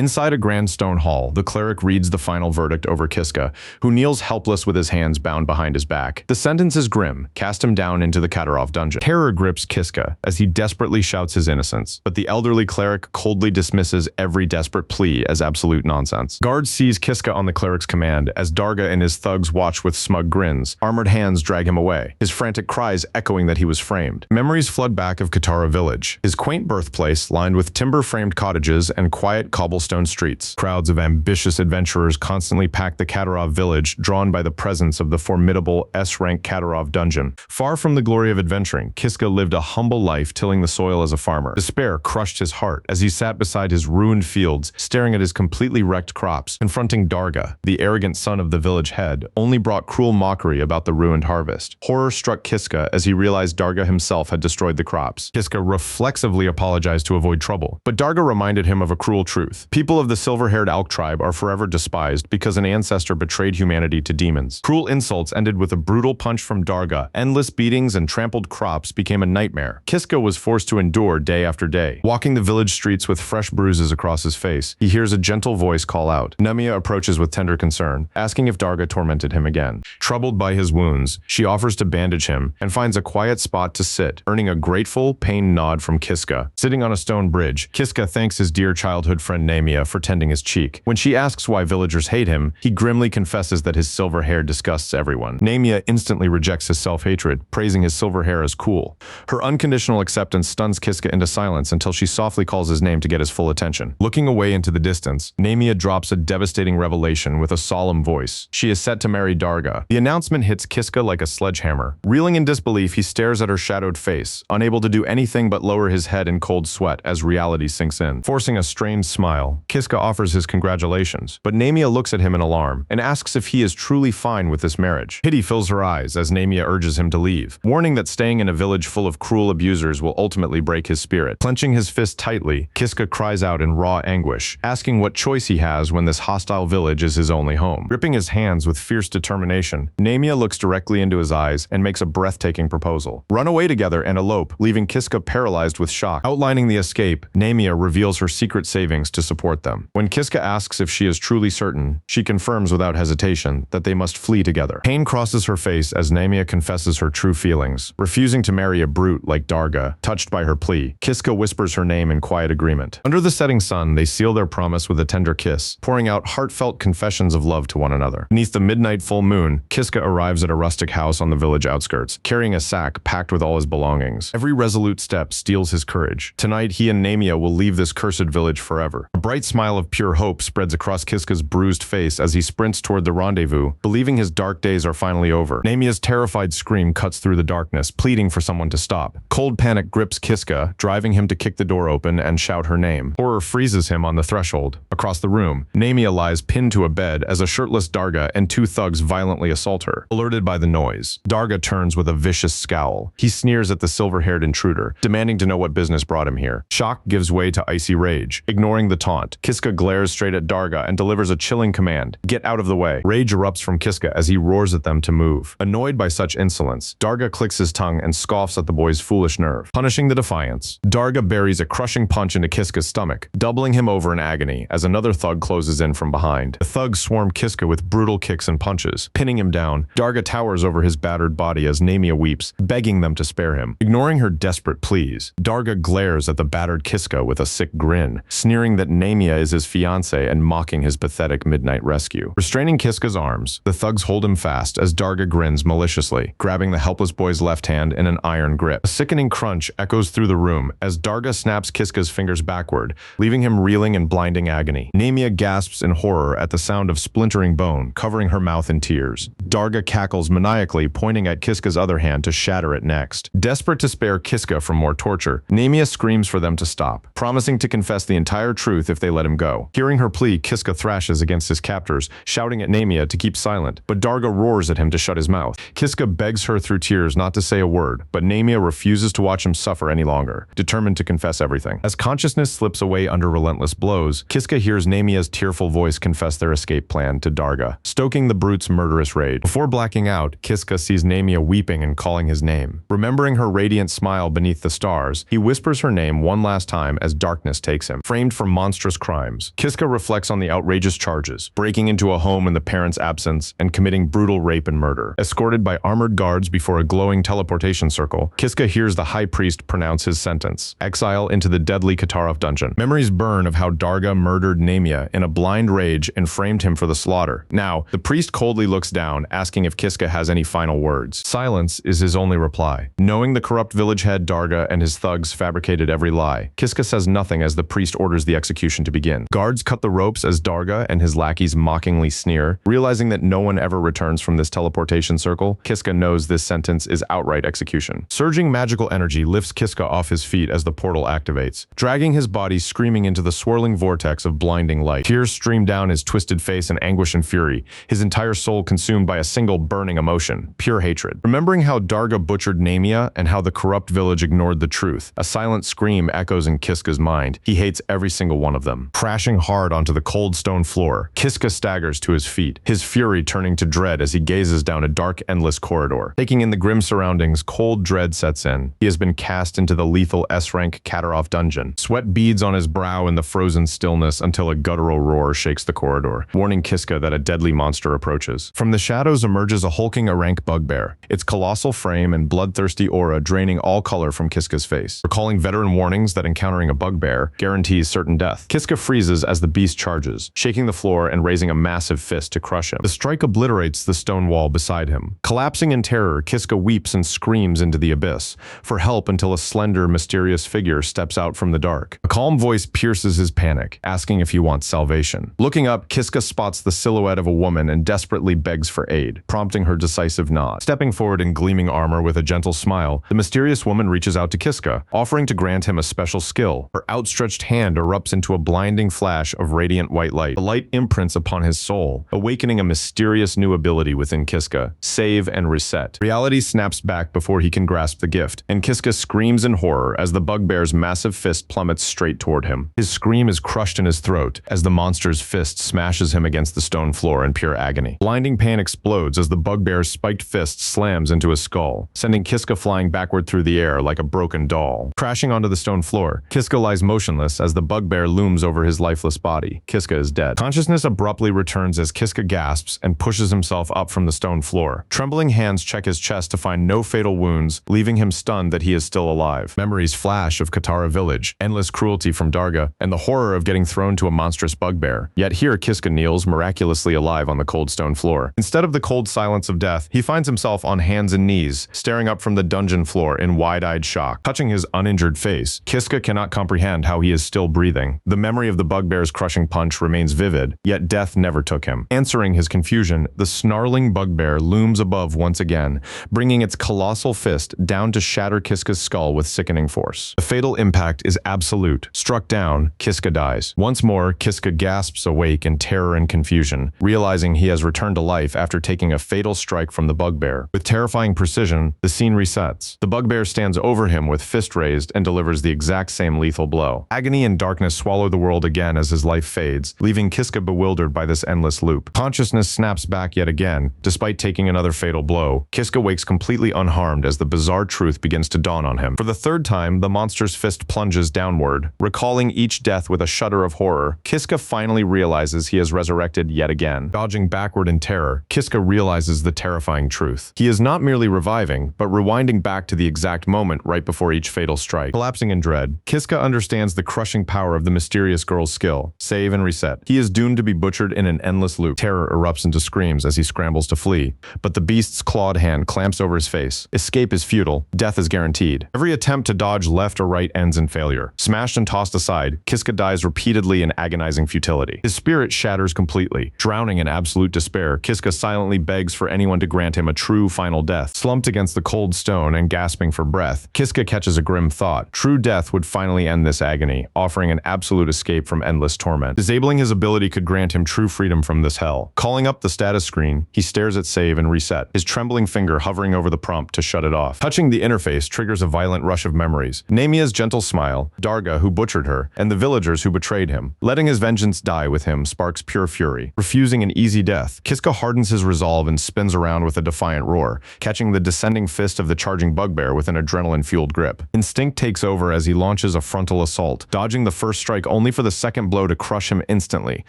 Inside a grand stone hall, the cleric reads the final verdict over Kiska, who kneels helpless with his hands bound behind his back. The sentence is grim: cast him down into the Katarov dungeon. Terror grips Kiska as he desperately shouts his innocence, but the elderly cleric coldly dismisses every desperate plea as absolute nonsense. Guards seize Kiska on the cleric's command as Darga and his thugs watch with smug grins. Armored hands drag him away, his frantic cries echoing that he was framed. Memories flood back of Katara village, his quaint birthplace lined with timber-framed cottages and quiet cobblestone streets. Crowds of ambitious adventurers constantly pack the Katarov village, drawn by the presence of the formidable S-rank Katarov dungeon. Far from the glory of adventuring, Kiska lived a humble life tilling the soil as a farmer. Despair crushed his heart as he sat beside his ruined fields, staring at his completely wrecked crops. Confronting Darga, the arrogant son of the village head, only brought cruel mockery about the ruined harvest. Horror struck Kiska as he realized Darga himself had destroyed the crops. Kiska reflexively apologized to avoid trouble, but Darga reminded him of a cruel truth. People of the silver-haired elk tribe are forever despised because an ancestor betrayed humanity to demons. Cruel insults ended with a brutal punch from Darga. Endless beatings and trampled crops became a nightmare Kiska was forced to endure day after day. Walking the village streets with fresh bruises across his face, he hears a gentle voice call out. Nemia approaches with tender concern, asking if Darga tormented him again. Troubled by his wounds, she offers to bandage him and finds a quiet spot to sit, earning a grateful, pained nod from Kiska. Sitting on a stone bridge, Kiska thanks his dear childhood friend Nemia for tending his cheek. When she asks why villagers hate him, he grimly confesses that his silver hair disgusts everyone. Nemia instantly rejects his self-hatred, praising his silver hair as cool. Her unconditional acceptance stuns Kiska into silence until she softly calls his name to get his full attention. Looking away into the distance, Nemia drops a devastating revelation with a solemn voice. She is set to marry Darga. The announcement hits Kiska like a sledgehammer. Reeling in disbelief, he stares at her shadowed face, unable to do anything but lower his head in cold sweat as reality sinks in. Forcing a strained smile, Kiska offers his congratulations, but Nemia looks at him in alarm and asks if he is truly fine with this marriage. Pity fills her eyes as Nemia urges him to leave, warning that staying in a village full of cruel abusers will ultimately break his spirit. Clenching his fist tightly, Kiska cries out in raw anguish, asking what choice he has when this hostile village is his only home. Gripping his hands with fierce determination, Nemia looks directly into his eyes and makes a breathtaking proposal. Run away together and elope, leaving Kiska paralyzed with shock. Outlining the escape, Nemia reveals her secret savings to support them. When Kiska asks if she is truly certain, she confirms without hesitation that they must flee together. Pain crosses her face as Nemia confesses her true feelings. Refusing to marry a brute like Darga, touched by her plea, Kiska whispers her name in quiet agreement. Under the setting sun, they seal their promise with a tender kiss, pouring out heartfelt confessions of love to one another. Beneath the midnight full moon, Kiska arrives at a rustic house on the village outskirts, carrying a sack packed with all his belongings. Every resolute step steals his courage. Tonight, he and Nemia will leave this cursed village forever. A bright smile of pure hope spreads across Kiska's bruised face as he sprints toward the rendezvous, believing his dark days are finally over. Nemia's terrified scream cuts through the darkness, pleading for someone to stop. Cold panic grips Kiska, driving him to kick the door open and shout her name. Horror freezes him on the threshold. Across the room, Nemia lies pinned to a bed as a shirtless Darga and two thugs violently assault her. Alerted by the noise, Darga turns with a vicious scowl. He sneers at the silver-haired intruder, demanding to know what business brought him here. Shock gives way to icy rage. Ignoring the taunt, Kiska glares straight at Darga and delivers a chilling command. Get out of the way. Rage erupts from Kiska as he roars at them to move. Annoyed by such insolence, Darga clicks his tongue and scoffs at the boy's foolish nerve. Punishing the defiance, Darga buries a crushing punch into Kiska's stomach, doubling him over in agony as another thug closes in from behind. The thugs swarm Kiska with brutal kicks and punches. Pinning him down, Darga towers over his battered body as Nemia weeps, begging them to spare him. Ignoring her desperate pleas, Darga glares at the battered Kiska with a sick grin, sneering that Nemia is his fiancé and mocking his pathetic midnight rescue. Restraining Kiska's arms, the thugs hold him fast as Darga grins maliciously, grabbing the helpless boy's left hand in an iron grip. A sickening crunch echoes through the room as Darga snaps Kiska's fingers backward, leaving him reeling in blinding agony. Nemia gasps in horror at the sound of splintering bone, covering her mouth in tears. Darga cackles maniacally, pointing at Kiska's other hand to shatter it next. Desperate to spare Kiska from more torture, Nemia screams for them to stop, promising to confess the entire truth if they let him go. Hearing her plea, Kiska thrashes against his captors, shouting at Nemia to keep silent, but Darga roars at him to shut his mouth. Kiska begs her through tears not to say a word, but Nemia refuses to watch him suffer any longer, determined to confess everything. As consciousness slips away under relentless blows, Kiska hears Nemia's tearful voice confess their escape plan to Darga, stoking the brute's murderous rage. Before blacking out, Kiska sees Namia weeping and calling his name. Remembering her radiant smile beneath the stars, he whispers her name one last time as darkness takes him. Framed for monstrous crimes, Kiska reflects on the outrageous charges, breaking into a home in the parents' absence and committing brutal rape and murder. Escorted by armored guards before a glowing teleportation circle, Kiska hears the high priest pronounce his sentence: exile into the deadly Katarov dungeon. Memories burn of how Darga murdered Namia in a blind rage and framed him for the slaughter. Now, the priest coldly looks down, asking if Kiska has any final words. Silence is his only reply. Knowing the corrupt village head Darga and his thugs fabricated every lie, Kiska says nothing as the priest orders the execution to begin. Guards cut the ropes as Darga and his lackeys mockingly sneer. Realizing that no one ever returns from this teleportation circle, Kiska knows this sentence is outright execution. Surging magical energy lifts Kiska off his feet as the portal activates, dragging his body screaming into the swirling vortex of blinding light. Tears stream down his twisted face in anguish and fury, his entire soul consumed by a single burning emotion: pure hatred. Remembering how Darga butchered Namia and how the corrupt village ignored the truth, a silent scream echoes in Kiska's mind. He hates every single one of them. Crashing hard onto the cold stone floor, Kiska staggers to his feet, his fury turning to dread as he gazes down a dark, endless corridor. Taking in the grim surroundings, cold dread sets in. He has been cast into the lethal S-rank Katarov dungeon. Sweat beads on his brow in the frozen stillness until a guttural roar shakes the corridor, warning Kiska that a deadly monster approaches. From the shadows emerges a hulking Arank bugbear, its colossal frame and bloodthirsty aura draining all color from Kiska's face. Recalling veteran warnings that encountering a bugbear guarantees certain death, Kiska freezes as the beast charges, shaking the floor and raising a massive fist to crush him. The strike obliterates the stone wall beside him. Collapsing in terror, Kiska weeps and screams into the abyss for help until a slender, mysterious figure steps out from the dark. A calm voice pierces his panic, asking if he wants salvation. Looking up, Kiska spots the silhouette of a woman and desperately begs for aid, prompting her decisive nod. Stepping forward in gleaming armor with a gentle smile, the mysterious woman reaches out to Kiska, offering to grant him a special skill. Her outstretched hand erupts into a blinding flash of radiant white light. The light imprints upon his soul, awakening a mysterious new ability within Kiska: save and reset. Reality snaps back before he can grasp the gift, and Kiska screams in horror as the bugbear's massive fist plummets straight toward him. His scream is crushed in his throat as the monster's fist smashes him against the stone floor in pure agony. Blinding pain explodes as the bugbear's spiked fist slams into his skull, sending Kiska flying backward through the air like a broken doll. Crashing onto the stone floor, Kiska lies motionless as the bugbear looms over his lifeless body. Kiska is dead. Consciousness abruptly returns as Kiska gasps and pushes himself up from the stone floor. Trembling hands check his chest to find no fatal wounds, leaving him stunned that he is still alive. Memories flash of Katara village, endless cruelty from Darga, and the horror of getting thrown to a monstrous bugbear. Yet here Kiska kneels miraculously alive on the cold stone floor. Instead of the cold silence of death, he finds himself on hands and knees, staring up from the dungeon floor in wide-eyed shock. Touching his uninjured face, Kiska cannot comprehend how he is still breathing. The memory of the bugbear's crushing punch remains vivid, yet death never took him. Answering his confusion, the snarling bugbear looms above once again, bringing its colossal fist down to shatter Kiska's skull with sickening force. The fatal impact is absolute. Struck down, Kiska dies. Once more, Kiska gasps awake in terror and confusion, realizing he has returned to life after taking a fatal strike from the bugbear. With terrifying precision, the scene resets. The bugbear stands over him with fist raised and delivers the exact same lethal blow. Agony and darkness swallow the world again as his life fades, leaving Kiska bewildered by this endless loop. Consciousness snaps back yet again. Despite taking another fatal blow, Kiska wakes completely unharmed as the bizarre truth begins to dawn on him. For the third time, the monster's fist plunges downward. Recalling each death with a shudder of horror, Kiska finally realizes he has resurrected yet again. Dodging backward in terror, Kiska realizes the terrifying truth. He is not merely reviving, but rewinding back to the exact moment right before each fatal strike. Collapsing in dread, Kiska understands the crushing power of the mysterious girl's skill: save and reset. He is doomed to be butchered in an endless loop. Terror erupts into screams as he scrambles to flee, but the beast's clawed hand clamps over his face. Escape is futile. Death is guaranteed. Every attempt to dodge left or right ends in failure. Smashed and tossed aside, Kiska dies repeatedly in agonizing futility. His spirit shatters completely. Drowning in absolute despair, Kiska silently begs for anyone to grant him a true final death. Slumped against the cold stone and gasping for breath, Kiska catches a grim thought. True death would finally end this agony, offering an absolute escape from endless torment. Disabling his ability could grant him true freedom from this hell. Calling up the status screen, he stares at save and reset, his trembling finger hovering over the prompt to shut it off. Touching the interface triggers a violent rush of memories. Namia's gentle smile, Darga who butchered her, and the villagers who betrayed him. Letting his vengeance die with him sparks pure fury. Refusing an easy death, Kiska hardens his resolve and spins around with a defiant roar, catching the descending fist of the charging bugbear with an adrenaline-fueled grip. Instinct takes over as he launches a frontal assault, dodging the first strike only for the second blow to crush him instantly,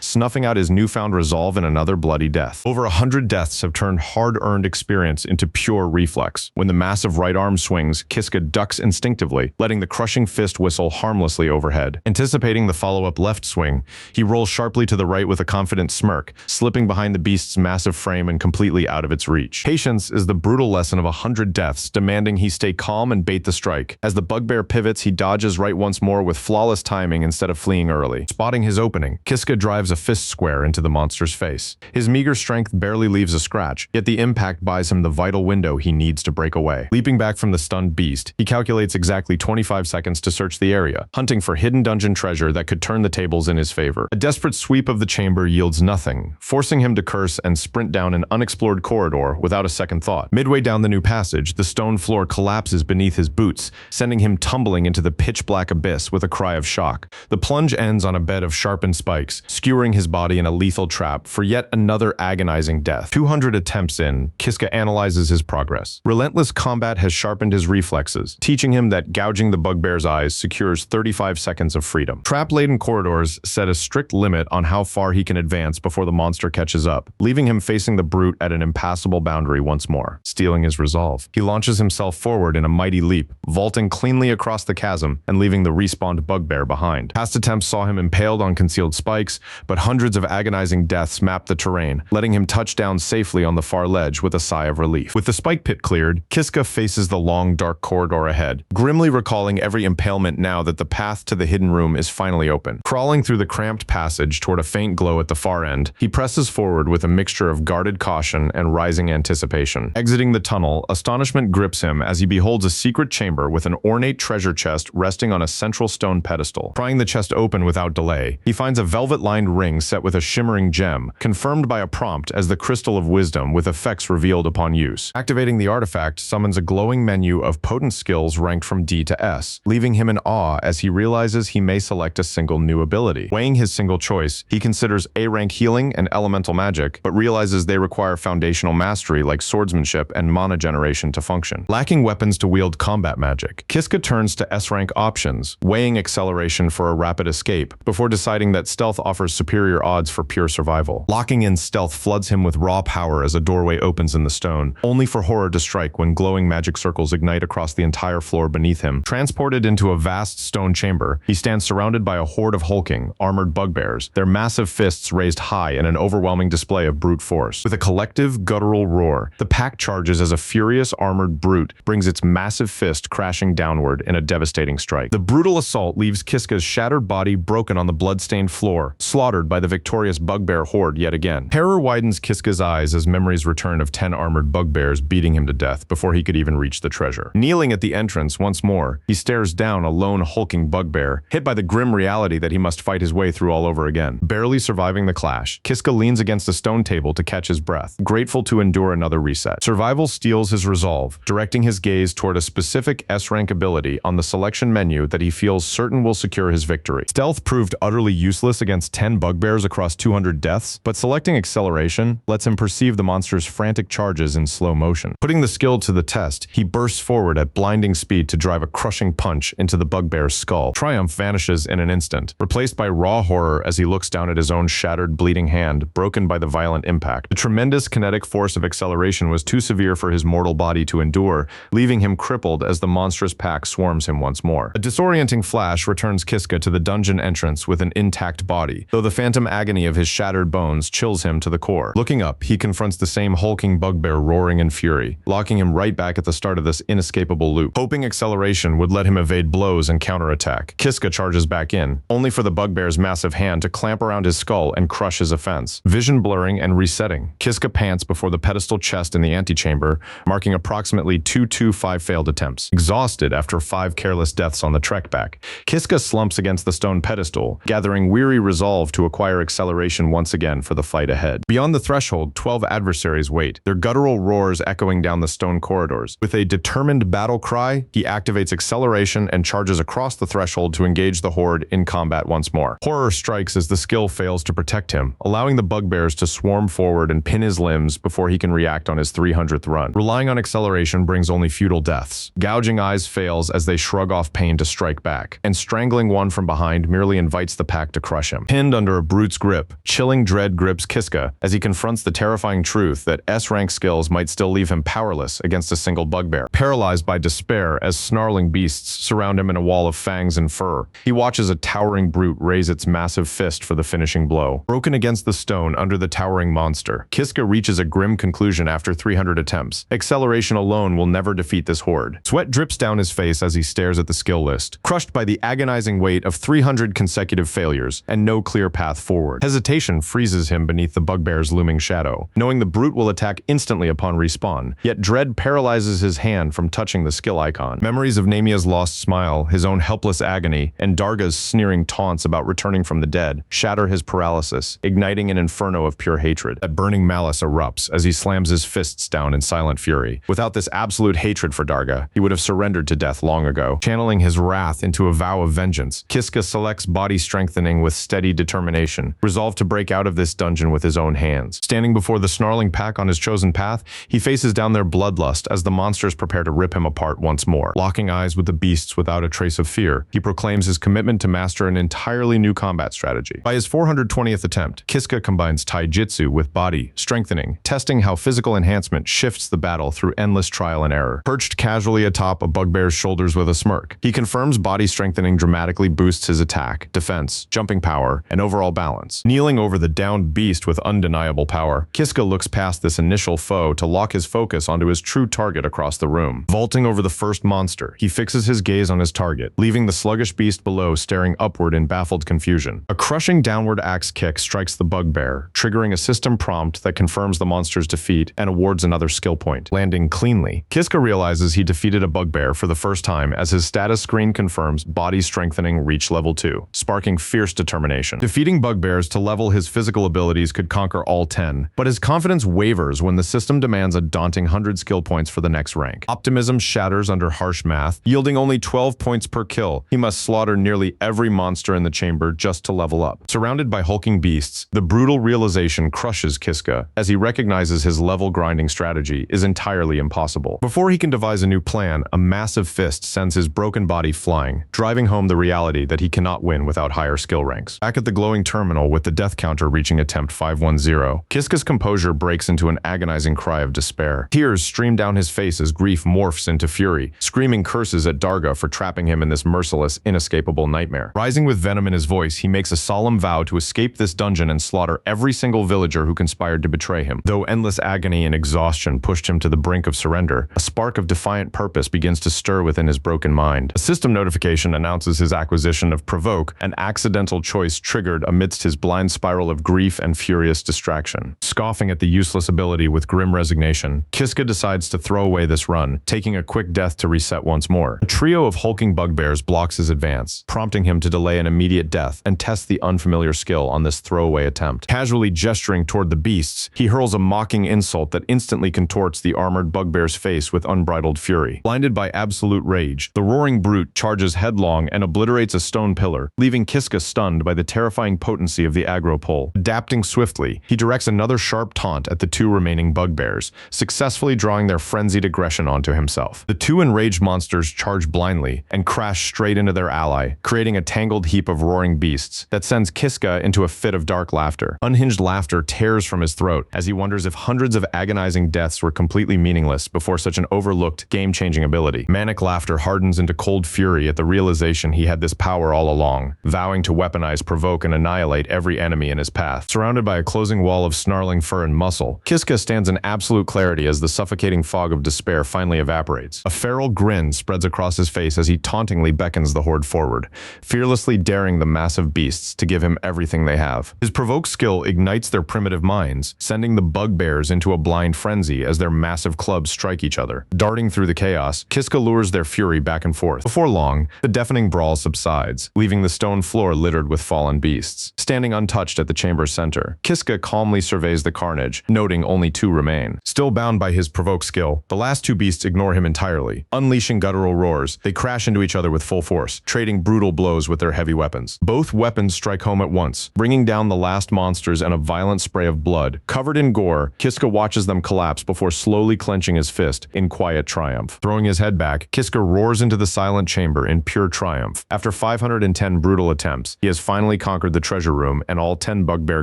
snuffing out his newfound resolve in another bloody death. Over 100 deaths have turned hard-earned experience into pure reflex. When the massive right arm swings, Kiska ducks instinctively, letting the crushing fist whistle harmlessly overhead. Anticipating the follow-up left swing, he rolls sharply to the right with a confident smirk, slipping behind the beast's massive frame and completely out of its reach. Patience is the brutal lesson of 100 deaths, demanding he stay calm and bait the strike. As the bugbear pivots, he dodges right once more with flawless timing instead of fleeing early. Spotting his opening, Kiska drives a fist square into the monster's face. His meager strength barely leaves a scratch, yet the impact buys him the vital window he needs to break away. Leaping back from the stunned beast, he calculates exactly 25 seconds to search the area, hunting for hidden dungeon treasure that could turn the tables in his favor. A desperate sweep of the chamber yields nothing, forcing him to curse and sprint down an unexplored corridor without a second thought. Midway down the new passage, the stone floor collapses beneath his boots, sending him tumbling into the pitch-black abyss with a cry of shock. The plunge ends on a bed of sharpened spikes, skewering his body in a lethal trap for yet another agonizing death. 200 attempts in, Kiska analyzes his progress. Relentless combat has sharpened his reflexes, teaching him that gouging the bugbear's eyes secures 35 seconds of freedom. Trap-laden corridors set a strict limit on how far he can advance before the monster catches up, leaving him facing the brute at an impassable boundary once more. Stealing his resolve, he launches himself forward in a mighty leap, vaulting cleanly across the chasm and leaving the respawned bugbear behind. Past attempts saw him impaled on concealed spikes, but hundreds of agonizing deaths mapped the terrain, letting him touch down safely on the far ledge with a sigh of relief. With the spike pit cleared, Kiska faces the long, dark corridor ahead, grimly recalling every impalement now that the path to the hidden room is finally open. Crawling through the cramped passage toward a faint glow at the far end, he presses forward with a mixture of guarded caution and rising anticipation. Exiting the tunnel, astonishment grips him as he beholds a secret chamber with an ornate treasure chest resting on a central stone pedestal. Prying the chest open without delay, he finds a velvet-lined ring set with a shimmering gem, confirmed by a prompt as the Crystal of Wisdom with effects revealed upon use. Activating the artifact summons a glowing menu of potent skills ranked from D to S, leaving him in awe as he realizes he may select a single new ability. Weighing his single choice, he considers A-rank healing and elemental magic, but realizes they require foundational mastery like swordsmanship and mana generation to function. Lacking weapons to wield combat magic, Kiska turns to S-rank options, weighing acceleration for a rapid escape, before deciding that stealth offers superior odds for pure survival. Locking in stealth floods him with raw power as a doorway opens in the stone, only for horror to strike when glowing magic circles ignite across the entire floor beneath him. Transported into a vast stone chamber, he stands surrounded by a horde of hulking, armored bugbears, their massive fists raised high in an overwhelming display of brute force. With a collective, guttural roar, the pack charges as a furious armored brute brings its massive fist crashing downward in a devastating strike. The brutal assault leaves Kiska's shattered body broken on the blood-stained floor, slaughtered by the victorious bugbear horde yet again. Terror widens Kiska's eyes as memories return of 10 armored bugbears beating him to death before he could even reach the treasure. Kneeling at the entrance once more, he stares down a lone hulking bugbear, hit by the grim reality that he must fight his way through all over again. Barely surviving the clash, Kiska leans against a stone table to catch his breath, grateful to endure another reset. Survival steals his resolve, directing his gaze toward a specific S-rank ability on the selection menu that he feels certain will secure his victory. Stealth proved utterly useless against 10 bugbears across 200 deaths, but selecting acceleration lets him perceive the monster's frantic charges in slow motion. Putting the skill to the test, he bursts forward at blinding speed to drive a crushing punch into the bugbear's skull. Triumph vanishes in an instant, replaced by raw horror as he looks down at his own shattered, bleeding hand, broken by the violent impact. The tremendous kinetic force of acceleration was too severe for his mortal body to endure, leaving him crippled as the monstrous pack swarms him once more. A disorienting flash returns Kiska to the dungeon entrance with an intact body, though the phantom agony of his shattered bones chills him to the core. Looking up, he confronts the same hulking bugbear roaring in fury, locking him right back at the start of this inescapable loop. Hoping acceleration would let him evade blows and counterattack, Kiska charges back in, only for the bugbear's massive hand to clamp around his skull and crush his offense. Vision blurring and resetting, Kiska pants before the pedestal chest in the antechamber, marking approximately 225 failed attempts. Exhausted after 5 careless deaths on the trek back, Kiska slumps against the stone pedestal, gathering weary resolve to acquire acceleration once again for the fight ahead. Beyond the threshold, 12 adversaries wait, their guttural roars echoing down the stone corridors. With a determined battle cry, he activates acceleration and charges across the threshold to engage the horde in combat once more. Horror strikes as the skill fails to protect him, allowing the bugbears to swarm forward and pin his limbs before he can react on his 300th run. Relying on acceleration brings only futile deaths. Gouging eyes fails as they shrug off pain to strike back, and strangling one from behind merely invites the pack to crush him. Pinned under a brute's grip, chilling dread grips Kiska as he confronts the terrifying truth that S-rank skills might still leave him powerless against a single bugbear. Paralyzed by despair as snarling beasts surround him in a wall of fangs and fur, he watches a towering brute raise its massive fist for the finishing blow. Broken against the stone under the towering monster, Kiska reaches a grim conclusion after 300 attempts. Acceleration alone will never defeat this horde. Sweat drips down his face as he stares at the skill list, crushed by the agonizing weight of 300 consecutive failures and no clear path forward. Hesitation freezes him beneath the bugbear's looming shadow, knowing the brute will attack instantly upon respawn, yet dread paralyzes his hand from touching the skill icon. Memories of Namia's lost smile, his own helpless agony, and Darga's sneering taunts about returning from the dead shatter his paralysis, igniting an inferno of pure hatred. That burning malice erupts as he slams his fists down in silent fury. Without this absolute hatred for Darga, he would have surrendered to death long ago. Channeling his wrath into a vow of vengeance, Kiska selects body strengthening with steady determination, resolved to break out of this dungeon with his own hands. Standing before the snarling pack on his chosen path, he faces down their bloodlust as the monsters prepare to rip him apart once more. Locking eyes with the beasts without a trace of fear, he proclaims his commitment to master an entirely new combat strategy. By his 420th attempt, Kiska combines taijutsu with body strengthening, testing how physical enhancement shifts the battle through endless trial and error. Perched casually atop a bugbear's shoulders with a smirk, he confirms body strengthening dramatically boosts his attack, defense, jumping power, and overall balance. Kneeling over the downed beast with undeniable power, Kiska looks past this initial foe to lock his focus onto his true target across the room. Vaulting over the first monster, he fixes his gaze on his target, leaving the sluggish beast below staring upward in baffled confusion. A crushing downward axe kick strikes the bugbear, triggering a system prompt that confirms the monster's defeat and awards another skill point. Landing cleanly, Kiska realizes he defeated a bugbear for the first time as his status screen confirms body strengthening reached level 2, sparking fierce determination. Defeating bugbears to level his physical abilities could conquer all 10, but his confidence wavers when the system demands a daunting 100 skill points for the next rank. Optimism shatters under harsh math, yielding only 12 points per kill. He must slaughter nearly every monster in the chamber just to level up. Surrounded by hulking beasts, the brutal realization crushes Kiska as he recognizes his level grinding strategy is entirely impossible. Before he can devise a new plan, a massive fist sends his broken body flying, driving home the reality that he cannot win without higher skill ranks. Back at the glowing terminal with the death counter reaching attempt 510, Kiska's composure breaks into an agonizing cry of despair. Tears stream down his face as grief morphs into fury, screaming curses at Darga for trapping him in this merciless, inescapable nightmare. Rising with venom in his voice, he makes a solemn vow to escape this dungeon and slaughter every single villager who conspired to betray him. Though endless agony and exhaustion pushed him to the brink of surrender, a spark of defiant purpose begins to stir within his broken mind. A system notification announces his acquisition of Provoke, an accidental choice triggered amidst his blind spiral of grief and furious distraction. Scoffing at the useless ability with grim resignation, Kiska decides to throw away this run, taking a quick death to reset once more. A trio of hulking bugbears blocks his advance, prompting him to delay an immediate death and test the unfamiliar skill on this throwaway attempt. Casually gesturing toward the beasts, he hurls a mocking insult that instantly contorts the armored bugbear's face with unbridled fury. Blinded by absolute rage, the roaring brute charges headlong and obliterates a stone pillar, leaving Kiska stunned by the terrifying potency of the aggro pull. Adapting swiftly, he directs another sharp taunt at the two remaining bugbears, successfully drawing their frenzied aggression onto himself. The two enraged monsters charge blindly and crash straight into their ally, creating a tangled heap of roaring beasts that sends Kiska into a fit of dark laughter. Unhinged laughter tears from his throat as he wonders if hundreds of agonizing deaths were completely meaningless before such an overlooked, game-changing ability. Manic laughter hardens into cold fury at the realization he had this power all along, vowing to weaponize, provoke, and annihilate every enemy in his path. Surrounded by a closing wall of snarling fur and muscle, Kiska stands in absolute clarity as the suffocating fog of despair finally evaporates. A feral grin spreads across his face as he tauntingly beckons the horde forward, fearlessly daring the massive beasts to give him everything they have. His provoke skill ignites their primitive minds, sending the bugbears into a blind frenzy as their massive clubs strike each other. Darting through the chaos, Kiska lures their fury back and forth. Before long, the deafening brawl subsides, leaving the stone floor littered with fallen beasts. Standing untouched at the chamber's center, Kiska calmly surveys the carnage, noting only two remain. Still bound by his provoke skill, the last two beasts ignore him entirely. Unleashing guttural roars, they crash into each other with full force, trading brutal blows with their heavy weapons. Both weapons strike home at once, bringing down the last monsters and a violent spray of blood, blood. Covered in gore, Kiska watches them collapse before slowly clenching his fist in quiet triumph. Throwing his head back, Kiska roars into the silent chamber in pure triumph. After 510 brutal attempts, he has finally conquered the treasure room and all 10 bugbear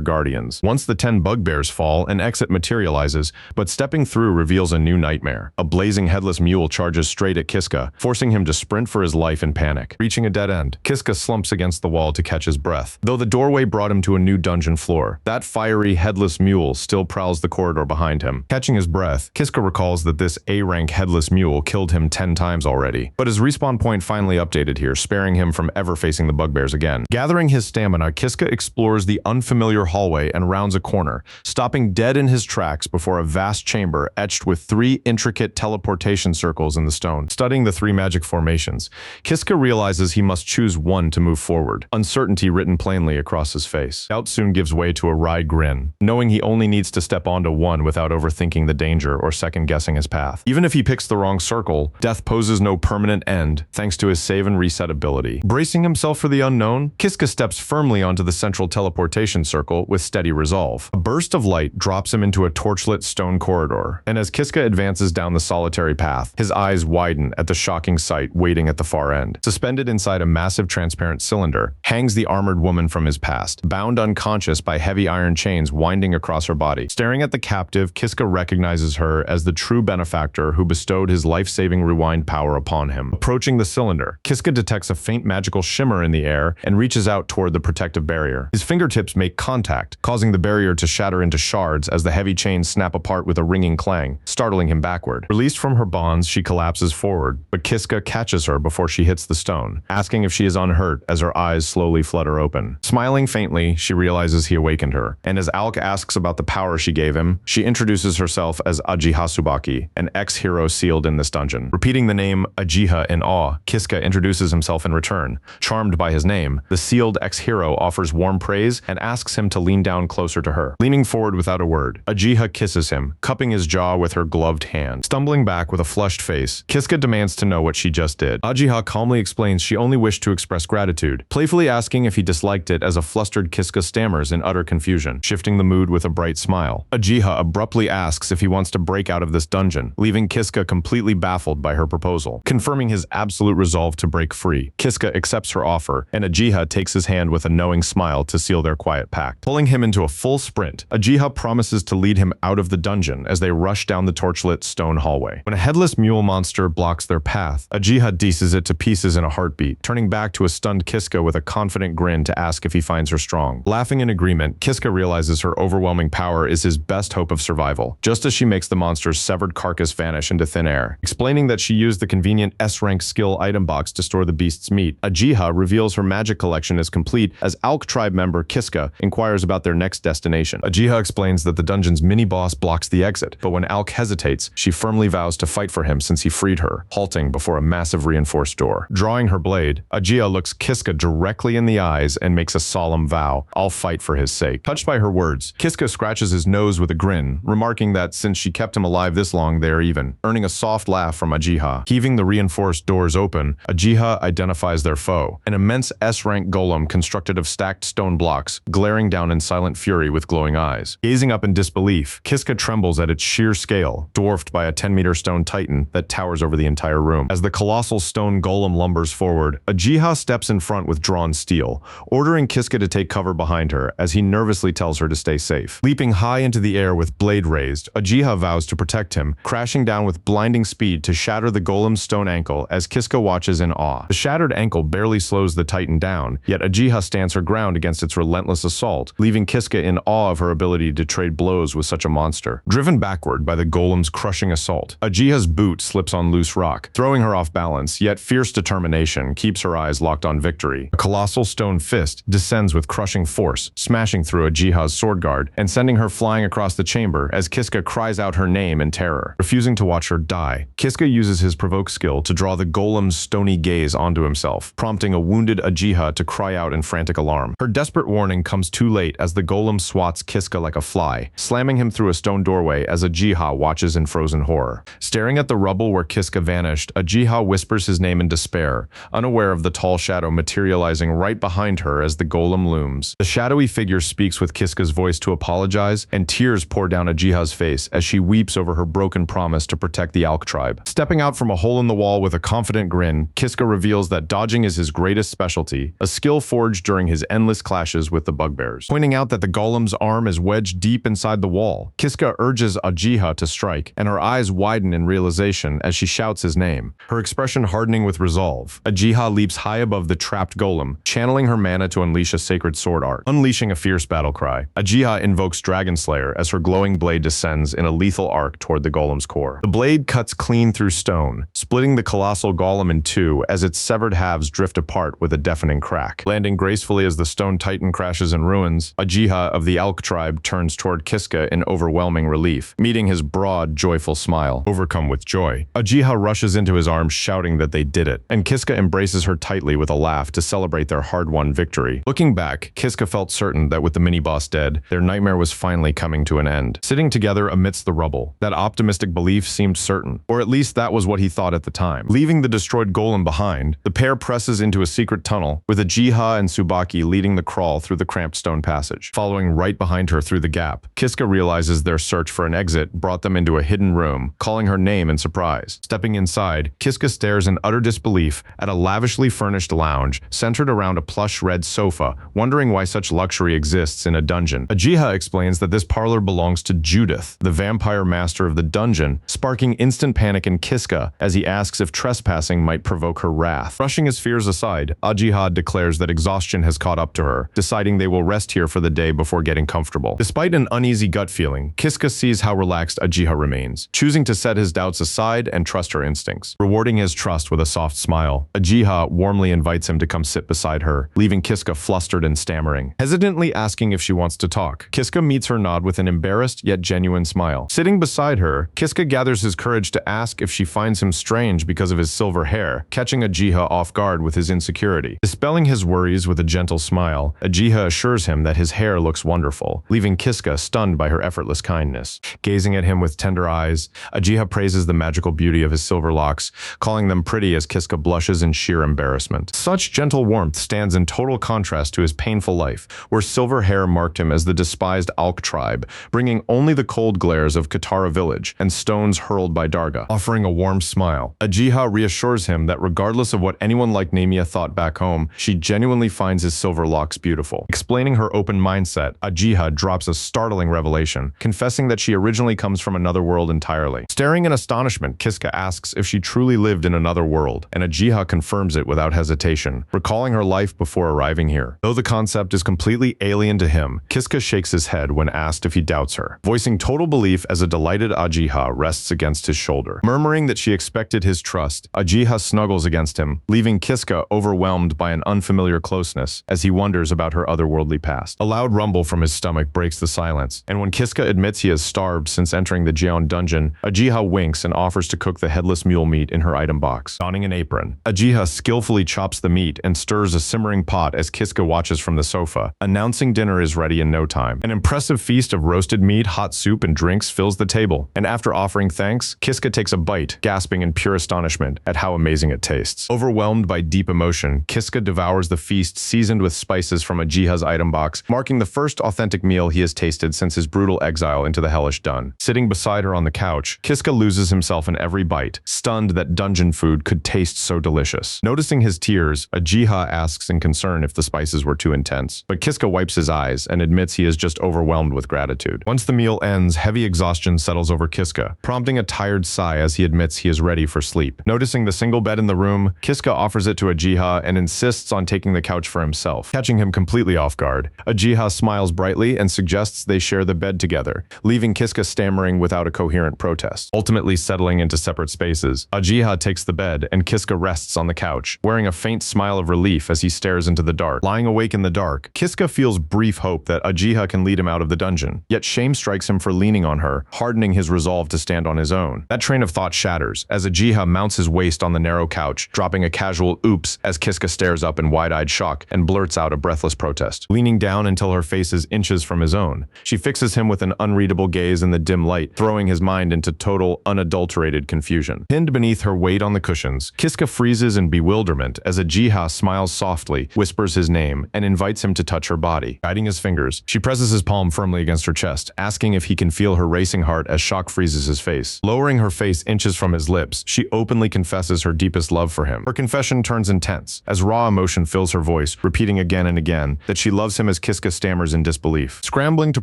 guardians. Once the 10 bugbears fall, an exit materializes, but stepping through reveals a new nightmare. A blazing headless mule charges straight at Kiska, forcing him to sprint for his life in panic. Reaching a dead end, Kiska slumps against the wall to catch his breath. Though the doorway brought him to a new dungeon floor, that fiery headless mule still prowls the corridor behind him. Catching his breath, Kiska recalls that this A-rank headless mule killed him 10 times already. But his respawn point finally updated here, sparing him from ever facing the bugbears again. Gathering his stamina, Kiska explores the unfamiliar hallway and rounds a corner, stopping dead in his tracks before a vast chamber etched with 3 intricate teleportation circles in the stone. Studying the 3 magic formations, Kiska realizes he must choose one to move forward, uncertainty written plainly across his face. Doubt soon gives way to a wry grin, knowing he only needs to step onto one without overthinking the danger or second-guessing his path. Even if he picks the wrong circle, death poses no permanent end thanks to his save and reset ability. Bracing himself for the unknown, Kiska steps firmly onto the central teleportation circle with steady resolve. A burst of light drops him into a torchlit stone corridor, and as Kiska advances down the solitary path, his eyes widen at the shocking sight waiting at the far end. Suspended inside a massive transparent cylinder, hangs the armored woman from his past, bound unconscious by heavy iron chains winding across her body. Staring at the captive, Kiska recognizes her as the true benefactor who bestowed his life-saving rewind power upon him. Approaching the cylinder, Kiska detects a faint magical shimmer in the air and reaches out toward the protective barrier. His fingertips make contact, causing the barrier to shatter into shards as the heavy chains snap apart with a ringing clang, startling him backward. Released from her bonds, she collapses forward, but Kiska catches her before she hits the stone, asking if she is unhurt as her eyes slowly flutter open. Smiling faintly, she realizes he awakened her, and as Alk asks about the power she gave him, she introduces herself as Ajiha Tsubaki, an ex-hero sealed in this dungeon. Repeating the name Ajiha in awe, Kiska introduces himself in return. Charmed by his name, the sealed ex-hero offers warm praise and asks him to lean down closer to her. Leaning forward without a word, Ajiha kisses him, cupping his jaw with her gloved hand. Stumbling back with a flushed face, Kiska demands to know what she just did. Ajiha calmly explains she only wished to express gratitude, playfully asking if he disliked it as a flustered Kiska stammers in utter confusion, shifting the mood with a bright smile. Ajiha abruptly asks if he wants to break out of this dungeon, leaving Kiska completely baffled by her proposal. Confirming his absolute resolve to break free, Kiska accepts her offer, and Ajiha takes his hand with a knowing smile to seal their quiet pact. Pulling him into a full sprint, Ajiha promises to lead him out of the dungeon as they rush down the torchlit stone hallway. When a headless mule monster blocks their path, Ajiha pieces it to pieces in a heartbeat, turning back to a stunned Kiska with a confident grin to ask if he finds her strong. Laughing in agreement, Kiska realizes her overwhelming power is his best hope of survival, just as she makes the monster's severed carcass vanish into thin air. Explaining that she used the convenient S-rank skill item box to store the beast's meat, Ajiha reveals her magic collection is complete as Alk tribe member Kiska inquires about their next destination. Ajiha explains that the dungeon's mini-boss blocks the exit, but when Alk hesitates, she firmly vows to fight for him since he freed her, halting before a massive reinforced door. Drawing her blade, Ajiha looks Kiska directly in the eyes and makes a solemn vow, "I'll fight for his sake." Touched by her words, Kiska scratches his nose with a grin, remarking that since she kept him alive this long, they are even, earning a soft laugh from Ajiha. Heaving the reinforced doors open, Ajiha identifies their foe, an immense S-rank golem constructed of stacked stone blocks, glaring down in silent fury with glowing eyes. Gazing up in disbelief, Kiska trembles at its sheer scale, dwarfed by a 10-meter stone titan that towers over the entire room. As the colossal stone golem lumbers forward, Ajiha steps in front with drawn steel, ordering Kiska to take cover behind her as he nervously tells her to stay safe. Leaping high into the air with blade raised, Ajiha vows to protect him, crashing down with blinding speed to shatter the golem's stone ankle as Kiska watches in awe. The shattered ankle barely slows the titan down, yet Ajiha stands her ground against its relentless assault, leaving Kiska in awe of her ability to trade blows with such a monster. Driven backward by the golem's crushing assault, Ajiha's boot slips on loose rock, throwing her off balance, yet fierce determination keeps her eyes locked on victory. A colossal stone fist descends with crushing force, smashing through Ajiha's sword guard and sending her flying across the chamber as Kiska cries out her name in terror. Refusing to watch her die, Kiska uses his provoke skill to draw the golem's stony gaze onto himself, prompting a wounded Ajiha to cry out in frantic alarm. Her desperate warning comes too late as the golem swats Kiska like a fly, slamming him through a stone doorway as Ajiha watches in frozen horror. Staring at the rubble where Kiska vanished, Ajiha whispers his name in despair, unaware of the tall shadow materializing right behind her as the golem looms. The shadowy figure speaks with Kiska's voice to apologize apologize, and tears pour down Ajiha's face as she weeps over her broken promise to protect the Alk tribe. Stepping out from a hole in the wall with a confident grin, Kiska reveals that dodging is his greatest specialty, a skill forged during his endless clashes with the bugbears. Pointing out that the golem's arm is wedged deep inside the wall, Kiska urges Ajiha to strike, and her eyes widen in realization as she shouts his name, her expression hardening with resolve. Ajiha leaps high above the trapped golem, channeling her mana to unleash a sacred sword art. Unleashing a fierce battle cry, Ajiha invokes Dragon Slayer as her glowing blade descends in a lethal arc toward the golem's core. The blade cuts clean through stone, splitting the colossal golem in two as its severed halves drift apart with a deafening crack. Landing gracefully as the stone titan crashes in ruins, Ajiha of the Alk tribe turns toward Kiska in overwhelming relief, meeting his broad, joyful smile. Overcome with joy, Ajiha rushes into his arms shouting that they did it, and Kiska embraces her tightly with a laugh to celebrate their hard-won victory. Looking back, Kiska felt certain that with the mini-boss dead, their nightmare was finally coming to an end. Sitting together amidst the rubble, that optimistic belief seemed certain, or at least that was what he thought at the time. Leaving the destroyed golem behind, the pair presses into a secret tunnel, with Ajiha and Tsubaki leading the crawl through the cramped stone passage. Following right behind her through the gap, Kiska realizes their search for an exit brought them into a hidden room, calling her name in surprise. Stepping inside, Kiska stares in utter disbelief at a lavishly furnished lounge centered around a plush red sofa, wondering why such luxury exists in a dungeon. Ajiha explains that this parlor belongs to Judith, the vampire master of the dungeon, sparking instant panic in Kiska as he asks if trespassing might provoke her wrath. Brushing his fears aside, Ajiha declares that exhaustion has caught up to her, deciding they will rest here for the day before getting comfortable. Despite an uneasy gut feeling, Kiska sees how relaxed Ajiha remains, choosing to set his doubts aside and trust her instincts. Rewarding his trust with a soft smile, Ajiha warmly invites him to come sit beside her, leaving Kiska flustered and stammering. Hesitantly asking if she wants to talk, Kiska meets her nod with an embarrassed yet genuine smile. Sitting beside her, Kiska gathers his courage to ask if she finds him strange because of his silver hair, catching Ajiha off guard with his insecurity. Dispelling his worries with a gentle smile, Ajiha assures him that his hair looks wonderful, leaving Kiska stunned by her effortless kindness. Gazing at him with tender eyes, Ajiha praises the magical beauty of his silver locks, calling them pretty as Kiska blushes in sheer embarrassment. Such gentle warmth stands in total contrast to his painful life, where silver hair marked him as the despised Alk tribe, bringing only the cold glares of Katara village and stones hurled by Darga. Offering a warm smile, Ajiha reassures him that regardless of what anyone like Nemia thought back home, she genuinely finds his silver locks beautiful. Explaining her open mindset, Ajiha drops a startling revelation, confessing that she originally comes from another world entirely. Staring in astonishment, Kiska asks if she truly lived in another world, and Ajiha confirms it without hesitation, recalling her life before arriving here. Though the concept is completely alien to him, Kiska shakes his head when asked if he doubts her, voicing total belief as a delighted Ajiha rests against his shoulder. Murmuring that she expected his trust, Ajiha snuggles against him, leaving Kiska overwhelmed by an unfamiliar closeness as he wonders about her otherworldly past. A loud rumble from his stomach breaks the silence, and when Kiska admits he has starved since entering the Jeon dungeon, Ajiha winks and offers to cook the headless mule meat in her item box. Donning an apron, Ajiha skillfully chops the meat and stirs a simmering pot as Kiska watches from the sofa, announcing dinner is ready in no time. An impressive feast of roasted meat, hot soup, and drinks fills the table, and after offering thanks, Kiska takes a bite, gasping in pure astonishment at how amazing it tastes. Overwhelmed by deep emotion, Kiska devours the feast seasoned with spices from Ajiha's item box, marking the first authentic meal he has tasted since his brutal exile into the hellish dun. Sitting beside her on the couch, Kiska loses himself in every bite, stunned that dungeon food could taste so delicious. Noticing his tears, Ajiha asks in concern if the spices were too intense, but Kiska wipes his eyes and admits he is just overwhelmed with gratitude. Once the meal ends, heavy exhaustion settles over Kiska, prompting a tired sigh as he admits he is ready for sleep. Noticing the single bed in the room, Kiska offers it to Ajiha and insists on taking the couch for himself, catching him completely off guard. Ajiha smiles brightly and suggests they share the bed together, leaving Kiska stammering without a coherent protest. Ultimately settling into separate spaces, Ajiha takes the bed and Kiska rests on the couch, wearing a faint smile of relief as he stares into the dark. Lying awake in the dark, Kiska feels brief hope that Ajiha can lead him out of the dungeon, yet shame strikes him for leaning on her, hardening his resolve to stand on his own. That train of thought shatters as Ajiha mounts his waist on the narrow couch, dropping a casual oops as Kiska stares up in wide-eyed shock and blurts out a breathless protest. Leaning down until her face is inches from his own, she fixes him with an unreadable gaze in the dim light, throwing his mind into total, unadulterated confusion. Pinned beneath her weight on the cushions, Kiska freezes in bewilderment as Ajiha smiles softly, whispers his name, and invites him to touch her body. Guiding his fingers, she presses his palm palm firmly against her chest, asking if he can feel her racing heart as shock freezes his face. Lowering her face inches from his lips, she openly confesses her deepest love for him. Her confession turns intense, as raw emotion fills her voice, repeating again and again that she loves him as Kiska stammers in disbelief. Scrambling to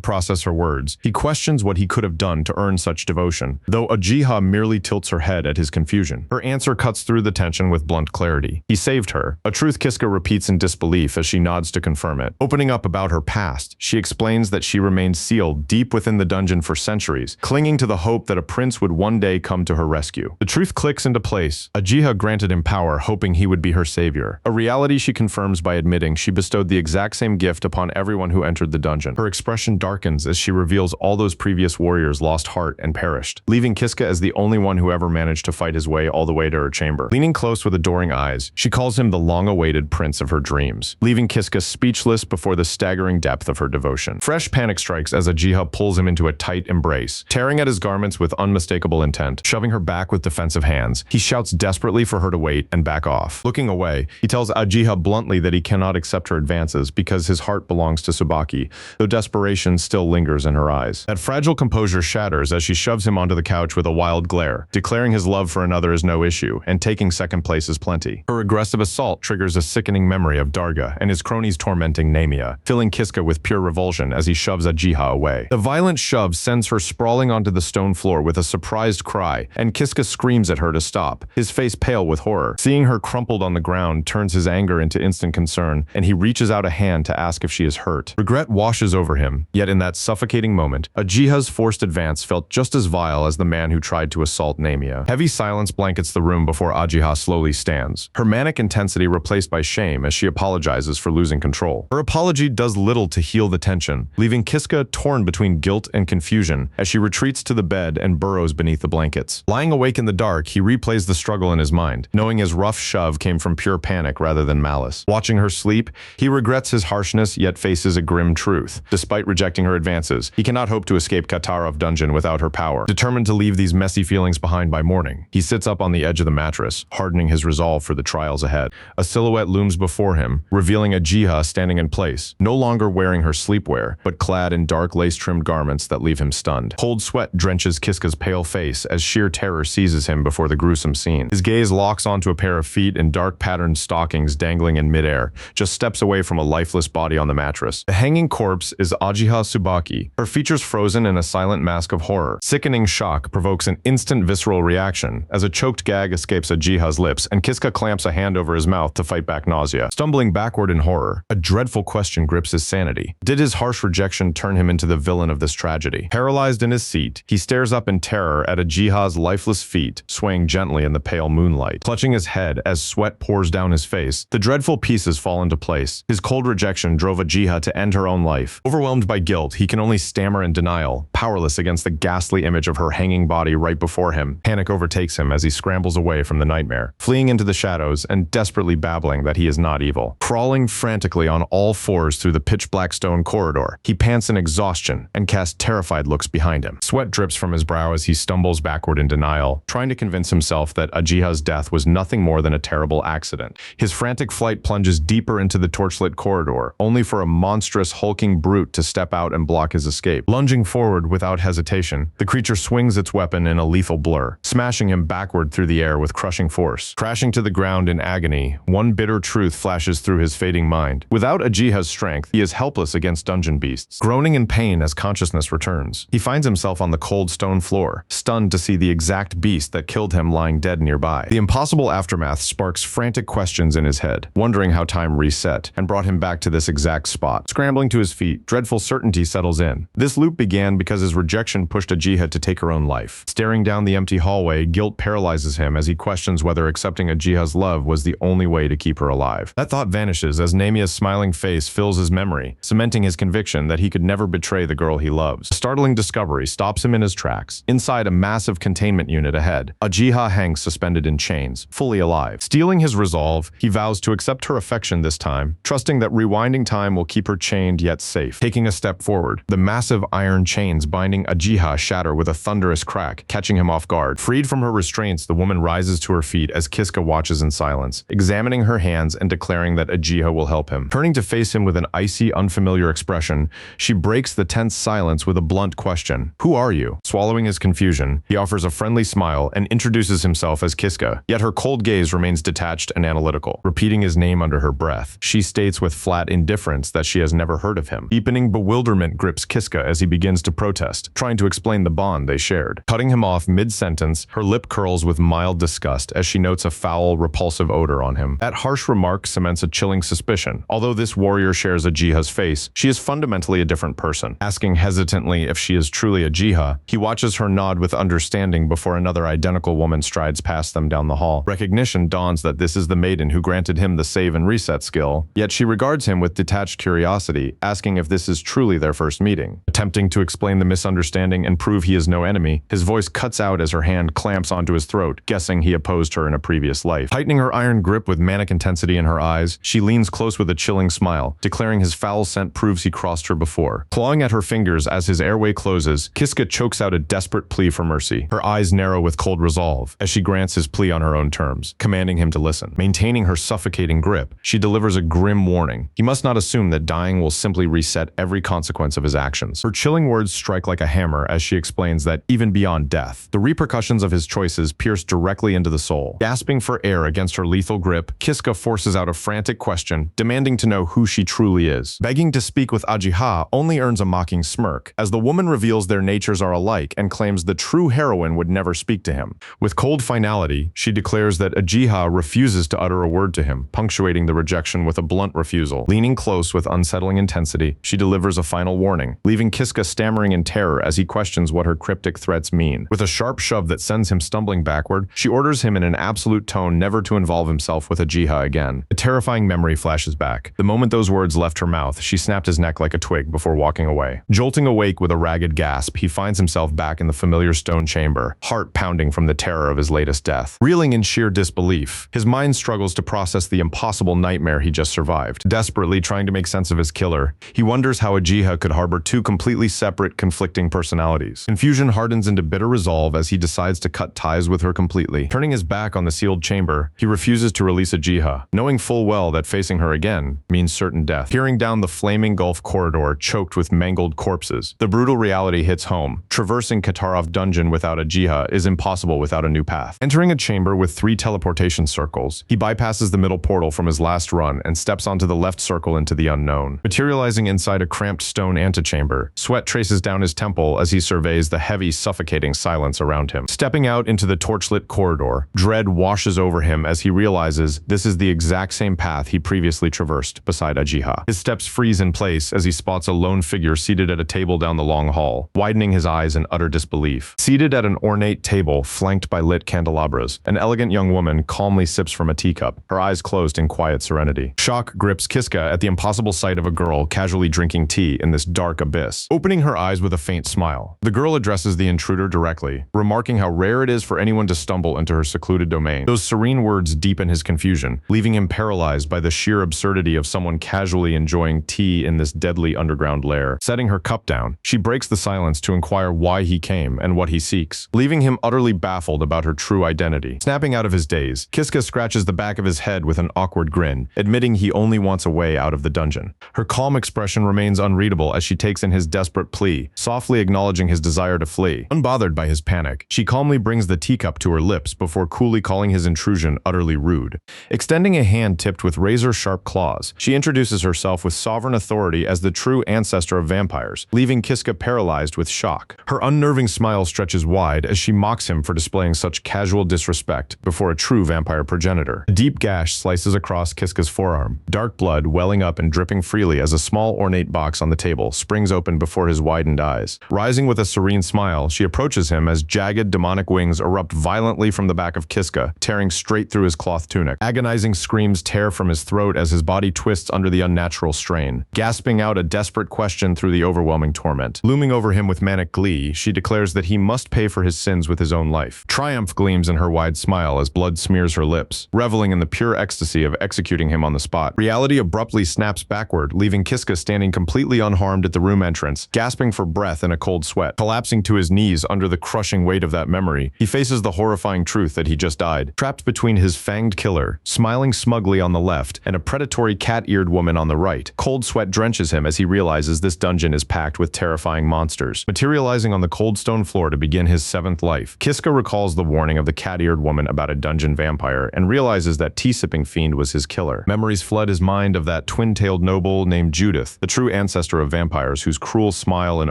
process her words, he questions what he could have done to earn such devotion, though Ajiha merely tilts her head at his confusion. Her answer cuts through the tension with blunt clarity. He saved her, a truth Kiska repeats in disbelief as she nods to confirm it. Opening up about her past, she explains that she remained sealed deep within the dungeon for centuries, clinging to the hope that a prince would one day come to her rescue. The truth clicks into place. Ajiha granted him power, hoping he would be her savior, a reality she confirms by admitting she bestowed the exact same gift upon everyone who entered the dungeon. Her expression darkens as she reveals all those previous warriors lost heart and perished, leaving Kiska as the only one who ever managed to fight his way all the way to her chamber. Leaning close with adoring eyes, she calls him the long-awaited prince of her dreams, leaving Kiska speechless before the staggering depth of her devotion. Fresh panic strikes as Ajiha pulls him into a tight embrace, tearing at his garments with unmistakable intent, shoving her back with defensive hands. He shouts desperately for her to wait and back off. Looking away, he tells Ajiha bluntly that he cannot accept her advances because his heart belongs to Tsubaki, though desperation still lingers in her eyes. That fragile composure shatters as she shoves him onto the couch with a wild glare, declaring his love for another is no issue, and taking second place is plenty. Her aggressive assault triggers a sickening memory of Darga and his cronies tormenting Namia, filling Kiska with pure revulsion as he shoves Ajiha away. The violent shove sends her sprawling onto the stone floor with a surprised cry, and Kiska screams at her to stop, his face pale with horror. Seeing her crumpled on the ground turns his anger into instant concern, and he reaches out a hand to ask if she is hurt. Regret washes over him, yet in that suffocating moment, Ajiha's forced advance felt just as vile as the man who tried to assault Namia. Heavy silence blankets the room before Ajiha slowly stands, her manic intensity replaced by shame as she apologizes for losing control. Her apology does little to heal the tension, leaving Kiska torn between guilt and confusion as she retreats to the bed and burrows beneath the blankets. Lying awake in the dark, he replays the struggle in his mind, knowing his rough shove came from pure panic rather than malice. Watching her sleep, he regrets his harshness yet faces a grim truth. Despite rejecting her advances, he cannot hope to escape Katarov dungeon without her power. Determined to leave these messy feelings behind by morning, he sits up on the edge of the mattress, hardening his resolve for the trials ahead. A silhouette looms before him, revealing Ajiha standing in place, no longer wearing her sleepwear, but clad in dark lace-trimmed garments that leave him stunned. Cold sweat drenches Kiska's pale face as sheer terror seizes him before the gruesome scene. His gaze locks onto a pair of feet in dark patterned stockings dangling in midair, just steps away from a lifeless body on the mattress. The hanging corpse is Ajiha Tsubaki, her features frozen in a silent mask of horror. Sickening shock provokes an instant visceral reaction as a choked gag escapes Ajiha's lips and Kiska clamps a hand over his mouth to fight back nausea. Stumbling backward in horror, a dreadful question grips his sanity. Did his harsh rejection turn him into the villain of this tragedy? Paralyzed in his seat, he stares up in terror at Ajiha's lifeless feet, swaying gently in the pale moonlight. Clutching his head as sweat pours down his face, the dreadful pieces fall into place. His cold rejection drove Ajiha to end her own life. Overwhelmed by guilt, he can only stammer in denial, powerless against the ghastly image of her hanging body right before him. Panic overtakes him as he scrambles away from the nightmare, fleeing into the shadows and desperately babbling that he is not evil. Crawling frantically on all fours through the pitch-black stone corridor, he pants in exhaustion and casts terrified looks behind him. Sweat drips from his brow as he stumbles backward in denial, trying to convince himself that Ajiha's death was nothing more than a terrible accident. His frantic flight plunges deeper into the torchlit corridor, only for a monstrous, hulking brute to step out and block his escape. Lunging forward without hesitation, the creature swings its weapon in a lethal blur, smashing him backward through the air with crushing force. Crashing to the ground in agony, one bitter truth flashes through his fading mind. Without Ajiha's strength, he is helpless against dungeon beasts. Groaning in pain as consciousness returns, he finds himself on the cold stone floor, stunned to see the exact beast that killed him lying dead nearby. The impossible aftermath sparks frantic questions in his head, wondering how time reset and brought him back to this exact spot. Scrambling to his feet, dreadful certainty settles in. This loop began because his rejection pushed Ajiha to take her own life. Staring down the empty hallway, guilt paralyzes him as he questions whether accepting Ajiha's love was the only way to keep her alive. That thought vanishes as Namia's smiling face fills his memory, cementing his conviction that he could never betray the girl he loves. A startling discovery stops him in his tracks. Inside a massive containment unit ahead, Ajiha hangs suspended in chains, fully alive. Stealing his resolve, he vows to accept her affection this time, trusting that rewinding time will keep her chained yet safe. Taking a step forward, the massive iron chains chains binding Ajiha shatter with a thunderous crack, catching him off guard. Freed from her restraints, the woman rises to her feet as Kiska watches in silence, examining her hands and declaring that Ajiha will help him. Turning to face him with an icy, unfamiliar expression, she breaks the tense silence with a blunt question. "Who are you?" Swallowing his confusion, he offers a friendly smile and introduces himself as Kiska, yet her cold gaze remains detached and analytical. Repeating his name under her breath, she states with flat indifference that she has never heard of him. Deepening bewilderment grips Kiska as he begins to protest, trying to explain the bond they shared. Cutting him off mid-sentence, her lip curls with mild disgust as she notes a foul, repulsive odor on him. That harsh remark cements a chilling suspicion. Although this warrior shares Ajiha's face, she is fundamentally a different person. Asking hesitantly if she is truly Ajiha, he watches her nod with understanding before another identical woman strides past them down the hall. Recognition dawns that this is the maiden who granted him the save and reset skill, yet she regards him with detached curiosity, asking if this is truly their first meeting. Attempting to explain the misunderstanding and prove he is no enemy, his voice cuts out as her hand clamps onto his throat, guessing he opposed her in a previous life. Tightening her iron grip with manic intensity in her eyes, she leans close with a chilling smile, declaring his foul scent proves he crossed her before. Clawing at her fingers as his airway closes, Kiska chokes out a desperate plea for mercy. Her eyes narrow with cold resolve as she grants his plea on her own terms, commanding him to listen. Maintaining her suffocating grip, she delivers a grim warning. He must not assume that dying will simply reset every consequence of his actions. Her chilling words strike like a hammer as she explains that even beyond death, the repercussions of his choices pierce directly into the soul. Gasping for air against her lethal grip, Kiska forces out a frantic question, demanding to know who she truly is. Begging to speak with Ajiha only earns a mocking smirk, as the woman reveals their natures are alike and claims the true heroine would never speak to him. With cold finality, she declares that Ajiha refuses to utter a word to him, punctuating the rejection with a blunt refusal. Leaning close with unsettling intensity, she delivers a final warning, leaving Kiska stammering in terror as he questions what her cryptic threats mean. With a sharp shove that sends him stumbling backward, she orders him in an absolute tone never to involve himself with Ajiha again. A terrifying memory flashes back. The moment those words left her mouth, she snapped his neck like a twig before walking away. Jolting awake with a ragged gasp, he finds himself back in the familiar stone chamber, heart pounding from the terror of his latest death. Reeling in sheer disbelief, his mind struggles to process the impossible nightmare he just survived. Desperately trying to make sense of his killer, he wonders how Ajiha could harbor two completely separate, conflicting personalities. Confusion hardens into bitter resolve as he decides to cut ties with her completely. Turning his back on the sealed chamber, he refuses to release Ajiha, knowing full well that facing her again means certain death. Peering down the flaming gulf corridor choked with mangled corpses, the brutal reality hits home. Traversing Katarov dungeon without Ajiha is impossible without a new path. Entering a chamber with 3 teleportation circles, he bypasses the middle portal from his last run and steps onto the left circle into the unknown. Materializing inside a cramped stone antechamber, sweat traces down his temple as he surveys the heavy, suffocating silence around him. Stepping out into the torchlit corridor, dread washes over him as he realizes this is the exact same path he previously traversed beside Ajiha. His steps freeze in place as he spots a lone figure seated at a table down the long hall, widening his eyes in utter disbelief. Seated at an ornate table flanked by lit candelabras, an elegant young woman calmly sips from a teacup, her eyes closed in quiet serenity. Shock grips Kiska at the impossible sight of a girl casually drinking tea in this dark abyss. Opening her eyes with a faint smile, the girl addresses the intruder directly, remarking how rare it is for anyone to stumble into her secluded domain. Those serene words deepen his confusion, leaving him paralyzed by the sheer absurdity of someone casually enjoying tea in this deadly underground lair. Setting her cup down, she breaks the silence to inquire why he came and what he seeks, leaving him utterly baffled about her true identity. Snapping out of his daze, Kiska scratches the back of his head with an awkward grin, admitting he only wants a way out of the dungeon. Her calm expression remains unreadable as she takes in his desperate plea, softly acknowledging his desire to flee. Unbothered by his panic, she calmly brings the teacup to her lips before coolly calling his intrusion utterly rude. Extending a hand tipped with razor-sharp claws, she introduces herself with sovereign authority as the true ancestor of vampires, leaving Kiska paralyzed with shock. Her unnerving smile stretches wide as she mocks him for displaying such casual disrespect before a true vampire progenitor. A deep gash slices across Kiska's forearm, dark blood welling up and dripping freely as a small ornate box on the table springs open before his widened eyes. Rising with a serene smile, she approaches him as jagged demonic wings erupt violently from the back of Kiska, tearing straight through his cloth tunic. Agonizing screams tear from his throat as his body twists under the unnatural strain, gasping out a desperate question through the overwhelming torment. Looming over him with manic glee, she declares that he must pay for his sins with his own life. Triumph gleams in her wide smile as blood smears her lips, reveling in the pure ecstasy of executing him on the spot. Reality abruptly snaps backward, leaving Kiska standing completely unharmed at the room entrance, gasping for breath in a cold sweat. Collapsing to his knees under the crushing weight of that memory, he faces the horrifying truth that he just died. Trapped between his fanged killer, smiling smugly on the left, and a predatory cat-eared woman on the right, cold sweat drenches him as he realizes this dungeon is packed with terrifying monsters. Materializing on the cold stone floor to begin his 7th life, Kiska recalls the warning of the cat-eared woman about a dungeon vampire and realizes that tea-sipping fiend was his killer. Memories flood his mind of that twin-tailed noble named Judith, the true ancestor of vampires whose cruel smile and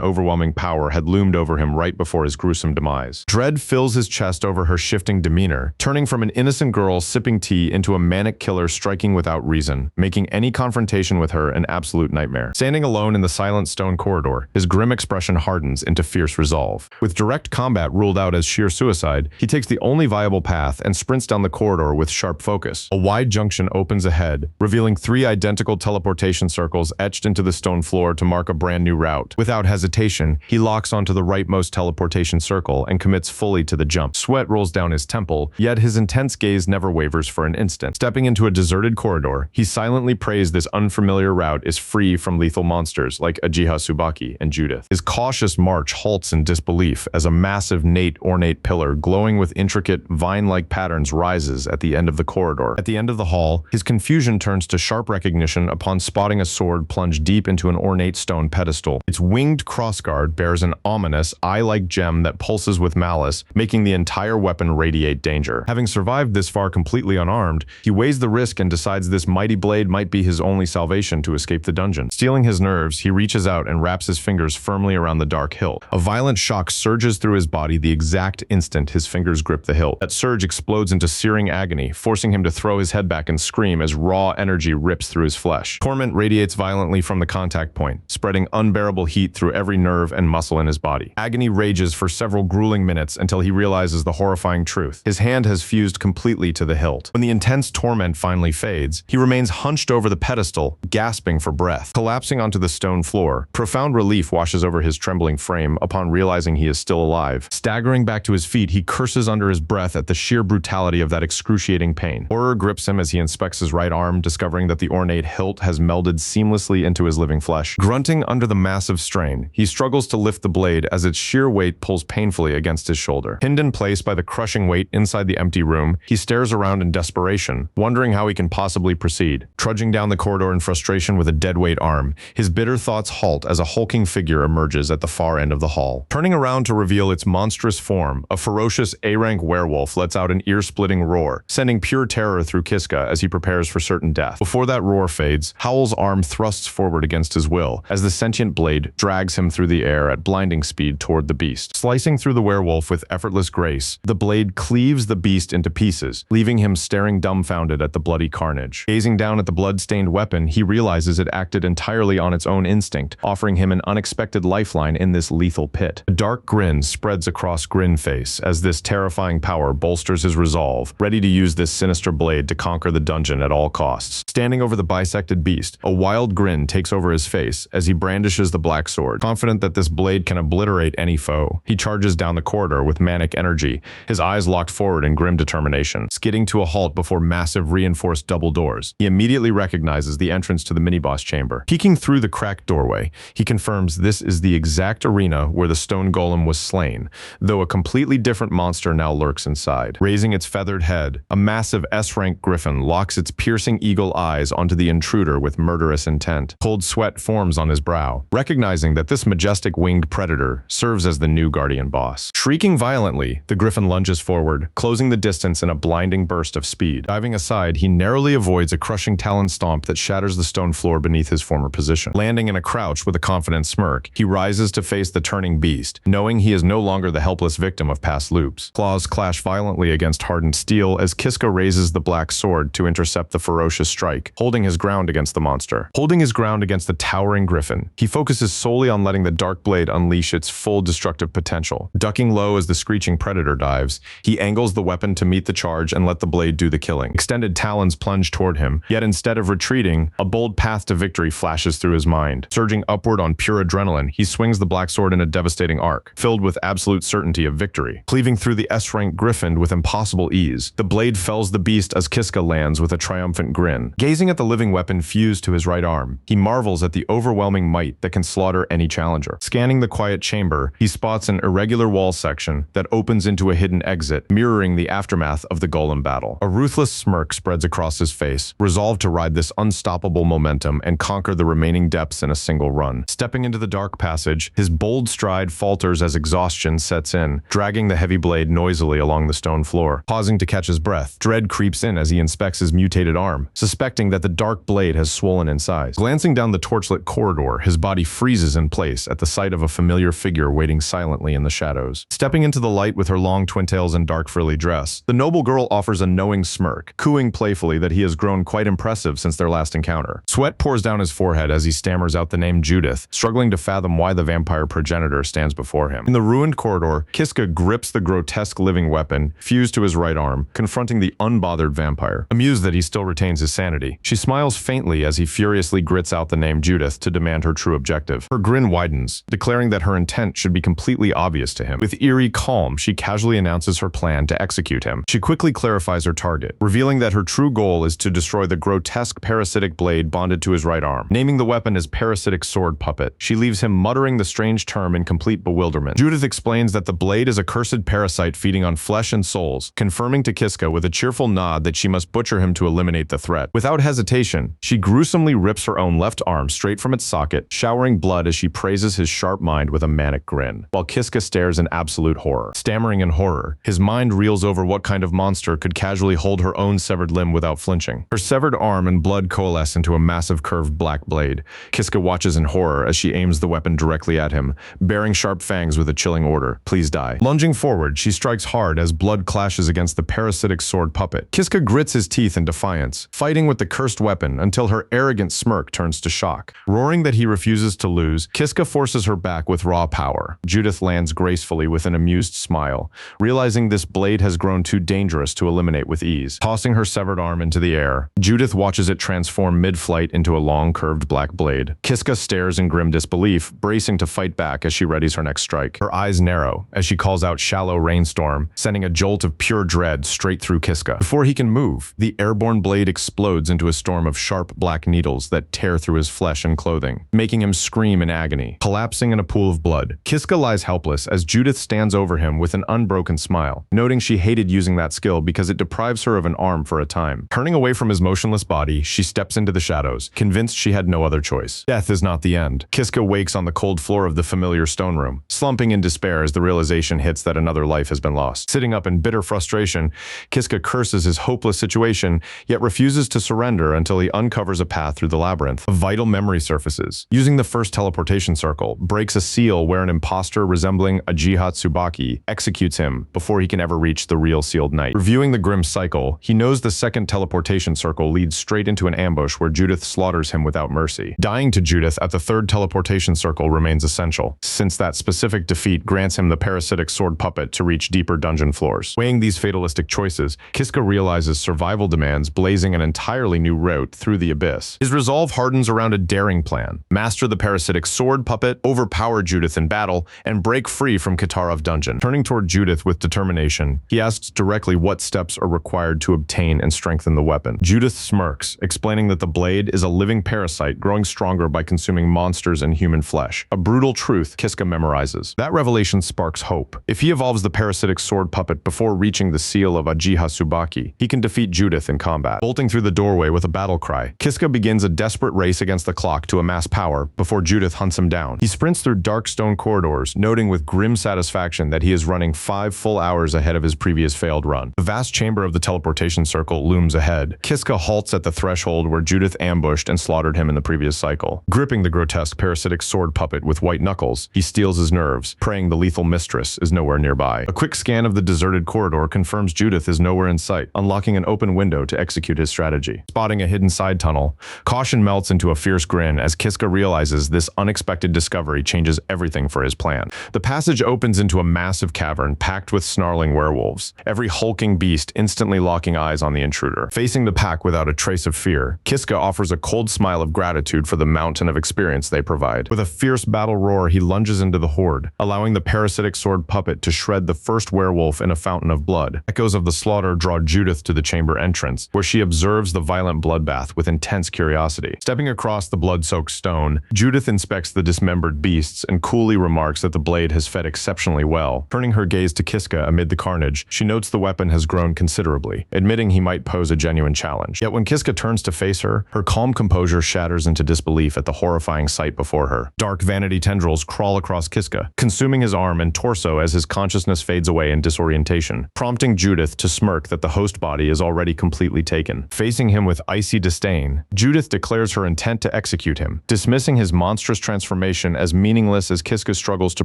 overwhelming power had loomed over him right before his gruesome demise. Dread fills his chest over her shifting demeanor, turning from an innocent girl sipping tea into a manic killer striking without reason, making any confrontation with her an absolute nightmare. Standing alone in the silent stone corridor, his grim expression hardens into fierce resolve. With direct combat ruled out as sheer suicide, he takes the only viable path and sprints down the corridor with sharp focus. A wide junction opens ahead, revealing 3 identical teleportation circles etched into the stone floor to mark a brand new route. Without hesitation, he locks onto the rightmost teleportation circle and commits fully to the jump. Sweat rolls down his temple, yet his intense gaze never wavers for an instant. Stepping into a deserted corridor, he silently prays this unfamiliar route is free from lethal monsters like Ajiha Tsubaki and Judith. His cautious march halts in disbelief as a massive ornate pillar glowing with intricate vine-like patterns rises at the end of the corridor. At the end of the hall, his confusion turns to sharp recognition upon spotting a sword plunged deep into an ornate stone pedestal. Its winged crossguard bears an ominous, eye-like gem that pulses with malice, making the entire weapon radiate danger. Having survived this far completely unarmed, he weighs the risk and decides this mighty blade might be his only salvation to escape the dungeon. Stealing his nerves, he reaches out and wraps his fingers firmly around the dark hilt. A violent shock surges through his body the exact instant his fingers grip the hilt. That surge explodes into searing agony, forcing him to throw his head back and scream as raw energy rips through his flesh. Torment radiates violently from the contact point, spreading unbearable heat through every nerve and muscle in his body. Agony rages for several grueling minutes until he realizes the horrifying truth. His hand has fused completely to the hilt. When the intense torment finally fades, he remains hunched over the pedestal, gasping for breath. Collapsing onto the stone floor, profound relief washes over his trembling frame upon realizing he is still alive. Staggering back to his feet, he curses under his breath at the sheer brutality of that excruciating pain. Horror grips him as he inspects his right arm, discovering that the ornate hilt has melded seamlessly into his living flesh. Grunting under the massive strain, he struggles to lift the blade as its sheer weight pulls painfully against his shoulder. Pinned in place by the crushing weight inside the empty room, he stares around in desperation, wondering how he can possibly proceed. Trudging down the corridor in frustration with a deadweight arm, his bitter thoughts halt as a hulking figure emerges at the far end of the hall. Turning around to reveal its monstrous form, a ferocious A-rank werewolf lets out an ear-splitting roar, sending pure terror through Kiska as he prepares for certain death. Before that roar fades, Howl's arm thrusts forward against his will as the sentient blade drags him through the air at blinding speed toward the beast. Slicing through the werewolf with effortless grace, the blade cleaves the beast into pieces, leaving him staring dumbfounded at the bloody carnage. Gazing down at the blood-stained weapon, he realizes it acted entirely on its own instinct, offering him an unexpected lifeline in this lethal pit. A dark grin spreads across Grin face as this terrifying power bolsters his resolve, ready to use this sinister blade to conquer the dungeon at all costs. Standing over the bisected beast, a wild grin takes over his face as he brandishes the black sword. Confident that this blade can obliterate any foe, he charges down the corridor with manic energy, his eyes locked forward in grim determination. Skidding to a halt before massive reinforced double doors, he immediately recognizes the entrance to the mini-boss chamber. Peeking through the cracked doorway, he confirms this is the exact arena where the stone golem was slain, though a completely different monster now lurks inside. Raising its feathered head, a massive S-rank griffin locks its piercing eagle eyes onto the intruder with murderous intent. Cold sweat forms on his brow, recognizing that this majestic winged predator serves as the new guardian boss. Shrieking violently, the griffin lunges forward, closing the distance in a blinding burst of speed. Diving aside, he narrowly avoids a crushing talon stomp that shatters the stone floor beneath his former position. Landing in a crouch with a confident smirk, he rises to face the turning beast, knowing he is no longer the helpless victim of past loops. Claws clash violently against hardened steel as Kiska raises the black sword to intercept the ferocious strike, holding his ground against the monster. Holding his ground against the towering griffin, he focuses solely on letting the dark blade unleash its full destructive potential. Ducking low as the screeching predator dives, he angles the weapon to meet the charge and let the blade do the killing. Extended talons plunge toward him, yet instead of retreating, a bold path to victory flashes through his mind. Surging upward on pure adrenaline, he swings the black sword in a devastating arc, filled with absolute certainty of victory. Cleaving through the S-rank griffin with impossible ease, the blade fells the beast as Kiska lands with a triumphant grin. Gazing at the living weapon fused to his right arm, he marvels at the overwhelming might that can slaughter any challenge. challenger. Scanning the quiet chamber, he spots an irregular wall section that opens into a hidden exit, mirroring the aftermath of the golem battle. A ruthless smirk spreads across his face, resolved to ride this unstoppable momentum and conquer the remaining depths in a single run. Stepping into the dark passage, his bold stride falters as exhaustion sets in, dragging the heavy blade noisily along the stone floor. Pausing to catch his breath, dread creeps in as he inspects his mutated arm, suspecting that the dark blade has swollen in size. Glancing down the torchlit corridor, his body freezes in place at the sight of a familiar figure waiting silently in the shadows. Stepping into the light with her long twin tails and dark frilly dress, the noble girl offers a knowing smirk, cooing playfully that he has grown quite impressive since their last encounter. Sweat pours down his forehead as he stammers out the name Judith, struggling to fathom why the vampire progenitor stands before him. In the ruined corridor, Kiska grips the grotesque living weapon, fused to his right arm, confronting the unbothered vampire. Amused that he still retains his sanity, she smiles faintly as he furiously grits out the name Judith to demand her true objective. Her grin widens, declaring that her intent should be completely obvious to him. With eerie calm, she casually announces her plan to execute him. She quickly clarifies her target, revealing that her true goal is to destroy the grotesque parasitic blade bonded to his right arm. Naming the weapon as parasitic sword puppet, she leaves him muttering the strange term in complete bewilderment. Judith explains that the blade is a cursed parasite feeding on flesh and souls, confirming to Kiska with a cheerful nod that she must butcher him to eliminate the threat. Without hesitation, she gruesomely rips her own left arm straight from its socket, showering blood as she praises his sharp mind with a manic grin, while Kiska stares in absolute horror. Stammering in horror, his mind reels over what kind of monster could casually hold her own severed limb without flinching. Her severed arm and blood coalesce into a massive curved black blade. Kiska watches in horror as she aims the weapon directly at him, baring sharp fangs with a chilling order, "Please die." Lunging forward, she strikes hard as blood clashes against the parasitic sword puppet. Kiska grits his teeth in defiance, fighting with the cursed weapon until her arrogant smirk turns to shock. Roaring that he refuses to lose, Kiska forces her back with raw power. Judith lands gracefully with an amused smile, realizing this blade has grown too dangerous to eliminate with ease. Tossing her severed arm into the air, Judith watches it transform mid-flight into a long curved black blade. Kiska stares in grim disbelief, bracing to fight back as she readies her next strike. Her eyes narrow as she calls out "Shallow Rainstorm," sending a jolt of pure dread straight through Kiska. Before he can move, the airborne blade explodes into a storm of sharp black needles that tear through his flesh and clothing, making him scream in agony. Collapsing in a pool of blood, Kiska lies helpless as Judith stands over him with an unbroken smile, noting she hated using that skill because it deprives her of an arm for a time. Turning away from his motionless body, she steps into the shadows, convinced she had no other choice. Death is not the end. Kiska wakes on the cold floor of the familiar stone room, slumping in despair as the realization hits that another life has been lost. Sitting up in bitter frustration, Kiska curses his hopeless situation, yet refuses to surrender until he uncovers a path through the labyrinth. A vital memory surfaces. Using the first teleportation circle, breaks a seal where an imposter resembling a Tsubaki executes him before he can ever reach the real sealed knight. Reviewing the grim cycle, he knows the second teleportation circle leads straight into an ambush where Judith slaughters him without mercy. Dying to Judith at the third teleportation circle remains essential, since that specific defeat grants him the parasitic sword puppet to reach deeper dungeon floors. Weighing these fatalistic choices, Kiska realizes survival demands blazing an entirely new route through the abyss. His resolve hardens around a daring plan: master the parasitic sword puppet, overpower Judith in battle, and break free from Katarov dungeon. Turning toward Judith with determination, he asks directly what steps are required to obtain and strengthen the weapon. Judith smirks, explaining that the blade is a living parasite growing stronger by consuming monsters and human flesh. A brutal truth Kiska memorizes. That revelation sparks hope. If he evolves the parasitic sword puppet before reaching the seal of Ajiha Tsubaki, he can defeat Judith in combat. Bolting through the doorway with a battle cry, Kiska begins a desperate race against the clock to amass power before Judith hunts him down. He sprints through dark stone corridors, noting with grim satisfaction that he is running 5 full hours ahead of his previous failed run. The vast chamber of the teleportation circle looms ahead. Kiska halts at the threshold where Judith ambushed and slaughtered him in the previous cycle. Gripping the grotesque parasitic sword puppet with white knuckles, he steels his nerves, praying the lethal mistress is nowhere nearby. A quick scan of the deserted corridor confirms Judith is nowhere in sight, unlocking an open window to execute his strategy. Spotting a hidden side tunnel, caution melts into a fierce grin as Kiska realizes this unexpected discovery changes everything for his plan. The passage opens into a massive cavern packed with snarling werewolves, every hulking beast instantly locking eyes on the intruder. Facing the pack without a trace of fear, Kiska offers a cold smile of gratitude for the mountain of experience they provide. With a fierce battle roar, he lunges into the horde, allowing the parasitic sword puppet to shred the first werewolf in a fountain of blood. Echoes of the slaughter draw Judith to the chamber entrance, where she observes the violent bloodbath with intense curiosity. Stepping across the blood-soaked stone, Judith inspects the dismembered dismembered beasts and coolly remarks that the blade has fed exceptionally well. Turning her gaze to Kiska amid the carnage, she notes the weapon has grown considerably, admitting he might pose a genuine challenge. Yet when Kiska turns to face her, her calm composure shatters into disbelief at the horrifying sight before her. Dark vanity tendrils crawl across Kiska, consuming his arm and torso as his consciousness fades away in disorientation, prompting Judith to smirk that the host body is already completely taken. Facing him with icy disdain, Judith declares her intent to execute him, dismissing his monstrous transformation as meaningless as Kiska struggles to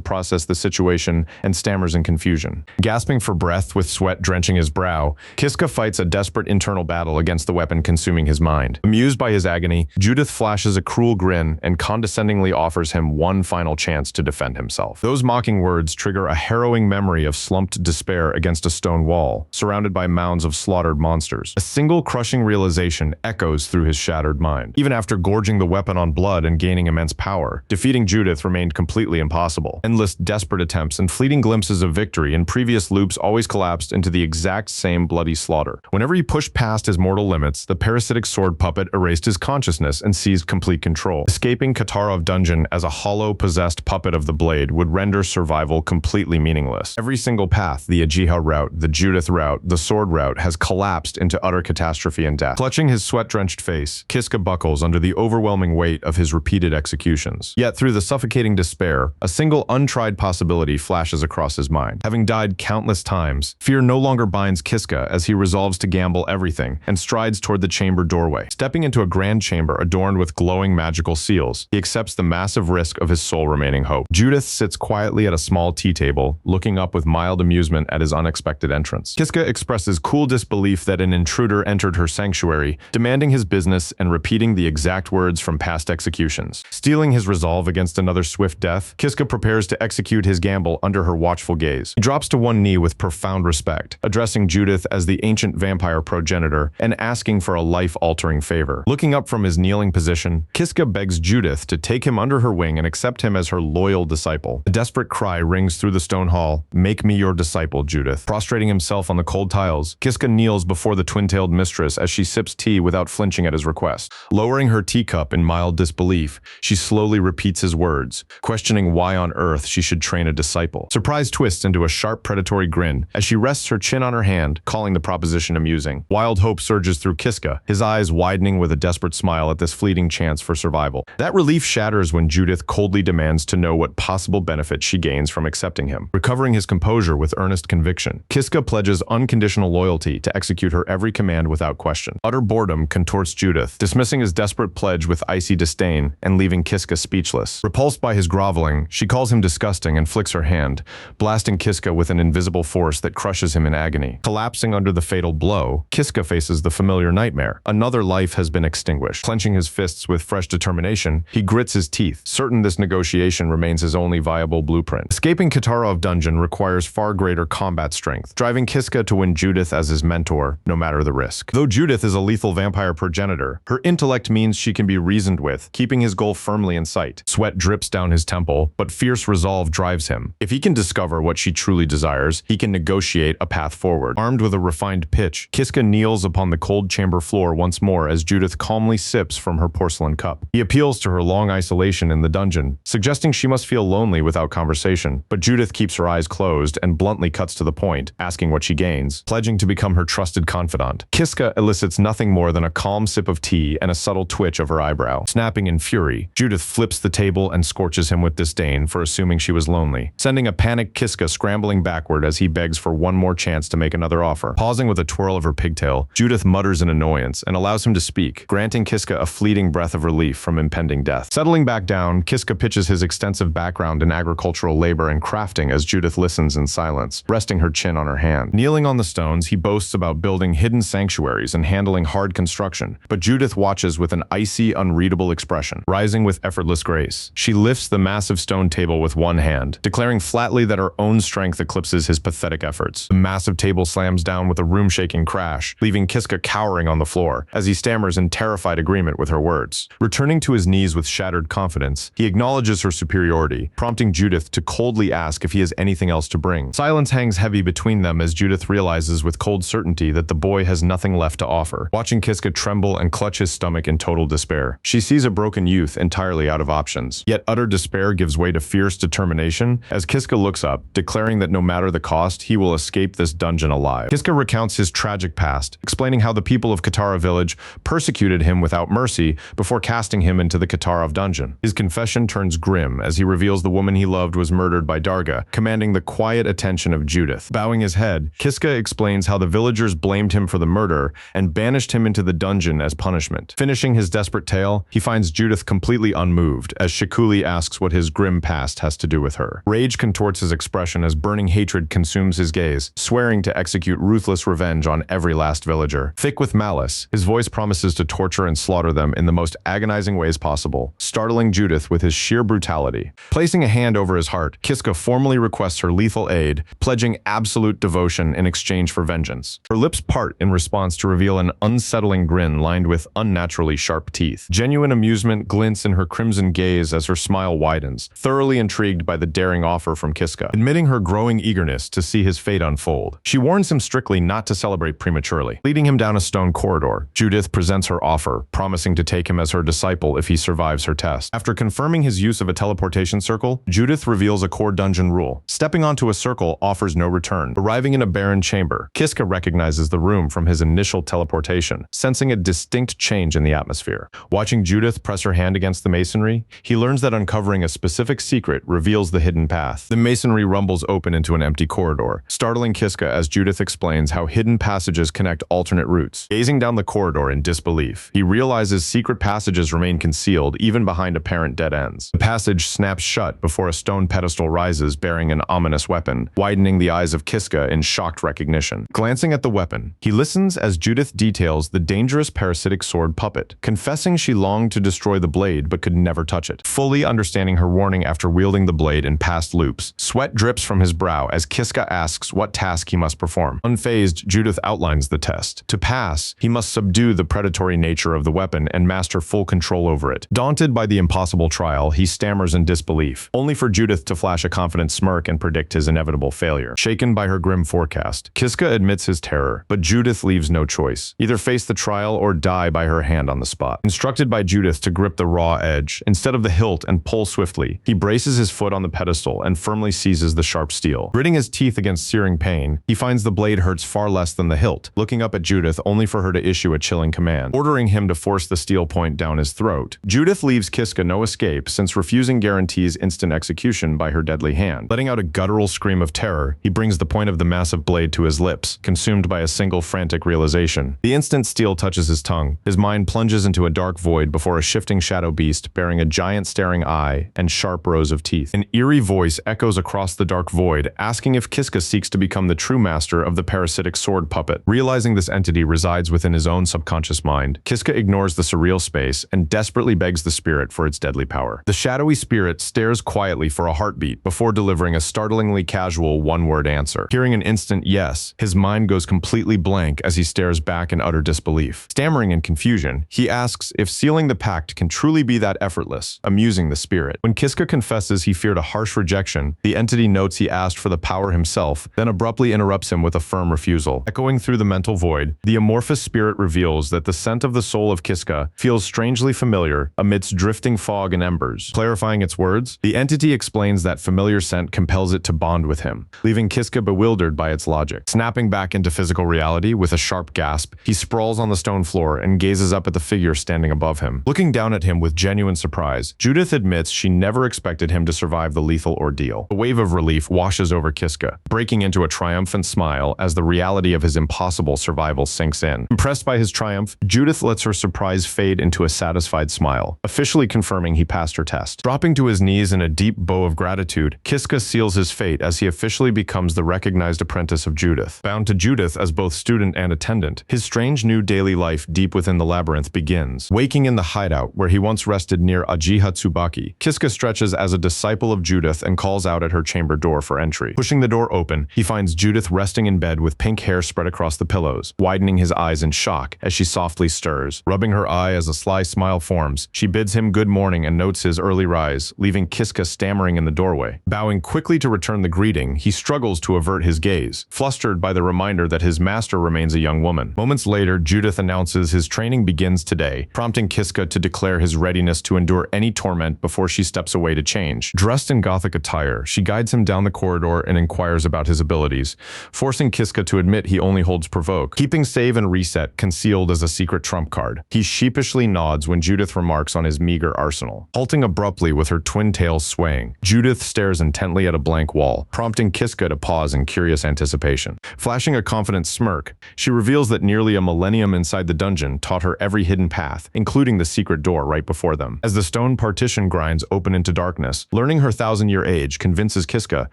process the situation and stammers in confusion. Gasping for breath with sweat drenching his brow, Kiska fights a desperate internal battle against the weapon consuming his mind. Amused by his agony, Judith flashes a cruel grin and condescendingly offers him one final chance to defend himself. Those mocking words trigger a harrowing memory of slumped despair against a stone wall, surrounded by mounds of slaughtered monsters. A single crushing realization echoes through his shattered mind. Even after gorging the weapon on blood and gaining immense power, defeating Judith remained completely impossible. Endless desperate attempts and fleeting glimpses of victory in previous loops always collapsed into the exact same bloody slaughter. Whenever he pushed past his mortal limits, the parasitic sword puppet erased his consciousness and seized complete control. Escaping Katarov dungeon as a hollow, possessed puppet of the blade would render survival completely meaningless. Every single path, the Ajiha route, the Judith route, the sword route, has collapsed into utter catastrophe and death. Clutching his sweat-drenched face, Kiska buckles under the overwhelming weight of his repeated executions. Yet through the suffocating despair, a single untried possibility flashes across his mind. Having died countless times, fear no longer binds Kiska as he resolves to gamble everything and strides toward the chamber doorway. Stepping into a grand chamber adorned with glowing magical seals, he accepts the massive risk of his sole remaining hope. Judith sits quietly at a small tea table, looking up with mild amusement at his unexpected entrance. Kiska expresses cool disbelief that an intruder entered her sanctuary, demanding his business and repeating the exact words from past executions. Steeling his resolve against another swift death, Kiska prepares to execute his gamble under her watchful gaze. He drops to one knee with profound respect, addressing Judith as the ancient vampire progenitor and asking for a life-altering favor. Looking up from his kneeling position, Kiska begs Judith to take him under her wing and accept him as her loyal disciple. A desperate cry rings through the stone hall, "Make me your disciple, Judith." Prostrating himself on the cold tiles, Kiska kneels before the twin-tailed mistress as she sips tea without flinching at his request. Lowering her teacup in mild disbelief, she slowly repeats his words, questioning why on earth she should train a disciple. Surprise twists into a sharp predatory grin as she rests her chin on her hand, calling the proposition amusing. Wild hope surges through Kiska, his eyes widening with a desperate smile at this fleeting chance for survival. That relief shatters when Judith coldly demands to know what possible benefit she gains from accepting him. Recovering his composure with earnest conviction, Kiska pledges unconditional loyalty to execute her every command without question. Utter boredom contorts Judith, dismissing his desperate pledge with icy disdain and leaving Kiska speechless. Repulsed by his groveling, she calls him disgusting and flicks her hand, blasting Kiska with an invisible force that crushes him in agony. Collapsing under the fatal blow, Kiska faces the familiar nightmare. Another life has been extinguished. Clenching his fists with fresh determination, he grits his teeth, certain this negotiation remains his only viable blueprint. Escaping Katarov dungeon requires far greater combat strength, driving Kiska to win Judith as his mentor, no matter the risk. Though Judith is a lethal vampire progenitor, her intellect means she can be reasoned with, keeping his goal firmly in sight. Sweat drips down his temple, but fierce resolve drives him. If he can discover what she truly desires, he can negotiate a path forward. Armed with a refined pitch, Kiska kneels upon the cold chamber floor once more as Judith calmly sips from her porcelain cup. He appeals to her long isolation in the dungeon, suggesting she must feel lonely without conversation, but Judith keeps her eyes closed and bluntly cuts to the point, asking what she gains, pledging to become her trusted confidant. Kiska elicits nothing more than a calm sip of tea and a subtle twitch of her eyebrow. Snapping in fury, Judith flips the table and scorches him with disdain for assuming she was lonely, sending a panicked Kiska scrambling backward as he begs for one more chance to make another offer. Pausing with a twirl of her pigtail, Judith mutters in annoyance and allows him to speak, granting Kiska a fleeting breath of relief from impending death. Settling back down, Kiska pitches his extensive background in agricultural labor and crafting as Judith listens in silence, resting her chin on her hand. Kneeling on the stones, he boasts about building hidden sanctuaries and handling hard construction, but Judith watches with an icy, unreadable expression. Rising with effortless grace, she lifts the massive stone table with one hand, declaring flatly that her own strength eclipses his pathetic efforts. The massive table slams down with a room-shaking crash, leaving Kiska cowering on the floor as he stammers in terrified agreement with her words. Returning to his knees with shattered confidence, he acknowledges her superiority, prompting Judith to coldly ask if he has anything else to bring. Silence hangs heavy between them as Judith realizes with cold certainty that the boy has nothing left to offer. Watching Kiska tremble and clutch his stomach in total despair, she sees a broken youth entirely out of options. conditions. Yet utter despair gives way to fierce determination as Kiska looks up, declaring that no matter the cost, he will escape this dungeon alive. Kiska recounts his tragic past, explaining how the people of Katara village persecuted him without mercy before casting him into the Katarov dungeon. His confession turns grim as he reveals the woman he loved was murdered by Darga, commanding the quiet attention of Judith. Bowing his head, Kiska explains how the villagers blamed him for the murder and banished him into the dungeon as punishment. Finishing his desperate tale, he finds Judith completely unmoved as Shikuli asks what his grim past has to do with her. Rage contorts his expression as burning hatred consumes his gaze, swearing to execute ruthless revenge on every last villager. Thick with malice, his voice promises to torture and slaughter them in the most agonizing ways possible, startling Judith with his sheer brutality. Placing a hand over his heart, Kiska formally requests her lethal aid, pledging absolute devotion in exchange for vengeance. Her lips part in response to reveal an unsettling grin lined with unnaturally sharp teeth. Genuine amusement glints in her crimson gaze as her smile widens, thoroughly intrigued by the daring offer from Kiska, admitting her growing eagerness to see his fate unfold. She warns him strictly not to celebrate prematurely. Leading him down a stone corridor, Judith presents her offer, promising to take him as her disciple if he survives her test. After confirming his use of a teleportation circle, Judith reveals a core dungeon rule. Stepping onto a circle offers no return. Arriving in a barren chamber, Kiska recognizes the room from his initial teleportation, sensing a distinct change in the atmosphere. Watching Judith press her hand against the masonry, he learns that uncovering a specific secret reveals the hidden path. The masonry rumbles open into an empty corridor, startling Kiska as Judith explains how hidden passages connect alternate routes. Gazing down the corridor in disbelief, he realizes secret passages remain concealed even behind apparent dead ends. The passage snaps shut before a stone pedestal rises bearing an ominous weapon, widening the eyes of Kiska in shocked recognition. Glancing at the weapon, he listens as Judith details the dangerous parasitic sword puppet, confessing she longed to destroy the blade but could never touch it. Fully understanding her warning after wielding the blade in past loops, sweat drips from his brow as Kiska asks what task he must perform. Unfazed, Judith outlines the test. To pass, he must subdue the predatory nature of the weapon and master full control over it. Daunted by the impossible trial, he stammers in disbelief, only for Judith to flash a confident smirk and predict his inevitable failure. Shaken by her grim forecast, Kiska admits his terror, but Judith leaves no choice. Either face the trial or die by her hand on the spot. Instructed by Judith to grip the raw edge instead of the hilt and pull swiftly, he braces his foot on the pedestal and firmly seizes the sharp steel. Gritting his teeth against searing pain, he finds the blade hurts far less than the hilt, looking up at Judith only for her to issue a chilling command, ordering him to force the steel point down his throat. Judith leaves Kiska no escape since refusing guarantees instant execution by her deadly hand. Letting out a guttural scream of terror, he brings the point of the massive blade to his lips, consumed by a single frantic realization. The instant steel touches his tongue, his mind plunges into a dark void before a shifting shadow beast bearing a giant staring eye and sharp rows of teeth. An eerie voice echoes across the dark void, asking if Kiska seeks to become the true master of the parasitic sword puppet. Realizing this entity resides within his own subconscious mind, Kiska ignores the surreal space and desperately begs the spirit for its deadly power. The shadowy spirit stares quietly for a heartbeat before delivering a startlingly casual one-word answer. Hearing an instant yes, his mind goes completely blank as he stares back in utter disbelief. Stammering in confusion, he asks if sealing the pact can truly be that effortless, amusing the spirit. When Kiska confesses he feared a harsh rejection, the entity notes he asked for the power himself, then abruptly interrupts him with a firm refusal. Echoing through the mental void, the amorphous spirit reveals that the scent of the soul of Kiska feels strangely familiar amidst drifting fog and embers. Clarifying its words, the entity explains that familiar scent compels it to bond with him, leaving Kiska bewildered by its logic. Snapping back into physical reality with a sharp gasp, he sprawls on the stone floor and gazes up at the figure standing above him. Looking down at him with genuine surprise, Judith admits she never expected him to survive the lethal ordeal. A wave of relief washes over Kiska, breaking into a triumphant smile as the reality of his impossible survival sinks in. Impressed by his triumph, Judith lets her surprise fade into a satisfied smile, officially confirming he passed her test. Dropping to his knees in a deep bow of gratitude, Kiska seals his fate as he officially becomes the recognized apprentice of Judith. Bound to Judith as both student and attendant, his strange new daily life deep within the labyrinth begins. Waking in the hideout where he once rested near Ajiha Tsubaki, Kiska stretches as a disciple of Judith and calls out at her chamber door for entry. Pushing the door open, he finds Judith resting in bed with pink hair spread across the pillows, widening his eyes in shock as she softly stirs. Rubbing her eye as a sly smile forms, she bids him good morning and notes his early rise, leaving Kiska stammering in the doorway. Bowing quickly to return the greeting, he struggles to avert his gaze, flustered by the reminder that his master remains a young woman. Moments later, Judith announces his training begins today, prompting Kiska to declare his readiness to endure any any torment before she steps away to change. Dressed in gothic attire, she guides him down the corridor and inquires about his abilities, forcing Kiska to admit he only holds provoke, keeping save and reset concealed as a secret trump card. He sheepishly nods when Judith remarks on his meager arsenal. Halting abruptly with her twin tails swaying, Judith stares intently at a blank wall, prompting Kiska to pause in curious anticipation. Flashing a confident smirk, she reveals that nearly a millennium inside the dungeon taught her every hidden path, including the secret door right before them. As the stone partition grinds open into darkness, learning her thousand-year age convinces Kiska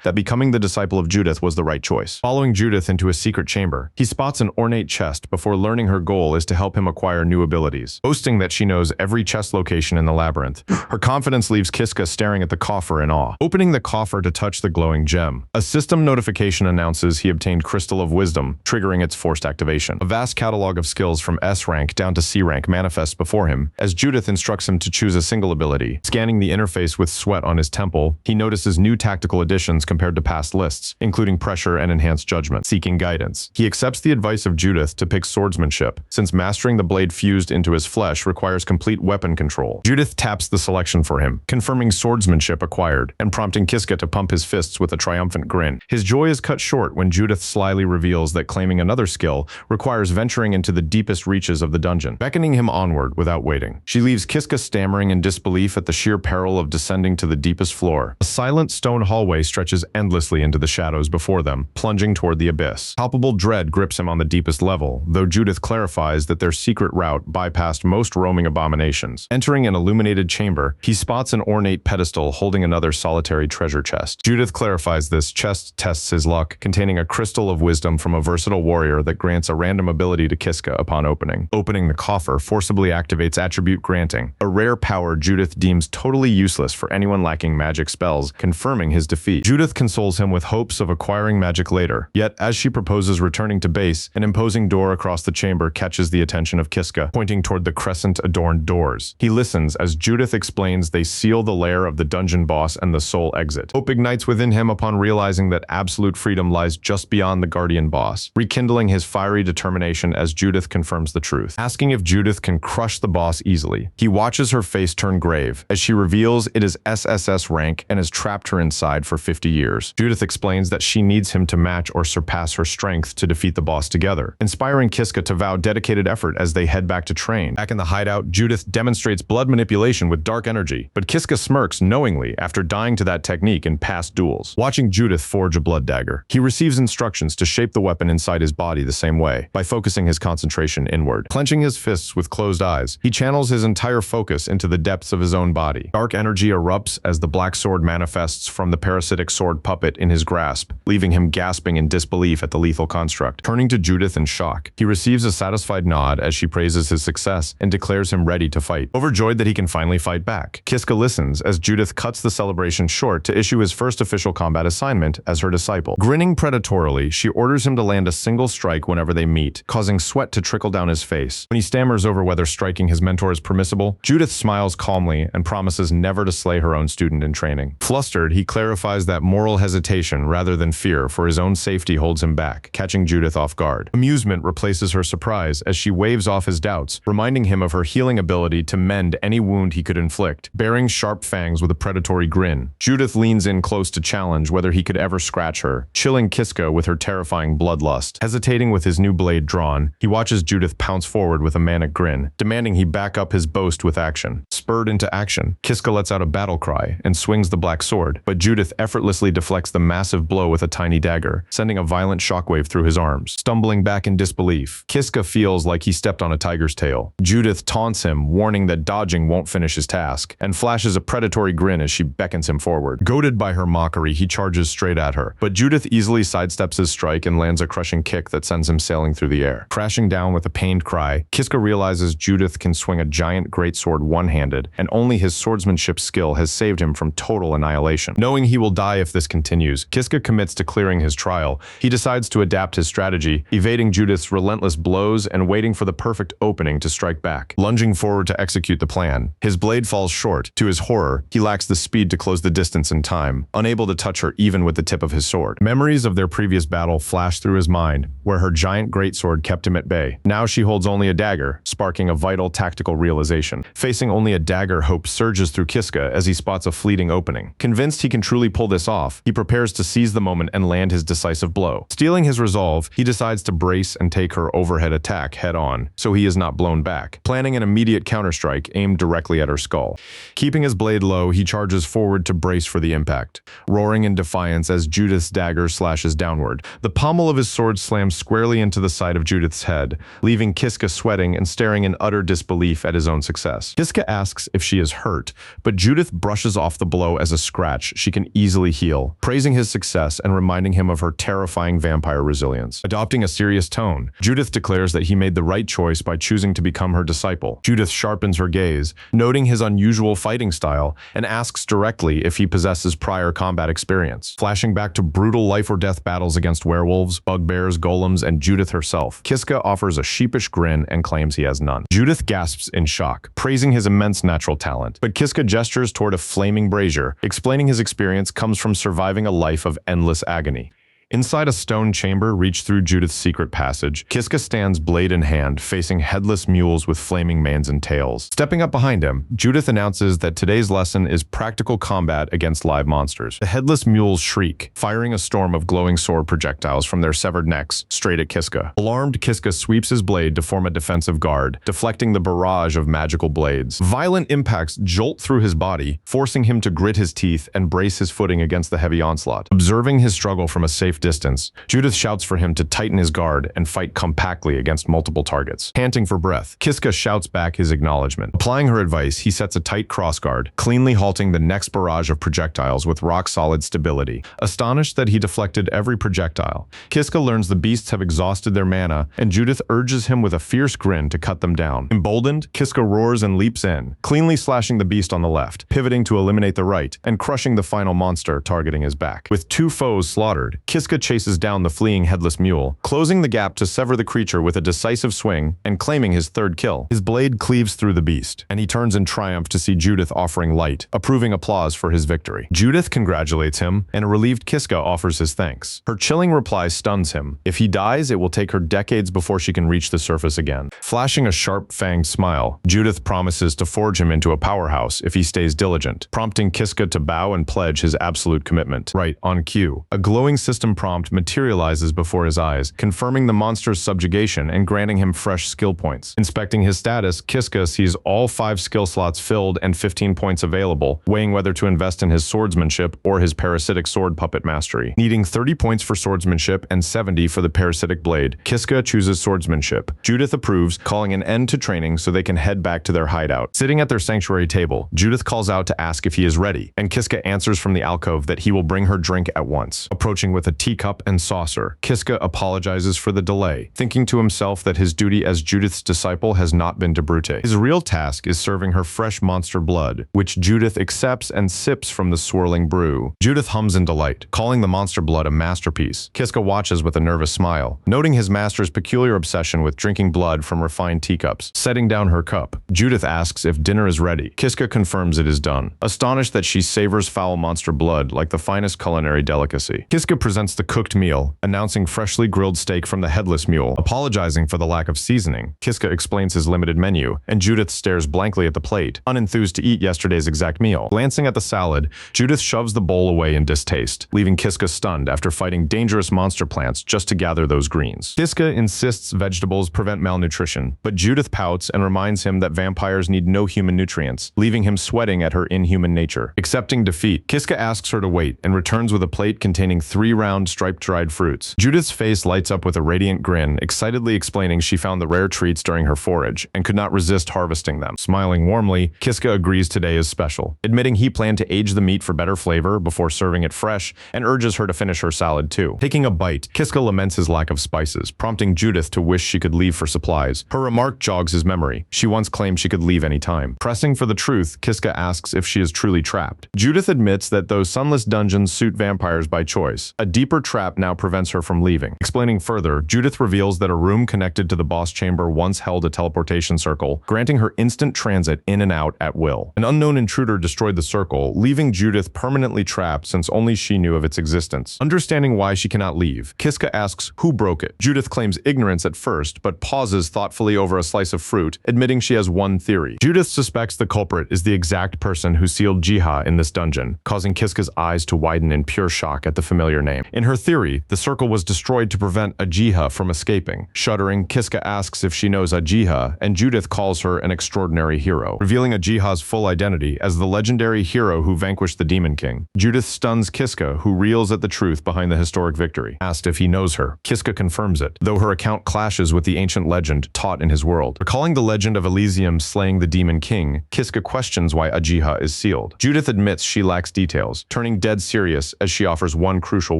that becoming the disciple of Judith was the right choice. Following Judith into a secret chamber, he spots an ornate chest before learning her goal is to help him acquire new abilities. Boasting that she knows every chest location in the labyrinth, her confidence leaves Kiska staring at the coffer in awe. Opening the coffer to touch the glowing gem, a system notification announces he obtained Crystal of Wisdom, triggering its forced activation. A vast catalog of skills from S rank down to C rank manifests before him, as Judith instructs him to choose a single ability. Scanning the interface with sweat on his temple, he notices new tactical additions compared to past lists, including pressure and enhanced judgment. Seeking guidance, he accepts the advice of Judith to pick swordsmanship, since mastering the blade fused into his flesh requires complete weapon control. Judith taps the selection for him, confirming swordsmanship acquired, and prompting Kiska to pump his fists with a triumphant grin. His joy is cut short when Judith slyly reveals that claiming another skill requires venturing into the deepest reaches of the dungeon, beckoning him onward without waiting. She leaves Kiska stammering in disbelief at the sheer peril of descending to the deepest floor. A silent stone hallway stretches endlessly into the shadows before them, plunging toward the abyss. Palpable dread grips him on the deepest level, though Judith clarifies that their secret route bypassed most roaming abominations. Entering an illuminated chamber, he spots an ornate pedestal holding another solitary treasure chest. Judith clarifies this chest tests his luck, containing a crystal of wisdom from a versatile warrior that grants a random ability to Kiska upon opening. Opening the coffer forcibly activates attribute granting, a rare power Judith deems totally useless for anyone lacking magic spells, confirming his defeat. Judith consoles him with hopes of acquiring magic later, yet as she proposes returning to base, an imposing door across the chamber catches the attention of Kiska, pointing toward the crescent-adorned doors. He listens as Judith explains they seal the lair of the dungeon boss and the soul exit. Hope ignites within him upon realizing that absolute freedom lies just beyond the guardian boss, rekindling his fiery determination as Judith confirms the truth. Asking if Judith can crush the boss easily, he watches her face turn grave as she reveals it is SSS rank and has trapped her inside for 50 years. Judith explains that she needs him to match or surpass her strength to defeat the boss together, inspiring Kiska to vow dedicated effort as they head back to train. Back in the hideout, Judith demonstrates blood manipulation with dark energy, but Kiska smirks knowingly after dying to that technique in past duels. Watching Judith forge a blood dagger, he receives instructions to shape the weapon inside his body the same way, by focusing his concentration inward. Clenching his fists with closed eyes, he channels his entire focus into the depths of his own body. Dark energy erupts as the black sword manifests from the parasitic sword puppet in his grasp, leaving him gasping in disbelief at the lethal construct. Turning to Judith in shock, he receives a satisfied nod as she praises his success and declares him ready to fight, overjoyed that he can finally fight back. Kiska listens as Judith cuts the celebration short to issue his first official combat assignment as her disciple. Grinning predatorily, she orders him to land a single strike whenever they meet, causing sweat to trickle down his face. When he stammers over whether striking his mentor is permissible, Judith smiles calmly and promises never to slay her own student in training. Flustered, he clarifies that moral hesitation rather than fear for his own safety holds him back, catching Judith off guard. Amusement replaces her surprise as she waves off his doubts, reminding him of her healing ability to mend any wound he could inflict. Baring sharp fangs with a predatory grin, Judith leans in close to challenge whether he could ever scratch her, chilling Kiska with her terrifying bloodlust. Hesitating with his new blade drawn, he watches Judith pounce forward with a manic grin, demanding he back up his boast with action. Spurred into action, Kiska lets out a battle cry and swings the black sword, but Judith effortlessly deflects the massive blow with a tiny dagger, sending a violent shockwave through his arms. Stumbling back in disbelief, Kiska feels like he stepped on a tiger's tail. Judith taunts him, warning that dodging won't finish his task, and flashes a predatory grin as she beckons him forward. Goaded by her mockery, he charges straight at her, but Judith easily sidesteps his strike and lands a crushing kick that sends him sailing through the air. Crashing down with a pained cry, Kiska realizes Judith can swing a giant greatsword one-handed, and only his swordsmanship skill has saved him from total annihilation. Knowing he will die if this continues, Kiska commits to clearing his trial. He decides to adapt his strategy, evading Judith's relentless blows and waiting for the perfect opening to strike back. Lunging forward to execute the plan, his blade falls short. To his horror, he lacks the speed to close the distance in time, unable to touch her even with the tip of his sword. Memories of their previous battle flash through his mind, where her giant greatsword kept him at bay. Now she holds only a dagger, sparking a vital tactical realization. Facing only a dagger hope surges through Kiska as he spots a fleeting opening. Convinced he can truly pull this off, he prepares to seize the moment and land his decisive blow. Stealing his resolve, he decides to brace and take her overhead attack head-on, so he is not blown back, planning an immediate counterstrike aimed directly at her skull. Keeping his blade low, he charges forward to brace for the impact, roaring in defiance as Judith's dagger slashes downward. The pommel of his sword slams squarely into the side of Judith's head, leaving Kiska sweating and staring in utter disbelief at his own success. Kiska asks if she is hurt, but Judith brushes off the blow as a scratch she can easily heal, praising his success and reminding him of her terrifying vampire resilience. Adopting a serious tone, Judith declares that he made the right choice by choosing to become her disciple. Judith sharpens her gaze, noting his unusual fighting style, and asks directly if he possesses prior combat experience. Flashing back to brutal life-or-death battles against werewolves, bugbears, golems, and Judith herself, Kiska offers a sheepish grin and claims he has none. Judith gasps in shock, praising his immense natural talent, but Kiska gestures toward a flaming brazier, explaining his experience comes from surviving a life of endless agony. Inside a stone chamber reached through Judith's secret passage, Kiska stands blade in hand, facing headless mules with flaming manes and tails. Stepping up behind him, Judith announces that today's lesson is practical combat against live monsters. The headless mules shriek, firing a storm of glowing sword projectiles from their severed necks straight at Kiska. Alarmed, Kiska sweeps his blade to form a defensive guard, deflecting the barrage of magical blades. Violent impacts jolt through his body, forcing him to grit his teeth and brace his footing against the heavy onslaught. Observing his struggle from a safe distance, Judith shouts for him to tighten his guard and fight compactly against multiple targets. Panting for breath, Kiska shouts back his acknowledgement. Applying her advice, he sets a tight crossguard, cleanly halting the next barrage of projectiles with rock-solid stability. Astonished that he deflected every projectile, Kiska learns the beasts have exhausted their mana, and Judith urges him with a fierce grin to cut them down. Emboldened, Kiska roars and leaps in, cleanly slashing the beast on the left, pivoting to eliminate the right, and crushing the final monster targeting his back. With two foes slaughtered, Kiska chases down the fleeing headless mule, closing the gap to sever the creature with a decisive swing and claiming his third kill. His blade cleaves through the beast, and he turns in triumph to see Judith offering light, approving applause for his victory. Judith congratulates him, and a relieved Kiska offers his thanks. Her chilling reply stuns him. If he dies, it will take her decades before she can reach the surface again. Flashing a sharp-fanged smile, Judith promises to forge him into a powerhouse if he stays diligent, prompting Kiska to bow and pledge his absolute commitment. Right on cue, a glowing system prompt materializes before his eyes, confirming the monster's subjugation and granting him fresh skill points. Inspecting his status, Kiska sees all 5 skill slots filled and 15 points available, weighing whether to invest in his swordsmanship or his parasitic sword puppet mastery. Needing 30 points for swordsmanship and 70 for the parasitic blade, Kiska chooses swordsmanship. Judith approves, calling an end to training so they can head back to their hideout. Sitting at their sanctuary table, Judith calls out to ask if he is ready, and Kiska answers from the alcove that he will bring her drink at once. Approaching with a teacup and saucer, Kiska apologizes for the delay, thinking to himself that his duty as Judith's disciple has not been to brute. His real task is serving her fresh monster blood, which Judith accepts and sips from the swirling brew. Judith hums in delight, calling the monster blood a masterpiece. Kiska watches with a nervous smile, noting his master's peculiar obsession with drinking blood from refined teacups. Setting down her cup, Judith asks if dinner is ready. Kiska confirms it is done, astonished that she savors foul monster blood like the finest culinary delicacy. Kiska presents the cooked meal, announcing freshly grilled steak from the headless mule. Apologizing for the lack of seasoning, Kiska explains his limited menu, and Judith stares blankly at the plate, unenthused to eat yesterday's exact meal. Glancing at the salad, Judith shoves the bowl away in distaste, leaving Kiska stunned after fighting dangerous monster plants just to gather those greens. Kiska insists vegetables prevent malnutrition, but Judith pouts and reminds him that vampires need no human nutrients, leaving him sweating at her inhuman nature. Accepting defeat, Kiska asks her to wait and returns with a plate containing 3 round striped dried fruits. Judith's face lights up with a radiant grin, excitedly explaining she found the rare treats during her forage and could not resist harvesting them. Smiling warmly, Kiska agrees today is special, admitting he planned to age the meat for better flavor before serving it fresh and urges her to finish her salad too. Taking a bite, Kiska laments his lack of spices, prompting Judith to wish she could leave for supplies. Her remark jogs his memory. She once claimed she could leave any time. Pressing for the truth, Kiska asks if she is truly trapped. Judith admits that those sunless dungeons suit vampires by choice. A deeper deeper trap now prevents her from leaving. Explaining further, Judith reveals that a room connected to the boss chamber once held a teleportation circle, granting her instant transit in and out at will. An unknown intruder destroyed the circle, leaving Judith permanently trapped since only she knew of its existence. Understanding why she cannot leave, Kiska asks who broke it. Judith claims ignorance at first, but pauses thoughtfully over a slice of fruit, admitting she has one theory. Judith suspects the culprit is the exact person who sealed Jiha in this dungeon, causing Kiska's eyes to widen in pure shock at the familiar name. In her theory, the circle was destroyed to prevent Ajiha from escaping. Shuddering, Kiska asks if she knows Ajiha, and Judith calls her an extraordinary hero, revealing Ajiha's full identity as the legendary hero who vanquished the Demon King. Judith stuns Kiska, who reels at the truth behind the historic victory. Asked if he knows her, Kiska confirms it, though her account clashes with the ancient legend taught in his world. Recalling the legend of Elysium slaying the Demon King, Kiska questions why Ajiha is sealed. Judith admits she lacks details, turning dead serious as she offers one crucial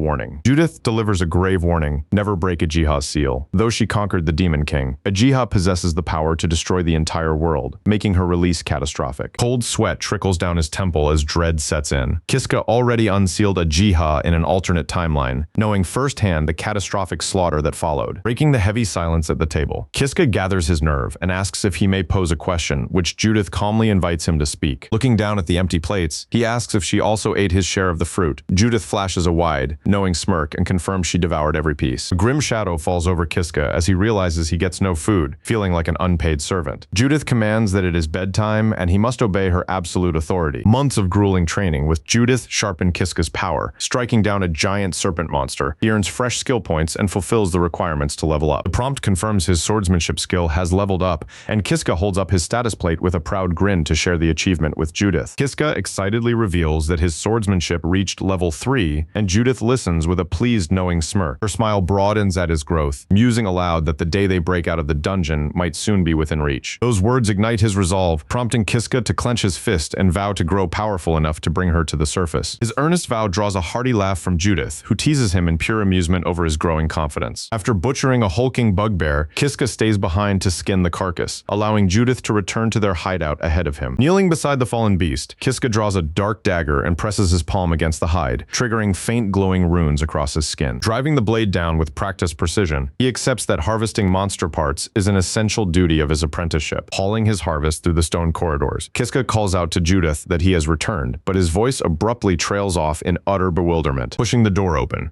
warning. Judith delivers a grave warning: never break Ajiha's seal. Though she conquered the Demon King, Ajiha possesses the power to destroy the entire world, making her release catastrophic. Cold sweat trickles down his temple as dread sets in. Kiska already unsealed Ajiha in an alternate timeline, knowing firsthand the catastrophic slaughter that followed. Breaking the heavy silence at the table, Kiska gathers his nerve and asks if he may pose a question, which Judith calmly invites him to speak. Looking down at the empty plates, he asks if she also ate his share of the fruit. Judith flashes a wide, knowing smirk and confirms she devoured every piece. A grim shadow falls over Kiska as he realizes he gets no food, feeling like an unpaid servant. Judith commands that it is bedtime and he must obey her absolute authority. Months of grueling training with Judith sharpen Kiska's power, striking down a giant serpent monster. He earns fresh skill points and fulfills the requirements to level up. The prompt confirms his swordsmanship skill has leveled up, and Kiska holds up his status plate with a proud grin to share the achievement with Judith. Kiska excitedly reveals that his swordsmanship reached level 3, and Judith listens with a pleased knowing smirk. Her smile broadens at his growth, musing aloud that the day they break out of the dungeon might soon be within reach. Those words ignite his resolve, prompting Kiska to clench his fist and vow to grow powerful enough to bring her to the surface. His earnest vow draws a hearty laugh from Judith, who teases him in pure amusement over his growing confidence. After butchering a hulking bugbear, Kiska stays behind to skin the carcass, allowing Judith to return to their hideout ahead of him. Kneeling beside the fallen beast, Kiska draws a dark dagger and presses his palm against the hide, triggering faint glowing runes across his skin. Driving the blade down with practiced precision, he accepts that harvesting monster parts is an essential duty of his apprenticeship. Hauling his harvest through the stone corridors, Kiska calls out to Judith that he has returned, but his voice abruptly trails off in utter bewilderment, pushing the door open.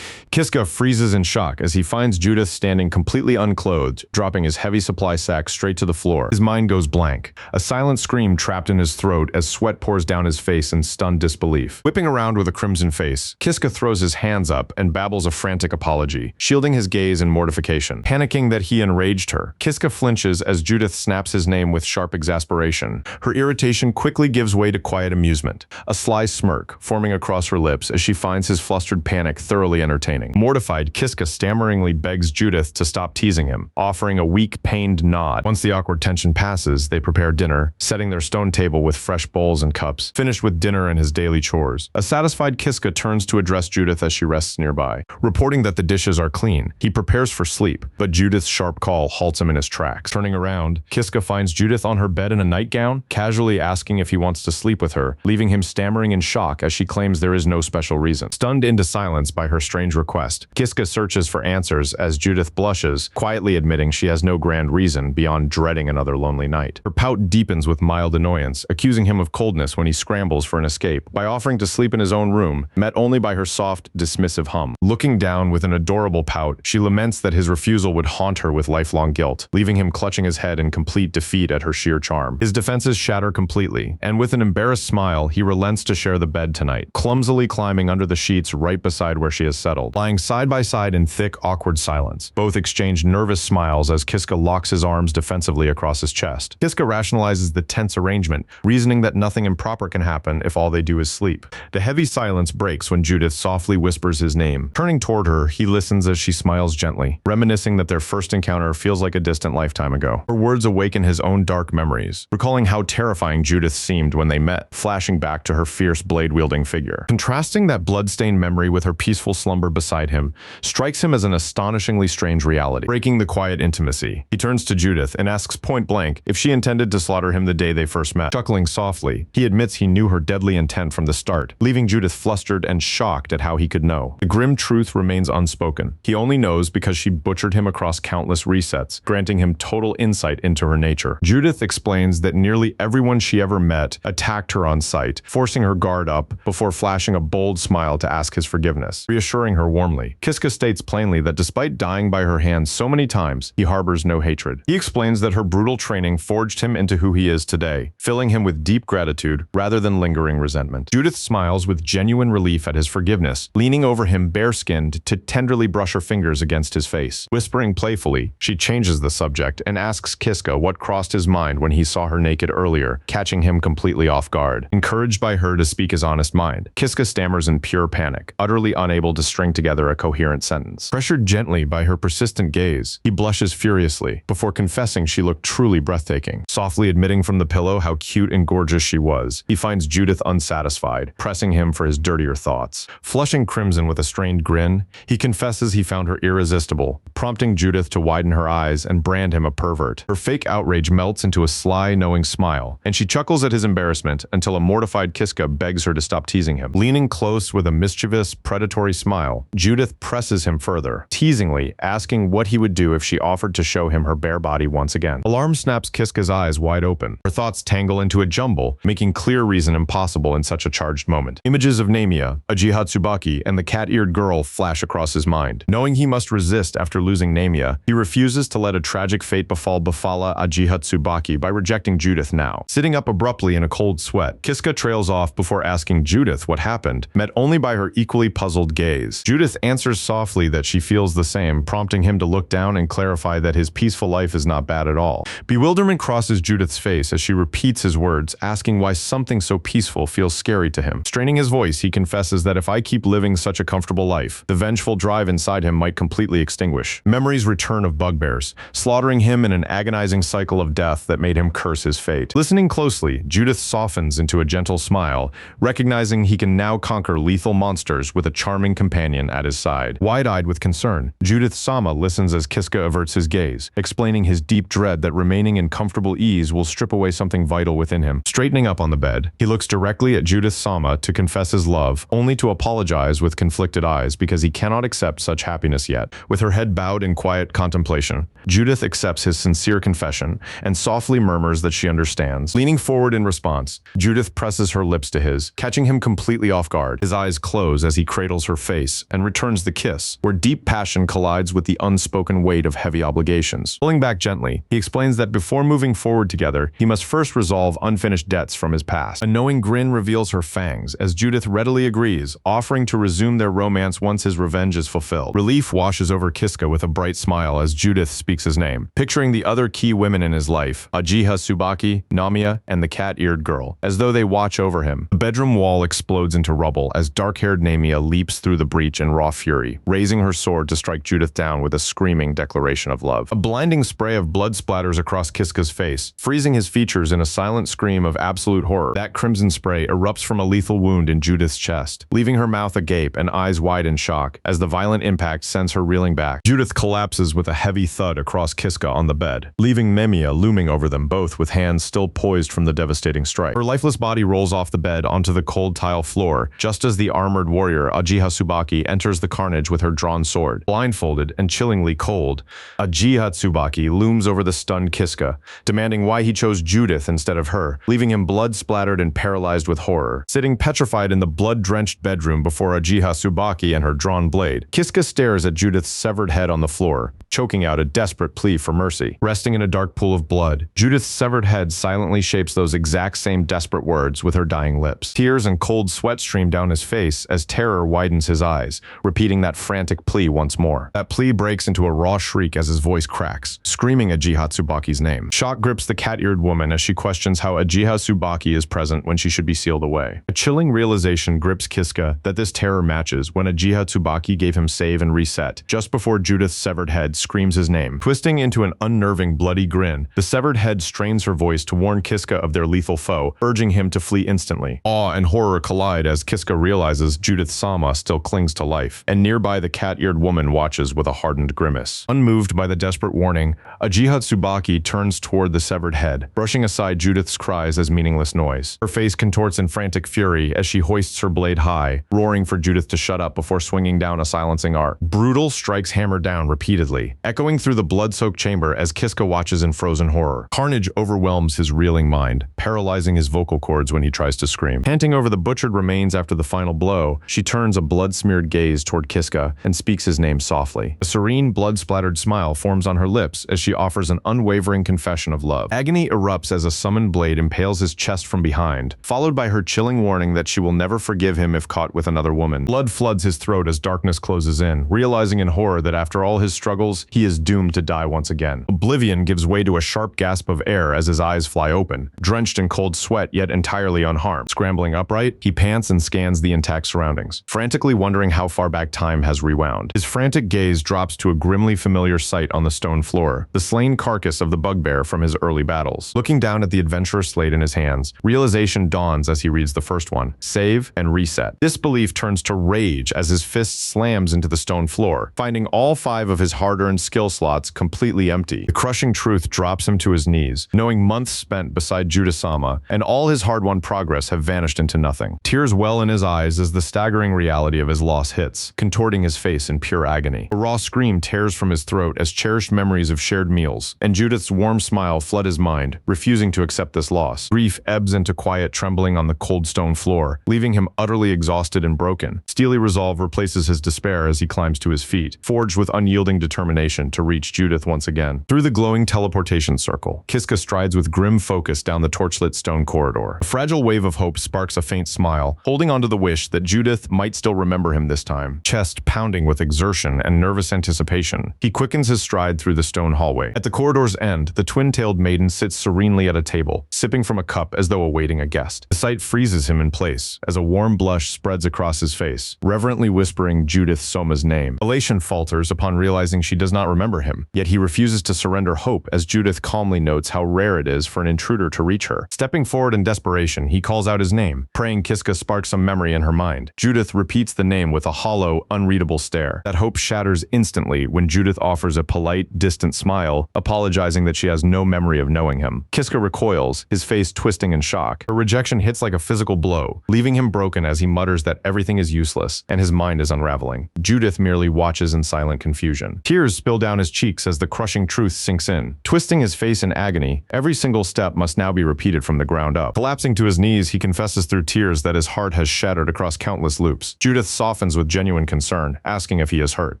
Kiska freezes in shock as he finds Judith standing completely unclothed, dropping his heavy supply sack straight to the floor. His mind goes blank, a silent scream trapped in his throat as sweat pours down his face in stunned disbelief. Whipping around with a crimson face, Kiska throws his hands up and babbles a frantic apology, shielding his gaze in mortification. Panicking that he enraged her, Kiska flinches as Judith snaps his name with sharp exasperation. Her irritation quickly gives way to quiet amusement, a sly smirk forming across her lips as she finds his flustered panic thoroughly entertaining. Mortified, Kiska stammeringly begs Judith to stop teasing him, offering a weak, pained nod. Once the awkward tension passes, they prepare dinner, setting their stone table with fresh bowls and cups, finished with dinner and his daily chores. A satisfied Kiska turns to address Judith as she rests nearby. Reporting that the dishes are clean, he prepares for sleep, but Judith's sharp call halts him in his tracks. Turning around, Kiska finds Judith on her bed in a nightgown, casually asking if he wants to sleep with her, leaving him stammering in shock as she claims there is no special reason. Stunned into silence by her strange request, Kiska searches for answers as Judith blushes, quietly admitting she has no grand reason beyond dreading another lonely night. Her pout deepens with mild annoyance, accusing him of coldness when he scrambles for an escape. By offering to sleep in his own room, met only by her soft, dismissive hum. Looking down with an adorable pout, she laments that his refusal would haunt her with lifelong guilt, leaving him clutching his head in complete defeat at her sheer charm. His defenses shatter completely, and with an embarrassed smile, he relents to share the bed tonight, clumsily climbing under the sheets right beside where she has settled. Lying side by side in thick, awkward silence, both exchange nervous smiles as Kiska locks his arms defensively across his chest. Kiska rationalizes the tense arrangement, reasoning that nothing improper can happen if all they do is sleep. The heavy silence breaks when Judith softly whispers his name. Turning toward her, he listens as she smiles gently, reminiscing that their first encounter feels like a distant lifetime ago. Her words awaken his own dark memories, recalling how terrifying Judith seemed when they met, flashing back to her fierce blade-wielding figure. Contrasting that blood-stained memory with her peaceful slumber beside him strikes him as an astonishingly strange reality. Breaking the quiet intimacy, he turns to Judith and asks point-blank if she intended to slaughter him the day they first met. Chuckling softly, he admits he knew her deadly intent from the start, leaving Judith flustered and shocked at how he could know. know. The grim truth remains unspoken. He only knows because she butchered him across countless resets, granting him total insight into her nature. Judith explains that nearly everyone she ever met attacked her on sight, forcing her guard up before flashing a bold smile to ask his forgiveness, reassuring her warmly. Kiska states plainly that despite dying by her hands so many times, he harbors no hatred. He explains that her brutal training forged him into who he is today, filling him with deep gratitude rather than lingering resentment. Judith smiles with genuine relief at his forgiveness, leaning over him bare-skinned to tenderly brush her fingers against his face. Whispering playfully, she changes the subject and asks Kiska what crossed his mind when he saw her naked earlier, catching him completely off guard. Encouraged by her to speak his honest mind, Kiska stammers in pure panic, utterly unable to string together a coherent sentence. Pressured gently by her persistent gaze, he blushes furiously, before confessing she looked truly breathtaking. Softly admitting from the pillow how cute and gorgeous she was, he finds Judith unsatisfied, pressing him for his dirtier thoughts. Flushing crimson with a strained grin, he confesses he found her irresistible, prompting Judith to widen her eyes and brand him a pervert. Her fake outrage melts into a sly, knowing smile, and she chuckles at his embarrassment until a mortified Kiska begs her to stop teasing him. Leaning close with a mischievous, predatory smile, Judith presses him further, teasingly asking what he would do if she offered to show him her bare body once again. Alarm snaps Kiska's eyes wide open. Her thoughts tangle into a jumble, making clear reason impossible in such a charged moment. Images of Namia, Aji Hatsubaki, and the cat-eared girl flash across his mind. Knowing he must resist after losing Namia, he refuses to let a tragic fate befall Bafala Aji Hatsubaki by rejecting Judith now. Sitting up abruptly in a cold sweat, Kiska trails off before asking Judith what happened, met only by her equally puzzled gaze. Judith answers softly that she feels the same, prompting him to look down and clarify that his peaceful life is not bad at all. Bewilderment crosses Judith's face as she repeats his words, asking why something so peaceful feels scary to him. Straining his voice, he confesses that if I keep living such a comfortable life, the vengeful drive inside him might completely extinguish. Memories return of bugbears, slaughtering him in an agonizing cycle of death that made him curse his fate. Listening closely, Judith softens into a gentle smile, recognizing he can now conquer lethal monsters with a charming companion at his side. Wide-eyed with concern, Judith Sama listens as Kiska averts his gaze, explaining his deep dread that remaining in comfortable ease will strip away something vital within him. Straightening up on the bed, he looks directly at Judith Sama to confess his love, only to apologize with conflicted eyes because he cannot accept such happiness yet. With her head bowed in quiet contemplation, Judith accepts his sincere confession and softly murmurs that she understands. Leaning forward in response, Judith presses her lips to his, catching him completely off guard. His eyes close as he cradles her face and returns the kiss, where deep passion collides with the unspoken weight of heavy obligations. Pulling back gently, he explains that before moving forward together, he must first resolve unfinished debts from his past. A knowing grin reveals her fangs as Judith readily agrees, offering to resume their romance once his revenge is fulfilled. Relief washes over Kiska with a bright smile as Judith speaks his name, picturing the other key women in his life, Ajiha Tsubaki, Namia, and the cat-eared girl, as though they watch over him. The bedroom wall explodes into rubble as dark-haired Namia leaps through the breach in raw fury, raising her sword to strike Judith down with a screaming declaration of love. A blinding spray of blood splatters across Kiska's face, freezing his features in a silent scream of absolute horror. That crimson spray erupts from a lethal wound in Judith's chest, leaving her mouth agape and eyes wide in shock as the violent impact sends her reeling back. Judith collapses with a heavy thud across Kiska on the bed, leaving Namia looming over them both with hands still poised from the devastating strike. Her lifeless body rolls off the bed onto the cold tile floor, just as the armored warrior Ajiha Tsubaki enters the carnage with her drawn sword. Blindfolded and chillingly cold, Ajiha Tsubaki looms over the stunned Kiska, demanding why he chose Judith instead of her, leaving him blood-splattered and paralyzed with horror. Sitting petrified in the blood-drenched bedroom before Ajiha Tsubaki and her drawn blade, Kiska stares at Judith's severed head on the floor, choking out a desperate plea for mercy. Resting in a dark pool of blood, Judith's severed head silently shapes those exact same desperate words with her dying lips. Tears and cold sweat stream down his face as terror widens his eyes, repeating that frantic plea once more. That plea breaks into a raw shriek as his voice cracks, screaming Ajiha Tsubaki's name. Shock grips the cat-eared woman as she questions how Ajiha Tsubaki is present when she should be sealed away. A chilling realization grips Kiska that this terror matches when Ajiha Tsubaki gave him save and reset, just before Judith's severed head screams his name. Twisting into an unnerving, bloody grin, the severed head strains her voice to warn Kiska of their lethal foe, urging him to flee instantly. Awe and horror collide as Kiska realizes Judith Sama still clings to life, and nearby the cat-eared woman watches with a hardened grimace. Unmoved by the desperate warning, Ajiha Tsubaki turns toward the severed head, brushing aside Judith's cries as meaningless noise. Her face contorts in frantic fury as she hoists her blade high, roaring for Judith to shut up before swinging down a silencing arc. Brutal strikes hammer down repeatedly, echoing through the blood-soaked chamber as Kiska watches in frozen horror. Carnage overwhelms his reeling mind, paralyzing his vocal cords when he tries to scream. Panting over the butchered remains after the final blow, she turns a blood-smeared gaze toward Kiska and speaks his name softly. A serene, blood-splattered smile forms on her lips as she offers an unwavering confession of love. Agony erupts as a summoned blade impales his chest from behind, followed by her chilling warning that she will never forgive him if caught with another woman. Blood floods his throat as darkness closes in, realizing in horror that after all his struggles, he is doomed to die once again. Oblivion gives way to a sharp gasp of air as his eyes fly open, drenched in cold sweat yet entirely unharmed. Scrambling upright, he pants and scans the intact surroundings, frantically wondering how far back time has rewound. His frantic gaze drops to a grimly familiar sight on the stone floor, the slain carcass of the bugbear from his early battles. Looking down at the adventurer slate in his hands, realization dawns as he reads the first one: save and reset. Disbelief turns to rage as his fist slams into the stone floor, finding all 5 of his hard-earned skill slots completely empty. The crushing truth drops him to his knees, knowing months spent beside Judith-sama and all his hard-won progress have vanished into nothing. Tears well in his eyes as the staggering reality of his loss hits, contorting his face in pure agony. A raw scream tears from his throat as cherished memories of shared meals, and Judith's warm smile flood his mind, refusing to accept this loss. Grief ebbs into quiet trembling on the cold stone floor, leaving him utterly exhausted and broken. Steely resolve replaces his despair as he climbs to his feet, forged with unyielding determination to reach Judith once again. Through the glowing teleportation circle, Kiska strides with grim focus down the torchlit stone corridor. A fragile wave of hope sparks a faint smile, holding onto the wish that Judith might still remember him this time. Chest pounding with exertion and nervous anticipation, he quickens his stride through the stone hallway. At the corridor's end, the twin-tailed maiden sits serenely at a table, sipping from a cup as though awaiting a guest. The sight freezes him in place as a warm blush spreads across his face, reverently whispering Judith Soma's name. Elation falters upon realizing she does not remember him, yet he refuses to surrender hope as Judith calmly notes how rare it is for an intruder to reach her. Stepping forward in desperation, he calls out his name, praying Kiska sparks some memory in her mind. Judith repeats the name with a hollow, unreadable stare. That hope shatters instantly when Judith offers a polite, distant smile, apologizing that she has no memory of knowing him. Kiska recoils, his face twisting in shock. Her rejection hits like a physical blow, leaving him broken as he mutters that everything is useless and his mind is unraveling. Judith merely watches in silent confusion. Tears spill down his cheeks as the crushing truth sinks in. Twisting his face in agony, every single step must now be repeated from the ground up. Collapsing to his knees, he confesses through tears that his heart has shattered across countless loops. Judith softens with genuine concern, asking if he is hurt.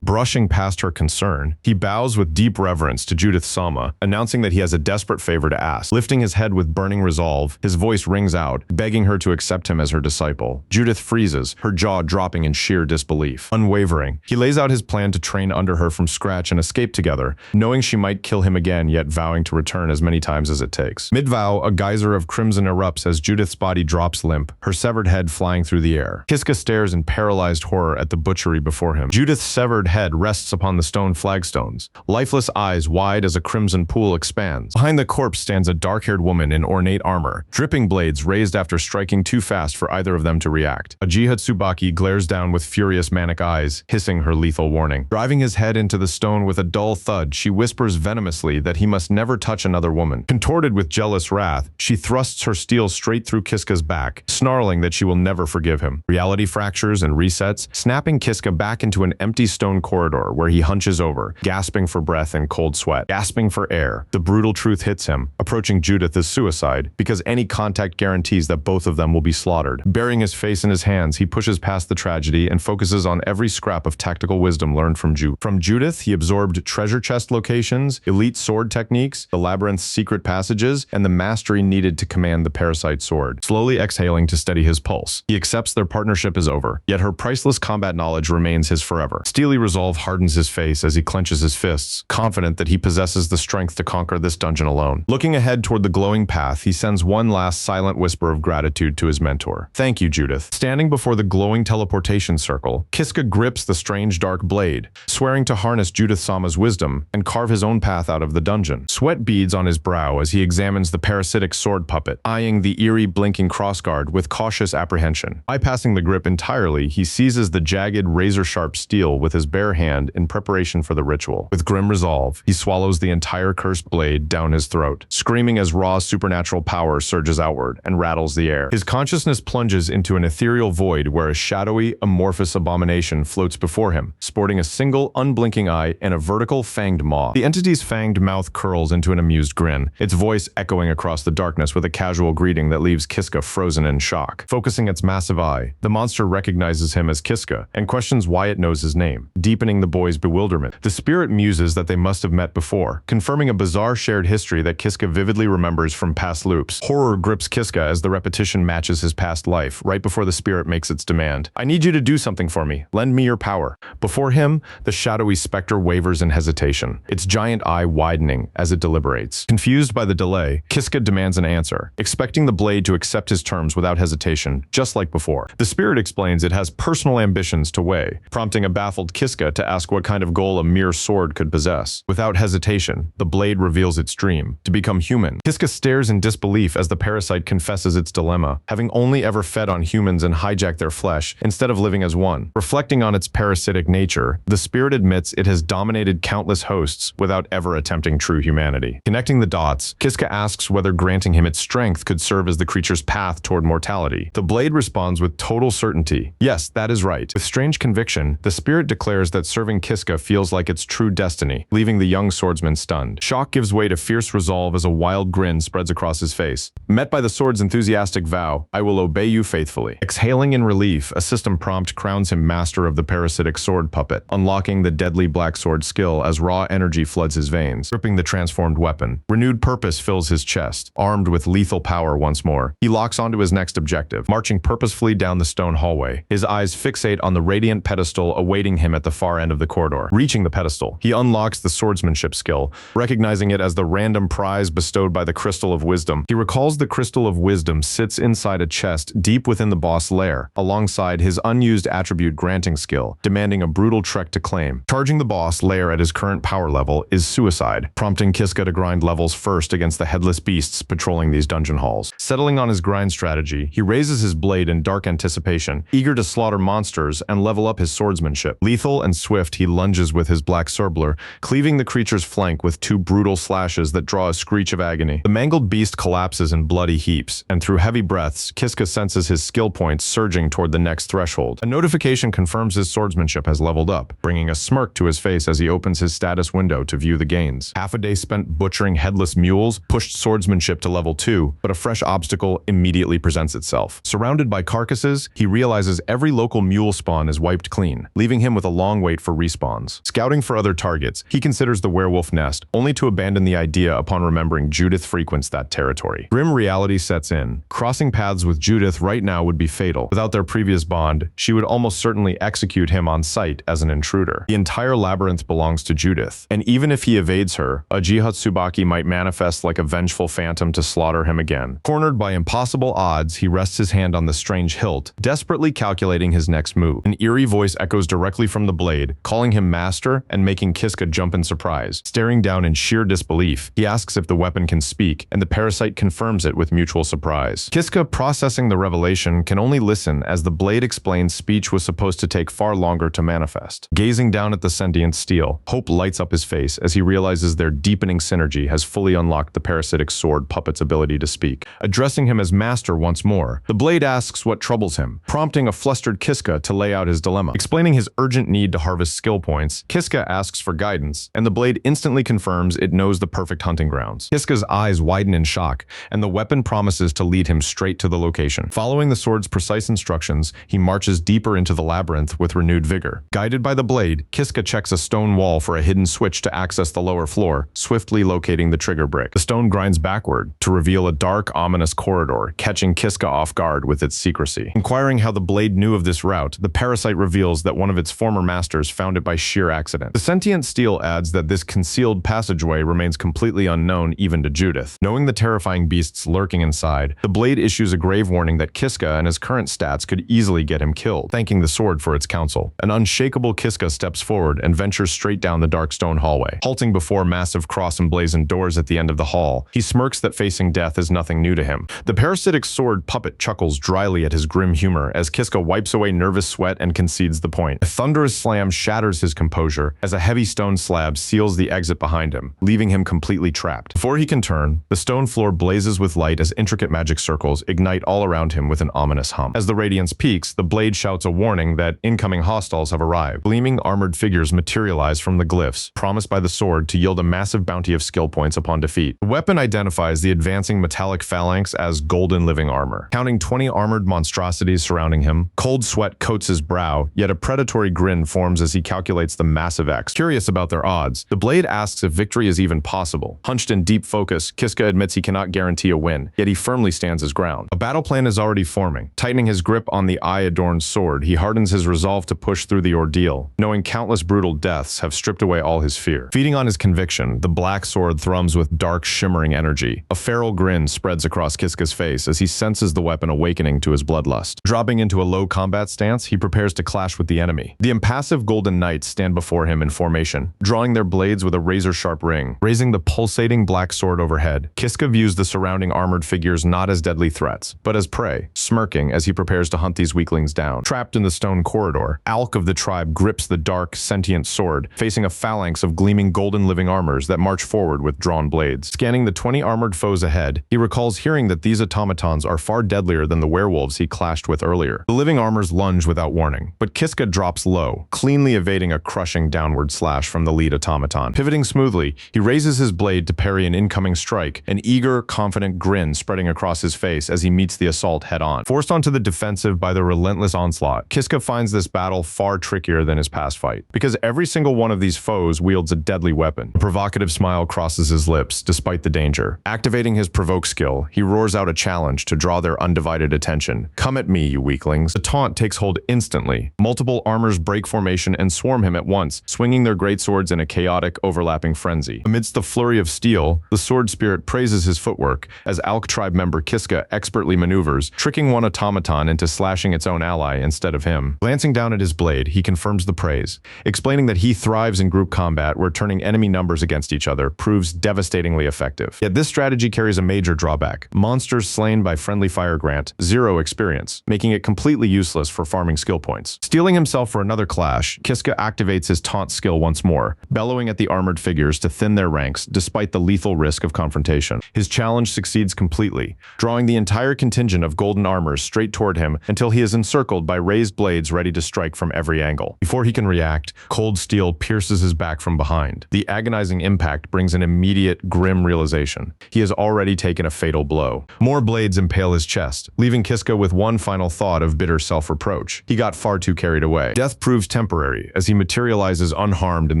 Brushing past her concern, he bows with deep reverence to Judith Sama, announcing that he has a desperate favor to ask. Lifting his head with burning resolve, his voice rings out, begging her to accept him as her disciple. Judith freezes, her jaw dropping in sheer disbelief. Unwavering, he lays out his plan to train under her from scratch and escape together, knowing she might kill him again yet vowing to return as many times as it takes. Mid-vow, a geyser of crimson erupts as Judith's body drops limp, her severed head flying through the air. Kiska stares in paralyzed horror at the butchery before him. Judith's severed head rests upon the stone flagstones, lifeless eyes wide as a crimson pool expands. Behind the corpse stands a dark-haired woman in ornate armor, dripping blades raised after striking too fast for either of them to react. Ajiha Tsubaki glares down with furious manic eyes, hissing her lethal warning. Driving his head into the stone with a dull thud, she whispers venomously that he must never touch another woman. Contorted with jealous wrath, she thrusts her steel straight through Kiska's back, snarling that she will never forgive him. Reality fractures and resets, snapping Kiska back into an empty stone corridor where he hunches over, gasping for breath and cold sweat. Gasping for air, the brutal truth hits him, approaching Judith as suicide, because any contact guarantees that both of them will be slaughtered. Burying his face in his hands, he pushes past the tragedy and focuses on every scrap of tactical wisdom learned from Judith. From Judith, he absorbed treasure chest locations, elite sword techniques, the labyrinth's secret passages, and the mastery needed to command the parasite sword. Slowly exhaling to steady his pulse, he accepts their partnership is over, yet her priceless combat knowledge remains his forever. Steely resolve hardens his face as he clenches his fists, confident that he possesses the strength to conquer this dungeon alone. Looking ahead toward the glowing path, he sends one last silent whisper of gratitude to his mentor. Thank you, Judith. Standing before the glowing teleportation circle, Kiska grips the strange dark blade, swearing to harness Judith Judith Sama's wisdom and carve his own path out of the dungeon. Sweat beads on his brow as he examines the parasitic sword puppet, eyeing the eerie blinking crossguard with cautious apprehension. Bypassing the grip entirely, he seizes the jagged, razor-sharp steel with his bare hand in preparation for the ritual. With grim resolve, he swallows the entire cursed blade down his throat, screaming as raw supernatural power surges outward and rattles the air. His consciousness plunges into an ethereal void where a shadowy, amorphous abomination floats before him, sporting a single, unblinking eye and a vertical, fanged maw. The entity's fanged mouth curls into an amused grin, its voice echoing across the darkness with a casual greeting that leaves Kiska frozen in shock. Focusing its massive eye, the monster recognizes him as Kiska and questions why it knows his name, deepening the boy's bewilderment. The spirit muses that they must have met before, confirming a bizarre shared history that Kiska vividly remembers from past loops. Horror grips Kiska as the repetition matches his past life, right before the spirit makes its demand. "I need you to do something for me. Lend me your power." Before him, the shadowy specter wavers in hesitation, its giant eye widening as it deliberates. Confused by the delay, Kiska demands an answer, expecting the blade to accept his terms without hesitation, just like before. The spirit explains it has personal ambitions to weigh, prompting a baffled Kiska to ask what kind of goal a mere sword could possess. Without hesitation, the blade reveals its dream, to become human. Kiska stares in disbelief as the parasite confesses its dilemma, having only ever fed on humans and hijacked their flesh instead of living as one. Reflecting on its parasitic nature, the spirit admits it has dominated countless hosts without ever attempting true humanity. Connecting the dots, Kiska asks whether granting him its strength could serve as the creature's path toward mortality. The blade responds with total certainty. Yes, that is right. With strange conviction, the spirit declares that serving Kiska feels like its true destiny, leaving the young swordsman stunned. Shock gives way to fierce resolve as a wild grin spreads across his face. Met by the sword's enthusiastic vow, "I will obey you faithfully." Exhaling in relief, a system prompt crowns him master of the parasitic sword puppet, unlocking the deadly black sword skill as raw energy floods his veins, gripping the transformed weapon. Renewed purpose fills his chest. Armed with lethal power once more, he locks onto his next objective, marching purposefully down the stone hallway. His eyes fixate on the radiant pedestal awaiting him at the far end of the corridor. Reaching the pedestal, he unlocks the swordsmanship skill, recognizing it as the random prize bestowed by the Crystal of Wisdom. He recalls the Crystal of Wisdom sits inside a chest deep within the boss lair, alongside his unused attribute granting skill, demanding a brutal trek to claim. Charging the boss lair at his current power level is suicide, prompting Kiska to grind levels first against the headless beasts patrolling these dungeon halls. Settling on his grind strategy, he raises his blade in dark anticipation, eager to slaughter monsters and level up his swordsmanship. Lethal and swift, he lunges with his black Cerbler, cleaving the creature's flank with two brutal slashes that draw a screech of agony. The mangled beast collapses in bloody heaps, and through heavy breaths, Kiska senses his skill points surging toward the next threshold. A notification confirms his swordsmanship has leveled up, bringing a smirk to his face as he opens his status window to view the gains. Half a day spent butchering headless mules pushed swordsmanship to level 2, but a fresh obstacle immediately presents itself. Surrounded by carcasses, he realizes every local mule spawn is wiped clean, leaving him with a long wait for respawns. Scouting for other targets, he considers the werewolf nest, only to abandon the idea upon remembering Judith frequents that territory. Grim reality sets in. Crossing paths with Judith right now would be fatal. Without their previous bond, she would almost certainly execute him on sight as an intruder. The entire labyrinth belongs to Judith, and even if he evades her, a Jihatsubaki might manifest like a vengeful phantom to slaughter him again. Cornered by impossible odds, he rests his hand on the strange hilt, desperately calculating his next move. An eerie voice echoes directly from the blade, calling him master and making Kiska jump in surprise. Staring down in sheer disbelief, he asks if the weapon can speak, and the parasite confirms it with mutual surprise. Kiska, processing the revelation, can only listen as the blade explains speech was supposed to take far longer to manifest. Gazing down at the sentient steel, hope lights up his face as he realizes their deepening synergy has fully unlocked the parasitic sword puppet's ability to speak. Addressing him as master once more, the blade asks what troubles him, prompting a flustered Kiska to lay out his dilemma. Explaining his urgent need to harvest skill points, Kiska asks for guidance, and the blade instantly confirms it knows the perfect hunting grounds. Kiska's eyes widen in shock, and the weapon promises to lead him straight to the location. Following the sword's precise instructions, he marches deeper into the labyrinth with renewed vigor. Guided by the blade, Kiska checks a stone wall for a hidden switch to access the lower floor, swiftly locating the trigger brick. The stone grinds backward to reveal a dark, ominous corridor, catching Kiska off guard with its secrecy. Inquiring how the blade knew of this route, the parasite reveals that one of its former masters found it by sheer accident. The sentient steel adds that this concealed passageway remains completely unknown even to Judith. Knowing the terrifying beasts lurking inside, the blade issues a grave warning that Kiska and his current stats could easily get him killed, thanking the sword for its counsel. An unshakable Kiska steps forward and ventures ventures straight down the dark stone hallway. Halting before massive cross-emblazoned doors at the end of the hall, he smirks that facing death is nothing new to him. The parasitic sword puppet chuckles dryly at his grim humor as Kiska wipes away nervous sweat and concedes the point. A thunderous slam shatters his composure as a heavy stone slab seals the exit behind him, leaving him completely trapped. Before he can turn, the stone floor blazes with light as intricate magic circles ignite all around him with an ominous hum. As the radiance peaks, the blade shouts a warning that incoming hostiles have arrived. Gleaming armored figures materialize from the glyphs, promised by the sword to yield a massive bounty of skill points upon defeat. The weapon identifies the advancing metallic phalanx as golden living armor. Counting 20 armored monstrosities surrounding him, cold sweat coats his brow, yet a predatory grin forms as he calculates the massive X. Curious about their odds, the blade asks if victory is even possible. Hunched in deep focus, Kiska admits he cannot guarantee a win, yet he firmly stands his ground. A battle plan is already forming. Tightening his grip on the eye-adorned sword, he hardens his resolve to push through the ordeal, knowing countless brutal deaths have stripped away all his fear. Feeding on his conviction, the black sword thrums with dark, shimmering energy. A feral grin spreads across Kiska's face as he senses the weapon awakening to his bloodlust. Dropping into a low combat stance, he prepares to clash with the enemy. The impassive golden knights stand before him in formation, drawing their blades with a razor-sharp ring. Raising the pulsating black sword overhead, Kiska views the surrounding armored figures not as deadly threats, but as prey, smirking as he prepares to hunt these weaklings down. Trapped in the stone corridor, Alk of the tribe grips the dark, sentient sword, facing a phalanx of gleaming golden living armors that march forward with drawn blades. Scanning the 20 armored foes ahead, he recalls hearing that these automatons are far deadlier than the werewolves he clashed with earlier. The living armors lunge without warning, but Kiska drops low, cleanly evading a crushing downward slash from the lead automaton. Pivoting smoothly, he raises his blade to parry an incoming strike, an eager, confident grin spreading across his face as he meets the assault head-on. Forced onto the defensive by the relentless onslaught, Kiska finds this battle far trickier than his past fight, because every single one of these foes wields a deadly weapon. A provocative smile crosses his lips, despite the danger. Activating his provoke skill, he roars out a challenge to draw their undivided attention. "Come at me, you weaklings." The taunt takes hold instantly. Multiple armors break formation and swarm him at once, swinging their greatswords in a chaotic, overlapping frenzy. Amidst the flurry of steel, the sword spirit praises his footwork as Alk tribe member Kiska expertly maneuvers, tricking one automaton into slashing its own ally instead of him. Glancing down at his blade, he confirms the praise, explaining that he thrives in group combat where turning enemy numbers against each other proves devastatingly effective. Yet this strategy carries a major drawback. Monsters slain by friendly fire grant 0 experience, making it completely useless for farming skill points. Steeling himself for another clash, Kiska activates his taunt skill once more, bellowing at the armored figures to thin their ranks despite the lethal risk of confrontation. His challenge succeeds completely, drawing the entire contingent of golden armors straight toward him until he is encircled by raised blades ready to strike from every angle. Before he can react, cold steel pierces his back from behind. The agonizing impact brings an immediate, grim realization. He has already taken a fatal blow. More blades impale his chest, leaving Kiska with one final thought of bitter self-reproach. He got far too carried away. Death proves temporary as he materializes unharmed in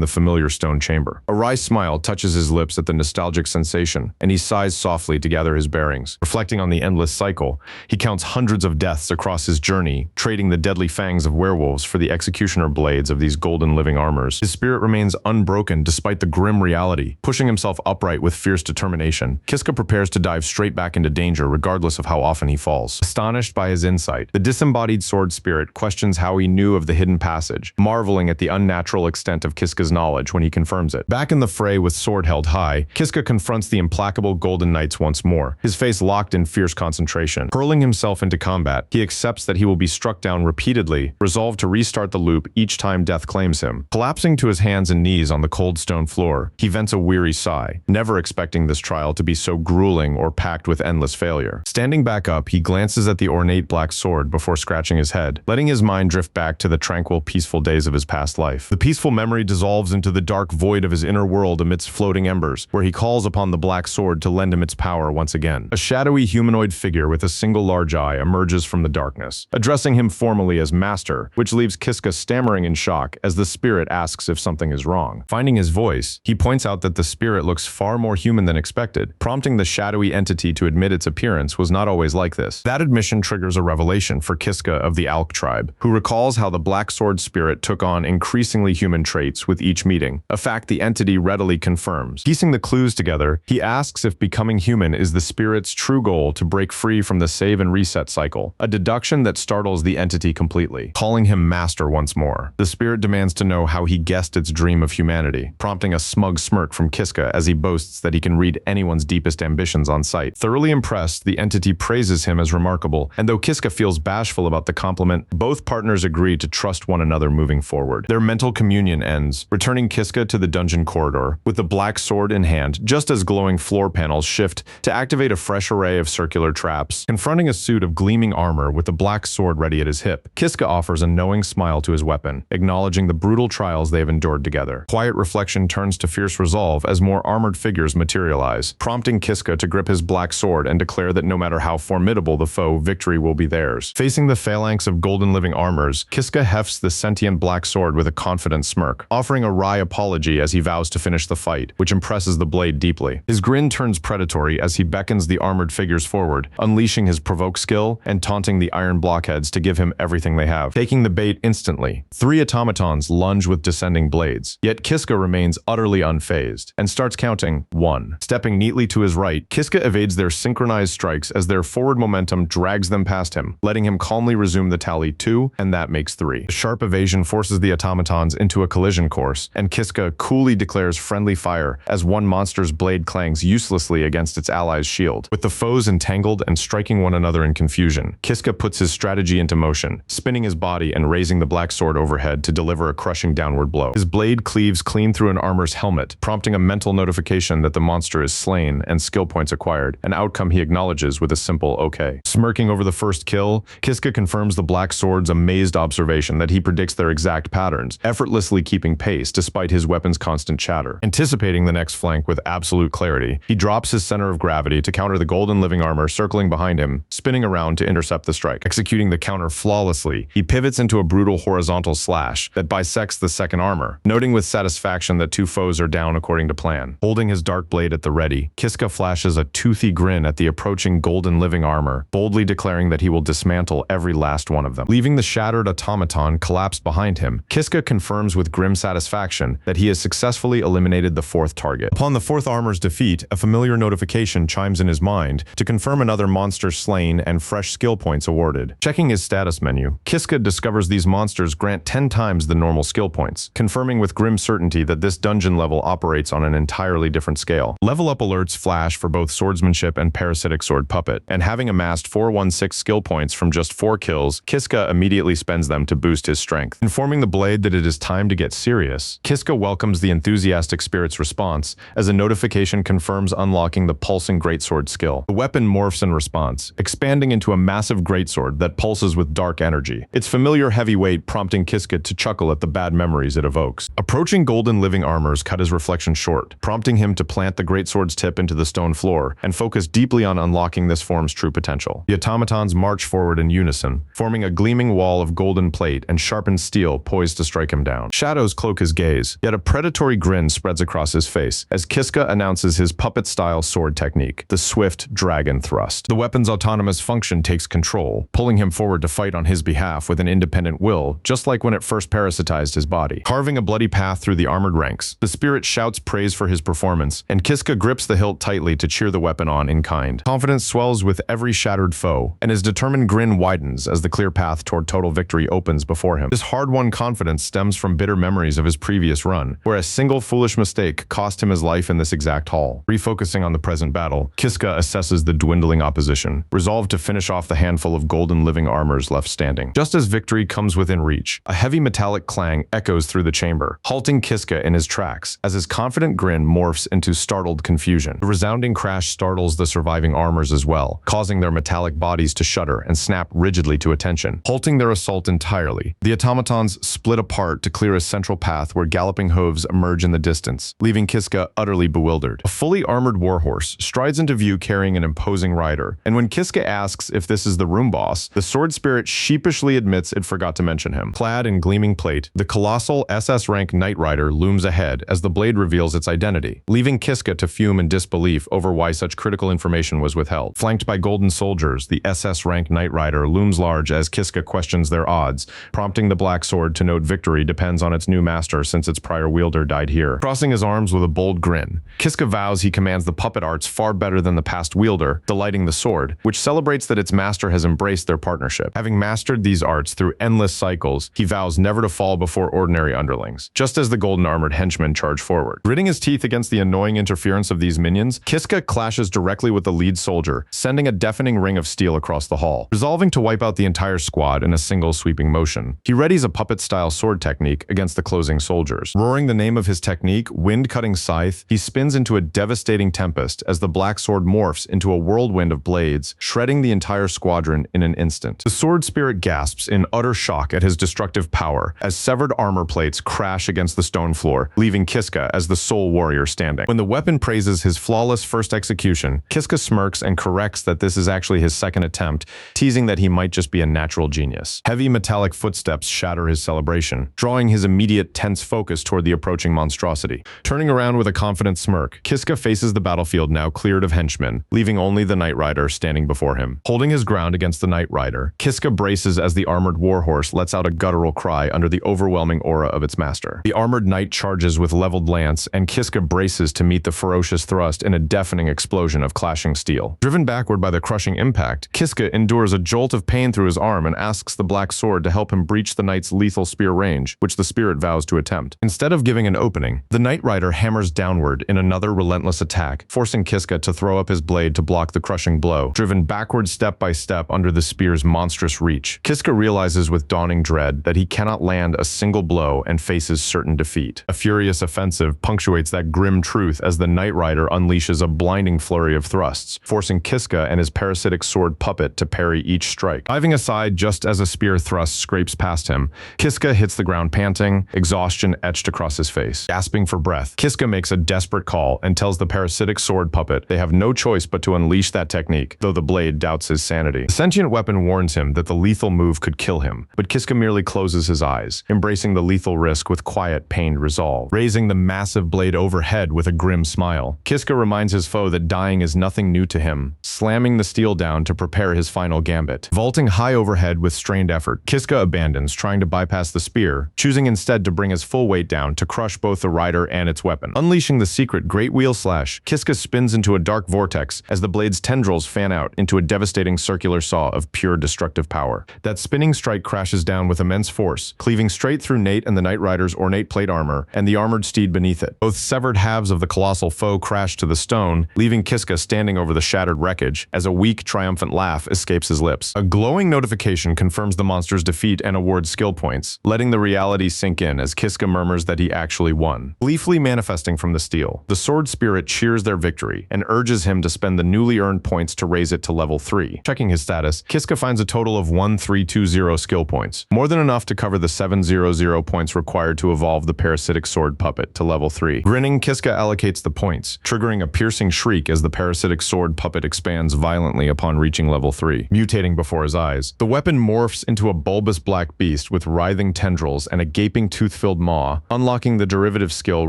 the familiar stone chamber. A wry smile touches his lips at the nostalgic sensation, and he sighs softly to gather his bearings. Reflecting on the endless cycle, he counts hundreds of deaths across his journey, trading the deadly fangs of werewolves for the executioner blades of these golden living armors. His spirit remains unbroken despite the grim reality. Pushing himself upright with fierce determination, Kiska prepares to dive straight back into danger regardless of how often he falls. Astonished by his insight, the disembodied sword spirit questions how he knew of the hidden passage, marveling at the unnatural extent of Kiska's knowledge when he confirms it. Back in the fray with sword held high, Kiska confronts the implacable golden knights once more, his face locked in fierce concentration. Hurling himself into combat, he accepts that he will be struck down repeatedly, resolved to restart the loop each time death claims him. Collapsing to his hands and knees on the cold stone floor, he vents a weary sigh, never expecting this trial to be so grueling or packed with endless failure. Standing back up, he glances at the ornate black sword before scratching his head, letting his mind drift back to the tranquil, peaceful days of his past life. The peaceful memory dissolves into the dark void of his inner world amidst floating embers, where he calls upon the black sword to lend him its power once again. A shadowy humanoid figure with a single large eye emerges from the darkness, addressing him formally as Master, which leaves Kiska stammering in shock as the spirit asks if something is wrong. Finding his voice, he points out that the spirit looks far more human than expected, prompting the shadowy entity to admit its appearance was not always like this. That admission triggers a revelation for Kiska of the Alk tribe, who recalls how the black sword spirit took on increasingly human traits with each meeting, a fact the entity readily confirms. Piecing the clues together, he asks if becoming human is the spirit's true goal to break free from the save and reset cycle, a deduction that startles the entity completely. Calling him Master once more, the spirit demands to know how he guessed its dream of humanity, prompting a smug smirk from Kiska as he boasts that he can read anyone's deepest ambitions on sight. Thoroughly impressed, the entity praises him as remarkable, and though Kiska feels bashful about the compliment, both partners agree to trust one another moving forward. Their mental communion ends, returning Kiska to the dungeon corridor, with the black sword in hand, just as glowing floor panels shift to activate a fresh array of circular traps. Confronting a suit of gleaming armor with the black sword ready at his hip, Kiska offers a knowing smile to his weapon, acknowledging the brutal trials they have endured together. Quiet reflection turns to fierce resolve as more armored figures materialize, prompting Kiska to grip his black sword and declare that no matter how formidable the foe, victory will be theirs. Facing the phalanx of golden living armors, Kiska hefts the sentient black sword with a confident smirk, offering a wry apology as he vows to finish the fight, which impresses the blade deeply. His grin turns predatory as he beckons the armored figures forward, unleashing his provoke skill and taunting the iron blockheads to give him everything they have. Taking the bait instantly, 3 automatons lunge with descending blades, yet Kiska remains utterly unfazed and starts counting 1. Stepping neatly to his right, Kiska evades their synchronized strikes as their forward momentum drags them past him, letting him calmly resume the tally 2, and that makes 3. The sharp evasion forces the automatons into a collision course, and Kiska coolly declares friendly fire as one monster's blade clangs uselessly against its ally's shield. With the foes entangled and striking one another in confusion, Kiska puts his strategy into motion, spinning his body and raising the black sword overhead to deliver a crushing downward blow. His blade cleaves clean through an armor's helmet, prompting a mental notification that the monster is slain and skill points acquired, an outcome he acknowledges with a simple okay. Smirking over the first kill, Kiska confirms the black sword's amazed observation that he predicts their exact patterns, effortlessly keeping pace despite his weapon's constant chatter. Anticipating the next flank with absolute clarity, he drops his center of gravity to counter the golden living armor circling behind him, spinning around to intercept the strike. Executing the counter flawlessly, he pivots into a brutal horizontal slash that bisects the second armor, noting with satisfaction that 2 foes are down according to plan. Holding his dark blade at the ready, Kiska flashes a toothy grin at the approaching golden living armor, boldly declaring that he will dismantle every last one of them. Leaving the shattered automaton collapsed behind him, Kiska confirms with grim satisfaction that he has successfully eliminated the 4th target. Upon the 4th armor's defeat, a familiar notification chimes in his mind to confirm another monster slain and fresh skill points awarded. Checking his status menu, Kiska discovers these monsters grant 10 times the normal skill points, confirming with grim certainty that this dungeon level operates on an entirely different scale. Level up alerts flash for both swordsmanship and parasitic sword puppet, and having amassed 416 skill points from just 4 kills, Kiska immediately spends them to boost his strength. Informing the blade that it is time to get serious, Kiska welcomes the enthusiastic spirit's response as a notification confirms unlocking the pulsing greatsword skill. The weapon morphs in response, expanding into a massive greatsword that pulses with dark energy, its familiar heavy weight prompting Kiska to chuckle at the bad memories it evokes. Approaching golden living armors cut his reflection short, prompting him to plant the greatsword's tip into the stone floor and focus deeply on unlocking this form's true potential. The automatons march forward in unison, forming a gleaming wall of golden plate and sharpened steel poised to strike him down. Shadows cloak his gaze, yet a predatory grin spreads across his face as Kiska announces his puppet-style sword technique, the swift dragon thrust. The weapon's autonomous function takes control, pulling him forward to fight on his behalf with an independent will, just like when it first parasitized his body. Carving a bloody path through the armored ranks, the spirit shouts praise for his performance, and Kiska grips the hilt tightly to cheer the weapon on in kind. Confidence swells with every shattered foe, and his determined grin widens as the clear path toward total victory opens before him. This hard-won confidence stems from bitter memories of his previous run, where a single foolish mistake cost him his life in this exact hall. Refocusing on the present battle, Kiska assesses the dwindling opposition, resolved to finish off the handful of golden living armors left standing. Just as victory comes within reach, a heavy metallic clang echoes through the chamber, halting Kiska in his tracks as his confident grin morphs into startled confusion. The resounding crash startles the surviving armors as well, causing their metallic bodies to shudder and snap rigidly to attention, halting their assault entirely. The automatons split apart to clear a central path where galloping hooves emerge in the distance, leaving Kiska utterly bewildered. A fully armored warhorse strides into view carrying an imposing rider, and when Kiska asks if this is the room boss, the sword spirit sheepishly admits it forgot to mention him. Clad in gleaming plate, the colossal SS rank Knight Rider looms ahead as the blade reveals its identity, leaving Kiska to fume in disbelief over why such critical information was withheld. Flanked by golden soldiers, the SS rank Knight Rider looms large as Kiska questions their odds, prompting the black sword to note victory depends on its new master since its prior wielder died here. Crossing his arms with a bold grin, Kiska vows he commands the puppet arts far better than the past wielder, delighting the sword, which celebrates that its master has embraced their partnership. Having mastered these arts through endless cycles, he vows never to fall before ordinary mercenary underlings, just as the golden armored henchmen charge forward. Gritting his teeth against the annoying interference of these minions, Kiska clashes directly with the lead soldier, sending a deafening ring of steel across the hall. Resolving to wipe out the entire squad in a single sweeping motion, he readies a puppet-style sword technique against the closing soldiers. Roaring the name of his technique, Wind-Cutting Scythe, he spins into a devastating tempest as the black sword morphs into a whirlwind of blades, shredding the entire squadron in an instant. The sword spirit gasps in utter shock at his destructive power as severed armor plates crash against the stone floor, leaving Kiska as the sole warrior standing. When the weapon praises his flawless first execution, Kiska smirks and corrects that this is actually his second attempt, teasing that he might just be a natural genius. Heavy metallic footsteps shatter his celebration, drawing his immediate tense focus toward the approaching monstrosity. Turning around with a confident smirk, Kiska faces the battlefield now cleared of henchmen, leaving only the Knight Rider standing before him. Holding his ground against the Knight Rider, Kiska braces as the armored warhorse lets out a guttural cry under the overwhelming aura of its master. The armored knight charges with leveled lance, and Kiska braces to meet the ferocious thrust in a deafening explosion of clashing steel. Driven backward by the crushing impact, Kiska endures a jolt of pain through his arm and asks the black sword to help him breach the knight's lethal spear range, which the spirit vows to attempt. Instead of giving an opening, the Knight Rider hammers downward in another relentless attack, forcing Kiska to throw up his blade to block the crushing blow. Driven backward step by step under the spear's monstrous reach, Kiska realizes with dawning dread that he cannot land a single blow and faces certain defeat. A furious offensive punctuates that grim truth as the Knight Rider unleashes a blinding flurry of thrusts, forcing Kiska and his parasitic sword puppet to parry each strike. Diving aside just as a spear thrust scrapes past him, Kiska hits the ground panting, exhaustion etched across his face. Gasping for breath, Kiska makes a desperate call and tells the parasitic sword puppet they have no choice but to unleash that technique, though the blade doubts his sanity. The sentient weapon warns him that the lethal move could kill him, but Kiska merely closes his eyes, embracing the lethal risk with quiet, pained resolve. Raising the massive blade overhead with a grim smile, Kiska reminds his foe that dying is nothing new to him, slamming the steel down to prepare his final gambit. Vaulting high overhead with strained effort, Kiska abandons, trying to bypass the spear, choosing instead to bring his full weight down to crush both the rider and its weapon. Unleashing the secret Great Wheel Slash, Kiska spins into a dark vortex as the blade's tendrils fan out into a devastating circular saw of pure destructive power. That spinning strike crashes down with immense force, cleaving straight through Nate and the Knight Rider's ornate plate armor and the armored steed beneath it. Both severed halves of the colossal foe crash to the stone, leaving Kiska standing over the shattered wreckage as a weak, triumphant laugh escapes his lips. A glowing notification confirms the monster's defeat and awards skill points, letting the reality sink in as Kiska murmurs that he actually won. Gleefully manifesting from the steel, the sword spirit cheers their victory and urges him to spend the newly earned points to raise it to level 3. Checking his status, Kiska finds a total of 1320 skill points, more than enough to cover the 700 points required to evolve the parasitic sword puppet to level 3. Grinning, Kiska allocates the points, triggering a piercing shriek as the parasitic sword puppet expands violently upon reaching level 3. Mutating before his eyes, the weapon morphs into a bulbous black beast with writhing tendrils and a gaping tooth-filled maw, unlocking the derivative skill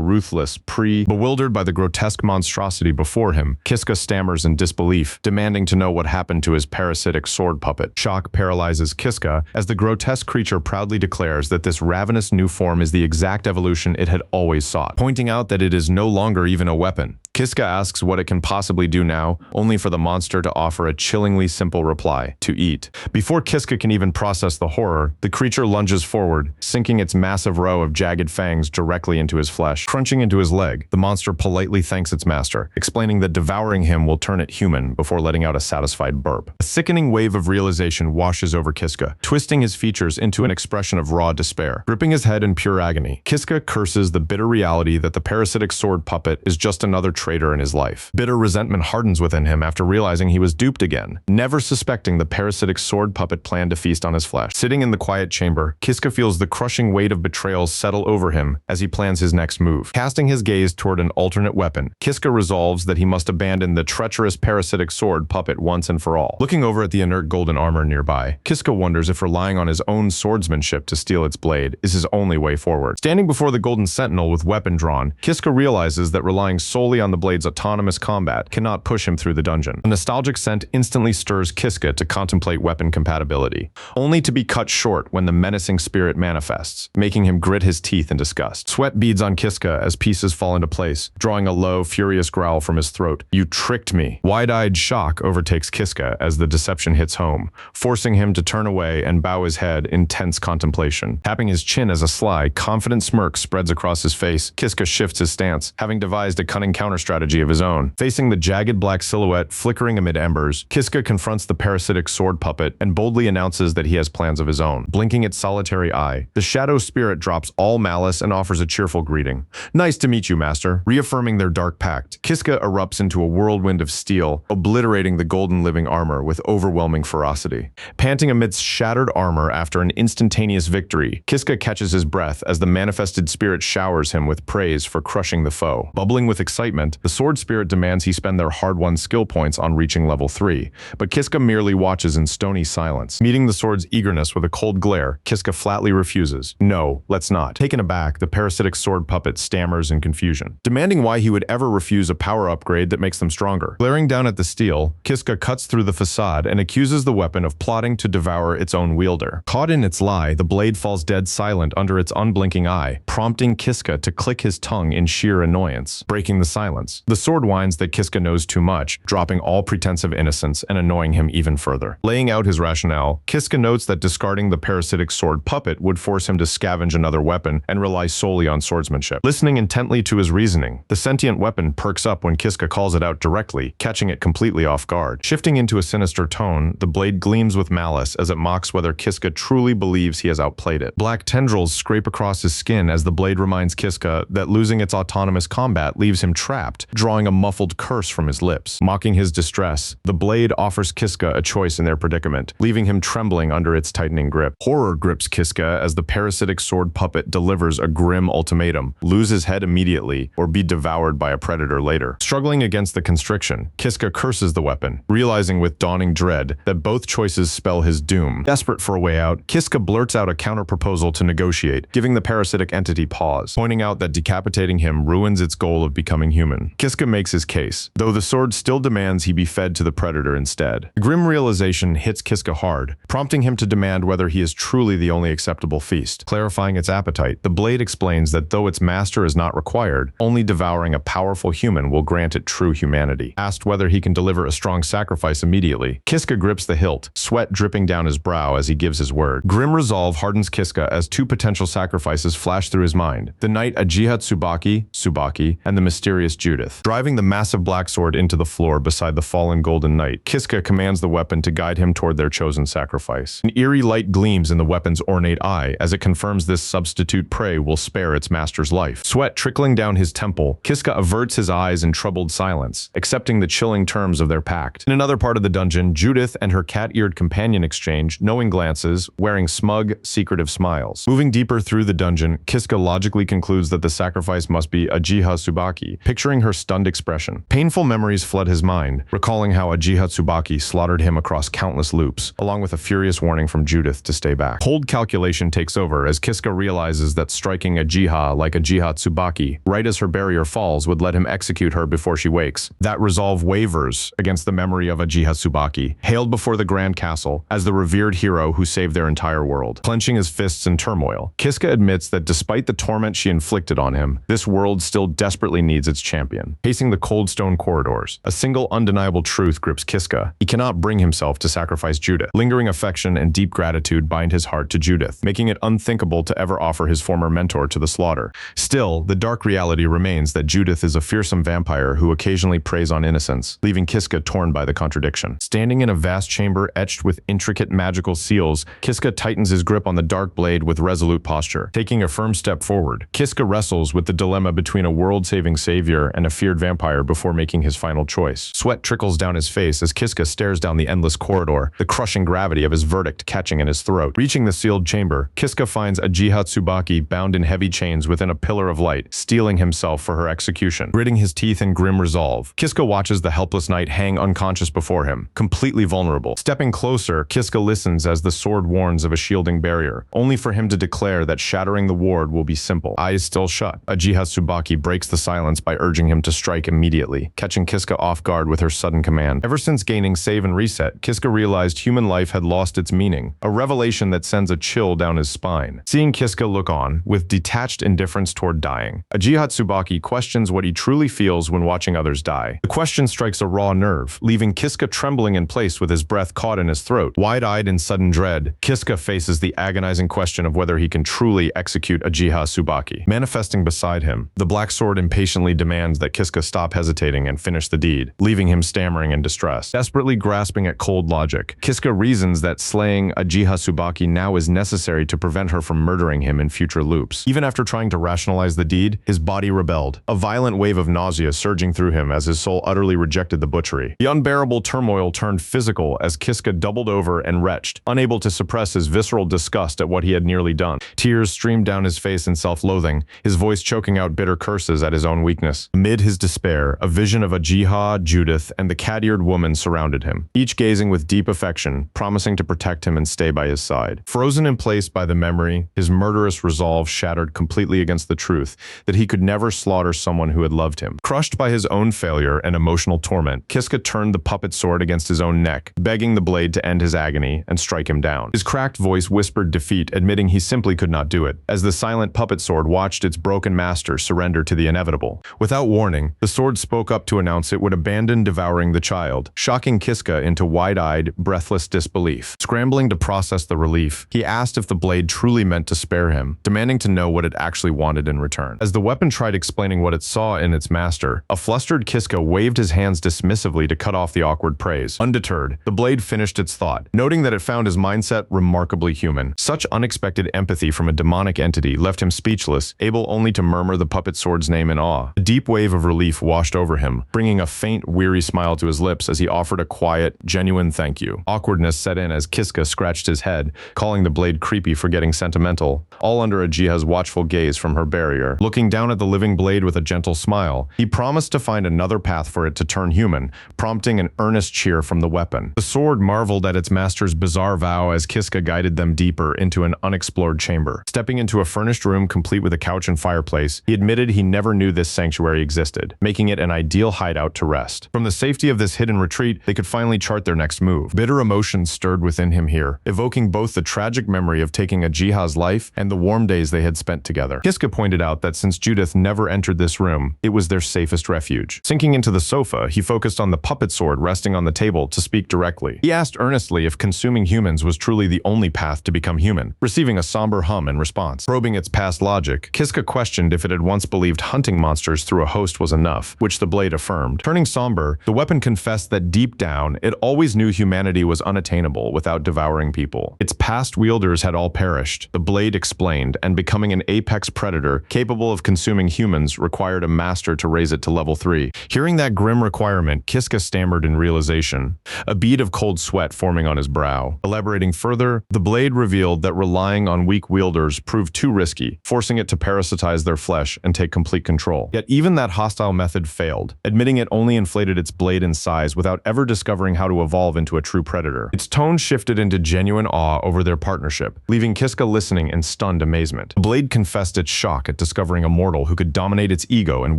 Ruthless Bewildered by the grotesque monstrosity before him, Kiska stammers in disbelief, demanding to know what happened to his parasitic sword puppet. Shock paralyzes Kiska as the grotesque creature proudly declares that this ravenous new form is the exact evolution it had always sought, pointing out that it is no longer even a weapon. Kiska asks what it can possibly do now, only for the monster to offer a chillingly simple reply: to eat. Before Kiska can even process the horror, the creature lunges forward, sinking its massive row of jagged fangs directly into his flesh. Crunching into his leg, the monster politely thanks its master, explaining that devouring him will turn it human before letting out a satisfied burp. A sickening wave of realization washes over Kiska, twisting his features into an expression of raw despair. Gripping his head in pure agony, Kiska curses the bitter reality that the parasitic sword puppet is just another traitor in his life. Bitter resentment hardens within him after realizing he was duped again, never suspecting the parasitic sword puppet planned to feast on his flesh. Sitting in the quiet chamber, Kiska feels the crushing weight of betrayal settle over him as he plans his next move. Casting his gaze toward an alternate weapon, Kiska resolves that he must abandon the treacherous parasitic sword puppet once and for all. Looking over at the inert golden armor nearby, Kiska wonders if relying on his own swordsmanship to steal its blade is his only way forward. Standing before the golden sentinel with weapon drawn, Kiska realizes that relying solely on on the blade's autonomous combat cannot push him through the dungeon. A nostalgic scent instantly stirs Kiska to contemplate weapon compatibility, only to be cut short when the menacing spirit manifests, making him grit his teeth in disgust. Sweat beads on Kiska as pieces fall into place, drawing a low, furious growl from his throat. "You tricked me." Wide-eyed shock overtakes Kiska as the deception hits home, forcing him to turn away and bow his head in tense contemplation. Tapping his chin as a sly, confident smirk spreads across his face, Kiska shifts his stance, having devised a cunning counter-strategy of his own. Facing the jagged black silhouette flickering amid embers, Kiska confronts the parasitic sword puppet and boldly announces that he has plans of his own. Blinking its solitary eye, the shadow spirit drops all malice and offers a cheerful greeting. "Nice to meet you, master." Reaffirming their dark pact, Kiska erupts into a whirlwind of steel, obliterating the golden living armor with overwhelming ferocity. Panting amidst shattered armor after an instantaneous victory, Kiska catches his breath as the manifested spirit showers him with praise for crushing the foe. Bubbling with excitement, the sword spirit demands he spend their hard-won skill points on reaching level 3, but Kiska merely watches in stony silence. Meeting the sword's eagerness with a cold glare, Kiska flatly refuses. "No, let's not." Taken aback, the parasitic sword puppet stammers in confusion, demanding why he would ever refuse a power upgrade that makes them stronger. Glaring down at the steel, Kiska cuts through the facade and accuses the weapon of plotting to devour its own wielder. Caught in its lie, the blade falls dead silent under its unblinking eye, prompting Kiska to click his tongue in sheer annoyance. Breaking the silence, the sword whines that Kiska knows too much, dropping all pretense of innocence and annoying him even further. Laying out his rationale, Kiska notes that discarding the parasitic sword puppet would force him to scavenge another weapon and rely solely on swordsmanship. Listening intently to his reasoning, the sentient weapon perks up when Kiska calls it out directly, catching it completely off guard. Shifting into a sinister tone, the blade gleams with malice as it mocks whether Kiska truly believes he has outplayed it. Black tendrils scrape across his skin as the blade reminds Kiska that losing its autonomous combat leaves him trapped, drawing a muffled curse from his lips. Mocking his distress, the blade offers Kiska a choice in their predicament, leaving him trembling under its tightening grip. Horror grips Kiska as the parasitic sword puppet delivers a grim ultimatum: lose his head immediately or be devoured by a predator later. Struggling against the constriction, Kiska curses the weapon, realizing with dawning dread that both choices spell his doom. Desperate for a way out, Kiska blurts out a counter-proposal to negotiate, giving the parasitic entity pause, pointing out that decapitating him ruins its goal of becoming human. Kiska makes his case, though the sword still demands he be fed to the predator instead. The grim realization hits Kiska hard, prompting him to demand whether he is truly the only acceptable feast. Clarifying its appetite, the blade explains that though its master is not required, only devouring a powerful human will grant it true humanity. Asked whether he can deliver a strong sacrifice immediately, Kiska grips the hilt, sweat dripping down his brow as he gives his word. Grim resolve hardens Kiska as two potential sacrifices flash through his mind: the knight Ajiha Tsubaki, and the mysterious Judith. Driving the massive black sword into the floor beside the fallen golden knight, Kiska commands the weapon to guide him toward their chosen sacrifice. An eerie light gleams in the weapon's ornate eye as it confirms this substitute prey will spare its master's life. Sweat trickling down his temple, Kiska averts his eyes in troubled silence, accepting the chilling terms of their pact. In another part of the dungeon, Judith and her cat-eared companion exchange knowing glances, wearing smug, secretive smiles. Moving deeper through the dungeon, Kiska logically concludes that the sacrifice must be Ajiha Tsubaki, picturing her stunned expression. Painful memories flood his mind, recalling how Ajiha Tsubaki slaughtered him across countless loops, along with a furious warning from Judith to stay back. Cold calculation takes over as Kiska realizes that striking Ajiha like Ajiha Tsubaki, right as her barrier falls, would let him execute her before she wakes. That resolve wavers against the memory of Ajiha Tsubaki, hailed before the Grand Castle as the revered hero who saved their entire world. Clenching his fists in turmoil, Kiska admits that despite the torment she inflicted on him, this world still desperately needs its champion. Pacing the cold stone corridors, a single undeniable truth grips Kiska: he cannot bring himself to sacrifice Judith. Lingering affection and deep gratitude bind his heart to Judith, making it unthinkable to ever offer his former mentor to the slaughter. Still, the dark reality remains that Judith is a fearsome vampire who occasionally preys on innocence, leaving Kiska torn by the contradiction. Standing in a vast chamber etched with intricate magical seals, Kiska tightens his grip on the dark blade with resolute posture. Taking a firm step forward, Kiska wrestles with the dilemma between a world-saving savior and a feared vampire before making his final choice. Sweat trickles down his face as Kiska stares down the endless corridor, the crushing gravity of his verdict catching in his throat. Reaching the sealed chamber, Kiska finds Ajiha Tsubaki bound in heavy chains within a pillar of light, steeling himself for her execution. Gritting his teeth in grim resolve, Kiska watches the helpless knight hang unconscious before him, completely vulnerable. Stepping closer, Kiska listens as the sword warns of a shielding barrier, only for him to declare that shattering the ward will be simple. Eyes still shut, Ajiha Tsubaki breaks the silence by urging urging him to strike immediately, catching Kiska off guard with her sudden command. Ever since gaining Save and Reset, Kiska realized human life had lost its meaning, a revelation that sends a chill down his spine. Seeing Kiska look on, with detached indifference toward dying, Uchiha Tsubaki questions what he truly feels when watching others die. The question strikes a raw nerve, leaving Kiska trembling in place with his breath caught in his throat. Wide-eyed in sudden dread, Kiska faces the agonizing question of whether he can truly execute Uchiha Tsubaki. Manifesting beside him, the black sword impatiently demands that Kiska stop hesitating and finish the deed, leaving him stammering in distress. Desperately grasping at cold logic, Kiska reasons that slaying Uchiha Tsubaki now is necessary to prevent her from murdering him in future loops. Even after trying to rationalize the deed, his body rebelled, a violent wave of nausea surging through him as his soul utterly rejected the butchery. The unbearable turmoil turned physical as Kiska doubled over and retched, unable to suppress his visceral disgust at what he had nearly done. Tears streamed down his face in self-loathing, his voice choking out bitter curses at his own weakness. Amid his despair, a vision of Uchiha, Judith, and the cat-eared woman surrounded him, each gazing with deep affection, promising to protect him and stay by his side. Frozen in place by the memory, his murderous resolve shattered completely against the truth that he could never slaughter someone who had loved him. Crushed by his own failure and emotional torment, Kiska turned the puppet sword against his own neck, begging the blade to end his agony and strike him down. His cracked voice whispered defeat, admitting he simply could not do it, as the silent puppet sword watched its broken master surrender to the inevitable. Without warning, the sword spoke up to announce it would abandon devouring the child, shocking Kiska into wide-eyed, breathless disbelief. Scrambling to process the relief, he asked if the blade truly meant to spare him, demanding to know what it actually wanted in return. As the weapon tried explaining what it saw in its master, a flustered Kiska waved his hands dismissively to cut off the awkward praise. Undeterred, the blade finished its thought, noting that it found his mindset remarkably human. Such unexpected empathy from a demonic entity left him speechless, able only to murmur the puppet sword's name in awe. A deep wave of relief washed over him, bringing a faint, weary smile to his lips as he offered a quiet, genuine thank you. Awkwardness set in as Kiska scratched his head, calling the blade creepy for getting sentimental, all under Uchiha's watchful gaze from her barrier. Looking down at the living blade with a gentle smile, he promised to find another path for it to turn human, prompting an earnest cheer from the weapon. The sword marveled at its master's bizarre vow as Kiska guided them deeper into an unexplored chamber. Stepping into a furnished room complete with a couch and fireplace, he admitted he never knew this sanctuary existed, making it an ideal hideout to rest. From the safety of this hidden retreat, they could finally chart their next move. Bitter emotions stirred within him here, evoking both the tragic memory of taking Uchiha's life and the warm days they had spent together. Kiska pointed out that since Judith never entered this room, it was their safest refuge. Sinking into the sofa, he focused on the puppet sword resting on the table to speak directly. He asked earnestly if consuming humans was truly the only path to become human, receiving a somber hum in response. Probing its past logic, Kiska questioned if it had once believed hunting monsters through a host was enough, which the blade affirmed. Turning somber, the weapon confessed that deep down, it always knew humanity was unattainable without devouring people. Its past wielders had all perished, the blade explained, and becoming an apex predator capable of consuming humans required a master to raise it to level 3. Hearing that grim requirement, Kiska stammered in realization, a bead of cold sweat forming on his brow. Elaborating further, the blade revealed that relying on weak wielders proved too risky, forcing it to parasitize their flesh and take complete control. Yet even that hostile method failed, admitting it only inflated its blade in size without ever discovering how to evolve into a true predator. Its tone shifted into genuine awe over their partnership, leaving Kiska listening in stunned amazement. The blade confessed its shock at discovering a mortal who could dominate its ego and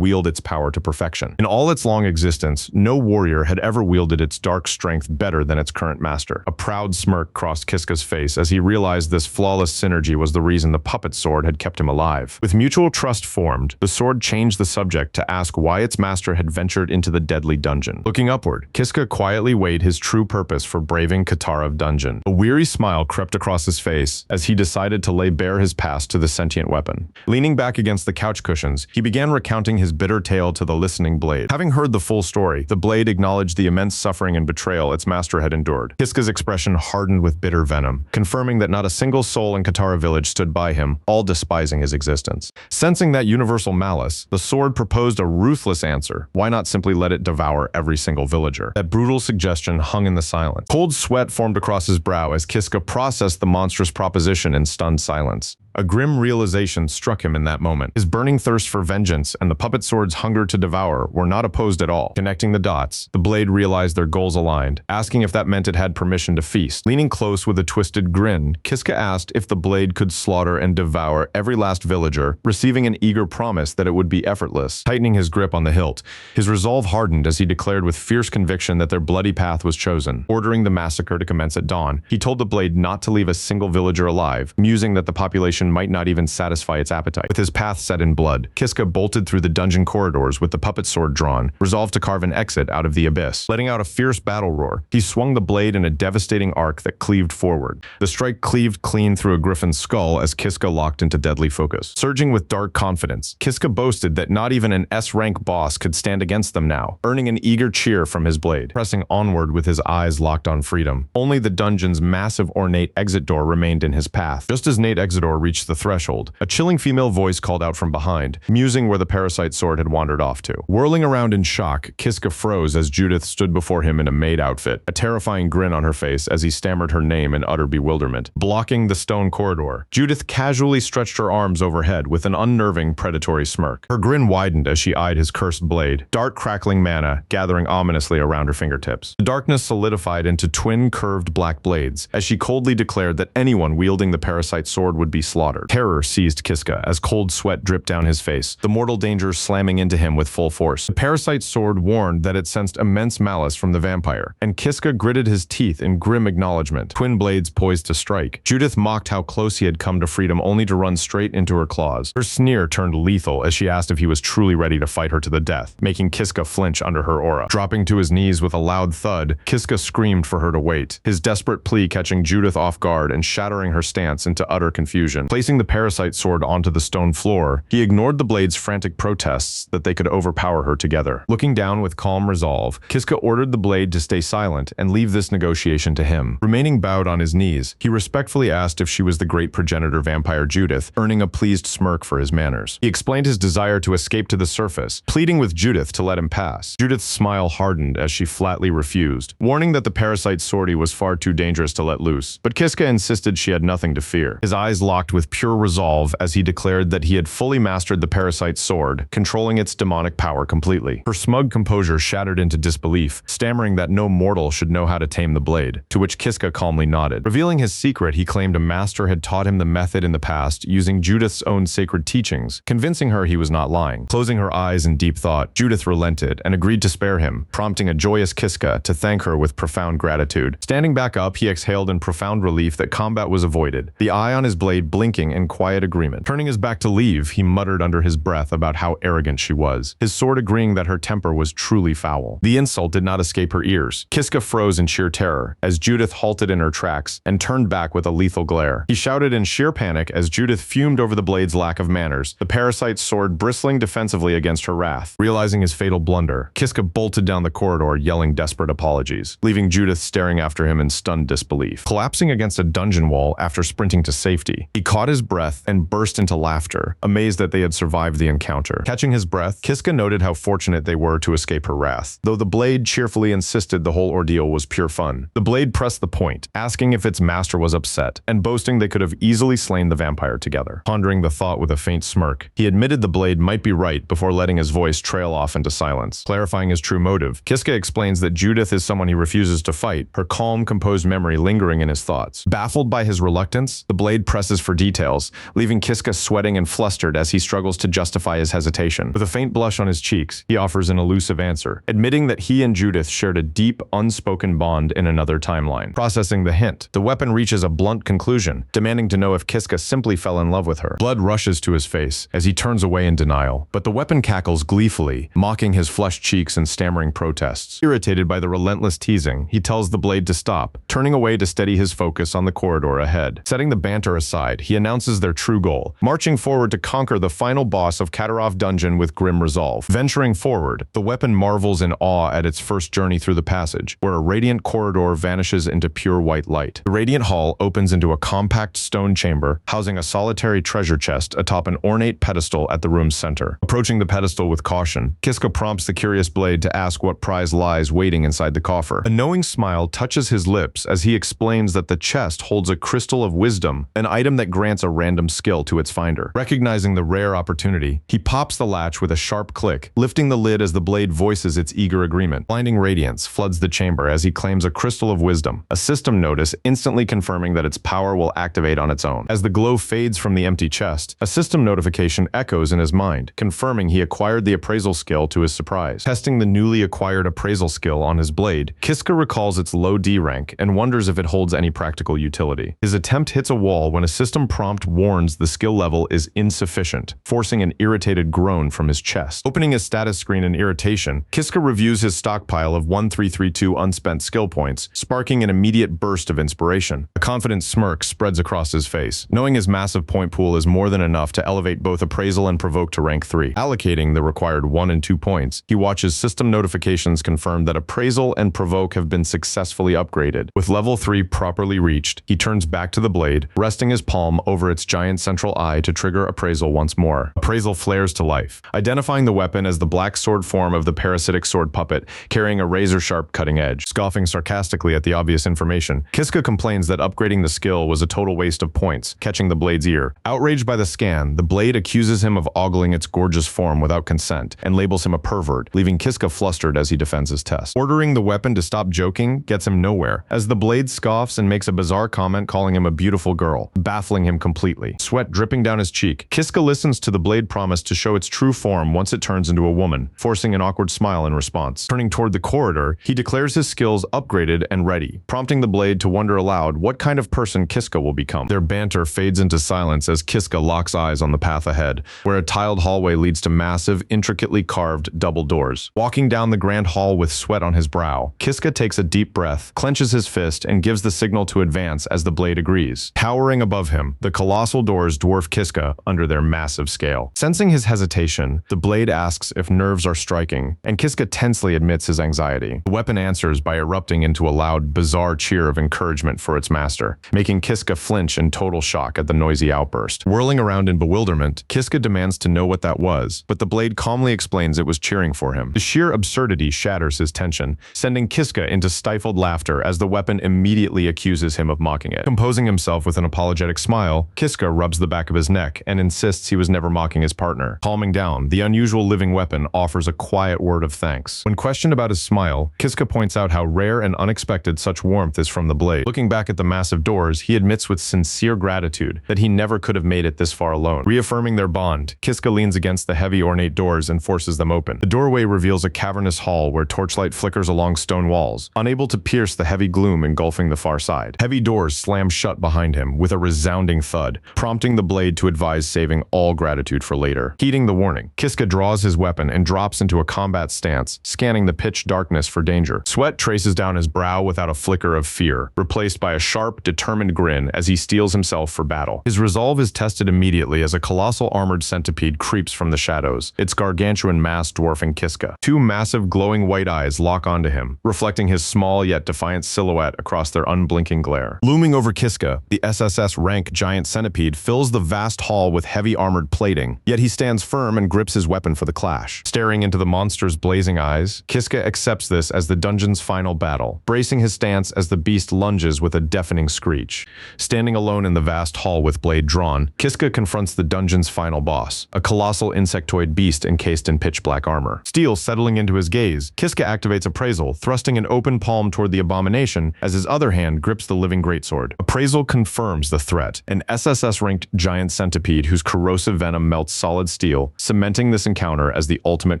wield its power to perfection. In all its long existence, no warrior had ever wielded its dark strength better than its current master. A proud smirk crossed Kiska's face as he realized this flawless synergy was the reason the puppet sword had kept him alive. With mutual trust formed, the sword changed the subject to ask why its master had ventured into the deadly dungeon. Looking upward, Kiska quietly weighed his true purpose for braving Katara dungeon. A weary smile crept across his face as he decided to lay bare his past to the sentient weapon. Leaning back against the couch cushions, he began recounting his bitter tale to the listening blade. Having heard the full story, the blade acknowledged the immense suffering and betrayal its master had endured. Kiska's expression hardened with bitter venom, confirming that not a single soul in Katara village stood by him, all despising his existence. Sensing that universal malice, the sword proposed a ruthless answer. Why not simply let it devour every single villager? That brutal suggestion hung in the silence. Cold sweat formed across his brow as Kiska processed the monstrous proposition in stunned silence. A grim realization struck him in that moment. His burning thirst for vengeance and the puppet sword's hunger to devour were not opposed at all. Connecting the dots, the blade realized their goals aligned, asking if that meant it had permission to feast. Leaning close with a twisted grin, Kiska asked if the blade could slaughter and devour every last villager, receiving an eager promise that it would be effortless. Tightening his grip on the hilt, his resolve hardened as he declared with fierce conviction that their bloody path was chosen. Ordering the massacre to commence at dawn, he told the blade not to leave a single villager alive, musing that the population might not even satisfy its appetite. With his path set in blood, Kiska bolted through the dungeon corridors with the puppet sword drawn, resolved to carve an exit out of the abyss. Letting out a fierce battle roar, he swung the blade in a devastating arc that cleaved forward. The strike cleaved clean through a griffin's skull as Kiska locked into deadly focus. Surging with dark confidence, Kiska boasted that not even an S-rank boss could stand against them now, earning an eager cheer from his blade. Pressing onward with his eyes locked on freedom, only the dungeon's massive ornate exit door remained in his path. Just as Nate Exidor reached the threshold, a chilling female voice called out from behind, musing where the parasite sword had wandered off to. Whirling around in shock, Kiska froze as Judith stood before him in a maid outfit, a terrifying grin on her face as he stammered her name in utter bewilderment. Blocking the stone corridor, Judith casually stretched her arms overhead with an unnerving, predatory smirk. Her grin widened as she eyed his cursed blade, dark crackling mana gathering ominously around her fingertips. The darkness solidified into twin curved black blades as she coldly declared that anyone wielding the parasite sword would be slaughtered. Terror seized Kiska as cold sweat dripped down his face, the mortal danger slamming into him with full force. The parasite sword warned that it sensed immense malice from the vampire, and Kiska gritted his teeth in grim acknowledgement, twin blades poised to strike. Judith mocked how close he had come to freedom only to run straight into her claws. Her sneer turned lethal as she asked if he was truly ready to fight her to the death, making Kiska flinch under her aura. Dropping to his knees with a loud thud, Kiska screamed for her to wait, his desperate plea catching Judith off guard and shattering her stance into utter confusion. Placing the parasite sword onto the stone floor, he ignored the blade's frantic protests that they could overpower her together. Looking down with calm resolve, Kiska ordered the blade to stay silent and leave this negotiation to him. Remaining bowed on his knees, he respectfully asked if she was the great progenitor vampire Judith, earning a pleased smirk for his manners. He explained his desire to escape to the surface, pleading with Judith to let him pass. Judith's smile hardened as she flatly refused, warning that the parasite swordie was far too dangerous to let loose. But Kiska insisted she had nothing to fear. His eyes locked with pure resolve as he declared that he had fully mastered the parasite sword, controlling its demonic power completely. Her smug composure shattered into disbelief, stammering that no mortal should know how to tame the blade, to which Kiska calmly nodded. Revealing his secret, he claimed a master had taught him the method in the past using Judith's own sacred teachings, convincing her he was not lying. Closing her eyes in deep thought, Judith relented and agreed to spare him, prompting a joyous Kiska to thank her with profound gratitude. Standing back up, he exhaled in profound relief that combat was avoided, the eye on his blade blinking in quiet agreement. Turning his back to leave, he muttered under his breath about how arrogant she was, his sword agreeing that her temper was truly foul. The insult did not escape her ears. Kiska froze in sheer terror as Judith halted in her tracks and turned back with a lethal glare. He shouted in sheer panic as Judith fumed over the blade's lack of manners, the parasite's sword bristling defensively against her wrath. Realizing his fatal blunder, Kiska bolted down the corridor yelling desperate apologies, leaving Judith staring after him in stunned disbelief. Collapsing against a dungeon wall after sprinting to safety, he caught his breath and burst into laughter, amazed that they had survived the encounter. Catching his breath, Kiska noted how fortunate they were to escape her wrath, though the blade cheerfully insisted the whole ordeal was pure fun. The blade pressed the point, asking if its master was upset, and boasting they could have easily slain the vampire together. Pondering the thought with a faint smirk, he admitted the blade might be right before letting his voice trail off into silence. Clarifying his true motive, Kiska explains that Judith is someone he refuses to fight, her calm, composed memory lingering in his thoughts. Baffled by his reluctance, the blade presses for details, leaving Kiska sweating and flustered as he struggles to justify his hesitation. With a faint blush on his cheeks, he offers an elusive answer, admitting that he and Judith shared a deep, unspoken bond in another timeline. Processing the hint, the weapon reaches a blunt conclusion, demanding to know if Kiska simply fell in love with her. Blood rushes to his face as he turns away in denial, but the weapon cackles gleefully, mocking his flushed cheeks and stammering protests. Irritated by the relentless teasing, he tells the blade to stop, turning away to steady his focus on the corridor ahead. Setting the banter aside, he announces their true goal, marching forward to conquer the final boss of Katarov Dungeon with grim resolve. Venturing forward, the weapon marvels in awe at its first journey through the passage, where a radiant corridor vanishes into pure white light. The radiant hall opens into a compact stone chamber, housing a solitary treasure chest atop an ornate pedestal at the room's center. Approaching the pedestal with caution, Kiska prompts the curious blade to ask what prize lies waiting inside the coffer. A knowing smile touches his lips as he explains that the chest holds a crystal of wisdom, an item that grants grants a random skill to its finder. Recognizing the rare opportunity, he pops the latch with a sharp click, lifting the lid as the blade voices its eager agreement. Blinding radiance floods the chamber as he claims a crystal of wisdom, a system notice instantly confirming that its power will activate on its own. As the glow fades from the empty chest, a system notification echoes in his mind, confirming he acquired the appraisal skill to his surprise. Testing the newly acquired appraisal skill on his blade, Kiska recalls its low D rank and wonders if it holds any practical utility. His attempt hits a wall when a system prompt warns the skill level is insufficient, forcing an irritated groan from his chest. Opening his status screen in irritation, Kiska reviews his stockpile of 1332 unspent skill points, sparking an immediate burst of inspiration. A confident smirk spreads across his face, knowing his massive point pool is more than enough to elevate both appraisal and provoke to rank 3. Allocating the required 1 and 2 points, he watches system notifications confirm that appraisal and provoke have been successfully upgraded. With level 3 properly reached, he turns back to the blade, resting his palm over its giant central eye to trigger appraisal once more. Appraisal flares to life, identifying the weapon as the black sword form of the parasitic sword puppet, carrying a razor-sharp cutting edge. Scoffing sarcastically at the obvious information, Kiska complains that upgrading the skill was a total waste of points, catching the blade's ear. Outraged by the scan, the blade accuses him of ogling its gorgeous form without consent, and labels him a pervert, leaving Kiska flustered as he defends his test. Ordering the weapon to stop joking gets him nowhere, as the blade scoffs and makes a bizarre comment calling him a beautiful girl, baffling him completely. Sweat dripping down his cheek, Kiska listens to the blade promise to show its true form once it turns into a woman, forcing an awkward smile in response. Turning toward the corridor, he declares his skills upgraded and ready, prompting the blade to wonder aloud what kind of person Kiska will become. Their banter fades into silence as Kiska locks eyes on the path ahead, where a tiled hallway leads to massive, intricately carved double doors. Walking down the grand hall with sweat on his brow, Kiska takes a deep breath, clenches his fist, and gives the signal to advance as the blade agrees. Towering above him, the colossal doors dwarf Kiska under their massive scale. Sensing his hesitation, the blade asks if nerves are striking, and Kiska tensely admits his anxiety. The weapon answers by erupting into a loud, bizarre cheer of encouragement for its master, making Kiska flinch in total shock at the noisy outburst. Whirling around in bewilderment, Kiska demands to know what that was, but the blade calmly explains it was cheering for him. The sheer absurdity shatters his tension, sending Kiska into stifled laughter as the weapon immediately accuses him of mocking it. Composing himself with an apologetic smile, Kiska rubs the back of his neck and insists he was never mocking his partner. Calming down, the unusual living weapon offers a quiet word of thanks. When questioned about his smile, Kiska points out how rare and unexpected such warmth is from the blade. Looking back at the massive doors, he admits with sincere gratitude that he never could have made it this far alone. Reaffirming their bond, Kiska leans against the heavy ornate doors and forces them open. The doorway reveals a cavernous hall where torchlight flickers along stone walls, unable to pierce the heavy gloom engulfing the far side. Heavy doors slam shut behind him with a resounding thud, prompting the blade to advise saving all gratitude for later. Heeding the warning, Kiska draws his weapon and drops into a combat stance, scanning the pitch darkness for danger. Sweat traces down his brow without a flicker of fear, replaced by a sharp, determined grin as he steels himself for battle. His resolve is tested immediately as a colossal armored centipede creeps from the shadows, its gargantuan mass dwarfing Kiska. Two massive glowing white eyes lock onto him, reflecting his small yet defiant silhouette across their unblinking glare. Looming over Kiska, the SSS rank giant centipede fills the vast hall with heavy armored plating, yet he stands firm and grips his weapon for the clash. Staring into the monster's blazing eyes, Kiska accepts this as the dungeon's final battle, bracing his stance as the beast lunges with a deafening screech. Standing alone in the vast hall with blade drawn, Kiska confronts the dungeon's final boss, a colossal insectoid beast encased in pitch-black armor. Steel settling into his gaze, Kiska activates appraisal, thrusting an open palm toward the abomination as his other hand grips the living greatsword. Appraisal confirms the threat, an SSS-ranked giant centipede whose corrosive venom melts solid steel, cementing this encounter as the ultimate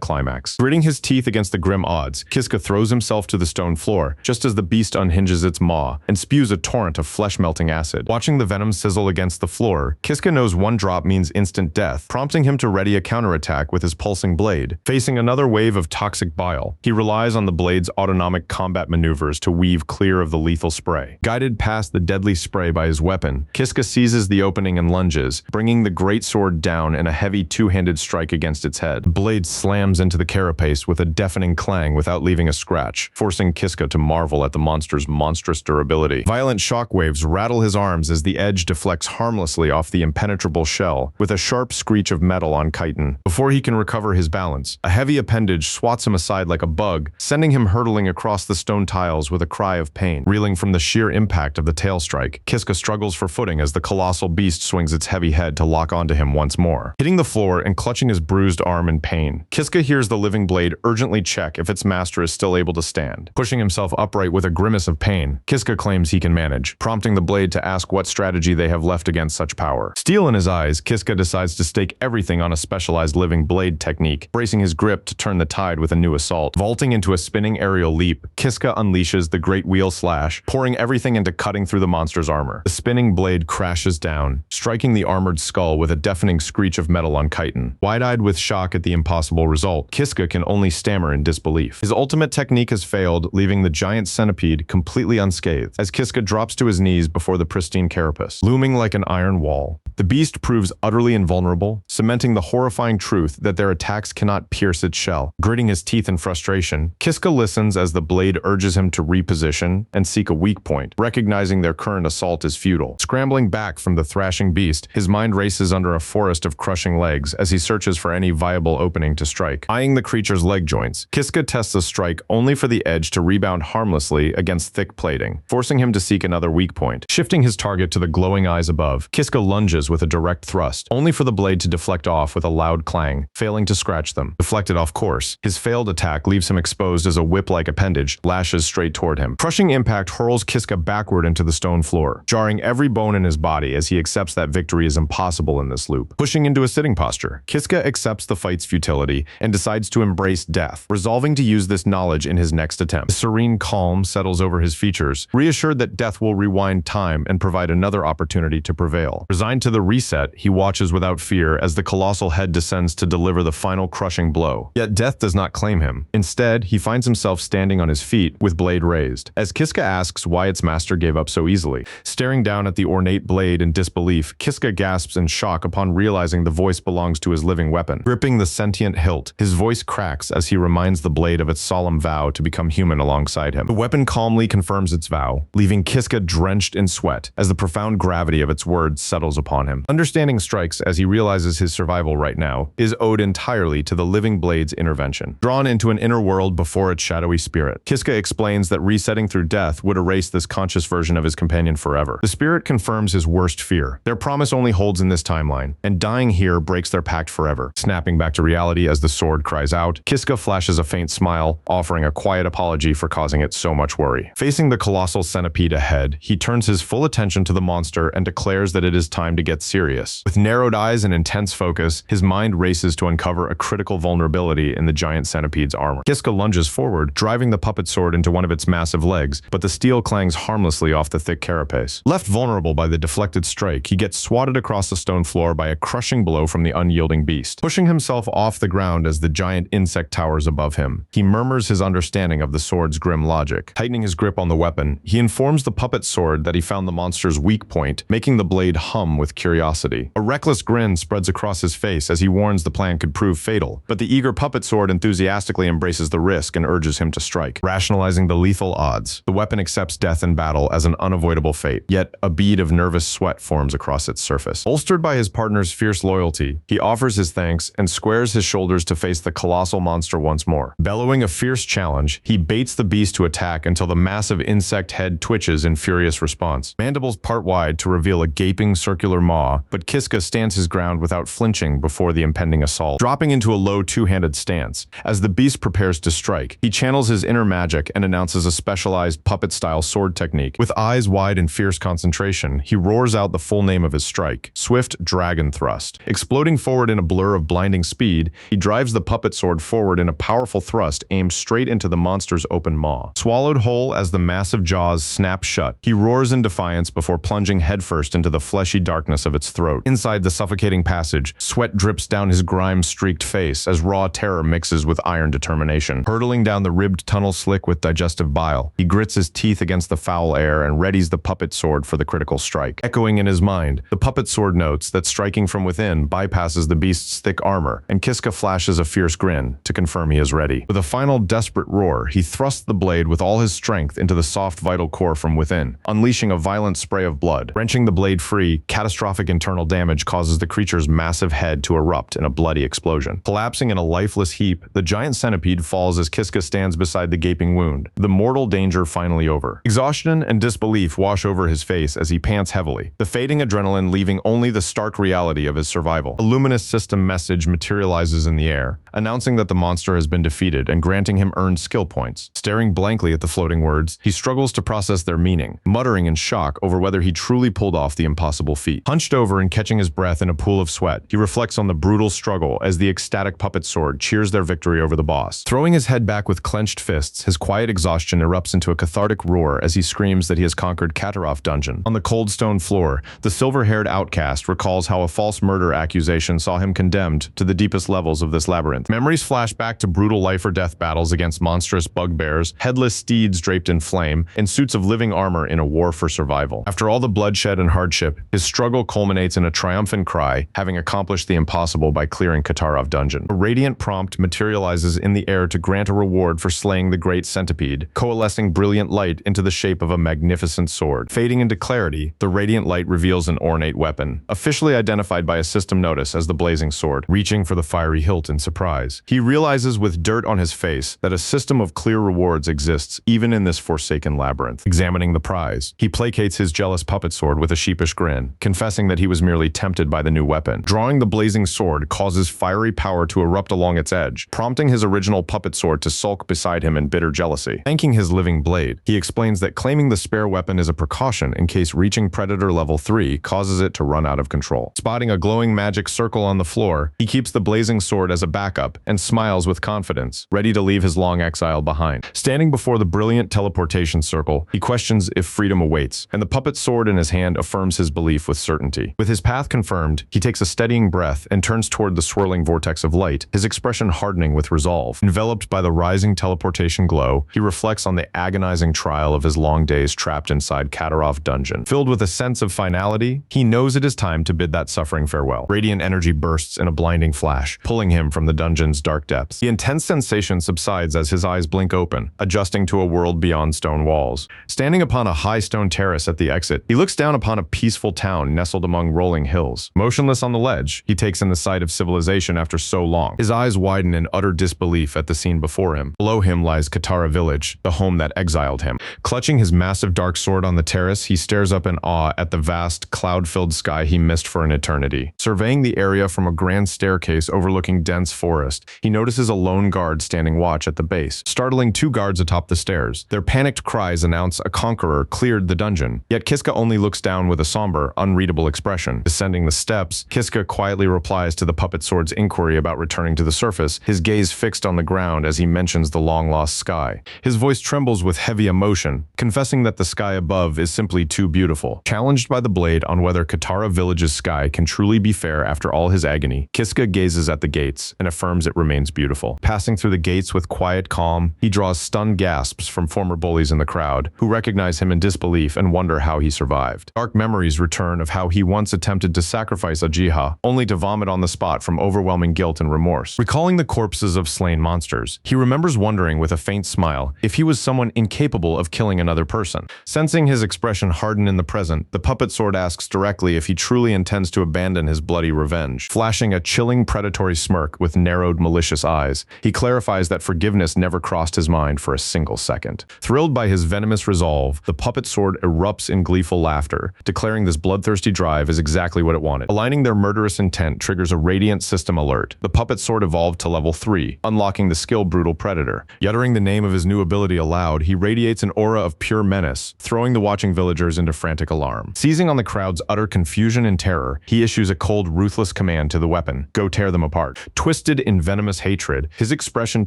climax. Gritting his teeth against the grim odds, Kiska throws himself to the stone floor, just as the beast unhinges its maw and spews a torrent of flesh-melting acid. Watching the venom sizzle against the floor, Kiska knows one drop means instant death, prompting him to ready a counterattack with his pulsing blade. Facing another wave of toxic bile, he relies on the blade's autonomic combat maneuvers to weave clear of the lethal spray. Guided past the deadly spray by his weapon, Kiska seizes the opening and lunges, bringing the greatsword down in a heavy two-handed strike against its head. The blade slams into the carapace with a deafening clang without leaving a scratch, forcing Kiska to marvel at the monster's monstrous durability. Violent shockwaves rattle his arms as the edge deflects harmlessly off the impenetrable shell, with a sharp screech of metal on chitin. Before he can recover his balance, a heavy appendage swats him aside like a bug, sending him hurtling across the stone tiles with a cry of pain. Reeling from the sheer impact of the tail strike, Kiska struggles for footing as the colossal beast swings its heavy head to lock onto him once more. Hitting the floor and clutching his bruised arm in pain, Kiska hears the living blade urgently check if its master is still able to stand. Pushing himself upright with a grimace of pain, Kiska claims he can manage, prompting the blade to ask what strategy they have left against such power. Steel in his eyes, Kiska decides to stake everything on a specialized living blade technique, bracing his grip to turn the tide with a new assault. Vaulting into a spinning aerial leap, Kiska unleashes the Great Wheel Slash, pouring everything into cutting through the monster's armor. The spinning blade crashes down, striking the armored skull with a deafening screech of metal on chitin. Wide-eyed with shock at the impossible result, Kiska can only stammer in disbelief. His ultimate technique has failed, leaving the giant centipede completely unscathed, as Kiska drops to his knees before the pristine carapace, looming like an iron wall. The beast proves utterly invulnerable, cementing the horrifying truth that their attacks cannot pierce its shell. Gritting his teeth in frustration, Kiska listens as the blade urges him to reposition and seek a weak point, recognizing their current assault is futile. Scrambling back from the thrashing beast, his mind races under a forest of crushing legs as he searches for any viable opening to strike. Eyeing the creature's leg joints, Kiska tests a strike only for the edge to rebound harmlessly against thick plating, forcing him to seek another weak point. Shifting his target to the glowing eyes above, Kiska lunges with a direct thrust, only for the blade to deflect off with a loud clang, failing to scratch them. Deflected off course, his failed attack leaves him exposed as a whip-like appendage lashes straight toward him. Crushing impact hurls Kiska backward into the stone floor, jarring every bone in his body as he accepts that victory is impossible in this loop. Pushing into a sitting posture, Kiska accepts the fight's futility and decides to embrace death, resolving to use this knowledge in his next attempt. A serene calm settles over his features, reassured that death will rewind time and provide another opportunity to prevail. Resigned to the reset, he watches without fear as the colossal head descends to deliver the final crushing blow. Yet death does not claim him. Instead, he finds himself standing on his feet with blade raised. As Kiska asks why its master gave up so easily, staring down at the ornate blade in disbelief, Kiska gasps in shock upon realizing the voice belongs to his living weapon. Gripping the sentient hilt, his voice cracks as he reminds the blade of its solemn vow to become human alongside him. The weapon calmly confirms its vow, leaving Kiska drenched in sweat as the profound gravity of its words settles upon him. Understanding strikes as he realizes his survival right now is owed entirely to the living blade's intervention. Drawn into an inner world before its shadowy spirit, Kiska explains that resetting through death would erase this conscious version of his companion forever. The spirit confirms his worst fear. Their promise only holds in this timeline, and dying here breaks their pact forever. Snapping back to reality as the sword cries out, Kiska flashes a faint smile, offering a quiet apology for causing it so much worry. Facing the colossal centipede ahead, he turns his full attention to the monster and declares that it is time to get serious. With narrowed eyes and intense focus, his mind races to uncover a critical vulnerability in the giant centipede's armor. Kiska lunges forward, driving the puppet sword into one of its massive legs, but the steel clangs harmlessly off the thick carapace. Left vulnerable by the deflected strike, he gets swatted across the stone floor by a crushing blow from the unyielding beast. Pushing himself off the ground as the giant insect towers above him, he murmurs his understanding of the sword's grim logic. Tightening his grip on the weapon, he informs the puppet sword that he found the monster's weak point, making the blade hum with curiosity. A reckless grin spreads across his face as he warns the plan could prove fatal, but the eager puppet sword enthusiastically embraces the risk and urges him to strike. Rationalizing the lethal odds, the weapon accepts death in battle as an unavoidable fate, yet a bead of nervous sweat forms across its surface. Bolstered by his partner's fierce loyalty, he offers his thanks and squares his shoulders to face the colossal monster once more. Bellowing a fierce challenge, he baits the beast to attack until the massive insect head twitches in furious response. Mandibles part wide to reveal a gaping circular maw, but Kiska stands his ground without flinching before the impending assault. Dropping into a low two-handed stance, as the beast prepares to strike, he channels his inner magic and announces a specialized puppet-style sword technique. With eyes wide in fierce concentration, he roars out the full name of his strike, Swift Dragon Thrust. Exploding forward in a blur of blinding speed, he drives the puppet sword forward in a powerful thrust aimed straight into the monster's open maw. Swallowed whole as the massive jaws snap shut, he roars in defiance before plunging headfirst into the fleshy darkness of its throat. Inside the suffocating passage, sweat drips down his grime-streaked face as raw terror mixes with iron determination. Hurtling down the ribbed tunnel slick with digestive bile, he grits his teeth against the foul air and readies the puppet sword for the critical strike. Echoing in his mind, the puppet sword notes that striking from within bypasses the beast's thick armor, and Kiska flashes a fierce grin to confirm he is ready. With a final desperate roar, he thrusts the blade with all his strength into the soft vital core from within, unleashing a violent spray of blood. Wrenching the blade free, catastrophic internal damage causes the creature's massive head to erupt in a bloody explosion. Collapsing in a lifeless heap, the giant centipede falls as Kiska stands beside the gaping wound, the mortal danger finally over. Exhaustion and disbelief wash over his face as he pants heavily, quickly, the fading adrenaline leaving only the stark reality of his survival. A luminous system message materializes in the air, announcing that the monster has been defeated and granting him earned skill points. Staring blankly at the floating words, he struggles to process their meaning, muttering in shock over whether he truly pulled off the impossible feat. Hunched over and catching his breath in a pool of sweat, he reflects on the brutal struggle as the ecstatic puppet sword cheers their victory over the boss. Throwing his head back with clenched fists, his quiet exhaustion erupts into a cathartic roar as he screams that he has conquered Katarov Dungeon. On the cold stone floor, the silver-haired outcast recalls how a false murder accusation saw him condemned to the deepest levels of this labyrinth. Memories flash back to brutal life-or-death battles against monstrous bugbears, headless steeds draped in flame, and suits of living armor in a war for survival. After all the bloodshed and hardship, his struggle culminates in a triumphant cry, having accomplished the impossible by clearing Katarov Dungeon. A radiant prompt materializes in the air to grant a reward for slaying the great centipede, coalescing brilliant light into the shape of a magnificent sword. Fading into clarity, the radiant light reveals an ornate weapon, officially identified by a system notice as the blazing sword. Reaching for the fiery hilt in surprise, he realizes with dirt on his face that a system of clear rewards exists even in this forsaken labyrinth. Examining the prize, he placates his jealous puppet sword with a sheepish grin, confessing that he was merely tempted by the new weapon. Drawing the blazing sword causes fiery power to erupt along its edge, prompting his original puppet sword to sulk beside him in bitter jealousy. Thanking his living blade, he explains that claiming the spare weapon is a precaution in case reaching Predator level 3 causes it to run out of control. Spotting a glowing magic circle on the floor, he keeps the blazing sword as a backup and smiles with confidence, ready to leave his long exile behind. Standing before the brilliant teleportation circle, he questions if freedom awaits, and the puppet sword in his hand affirms his belief with certainty. With his path confirmed, he takes a steadying breath and turns toward the swirling vortex of light, his expression hardening with resolve. Enveloped by the rising teleportation glow, he reflects on the agonizing trial of his long days trapped inside Katarov Dungeon. Filled with a sense of finality, he knows it is time to bid that suffering farewell. Radiant energy bursts in a blinding flash, pulling him from the dungeon's dark depths. The intense sensation subsides as his eyes blink open, adjusting to a world beyond stone walls. Standing upon a high stone terrace at the exit, he looks down upon a peaceful town nestled among rolling hills. Motionless on the ledge, he takes in the sight of civilization after so long. His eyes widen in utter disbelief at the scene before him. Below him lies Katara Village, the home that exiled him. Clutching his massive dark sword on the terrace, he stares up in awe at the vast, cloud-filled sky he missed for an eternity. Surveying the area from a grand staircase overlooking dense forest, he notices a lone guard standing watch at the base, startling two guards atop the stairs. Their panicked cries announce a conqueror cleared the dungeon, yet Kiska only looks down with a somber, unreadable expression. Descending the steps, Kiska quietly replies to the puppet sword's inquiry about returning to the surface, his gaze fixed on the ground as he mentions the long-lost sky. His voice trembles with heavy emotion, confessing that the sky above is simply too beautiful. Challenged by the blade on whether Katara Village's sky can truly be fair after all his agony, Kiska gazes at the gates and affirms it remains beautiful. Passing through the gates with quiet calm, he draws stunned gasps from former bullies in the crowd, who recognize him in disbelief and wonder how he survived. Dark memories return of how he once attempted to sacrifice Ajiha, only to vomit on the spot from overwhelming guilt and remorse. Recalling the corpses of slain monsters, he remembers wondering with a faint smile if he was someone incapable of killing another person. Sensing his expression harden in the present, the puppet sword asks directly if he truly intends to abandon his bloody revenge. Flashing a chilling predatory smirk with narrowed malicious eyes, he clarifies that forgiveness never crossed his mind for a single second. Thrilled by his venomous resolve, the puppet sword erupts in gleeful laughter, declaring this bloodthirsty drive is exactly what it wanted. Aligning their murderous intent triggers a radiant system alert. The puppet sword evolved to level 3, unlocking the skill Brutal Predator. Uttering the name of his new ability aloud, he radiates an aura of pure menace, throwing the watching villagers into frantic alarm. Seizing on the crowd's utter confusion and terror, he issues a cold, ruthless command to the weapon: go tear them apart. Twisted in venomous hatred, his expression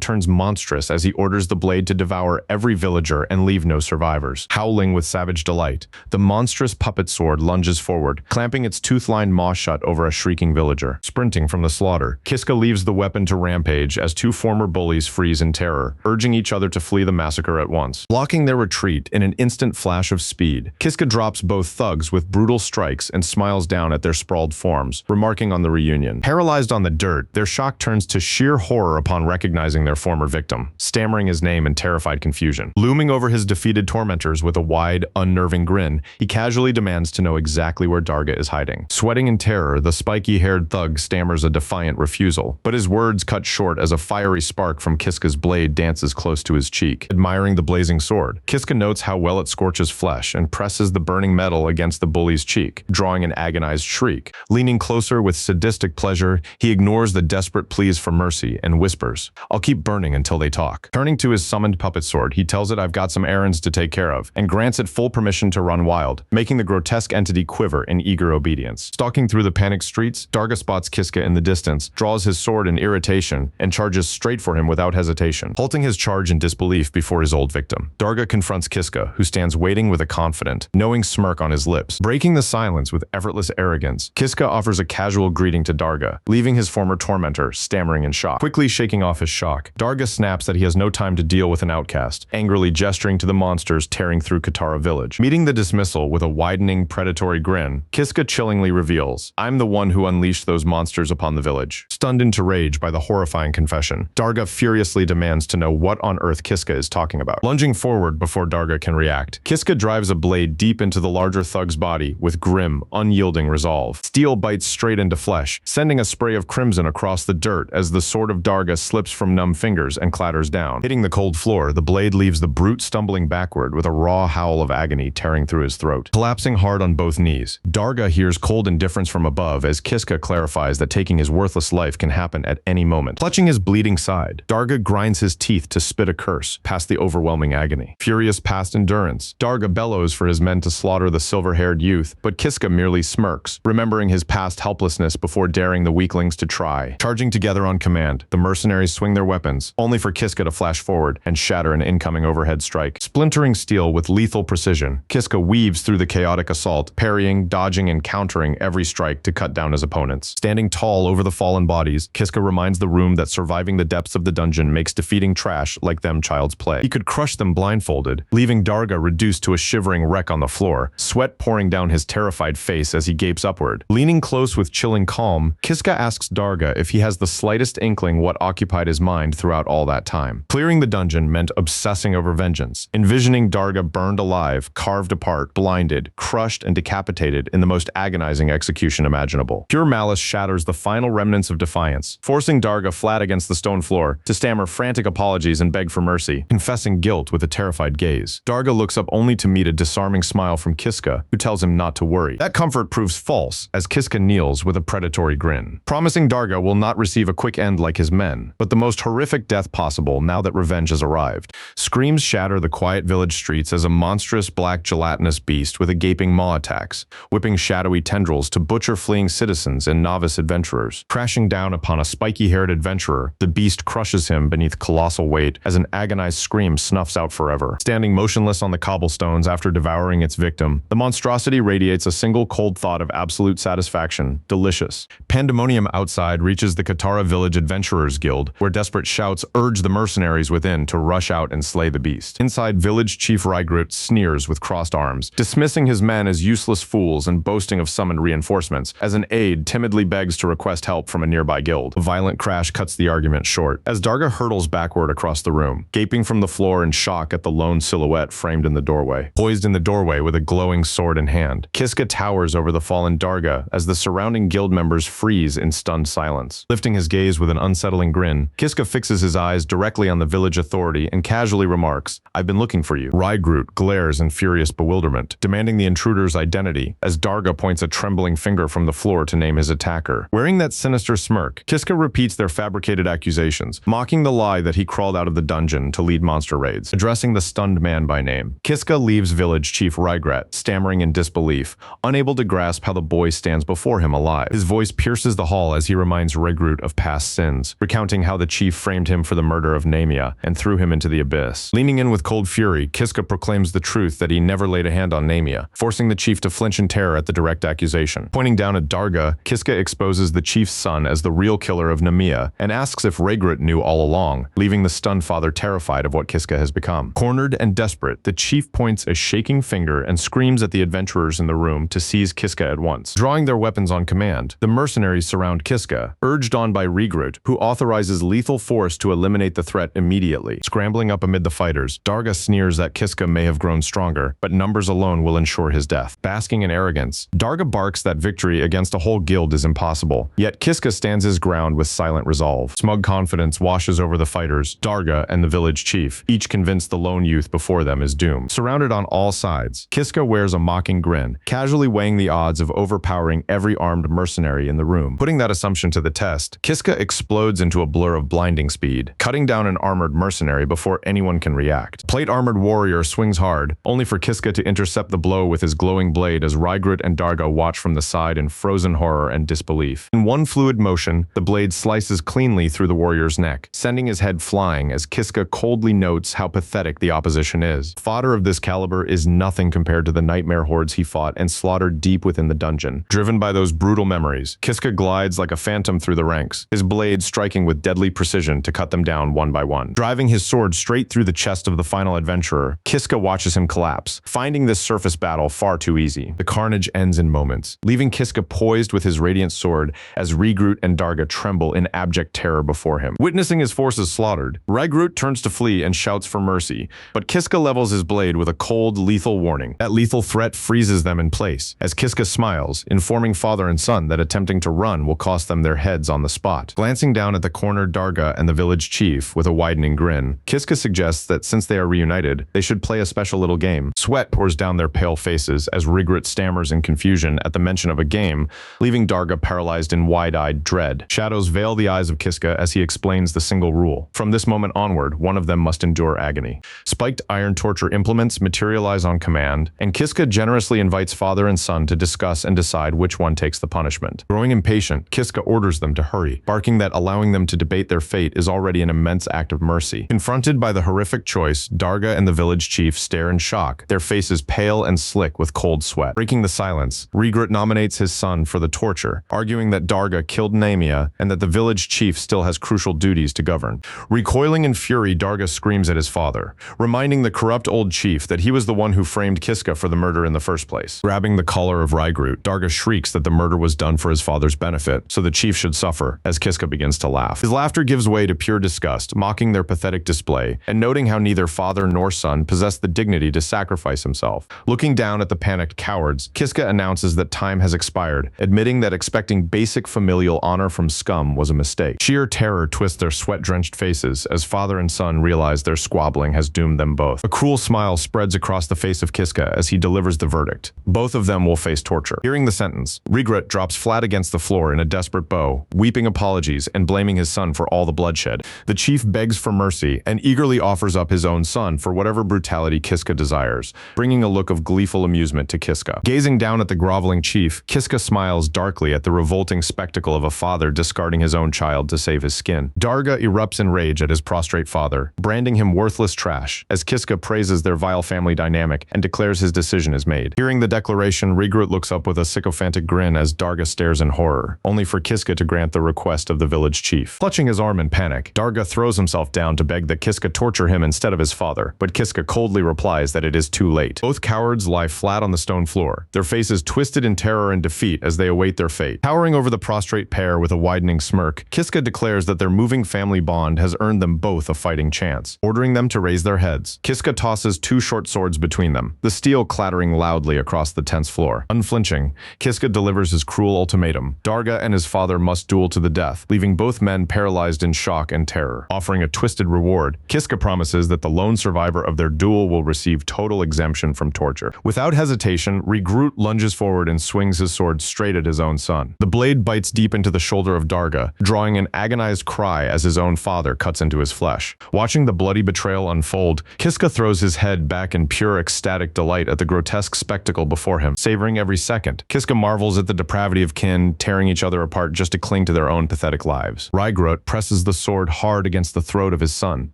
turns monstrous as he orders the blade to devour every villager and leave no survivors. Howling with savage delight, the monstrous puppet sword lunges forward, clamping its tooth-lined maw shut over a shrieking villager. Sprinting from the slaughter, Kiska leaves the weapon to rampage as two former bullies freeze in terror, urging each other to flee the massacre at once. Blocking their retreat in an instant flash of speed, Kiska drops both thugs with brutal strikes and smiles down at their sprawled forms, remarking on the reunion. Paralyzed on the dirt, their shock turns to sheer horror upon recognizing their former victim, stammering his name in terrified confusion. Looming over his defeated tormentors with a wide, unnerving grin, he casually demands to know exactly where Darga is hiding. Sweating in terror, the spiky-haired thug stammers a defiant refusal, but his words cut short as a fiery spark from Kiska's blade dances close to his cheek. Admiring the blazing sword, Kiska notes how well it scorches flesh and presses the burning metal against the bully's cheek, drawing an agonized shriek. Leaning closer with sadistic pleasure, he ignores the desperate pleas for mercy and whispers, "I'll keep burning until they talk." Turning to his summoned puppet sword, he tells it, "I've got some errands to take care of," and grants it full permission to run wild, making the grotesque entity quiver in eager obedience. Stalking through the panicked streets, Darga spots Kiska in the distance, draws his sword in irritation, and charges straight for him without hesitation, halting his charge in disbelief before his old victim. Darga confronts Kiska, who stands waiting with a confident, knowing smirk on his lips. Breaking the silence with effortless arrogance, Kiska offers a casual greeting to Darga, leaving his former tormentor stammering in shock. Quickly shaking off his shock, Darga snaps that he has no time to deal with an outcast, angrily gesturing to the monsters tearing through Katara village. Meeting the dismissal with a widening, predatory grin, Kiska chillingly reveals, "I'm the one who unleashed those monsters upon the village." Stunned into rage by the horrifying confession, Darga furiously demands to know what on earth Kiska is talking about. Lunging forward before Darga can react, Kiska drives a blade deep into the larger thug's body with grim, unyielding resolve. Steel bites straight into flesh, sending a spray of crimson across the dirt as the sword of Darga slips from numb fingers and clatters down. Hitting the cold floor, the blade leaves the brute stumbling backward with a raw howl of agony tearing through his throat. Collapsing hard on both knees, Darga hears cold indifference from above as Kiska clarifies that taking his worthless life can happen at any moment. Clutching his bleeding side, Darga grinds his teeth to spit a curse past the overwhelming agony. Furious past endurance, Darga bellows for his men to slaughter the silver-haired youth, but Kiska merely smirks, remembering his past helplessness before daring the weaklings to try. Charging together on command, the mercenaries swing their weapons, only for Kiska to flash forward and shatter an incoming overhead strike. Splintering steel with lethal precision, Kiska weaves through the chaotic assault, parrying, dodging, and countering every strike to cut down his opponents. Standing tall over the fallen bodies, Kiska reminds the room that surviving the depths of the dungeon makes defeating trash like them child's play. He could crush them blindfolded, leaving Darga reduced to a shivering wreck on the floor, sweat pouring down his terrified face as he gapes upward. Leaning close with chilling calm, Kiska asks Darga if he has the slightest inkling what occupied his mind throughout all that time. Clearing the dungeon meant obsessing over vengeance, envisioning Darga burned alive, carved apart, blinded, crushed, and decapitated in the most agonizing execution imaginable. Pure malice shatters the final remnants of defiance, forcing Darga flat against the stone floor to stammer frantic apologies and beg for mercy, confessing guilt with a terrified gaze. Darga looks up only to meet a disarming smile from Kiska, who tells him not to worry. That comfort proves false as Kiska kneels with a predatory grin, promising Darga will not receive a quick end like his men, but the most horrific death possible now that revenge has arrived. Screams shatter the quiet village streets as a monstrous black gelatinous beast with a gaping maw attacks, whipping shadowy tendrils to butcher fleeing citizens and novice adventurers. Crashing down upon a spiky-haired adventurer, the beast crushes him beneath colossal weight as an agonized scream snuffs out forever. Standing motionless on the cobblestones after devouring its victim, the monstrosity radiates a single cold thought of absolute satisfaction: delicious. Pandemonium outside reaches the Katara Village Adventurers Guild, where desperate shouts urge the mercenaries within to rush out and slay the beast. Inside, Village Chief Rygrut sneers with crossed arms, dismissing his men as useless fools and boasting of summoned reinforcements, as an aide timidly begs to request help from a nearby guild. A violent crash cuts the argument short, as Darga hurtles backward across the room, gaping from the floor in shock at the lone silhouette framed in the doorway. Poised in the doorway with a glowing sword in hand, Kiska towers over the fallen Darga as the surrounding guild members freeze in stunned silence. Lifting his gaze with an unsettling grin, Kiska fixes his eyes directly on the village authority and casually remarks, "I've been looking for you." Rygrut glares in furious bewilderment, demanding the intruder's identity, as Darga points a trembling finger from the floor to name his attacker. Wearing that sinister smirk, Kiska repeats their fabricated accusations, mocking the lie that he crawled out of the dungeon to lead monster raids. Addressing the stunned man by name, Kiska leaves Village Chief Rygrut, stammering in disbelief, unable to grasp how the boy stands before him alive. His voice pierces the hall as he reminds Rygrut of past sins, recounting how the chief framed him for the murder of Namia and threw him into the abyss. Leaning in with cold fury, Kiska proclaims the truth that he never laid a hand on Namia, forcing the chief to flinch in terror at the direct accusation. Pointing down at Darga, Kiska exposes the chief's son as the real killer of Namia and asks if Rygrut knew all along, leaving the stunned father terrified of what Kiska has become. Cornered and desperate, the chief points a shaking finger and screams at the adventurers in the room to seize Kiska at once. Drawing their weapons on command, the mercenaries surround Kiska, urged on by Rygrut, who authorizes lethal force to eliminate the threat immediately. Scrambling up amid the fighters, Darga sneers that Kiska may have grown stronger, but numbers alone will ensure his death. Basking in arrogance, Darga barks that victory against a whole guild is impossible, yet Kiska stands his ground with silent resolve. Smug confidence washes over the fighters, Darga and the village chief, each convinced the lone youth before them is doomed. Surrounded on all sides, Kiska wears a mocking grin, casually weighing the odds of overpowering every armed mercenary in the room. Putting that assumption to the test, Kiska explodes into a blur of blinding speed, cutting down an armored mercenary before anyone can react. Plate-armored warrior swings hard, only for Kiska to intercept the blow with his glowing blade as Rygrut and Darga watch from the side in frozen horror and disbelief. In one fluid motion, the blade slices cleanly through the warrior's neck, sending his head flying as Kiska coldly notes how pathetic the opposition is. Fodder of this caliber is nothing compared to the nightmare hordes he fought and slaughtered deep within the dungeon. Driven by those brutal memories, Kiska glides like a phantom through the ranks, his blade striking with deadly precision to cut them down one by one. Driving his sword straight through the chest of the final adventurer, Kiska watches him collapse, finding this surface battle far too easy. The carnage ends in moments, leaving Kiska poised with his radiant sword as Rygrut and Darga tremble in abject terror before him. Witnessing his forces slaughtered, Rygrut turns to flee and shouts for mercy, but Kiska levels his blade with a cold, lethal warning. That lethal threat freezes them in place, as Kiska smiles, informing father and son that attempting to run will cost them their heads on the spot. Glancing down at the cornered Darga and the village chief with a widening grin, Kiska suggests that since they are reunited, they should play a special little game. Sweat pours down their pale faces as Rygrut stammers in confusion at the mention of a game, leaving Darga paralyzed in wide-eyed dread. Shadows veil the eyes of Kiska as he explains the single rule. From this moment onward, one of them must endure agony. Spiked iron torture implements materialize on command, and Kiska generously invites father and son to discuss and decide which one takes the punishment. Growing impatient, Kiska orders them to hurry, barking that allowing them to debate their fate is already an immense act of mercy. Confronted by the horrific choice, Darga and the village chief stare in shock, their faces pale and slick with cold sweat. Breaking the silence, Rygrut nominates his son for the torture, arguing that Darga killed Namia and that the village chief still has crucial duties to govern. Recoiling in fury, Darga screams at his father, reminding the corrupt old chief that he was the one who framed Kiska for the murder in the first place. Grabbing the collar of Rygrut, Darga shrieks that the murder was done for his father's benefit, so the chief should suffer, as Kiska begins to laugh. His laughter gives way to pure disgust, mocking their pathetic display, and noting how neither father nor son possessed the dignity to sacrifice himself. Looking down at the panicked cowards, Kiska announces that time has expired, admitting that expecting basic familial honor from scum was a mistake. Sheer terror twists their sweat-drenched faces as father and son realize their squabbling has doomed them both. A cruel smile spreads across the face of Kiska as he delivers the verdict. Both of them will face torture. Hearing the sentence, Rygrut drops flat against the floor in a desperate bow, weeping apologies and blaming his son for all the bloodshed. The chief begs for mercy and eagerly offers up his own son for whatever brutality Kiska desires, bringing a look of gleeful amusement to Kiska. Gazing down at the groveling chief, Kiska smiles darkly at the revolting spectacle of a father discarding his own child to save his skin. Darga erupts in rage at his prostrate father, branding him worthless trash, as Kiska praises their vile family dynamic and declares his decision is made. Hearing the declaration, Rygrut looks up with a sycophantic grin as Darga stares in horror, only for Kiska to grant the request of the village chief. Clutching his arm in panic, Darga throws himself down to beg that Kiska torture him instead of his father, but Kiska coldly replies that it is too late. Both cowards lie flat on the stone floor, their faces twisted in terror and defeat as they await their fate. Towering over the prostrate pair with a widening smirk, Kiska declares that their moving family bond has earned them both a fighting chance. Ordering them to raise their heads, Kiska tosses two short swords between them, the steel clattering loudly across the tense floor. Unflinching, Kiska delivers his cruel ultimatum. Darga and his father must duel to the death, leaving both men paralyzed in shock and terror. Offering a twisted reward, Kiska promises that the lone survivor of their duel will receive total exemption from torture. Without hesitation, Rygrut lunges forward and swings his sword straight at his own son. The blade bites deep into the shoulder of Darga, drawing an agonized cry as his own father cuts into his flesh. Watching the bloody betrayal unfold, Kiska throws his head back in pure ecstatic delight at the grotesque spectacle before him, savoring every second. Kiska marvels at the depravity of kin tearing each other apart just to cling to their own pathetic lives. Rygrut presses the sword hard against the throat of his son,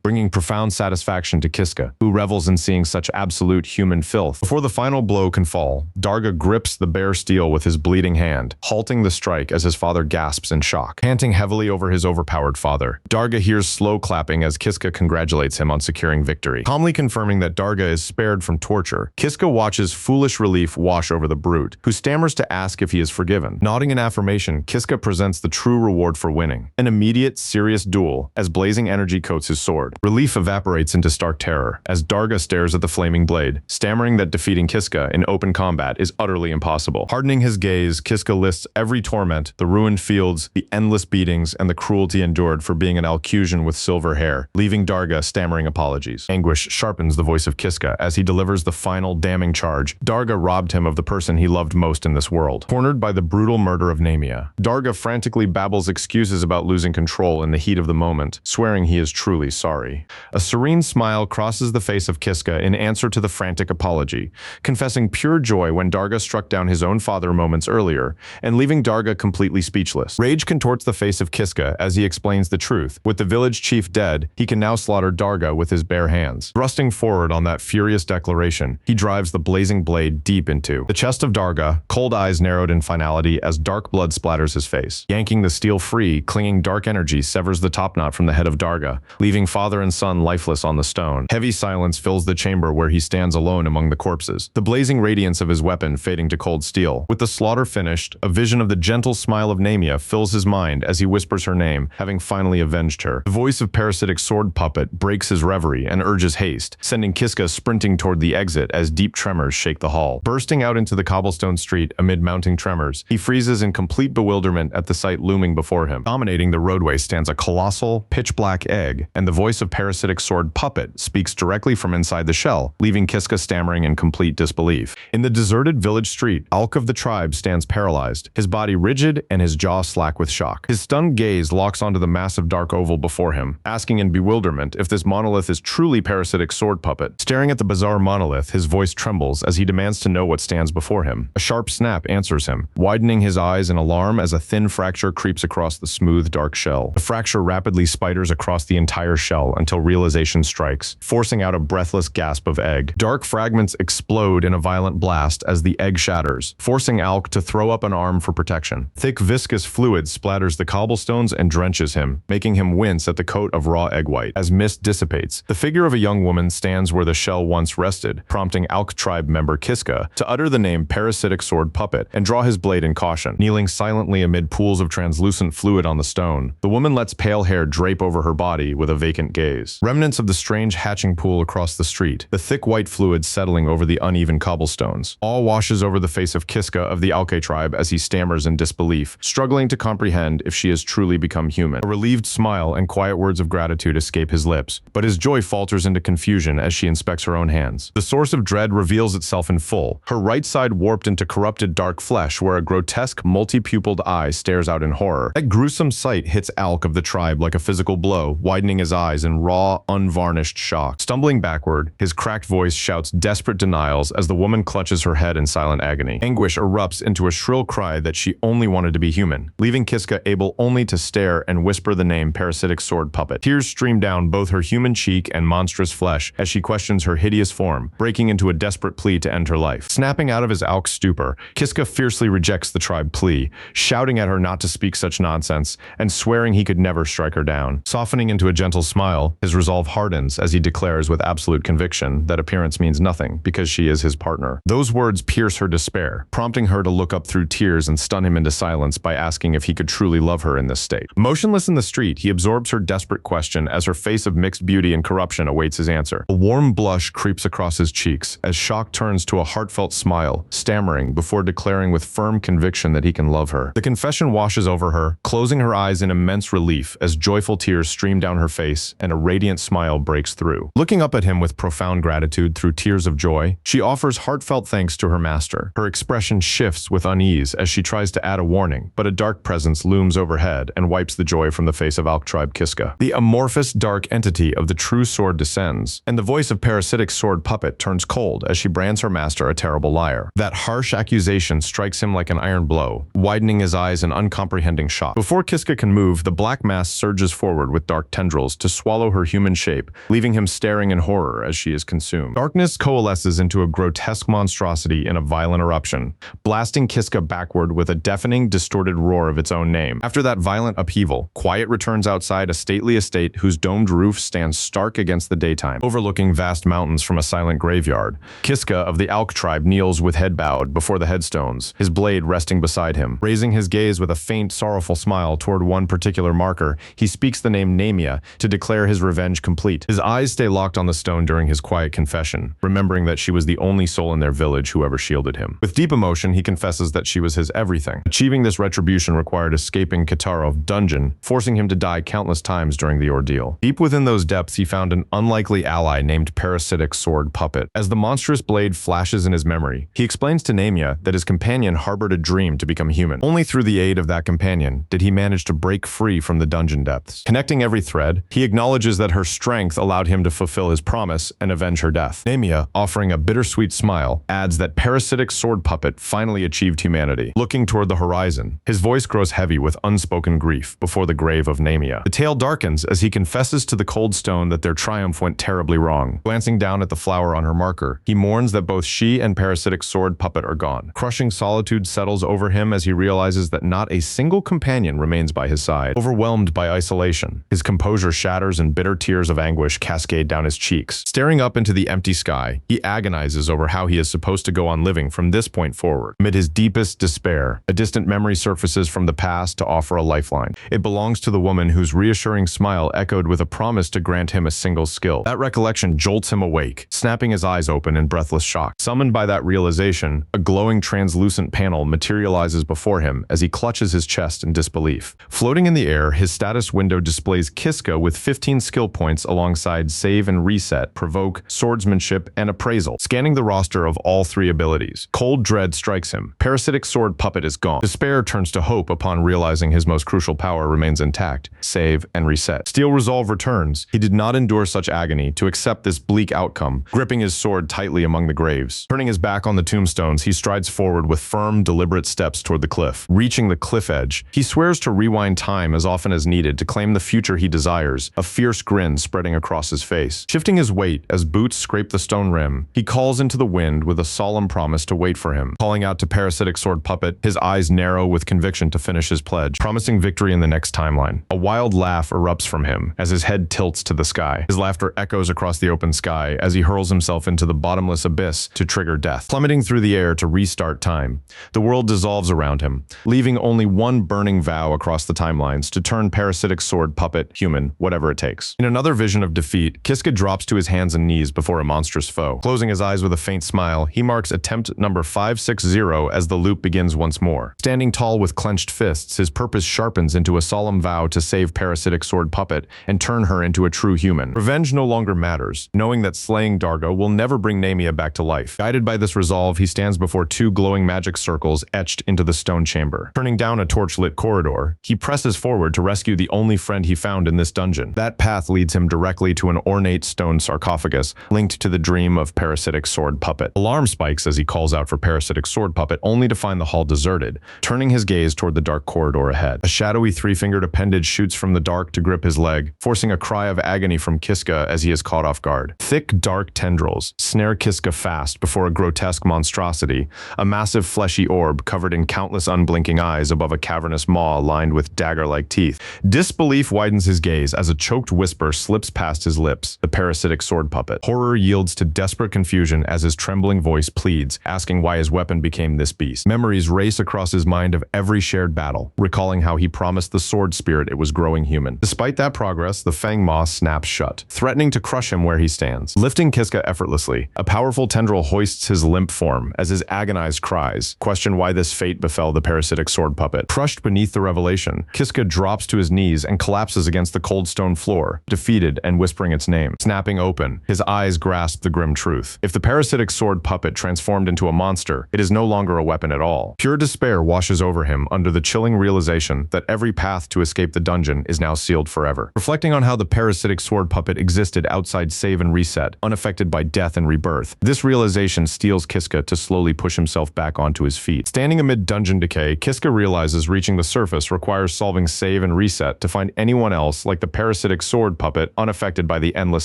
bringing profound satisfaction to Kiska, who revels in seeing such absolute human filth. Before the final blow can fall, Darga grips the bare steel with his bleeding hand, halting the strike as his father gasps in shock. Panting heavily over his overpowered father, Darga hears slow clapping as Kiska congratulates him on securing victory. Calmly confirming that Darga is spared from torture, Kiska watches foolish relief wash over the brute, who stammers to ask if he is forgiven. Nodding in affirmation, Kiska presents the true reward for winning, an immediate, serious duel as blazing energy coats his sword. Relief evaporates into stark terror as Darga stares at the flaming blade, stammering that defeating Kiska in open combat is utterly impossible. Hardening his gaze, Kiska lists every torment, the ruined fields, the endless beatings, and the cruelty endured for being an Alcusian with silver hair, leaving Darga stammering apologies. Anguish sharpens the voice of Kiska as he delivers the final damning charge charge, Darga robbed him of the person he loved most in this world. Cornered by the brutal murder of Namia, Darga frantically babbles excuses about losing control in the heat of the moment, swearing he is truly sorry. A serene smile crosses the face of Kiska in answer to the frantic apology, confessing pure joy when Darga struck down his own father moments earlier, and leaving Darga completely speechless. Rage contorts the face of Kiska as he explains the truth. With the village chief dead, he can now slaughter Darga with his bare hands. Thrusting forward on that furious declaration, he drives the blazing blade deep into the chest of Darga, cold eyes narrowed in finality as dark blood splatters his face. Yanking the steel free, clinging dark energy severs the topknot from the head of Darga, leaving father and son lifeless on the stone. Heavy silence fills the chamber where he stands alone among the corpses, the blazing radiance of his weapon fading to cold steel. With the slaughter finished, a vision of the gentle smile of Namia fills his mind as he whispers her name, having finally avenged her. The voice of parasitic sword puppet breaks his reverie and urges haste, sending Kiska sprinting toward the exit as deep tremors shake the hall. Bursting out into the cobblestone street amid mounting tremors, he freezes in complete bewilderment at the sight looming before him. Dominating the roadway stands a colossal, pitch-black egg, and the voice of parasitic sword puppet speaks directly from inside the shell, leaving Kiska stammering in complete disbelief. In the deserted village street, Alk of the tribe stands paralyzed, his body rigid and his jaw slack with shock. His stunned gaze locks onto the massive dark oval before him, asking in bewilderment if this monolith is truly parasitic sword puppet. Staring at the bizarre monolith, his voice trembles as he demands to know what stands before him. A sharp snap answers him, widening his eyes in alarm as a thin fracture creeps across the smooth, dark shell. The fracture rapidly spiders across the entire shell until realization strikes, forcing out a breathless gasp of egg. Dark fragments explode in a violent blast as the egg shatters, forcing Alk to throw up an arm for protection. Thick, viscous fluid splatters the cobblestones and drenches him, making him wince at the coat of raw egg white. As mist dissipates, the figure of a young woman stands where the shell once rested, prompting Alk tribe member Kiska to utter the name parasitic sword puppet and draw his blade in caution. Kneeling silently amid pools of translucent fluid on the stone, the woman lets pale hair drape over her body with a vacant gaze. Remnants of the strange hatching pool across the street, the thick white fluid settling over the uneven cobblestones. All washes over the face of Kiska of the Alke tribe as he stammers in disbelief, struggling to comprehend if she has truly become human. A relieved smile and quiet words of gratitude escape his lips, but his joy falters into confusion as she inspects her own hands. The source of dread reveals itself in full, her right side warped into corrupted dark flesh where a grotesque multi-pupiled eye stares out in horror. That gruesome sight hits Alk of the tribe like a physical blow, widening his eyes in raw, unvarnished shock. Stumbling backward, his cracked voice shouts desperate denials as the woman clutches her head in silent agony. Anguish erupts into a shrill cry that she only wanted to be human, leaving Kiska able only to stare and whisper the name parasitic sword puppet. Tears stream down both her human cheek and monstrous flesh as she questions her hideous form, breaking into a desperate plea to end her life. Snapping out of his Alk stupor, Kiska fiercely rejects the tribe plea, shouting at her not to speak such nonsense and swearing he could never strike her down. Softening into a gentle smile, his resolve hardens as he declares with absolute conviction that appearance means nothing because she is his partner. Those words pierce her despair, prompting her to look up through tears and stun him into silence by asking if he could truly love her in this state. Motionless in the street, he absorbs her desperate question as her face of mixed beauty and corruption awaits his answer. A warm blush creeps across his cheeks as shock turns to a heartfelt smile, stammering before declaring with firm conviction that he can love her. The confession washes over her, closing her eyes in immense relief as joyful tears stream down her face and a radiant smile breaks through. Looking up at him with profound gratitude through tears of joy, she offers heartfelt thanks to her master. Her expression shifts with unease as she tries to add a warning, but a dark presence looms overhead and wipes the joy from the face of Alk tribe Kiska. The amorphous dark entity of the true sword descends, and the voice of parasitic sword puppet turns cold as she brands her master a terrible liar. That harsh accusation strikes him like an iron blow, widening his eyes in uncomprehending shock. Before Kiska can move, the black mass surges forward with dark tendrils to swallow her human shape, leaving him staring in horror as she is consumed. Darkness coalesces into a grotesque monstrosity in a violent eruption, blasting Kiska backward with a deafening, distorted roar of its own name. After that violent upheaval, quiet returns outside a stately estate whose domed roof stands stark against the daytime, overlooking vast mountains from a silent graveyard. Kiska of the Alk tribe kneels with head bowed before the headstones, his blade resting beside him. Raising his gaze with a faint, sorrowful smile toward one particular marker, he speaks the name Namia to declare his revenge complete. His eyes stay locked on the stone during his quiet confession, remembering that she was the only soul in their village who ever shielded him. With deep emotion, he confesses that she was his everything. Achieving this retribution required escaping Kitarov's dungeon, forcing him to die countless times during the ordeal. Deep within those depths, he found an unlikely ally named Parasitic Sword Puppet. As the monstrous blade image flashes in his memory. He explains to Namia that his companion harbored a dream to become human. Only through the aid of that companion did he manage to break free from the dungeon depths. Connecting every thread, he acknowledges that her strength allowed him to fulfill his promise and avenge her death. Namia, offering a bittersweet smile, adds that parasitic sword puppet finally achieved humanity. Looking toward the horizon, his voice grows heavy with unspoken grief before the grave of Namia. The tale darkens as he confesses to the cold stone that their triumph went terribly wrong. Glancing down at the flower on her marker, he mourns that both she and parasitic sword puppet are gone. Crushing solitude settles over him as he realizes that not a single companion remains by his side. Overwhelmed by isolation, his composure shatters and bitter tears of anguish cascade down his cheeks. Staring up into the empty sky, he agonizes over how he is supposed to go on living from this point forward. Amid his deepest despair, a distant memory surfaces from the past to offer a lifeline. It belongs to the woman whose reassuring smile echoed with a promise to grant him a single skill. That recollection jolts him awake, snapping his eyes open in breathless shock. Summoned by that realization, a glowing translucent panel materializes before him as he clutches his chest in disbelief. Floating in the air, his status window displays Kiska with 15 skill points alongside Save and Reset, Provoke, Swordsmanship, and Appraisal. Scanning the roster of all three abilities, cold dread strikes him. Parasitic sword puppet is gone. Despair turns to hope upon realizing his most crucial power remains intact: Save and Reset. Steel resolve returns. He did not endure such agony to accept this bleak outcome, gripping his sword tightly among the graves. Turning his back on the tombstones, he strides forward with firm, deliberate steps toward the cliff. Reaching the cliff edge, he swears to rewind time as often as needed to claim the future he desires, a fierce grin spreading across his face. Shifting his weight as boots scrape the stone rim, he calls into the wind with a solemn promise to wait for him. Calling out to parasitic sword puppet, his eyes narrow with conviction to finish his pledge, promising victory in the next timeline. A wild laugh erupts from him as his head tilts to the sky. His laughter echoes across the open sky as he hurls himself into the bottomless abyss to trigger death. Plummeting through the air to restart time, the world dissolves around him, leaving only one burning vow across the timelines to turn parasitic sword puppet human, whatever it takes. In another vision of defeat, Kiska drops to his hands and knees before a monstrous foe. Closing his eyes with a faint smile, he marks attempt number 560 as the loop begins once more. Standing tall with clenched fists, his purpose sharpens into a solemn vow to save parasitic sword puppet and turn her into a true human. Revenge no longer matters, knowing that slaying Dargo will never bring Namia back to life. Guided by this resolve, he stands before two glowing magic circles etched into the stone chamber. Turning down a torch-lit corridor, he presses forward to rescue the only friend he found in this dungeon. That path leads him directly to an ornate stone sarcophagus linked to the dream of parasitic sword puppet. Alarm spikes as he calls out for parasitic sword puppet, only to find the hall deserted, turning his gaze toward the dark corridor ahead. A shadowy three-fingered appendage shoots from the dark to grip his leg, forcing a cry of agony from Kiska as he is caught off guard. Thick, dark tendrils snare Kiska fast before a grotesque monstrosity, a massive fleshy orb covered in countless unblinking eyes above a cavernous maw lined with dagger-like teeth. Disbelief widens his gaze as a choked whisper slips past his lips. The parasitic sword puppet. Horror yields to desperate confusion as his trembling voice pleads, asking why his weapon became this beast. Memories race across his mind of every shared battle, recalling how he promised the sword spirit it was growing human. Despite that progress, the fang maw snaps shut, threatening to crush him where he stands. Lifting Kiska effortlessly, a powerful tendril hoists his limp form as his agonized cries question why this fate befell the parasitic sword puppet. Crushed beneath the revelation, Kiska drops to his knees and collapses against the cold stone floor, defeated and whispering its name. Snapping open, his eyes grasp the grim truth. If the parasitic sword puppet transformed into a monster, it is no longer a weapon at all. Pure despair washes over him under the chilling realization that every path to escape the dungeon is now sealed forever. Reflecting on how the parasitic sword puppet existed outside Save and Reset, unaffected by death and rebirth, this realization steels Kiska to slowly push himself back onto his feet. Standing amid dungeon decay, Kiska realizes reaching the surface requires solving Save and Reset to find anyone else like the parasitic sword puppet unaffected by the endless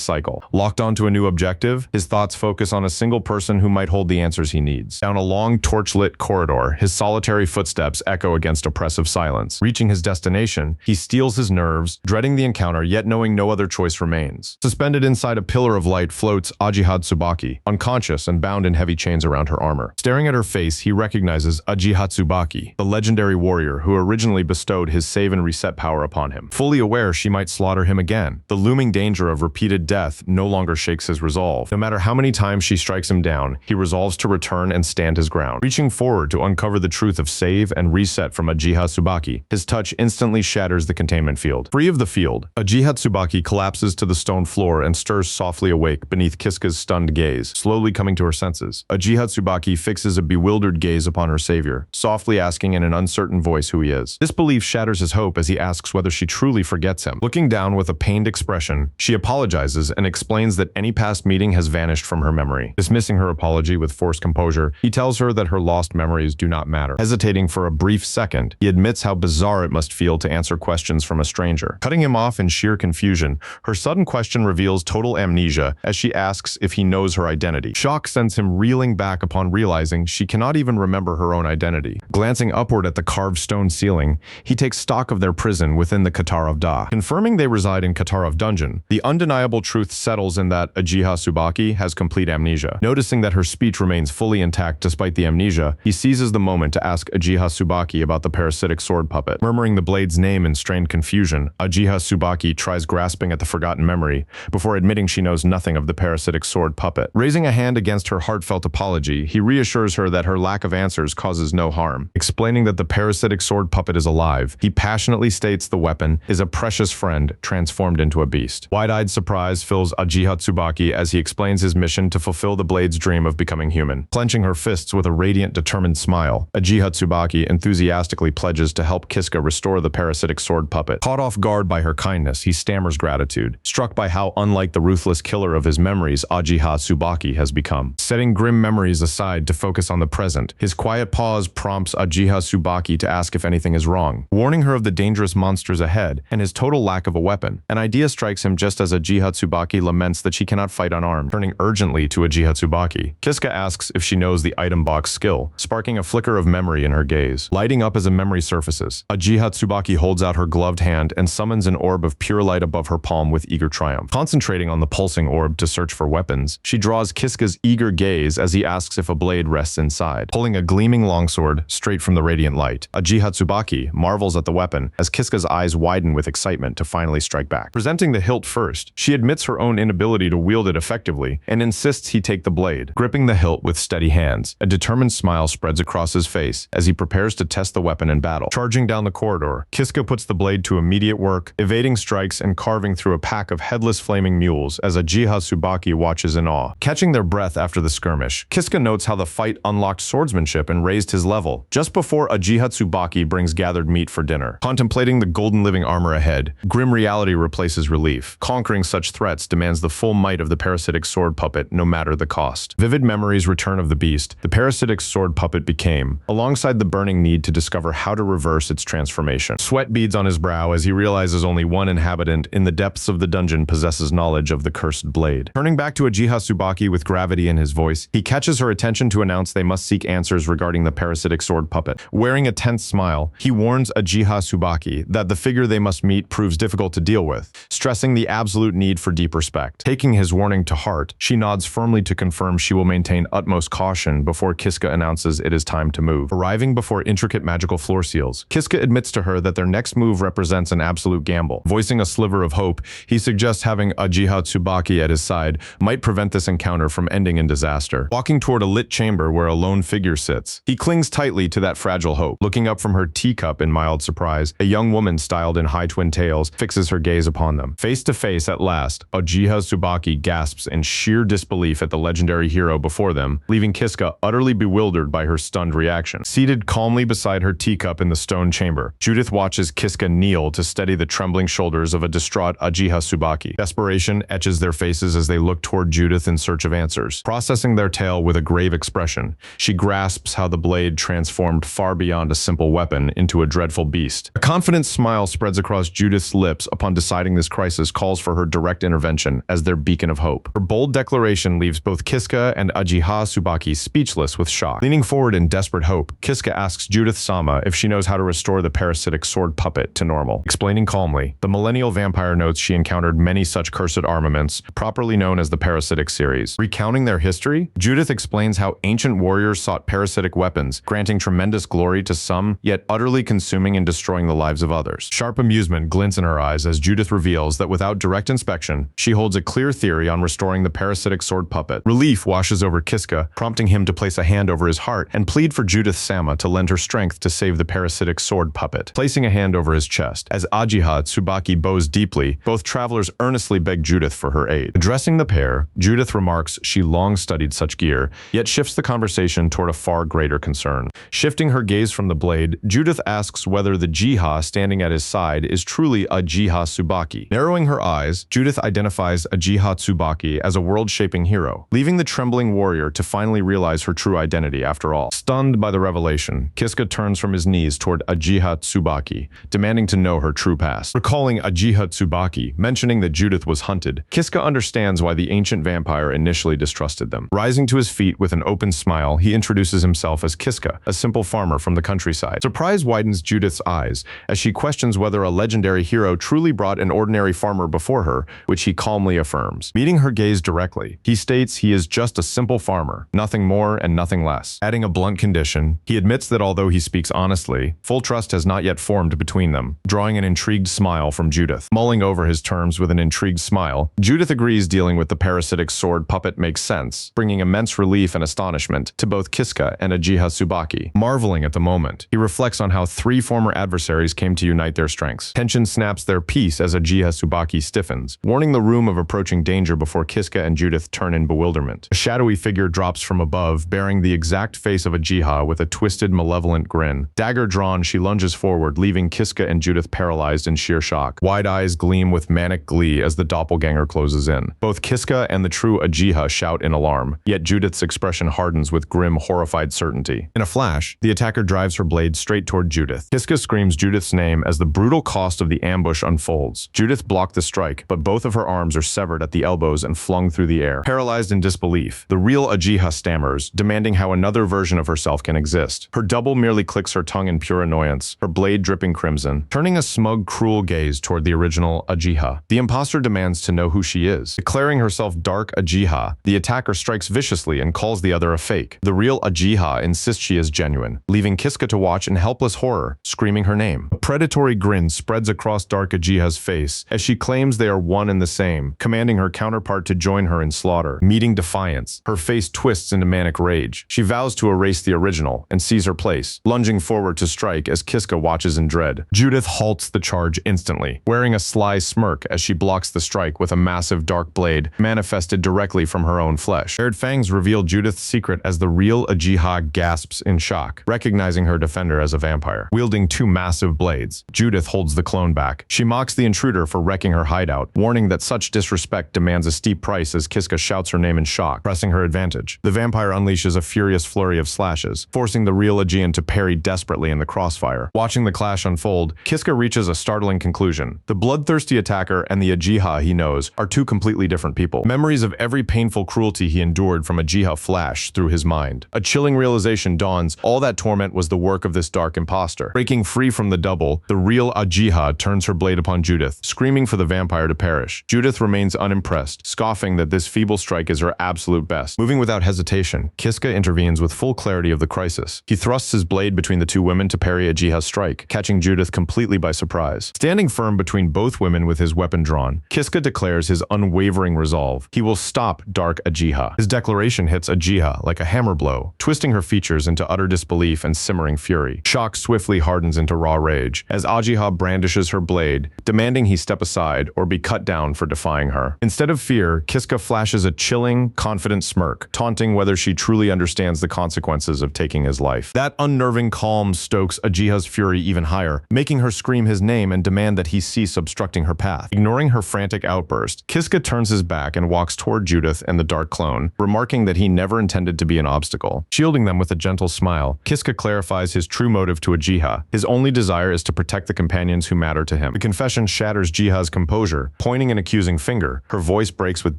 cycle. Locked onto a new objective, his thoughts focus on a single person who might hold the answers he needs. Down a long torch-lit corridor, his solitary footsteps echo against oppressive silence. Reaching his destination, he steels his nerves, dreading the encounter yet knowing no other choice remains. Suspended inside a pillar of light floats Ajihad Tsubaki, unconscious and bound in heavy chains around her armor. Staring at her face, he recognizes Ajihad Tsubaki, the legendary warrior who originally bestowed his Save and Reset power upon him. Fully aware she might slaughter him again, the looming danger of repeated death no longer shakes his resolve. No matter how many times she strikes him down, he resolves to return and stand his ground. Reaching forward to uncover the truth of Save and Reset from Ajihad Tsubaki, his touch instantly shatters the containment field. Free of the field, Ajihad Tsubaki collapses to the stone floor and stirs softly awake beneath Kiska's stunned gaze. Slowly coming to her senses. Uchiha Tsubaki fixes a bewildered gaze upon her savior, softly asking in an uncertain voice who he is. This belief shatters his hope as he asks whether she truly forgets him. Looking down with a pained expression, she apologizes and explains that any past meeting has vanished from her memory. Dismissing her apology with forced composure, he tells her that her lost memories do not matter. Hesitating for a brief second, he admits how bizarre it must feel to answer questions from a stranger. Cutting him off in sheer confusion, her sudden question reveals total amnesia as she asks if he knows her identity. Shock sends him reeling back upon realizing she cannot even remember her own identity. Glancing upward at the carved stone ceiling, he takes stock of their prison within the Katarov Da. Confirming they reside in Katarov Dungeon, the undeniable truth settles in that Uchiha Tsubaki has complete amnesia. Noticing that her speech remains fully intact despite the amnesia, he seizes the moment to ask Uchiha Tsubaki about the parasitic sword puppet. Murmuring the blade's name in strained confusion, Uchiha Tsubaki tries grasping at the forgotten memory before admitting she knows nothing of the parasitic sword puppet. Raising a hand against her heartfelt apology, he reassures her that her lack of answers causes no harm. Explaining that the parasitic sword puppet is alive, he passionately states the weapon is a precious friend transformed into a beast. Wide-eyed surprise fills Uchiha Tsubaki as he explains his mission to fulfill the blade's dream of becoming human. Clenching her fists with a radiant, determined smile, Uchiha Tsubaki enthusiastically pledges to help Kiska restore the parasitic sword puppet. Caught off guard by her kindness, he stammers gratitude, struck by how unlike the ruthless killer of his memories Uchiha Tsubaki has become. Setting grim memories aside to focus on the present, his quiet pause prompts Uchiha Tsubaki to ask if anything is wrong, warning her of the dangerous monsters ahead and his total lack of a weapon. An idea strikes him just as Uchiha Tsubaki laments that she cannot fight unarmed. Turning urgently to Uchiha Tsubaki, Kiska asks if she knows the item box skill, sparking a flicker of memory in her gaze. Lighting up as a memory surfaces, Uchiha Tsubaki holds out her gloved hand and summons an orb of pure light above her palm with eager triumph. Concentrating on the pulsing orb to search for weapons, she draws Kiska's eager gaze as he asks if a blade rests inside. Pulling a gleaming longsword straight from the radiant light, Uchiha Tsubaki marvels at the weapon as Kiska's eyes widen with excitement to finally strike back. Presenting the hilt first, she admits her own inability to wield it effectively and insists he take the blade. Gripping the hilt with steady hands, a determined smile spreads across his face as he prepares to test the weapon in battle. Charging down the corridor, Kiska puts the blade to immediate work, evading strikes and carving through a pack of headless flaming mules as Uchiha Tsubaki watches in awe. Catching their breath after the skirmish, Kiska notes how the fight unlocked swordsmanship and raised his level, just before Uchiha Tsubaki brings gathered meat for dinner. Contemplating the golden living armor ahead, grim reality replaces relief. Conquering such threats demands the full might of the parasitic sword puppet, no matter the cost. Vivid memories return of the beast. The parasitic sword puppet became, alongside the burning need to discover how to reverse its transformation. Sweat beads on his brow as he realizes only one inhabitant in the depths of the dungeon possesses knowledge of the cursed blade. Turning back to Uchiha Tsubaki with gravity in his voice, he catches her attention to announce they must seek answers regarding the parasitic sword puppet. Wearing a tense smile, he warns Uchiha Tsubaki that the figure they must meet proves difficult to deal with, stressing the absolute need for deep respect. Taking his warning to heart, she nods firmly to confirm she will maintain utmost caution before Kiska announces it is time to move. Arriving before intricate magical floor seals, Kiska admits to her that their next move represents an absolute gamble. Voicing a sliver of hope, he suggests having Uchiha Tsubaki at his side might prevent this encounter from ending in disaster. Walking toward a lit chamber where a lone figure sits, he clings tightly to that fragile hope. Looking up from her teacup in mild surprise, a young woman styled in high twin tails fixes her gaze upon them. Face to face at last, Uchiha Tsubaki gasps in sheer disbelief at the legendary hero before them, leaving Kiska utterly bewildered by her stunned reaction. Seated calmly beside her teacup in the stone chamber, Judith watches Kiska kneel to steady the trembling shoulders of a distraught Uchiha Tsubaki. Desperation etches their faces as they look toward Judith in search of answers. Processing their tale with a grave expression, she grasps how the blade transformed far beyond a simple weapon into a dreadful beast. A confident smile spreads across Judith's lips upon deciding this crisis calls for her direct intervention as their beacon of hope. Her bold declaration leaves both Kiska and Uchiha Tsubaki speechless with shock. Leaning forward in desperate hope, Kiska asks Judith-sama if she knows how to restore the parasitic sword puppet to normal. Explaining calmly, the millennial vampire notes she encountered many such cursed armaments, properly known as the parasitic series. Recounting their history, Judith explains how ancient warriors sought parasitic weapons, granting tremendous glory to some, yet utterly consuming and destroying the lives of others. Sharp amusement glints in her eyes as Judith reveals that without direct inspection, she holds a clear theory on restoring the parasitic sword puppet. Relief washes over Kiska, prompting him to place a hand over his heart and plead for Judith-sama to lend her strength to save the parasitic sword puppet. Placing a hand over his chest, as Uchiha Tsubaki bows deeply, both travelers earnestly beg Judith for her aid. Addressing the pair, Judith remarks she she long studied such gear, yet shifts the conversation toward a far greater concern. Shifting her gaze from the blade, Judith asks whether the Jiha standing at his side is truly a Jiha Tsubaki. Narrowing her eyes, Judith identifies a Jiha Tsubaki as a world-shaping hero, leaving the trembling warrior to finally realize her true identity after all. Stunned by the revelation, Kiska turns from his knees toward a Jiha Tsubaki, demanding to know her true past. Recalling a Jiha Tsubaki, mentioning that Judith was hunted, Kiska understands why the ancient vampire initially distrusted them. Rising to his feet with an open smile, he introduces himself as Kiska, a simple farmer from the countryside. Surprise widens Judith's eyes as she questions whether a legendary hero truly brought an ordinary farmer before her, which he calmly affirms. Meeting her gaze directly, he states he is just a simple farmer, nothing more and nothing less. Adding a blunt condition, he admits that although he speaks honestly, full trust has not yet formed between them, drawing an intrigued smile from Judith. Mulling over his terms with an intrigued smile, Judith agrees dealing with the parasitic sword puppet makes sense, bringing immense relief and astonishment to both Kiska and Ajiha Tsubaki. Marveling at the moment, he reflects on how three former adversaries came to unite their strengths. Tension snaps their peace as Ajiha Tsubaki stiffens, warning the room of approaching danger before Kiska and Judith turn in bewilderment. A shadowy figure drops from above, bearing the exact face of Ajiha with a twisted, malevolent grin. Dagger drawn, she lunges forward, leaving Kiska and Judith paralyzed in sheer shock. Wide eyes gleam with manic glee as the doppelganger closes in. Both Kiska and the true Ajiha shout in alarm, yet Judith's expression hardens with grim, horrified certainty. In a flash, the attacker drives her blade straight toward Judith. Kiska screams Judith's name as the brutal cost of the ambush unfolds. Judith blocked the strike, but both of her arms are severed at the elbows and flung through the air. Paralyzed in disbelief, the real Ajiha stammers, demanding how another version of herself can exist. Her double merely clicks her tongue in pure annoyance, her blade dripping crimson, turning a smug, cruel gaze toward the original Ajiha. The imposter demands to know who she is. Declaring herself Dark Ajiha, the attacker strikes viciously and calls the other a fake. The real Ajiha insists she is genuine, leaving Kiska to watch in helpless horror, screaming her name. A predatory grin spreads across Dark Ajiha's face as she claims they are one and the same, commanding her counterpart to join her in slaughter. Meeting defiance, her face twists into manic rage. She vows to erase the original and seize her place, lunging forward to strike as Kiska watches in dread. Judith halts the charge instantly, wearing a sly smirk as she blocks the strike with a massive dark blade manifested directly from her own flesh. Bared fangs reveal Judith's secret as the real Ajiha gasps in shock, recognizing her defender as a vampire. Wielding two massive blades, Judith holds the clone back. She mocks the intruder for wrecking her hideout, warning that such disrespect demands a steep price as Kiska shouts her name in shock, pressing her advantage. The vampire unleashes a furious flurry of slashes, forcing the real Aegean to parry desperately in the crossfire. Watching the clash unfold, Kiska reaches a startling conclusion. The bloodthirsty attacker and the Ajiha he knows are two completely different people. Memories of every painful cruelty he endured from Ajiha flash through his mind. A chilling realization dawns, all that torment was the work of this dark imposter. Breaking free from the double, the real Ajiha turns her blade upon Judith, screaming for the vampire to perish. Judith remains unimpressed, scoffing that this feeble strike is her absolute best. Moving without hesitation, Kiska intervenes with full clarity of the crisis. He thrusts his blade between the two women to parry Ajiha's strike, catching Judith completely by surprise. Standing firm between both women with his weapon drawn, Kiska declares his unwavering resolve. He will stop Dark Ajiha. His declaration hits Ajiha like a hammer blow, twisting her features into utter disbelief and simmering fury. Shock swiftly hardens into raw rage as Ajiha brandishes her blade, demanding he step aside or be cut down for defying her. Instead of fear, Kiska flashes a chilling, confident smirk, taunting whether she truly understands the consequences of taking his life. That unnerving calm stokes Ajiha's fury even higher, making her scream his name and demand that he cease obstructing her path. Ignoring her frantic outburst, Kiska turns his back and walks toward Judith and the dark clone, remarking that he never intended to be an obstacle. Shielding them with a gentle smile, Kiska clarifies his true motive to Ajiha. His only desire is to protect the companions who matter to him. The confession shatters Jiha's composure, pointing an accusing finger. Her voice breaks with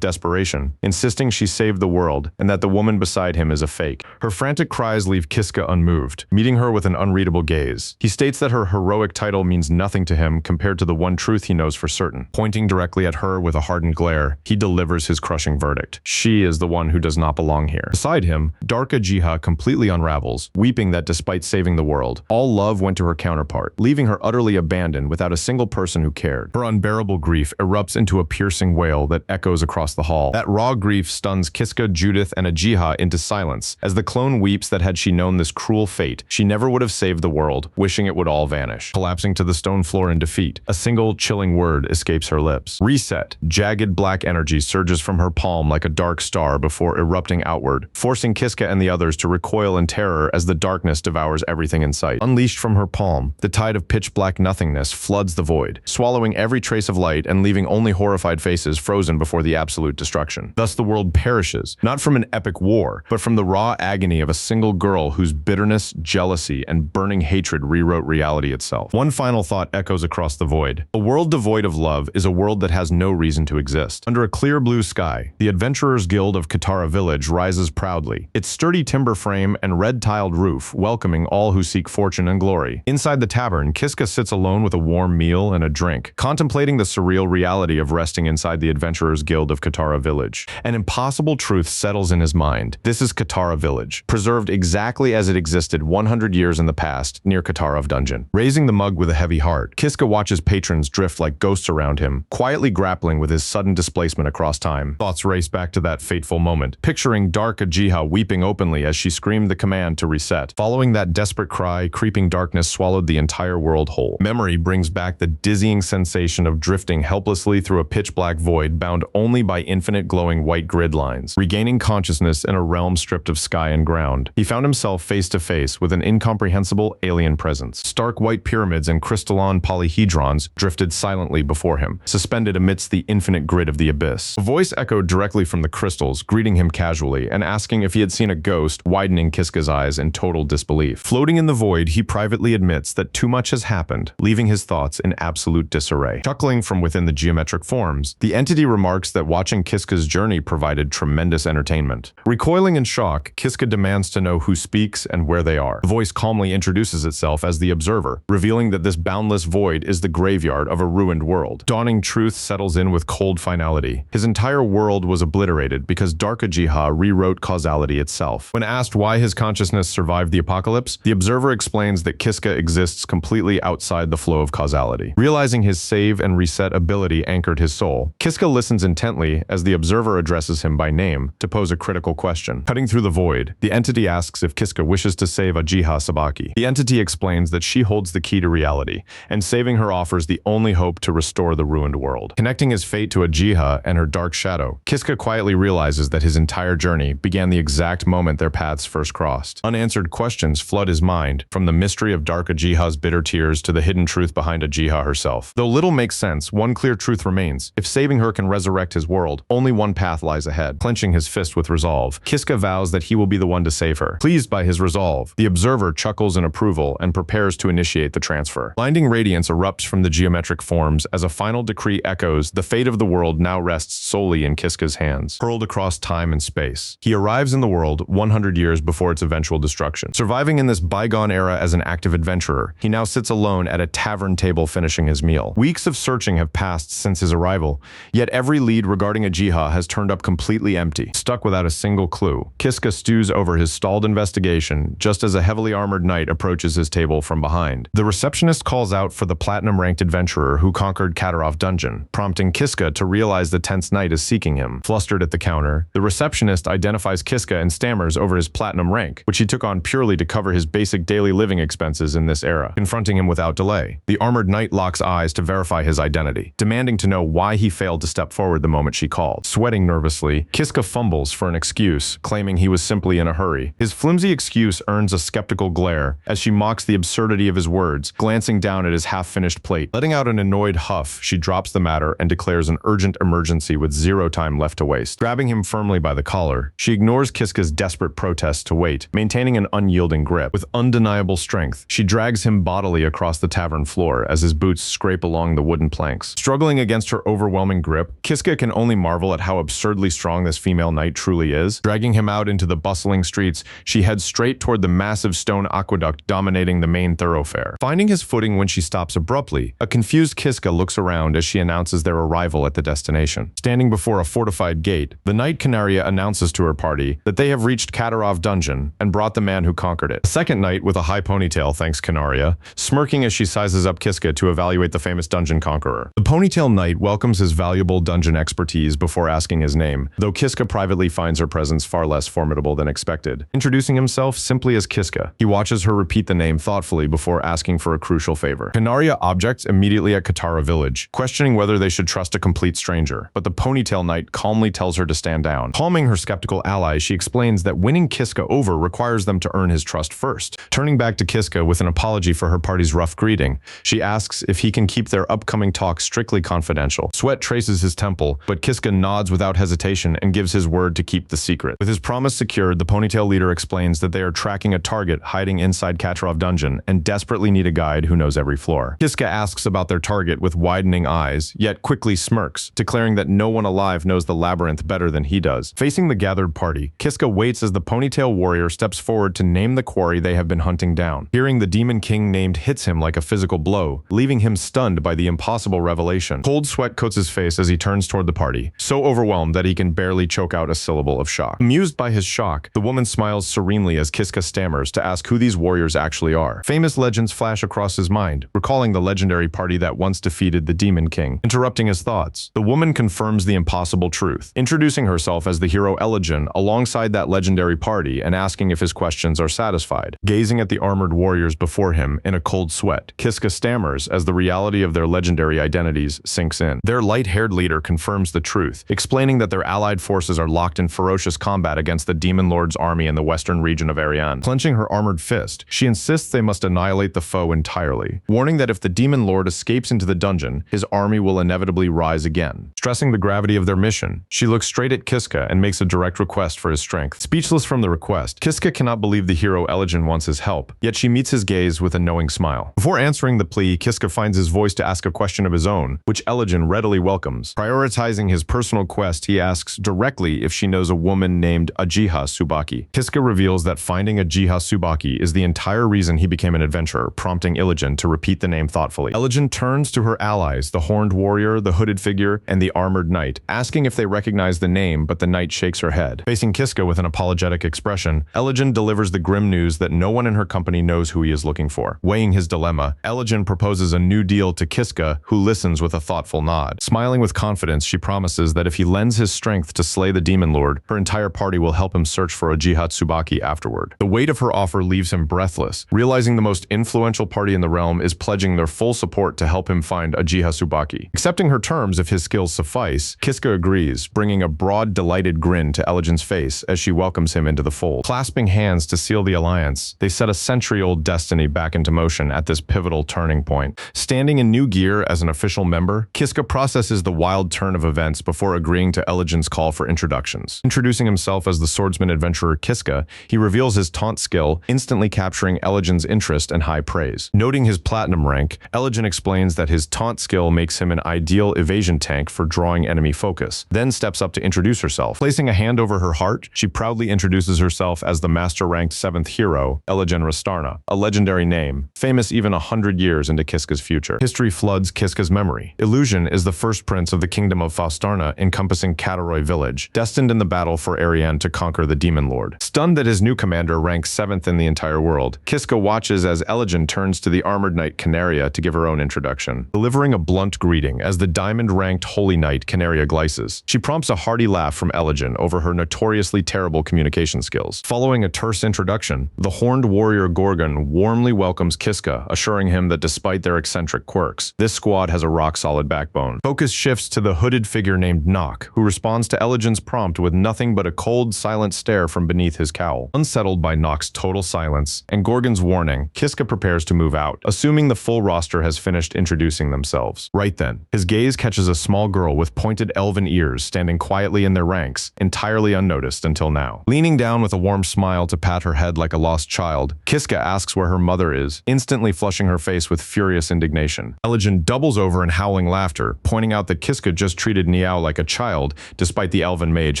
desperation, insisting she saved the world and that the woman beside him is a fake. Her frantic cries leave Kiska unmoved, meeting her with an unreadable gaze. He states that her heroic title means nothing to him compared to the one truth he knows for certain. Pointing directly at her with a hardened glare, he delivers his crushing verdict. She is the one who does not belong here. Beside him, Dark Ajiha completely unravels, weeping that despite saving the world, all love went to her counterpart, leaving her utterly abandoned without a single person who cared. Her unbearable grief erupts into a piercing wail that echoes across the hall. That raw grief stuns Kiska, Judith, and Ajiha into silence, as the clone weeps that had she known this cruel fate, she never would have saved the world, wishing it would all vanish. Collapsing to the stone floor in defeat, a single chilling word escapes her lips. Reset. Jagged black energy surges from her palm like a dark dark star before erupting outward, forcing Kiska and the others to recoil in terror as the darkness devours everything in sight. Unleashed from her palm, the tide of pitch-black nothingness floods the void, swallowing every trace of light and leaving only horrified faces frozen before the absolute destruction. Thus the world perishes, not from an epic war, but from the raw agony of a single girl whose bitterness, jealousy, and burning hatred rewrote reality itself. One final thought echoes across the void. A world devoid of love is a world that has no reason to exist. Under a clear blue sky, the Adventurers Guild of Katara Village rises proudly, its sturdy timber frame and red-tiled roof welcoming all who seek fortune and glory. Inside the tavern, Kiska sits alone with a warm meal and a drink, contemplating the surreal reality of resting inside the Adventurers Guild of Katara Village. An impossible truth settles in his mind. This is Katara Village, preserved exactly as it existed 100 years in the past near Katara Dungeon. Raising the mug with a heavy heart, Kiska watches patrons drift like ghosts around him, quietly grappling with his sudden displacement across time. Thoughts race back to that fateful moment, picturing Dark Ajiha weeping openly as she screamed the command to reset. Following that desperate cry, creeping darkness swallowed the entire world whole. Memory brings back the dizzying sensation of drifting helplessly through a pitch-black void bound only by infinite glowing white grid lines. Regaining consciousness in a realm stripped of sky and ground, he found himself face to face with an incomprehensible alien presence. Stark white pyramids and crystalline polyhedrons drifted silently before him, suspended amidst the infinite grid of the abyss. A voice echoed directly from the crystals, greeting him casually and asking if he had seen a ghost, widening Kiska's eyes in total disbelief. Floating in the void, he privately admits that too much has happened, leaving his thoughts in absolute disarray. Chuckling from within the geometric forms, the entity remarks that watching Kiska's journey provided tremendous entertainment. Recoiling in shock, Kiska demands to know who speaks and where they are. The voice calmly introduces itself as the observer, revealing that this boundless void is the graveyard of a ruined world. Dawning truth settles in with cold finality. His entire world was obliterated because Dark Ajiha rewrote causality itself. When asked why his consciousness survived the apocalypse, the observer explains that Kiska exists completely outside the flow of causality. Realizing his save and reset ability anchored his soul, Kiska listens intently as the observer addresses him by name to pose a critical question. Cutting through the void, the entity asks if Kiska wishes to save Ajiha Sabaki. The entity explains that she holds the key to reality, and saving her offers the only hope to restore the ruined world. Connecting his fate to Ajiha and her dark shadow, Kiska quietly realizes that his entire journey began the exact moment their paths first crossed. Unanswered questions flood his mind, from the mystery of Dark Ajiha's bitter tears to the hidden truth behind Ajiha herself. Though little makes sense, one clear truth remains. If saving her can resurrect his world, only one path lies ahead. Clenching his fist with resolve, Kiska vows that he will be the one to save her. Pleased by his resolve, the observer chuckles in approval and prepares to initiate the transfer. Blinding radiance erupts from the geometric forms as a final decree echoes. The fate of the world now rests solely in Kiska's hands. Hurled across time and space, he arrives in the world 100 years before its eventual destruction. Surviving in this bygone era as an active adventurer, he now sits alone at a tavern table finishing his meal. Weeks of searching have passed since his arrival, yet every lead regarding Ajiha has turned up completely empty. Stuck without a single clue, Kiska stews over his stalled investigation just as a heavily armored knight approaches his table from behind. The receptionist calls out for the platinum-ranked adventurer who conquered Katara Dungeon, prompting Kiska to realize the tense knight is seeking him. Flustered at the counter, the receptionist identifies Kiska and stammers over his platinum rank, which he took on purely to cover his basic daily living expenses in this era. Confronting him without delay, the armored knight locks eyes to verify his identity, demanding to know why he failed to step forward the moment she called. Sweating nervously, Kiska fumbles for an excuse, claiming he was simply in a hurry. His flimsy excuse earns a skeptical glare as she mocks the absurdity of his words, glancing down at his half-finished plate. Letting out an annoyed huff, she drops the matter and declares an urgent emergency with zero time left to waste. Grabbing him firmly by the collar, she ignores Kiska's desperate protests to wait, maintaining an unyielding grip. With undeniable strength, she drags him bodily across the tavern floor as his boots scrape along the wooden planks. Struggling against her overwhelming grip, Kiska can only marvel at how absurdly strong this female knight truly is. Dragging him out into the bustling streets, she heads straight toward the massive stone aqueduct dominating the main thoroughfare. Finding his footing when she stops abruptly, a confused Kiska looks around as she announces their arrival at the destination. Standing before a fortified gate, the Knight Canaria announces to her party that they have reached Katara Dungeon and brought the man who conquered it. A second knight with a high ponytail thanks Canaria, smirking as she sizes up Kiska to evaluate the famous dungeon conqueror. The ponytail knight welcomes his valuable dungeon expertise before asking his name, though Kiska privately finds her presence far less formidable than expected. Introducing himself simply as Kiska, he watches her repeat the name thoughtfully before asking for a crucial favor. Canaria objects immediately at Katara Village, questioning whether they should trust a complete stranger, but the ponytail knight calmly tells her her to stand down. Calming her skeptical allies, she explains that winning Kiska over requires them to earn his trust first. Turning back to Kiska with an apology for her party's rough greeting, she asks if he can keep their upcoming talk strictly confidential. Sweat traces his temple, but Kiska nods without hesitation and gives his word to keep the secret. With his promise secured, the ponytail leader explains that they are tracking a target hiding inside Katarov dungeon and desperately need a guide who knows every floor. Kiska asks about their target with widening eyes, yet quickly smirks, declaring that no one alive knows the labyrinth better than he does. Facing the gathered party, Kiska waits as the ponytail warrior steps forward to name the quarry they have been hunting down. Hearing the Demon King named hits him like a physical blow, leaving him stunned by the impossible revelation. Cold sweat coats his face as he turns toward the party, so overwhelmed that he can barely choke out a syllable of shock. Amused by his shock, the woman smiles serenely as Kiska stammers to ask who these warriors actually are. Famous legends flash across his mind, recalling the legendary party that once defeated the Demon King. Interrupting his thoughts, the woman confirms the impossible truth, introducing herself as the hero Eligen alongside that legendary party and asking if his questions are satisfied. Gazing at the armored warriors before him in a cold sweat, Kiska stammers as the reality of their legendary identities sinks in. Their light-haired leader confirms the truth, explaining that their allied forces are locked in ferocious combat against the Demon Lord's army in the western region of Ariane. Clenching her armored fist, she insists they must annihilate the foe entirely, warning that if the Demon Lord escapes into the dungeon, his army will inevitably rise again. Stressing the gravity of their mission, she looks straight at Kiska and makes a direct request for his strength. Speechless from the request, Kiska cannot believe the hero Eligen wants his help, yet she meets his gaze with a knowing smile. Before answering the plea, Kiska finds his voice to ask a question of his own, which Eligen readily welcomes. Prioritizing his personal quest, he asks directly if she knows a woman named Ajiha Tsubaki. Kiska reveals that finding Ajiha Tsubaki is the entire reason he became an adventurer, prompting Eligen to repeat the name thoughtfully. Eligen turns to her allies, the horned warrior, the hooded figure, and the armored knight, asking if they recognize the name, but the knight shakes her head. Facing Kiska with an apologetic expression, Eligen delivers the grim news that no one in her company knows who he is looking for. Weighing his dilemma, Eligen proposes a new deal to Kiska, who listens with a thoughtful nod. Smiling with confidence, she promises that if he lends his strength to slay the Demon Lord, her entire party will help him search for Ajiha Tsubaki afterward. The weight of her offer leaves him breathless, realizing the most influential party in the realm is pledging their full support to help him find Ajiha Tsubaki. Accepting her terms if his skills suffice, Kiska agrees, bringing a broad, delighted grin to Eligen's face as she welcomes him into the fold. Clasping hands to seal the alliance, they set a century-old destiny back into motion at this pivotal turning point. Standing in new gear as an official member, Kiska processes the wild turn of events before agreeing to Eligen's call for introductions. Introducing himself as the swordsman adventurer Kiska, he reveals his taunt skill, instantly capturing Eligen's interest and high praise. Noting his platinum rank, Eligen explains that his taunt skill makes him an ideal evasion tank for drawing enemy focus, then steps up to introduce herself. Placing a hand over her heart, she proudly introduces herself as the master-ranked 7th hero, Eligen Rastarna, a legendary name, famous even 100 years into Kiska's future. History floods Kiska's memory. Illusion is the first prince of the kingdom of Faustarna, encompassing Kataroy village, destined in the battle for Ariane to conquer the Demon Lord. Stunned that his new commander ranks 7th in the entire world, Kiska watches as Eligen turns to the armored knight Canaria to give her own introduction. Delivering a blunt greeting as the diamond-ranked holy knight Canaria glices, she prompts a hearty laugh from Eligen over her notoriously terrible communication skills. Following a terse introduction, the horned warrior Gorgon warmly welcomes Kiska, assuring him that despite their eccentric quirks, this squad has a rock-solid backbone. Focus shifts to the hooded figure named Nock, who responds to Eligen's prompt with nothing but a cold, silent stare from beneath his cowl. Unsettled by Nock's total silence and Gorgon's warning, Kiska prepares to move out, assuming the full roster has finished introducing themselves. Right then, his gaze catches a small girl with pointed elven ears standing quietly in their ranks, entirely unnoticed until now. Leaning down with a warm smile to pat her head like a lost child, Kiska asks where her mother is, instantly flushing her face with furious indignation. Eligen doubles over in howling laughter, pointing out that Kiska just treated Niao like a child, despite the elven mage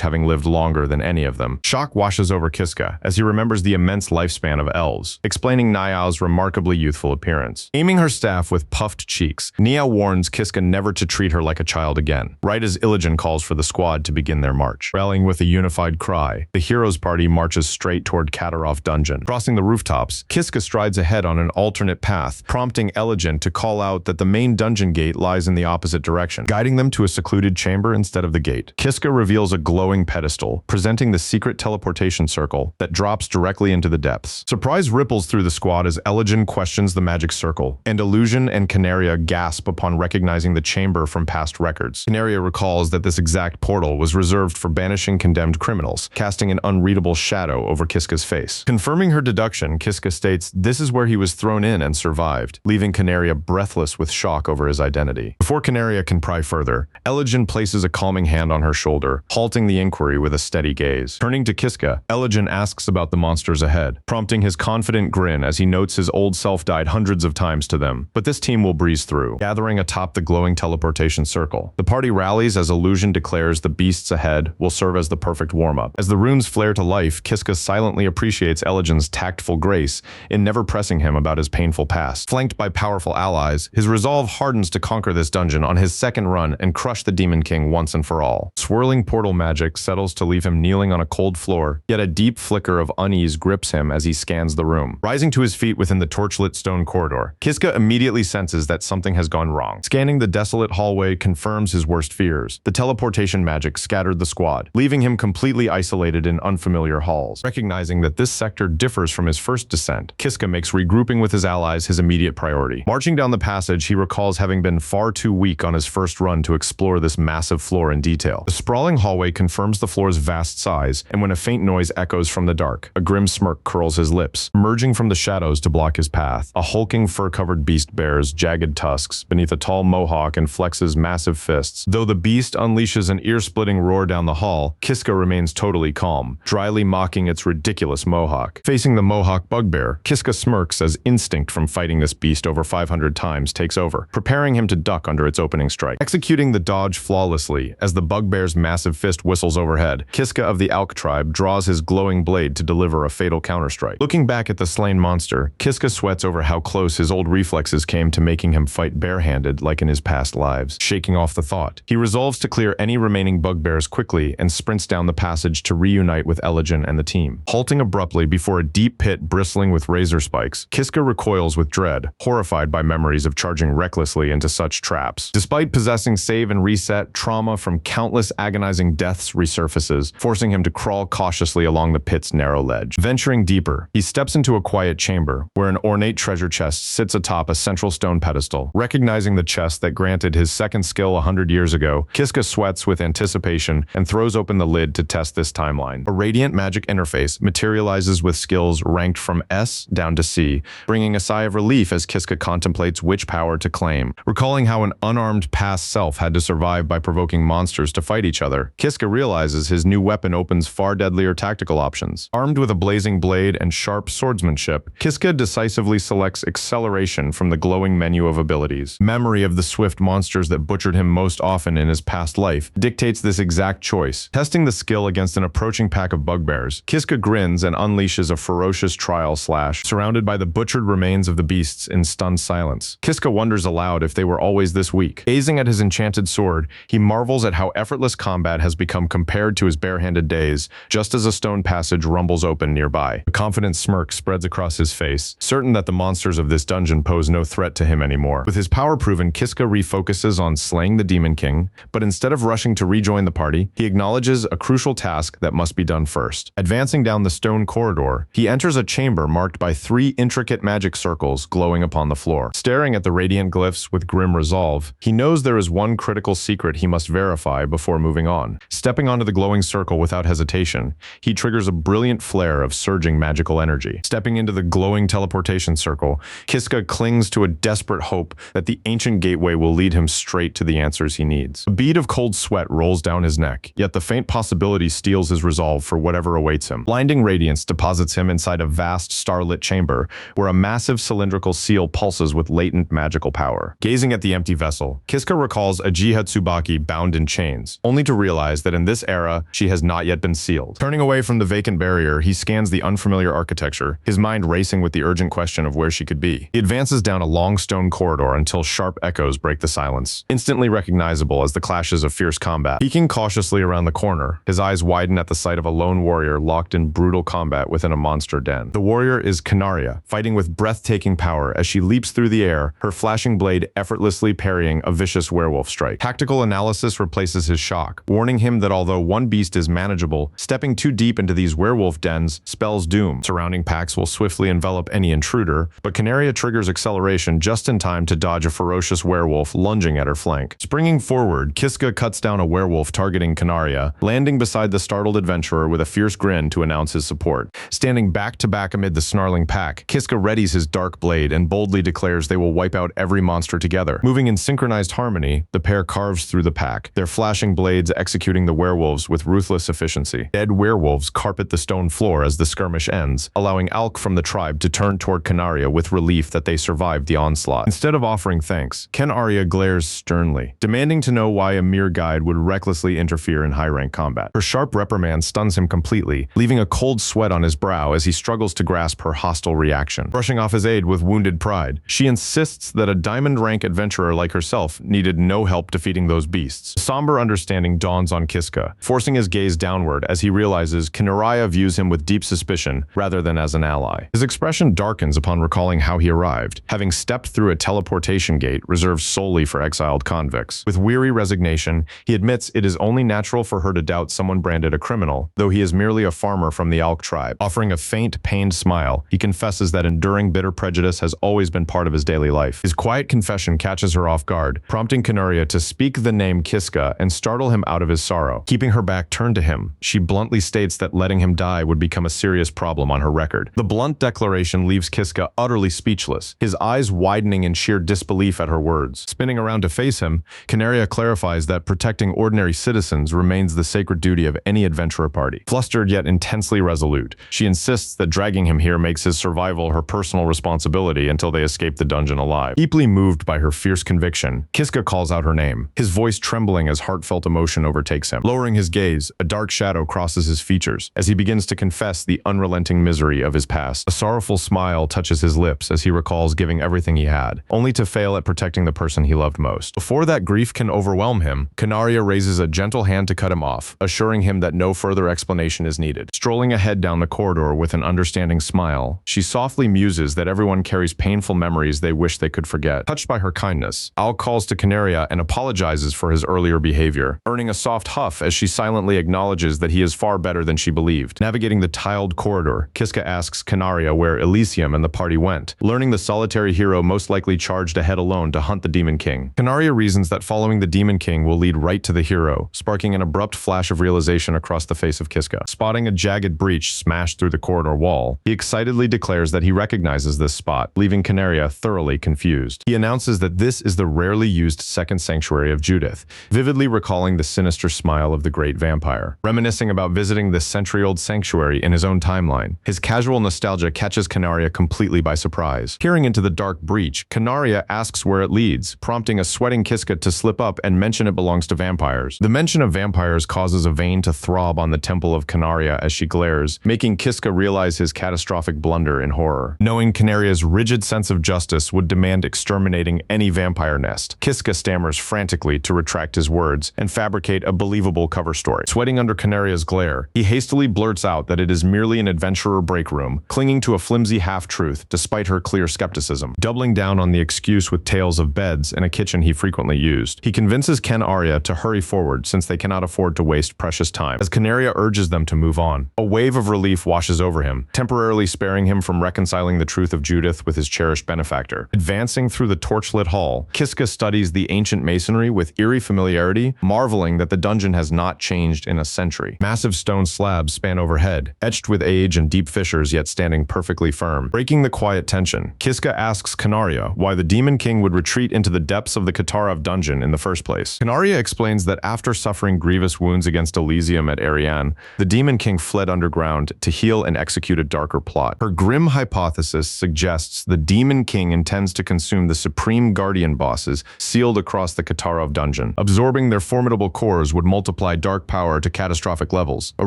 having lived longer than any of them. Shock washes over Kiska as he remembers the immense lifespan of elves, explaining Niao's remarkably youthful appearance. Aiming her staff with puffed cheeks, Niao warns Kiska never to treat her like a child again, right as Eligen calls for the squad to begin their march. Rallying with a unified cry, the heroes party marches straight toward Katarov dungeon. Crossing the rooftops, Kiska strides ahead on an alternate path, prompting Eligen to call out that the main dungeon gate lies in the opposite direction, guiding them to a secluded chamber instead of the gate. Kiska reveals a glowing pedestal, presenting the secret teleportation circle that drops directly into the depths. Surprise ripples through the squad as Eligen questions the magic circle, and Illusion and Canaria gasp upon recognizing the chamber from past records. Canaria recalls that this exact portal vessel was reserved for banishing condemned criminals, casting an unreadable shadow over Kiska's face. Confirming her deduction, Kiska states this is where he was thrown in and survived, leaving Canaria breathless with shock over his identity. Before Canaria can pry further, Eligen places a calming hand on her shoulder, halting the inquiry with a steady gaze. Turning to Kiska, Eligen asks about the monsters ahead, prompting his confident grin as he notes his old self died hundreds of times to them. But this team will breeze through. Gathering atop the glowing teleportation circle, the party rallies as Illusion declares the beasts ahead will serve as the perfect warm-up. As the runes flare to life, Kiska silently appreciates Eligen's tactful grace in never pressing him about his painful past. Flanked by powerful allies, his resolve hardens to conquer this dungeon on his second run and crush the Demon King once and for all. Swirling portal magic settles to leave him kneeling on a cold floor, yet a deep flicker of unease grips him as he scans the room. Rising to his feet within the torchlit stone corridor, Kiska immediately senses that something has gone wrong. Scanning the desolate hallway confirms his worst fears. The teleportation magic scattered the squad, leaving him completely isolated in unfamiliar halls. Recognizing that this sector differs from his first descent, Kiska makes regrouping with his allies his immediate priority. Marching down the passage, he recalls having been far too weak on his first run to explore this massive floor in detail. The sprawling hallway confirms the floor's vast size, and when a faint noise echoes from the dark, a grim smirk curls his lips, emerging from the shadows to block his path. A hulking fur-covered beast bears jagged tusks beneath a tall mohawk and flexes massive fists. Though the beast unleashes an ear-splitting roar down the hall, Kiska remains totally calm, dryly mocking its ridiculous mohawk. Facing the mohawk bugbear, Kiska smirks as instinct from fighting this beast over 500 times takes over, preparing him to duck under its opening strike. Executing the dodge flawlessly as the bugbear's massive fist whistles overhead, Kiska of the Alk tribe draws his glowing blade to deliver a fatal counterstrike. Looking back at the slain monster, Kiska sweats over how close his old reflexes came to making him fight barehanded like in his past lives. Shaking off the thought, he resolves to clear any remaining bugbears quickly and sprints down the passage to reunite with Eligen and the team. Halting abruptly before a deep pit bristling with razor spikes, Kiska recoils with dread, horrified by memories of charging recklessly into such traps. Despite possessing save and reset, trauma from countless agonizing deaths resurfaces, forcing him to crawl cautiously along the pit's narrow ledge. Venturing deeper, he steps into a quiet chamber where an ornate treasure chest sits atop a central stone pedestal. Recognizing the chest that granted his second skill 100 years ago, Kiska sweats with anticipation and throws open the lid to test this timeline. A radiant magic interface materializes with skills ranked from S down to C, bringing a sigh of relief as Kiska contemplates which power to claim. Recalling how an unarmed past self had to survive by provoking monsters to fight each other, Kiska realizes his new weapon opens far deadlier tactical options. Armed with a blazing blade and sharp swordsmanship, Kiska decisively selects acceleration from the glowing menu of abilities. Memory of the swift monsters that butchered him most often in his past life dictates this exact choice. Testing the skill against an approaching pack of bugbears, Kiska grins and unleashes a ferocious trial slash, surrounded by the butchered remains of the beasts in stunned silence. Kiska wonders aloud if they were always this weak. Gazing at his enchanted sword, he marvels at how effortless combat has become compared to his barehanded days, just as a stone passage rumbles open nearby. A confident smirk spreads across his face, certain that the monsters of this dungeon pose no threat to him anymore. With his power proven, Kiska refocuses on slaying the Demon King, but instead of rushing to rejoin the party, he acknowledges a crucial task that must be done first. Advancing down the stone corridor, he enters a chamber marked by 3 intricate magic circles glowing upon the floor. Staring at the radiant glyphs with grim resolve, he knows there is one critical secret he must verify before moving on. Stepping onto the glowing circle without hesitation, he triggers a brilliant flare of surging magical energy. Stepping into the glowing teleportation circle, Kiska clings to a desperate hope that the ancient gateway will lead him straight to the answers he needs. A bead of cold sweat rolls down his neck, yet the faint possibility steals his resolve for whatever awaits him. Blinding radiance deposits him inside a vast starlit chamber where a massive cylindrical seal pulses with latent magical power. Gazing at the empty vessel, Kiska recalls Ajiha Tsubaki bound in chains, only to realize that in this era, she has not yet been sealed. Turning away from the vacant barrier, he scans the unfamiliar architecture, his mind racing with the urgent question of where she could be. He advances down a long stone corridor until sharp echoes break the silence, instantly recognizable as the clashes of fierce combat. Peeking cautiously around the corner, his eyes widen at the sight of a lone warrior locked in brutal combat within a monster den. The warrior is Canaria, fighting with breathtaking power as she leaps through the air, her flashing blade effortlessly parrying a vicious werewolf strike. Tactical analysis replaces his shock, warning him that although one beast is manageable, stepping too deep into these werewolf dens spells doom. Surrounding packs will swiftly envelop any intruder, but Canaria triggers acceleration just in time to dodge a ferocious werewolf lunging at her flank. Springing forward, Kiska cuts down a werewolf werewolf targeting Canaria, landing beside the startled adventurer with a fierce grin to announce his support. Standing back to back amid the snarling pack, Kiska readies his dark blade and boldly declares they will wipe out every monster together. Moving in synchronized harmony, the pair carves through the pack, their flashing blades executing the werewolves with ruthless efficiency. Dead werewolves carpet the stone floor as the skirmish ends, allowing Alk from the tribe to turn toward Canaria with relief that they survived the onslaught. Instead of offering thanks, Canaria glares sternly, demanding to know why a mere guide would recklessly interfere in high-rank combat. Her sharp reprimand stuns him completely, leaving a cold sweat on his brow as he struggles to grasp her hostile reaction. Brushing off his aid with wounded pride, she insists that a diamond-rank adventurer like herself needed no help defeating those beasts. A somber understanding dawns on Kiska, forcing his gaze downward as he realizes Canaria views him with deep suspicion rather than as an ally. His expression darkens upon recalling how he arrived, having stepped through a teleportation gate reserved solely for exiled convicts. With weary resignation, he admits it is only natural for her to doubt someone branded a criminal, though he is merely a farmer from the Alk tribe. Offering a faint, pained smile, he confesses that enduring bitter prejudice has always been part of his daily life. His quiet confession catches her off guard, prompting Canaria to speak the name Kiska and startle him out of his sorrow. Keeping her back turned to him, she bluntly states that letting him die would become a serious problem on her record. The blunt declaration leaves Kiska utterly speechless, his eyes widening in sheer disbelief at her words. Spinning around to face him, Canaria clarifies that protecting ordinary citizens remains the sacred duty of any adventurer party. Flustered yet intensely resolute, she insists that dragging him here makes his survival her personal responsibility until they escape the dungeon alive. Deeply moved by her fierce conviction, Kiska calls out her name, his voice trembling as heartfelt emotion overtakes him. Lowering his gaze, a dark shadow crosses his features as he begins to confess the unrelenting misery of his past. A sorrowful smile touches his lips as he recalls giving everything he had, only to fail at protecting the person he loved most. Before that grief can overwhelm him, Canaria raises a gentle hand to cut him off, assuring him that no further explanation is needed. Strolling ahead down the corridor with an understanding smile, she softly muses that everyone carries painful memories they wish they could forget. Touched by her kindness, Al calls to Canaria and apologizes for his earlier behavior, earning a soft huff as she silently acknowledges that he is far better than she believed. Navigating the tiled corridor, Kiska asks Canaria where Elysium and the party went, learning the solitary hero most likely charged ahead alone to hunt the Demon King. Canaria reasons that following the Demon King will lead right to the hero, sparking an abrupt flash of realization across the face of Kiska. Spotting a jagged breach smashed through the corridor wall, he excitedly declares that he recognizes this spot, leaving Canaria thoroughly confused. He announces that this is the rarely used second sanctuary of Judith, vividly recalling the sinister smile of the great vampire. Reminiscing about visiting this century-old sanctuary in his own timeline, his casual nostalgia catches Canaria completely by surprise. Peering into the dark breach, Canaria asks where it leads, prompting a sweating Kiska to slip up and mention it belongs to vampires. The mention of vampires causes a vein to throb on the temple of Canaria as she glares, making Kiska realize his catastrophic blunder in horror. Knowing Canaria's rigid sense of justice would demand exterminating any vampire nest, Kiska stammers frantically to retract his words and fabricate a believable cover story. Sweating under Canaria's glare, he hastily blurts out that it is merely an adventurer break room, clinging to a flimsy half-truth despite her clear skepticism. Doubling down on the excuse with tales of beds and a kitchen he frequently used, he convinces Canaria to hurry forward since they cannot afford to waste precious time. As Canaria urges them to move on, a wave of relief washes over him, temporarily sparing him from reconciling the truth of Judith with his cherished benefactor. Advancing through the torchlit hall, Kiska studies the ancient masonry with eerie familiarity, marveling that the dungeon has not changed in a century. Massive stone slabs span overhead, etched with age and deep fissures yet standing perfectly firm. Breaking the quiet tension, Kiska asks Canaria why the Demon King would retreat into the depths of the Katarov dungeon in the first place. Canaria explains that after suffering grievous wounds against Elysium at Ariane, the Demon King fled underground to heal and execute a darker plot. Her grim hypothesis suggests the Demon King intends to consume the supreme guardian bosses sealed across the Katarov dungeon. Absorbing their formidable cores would multiply dark power to catastrophic levels, a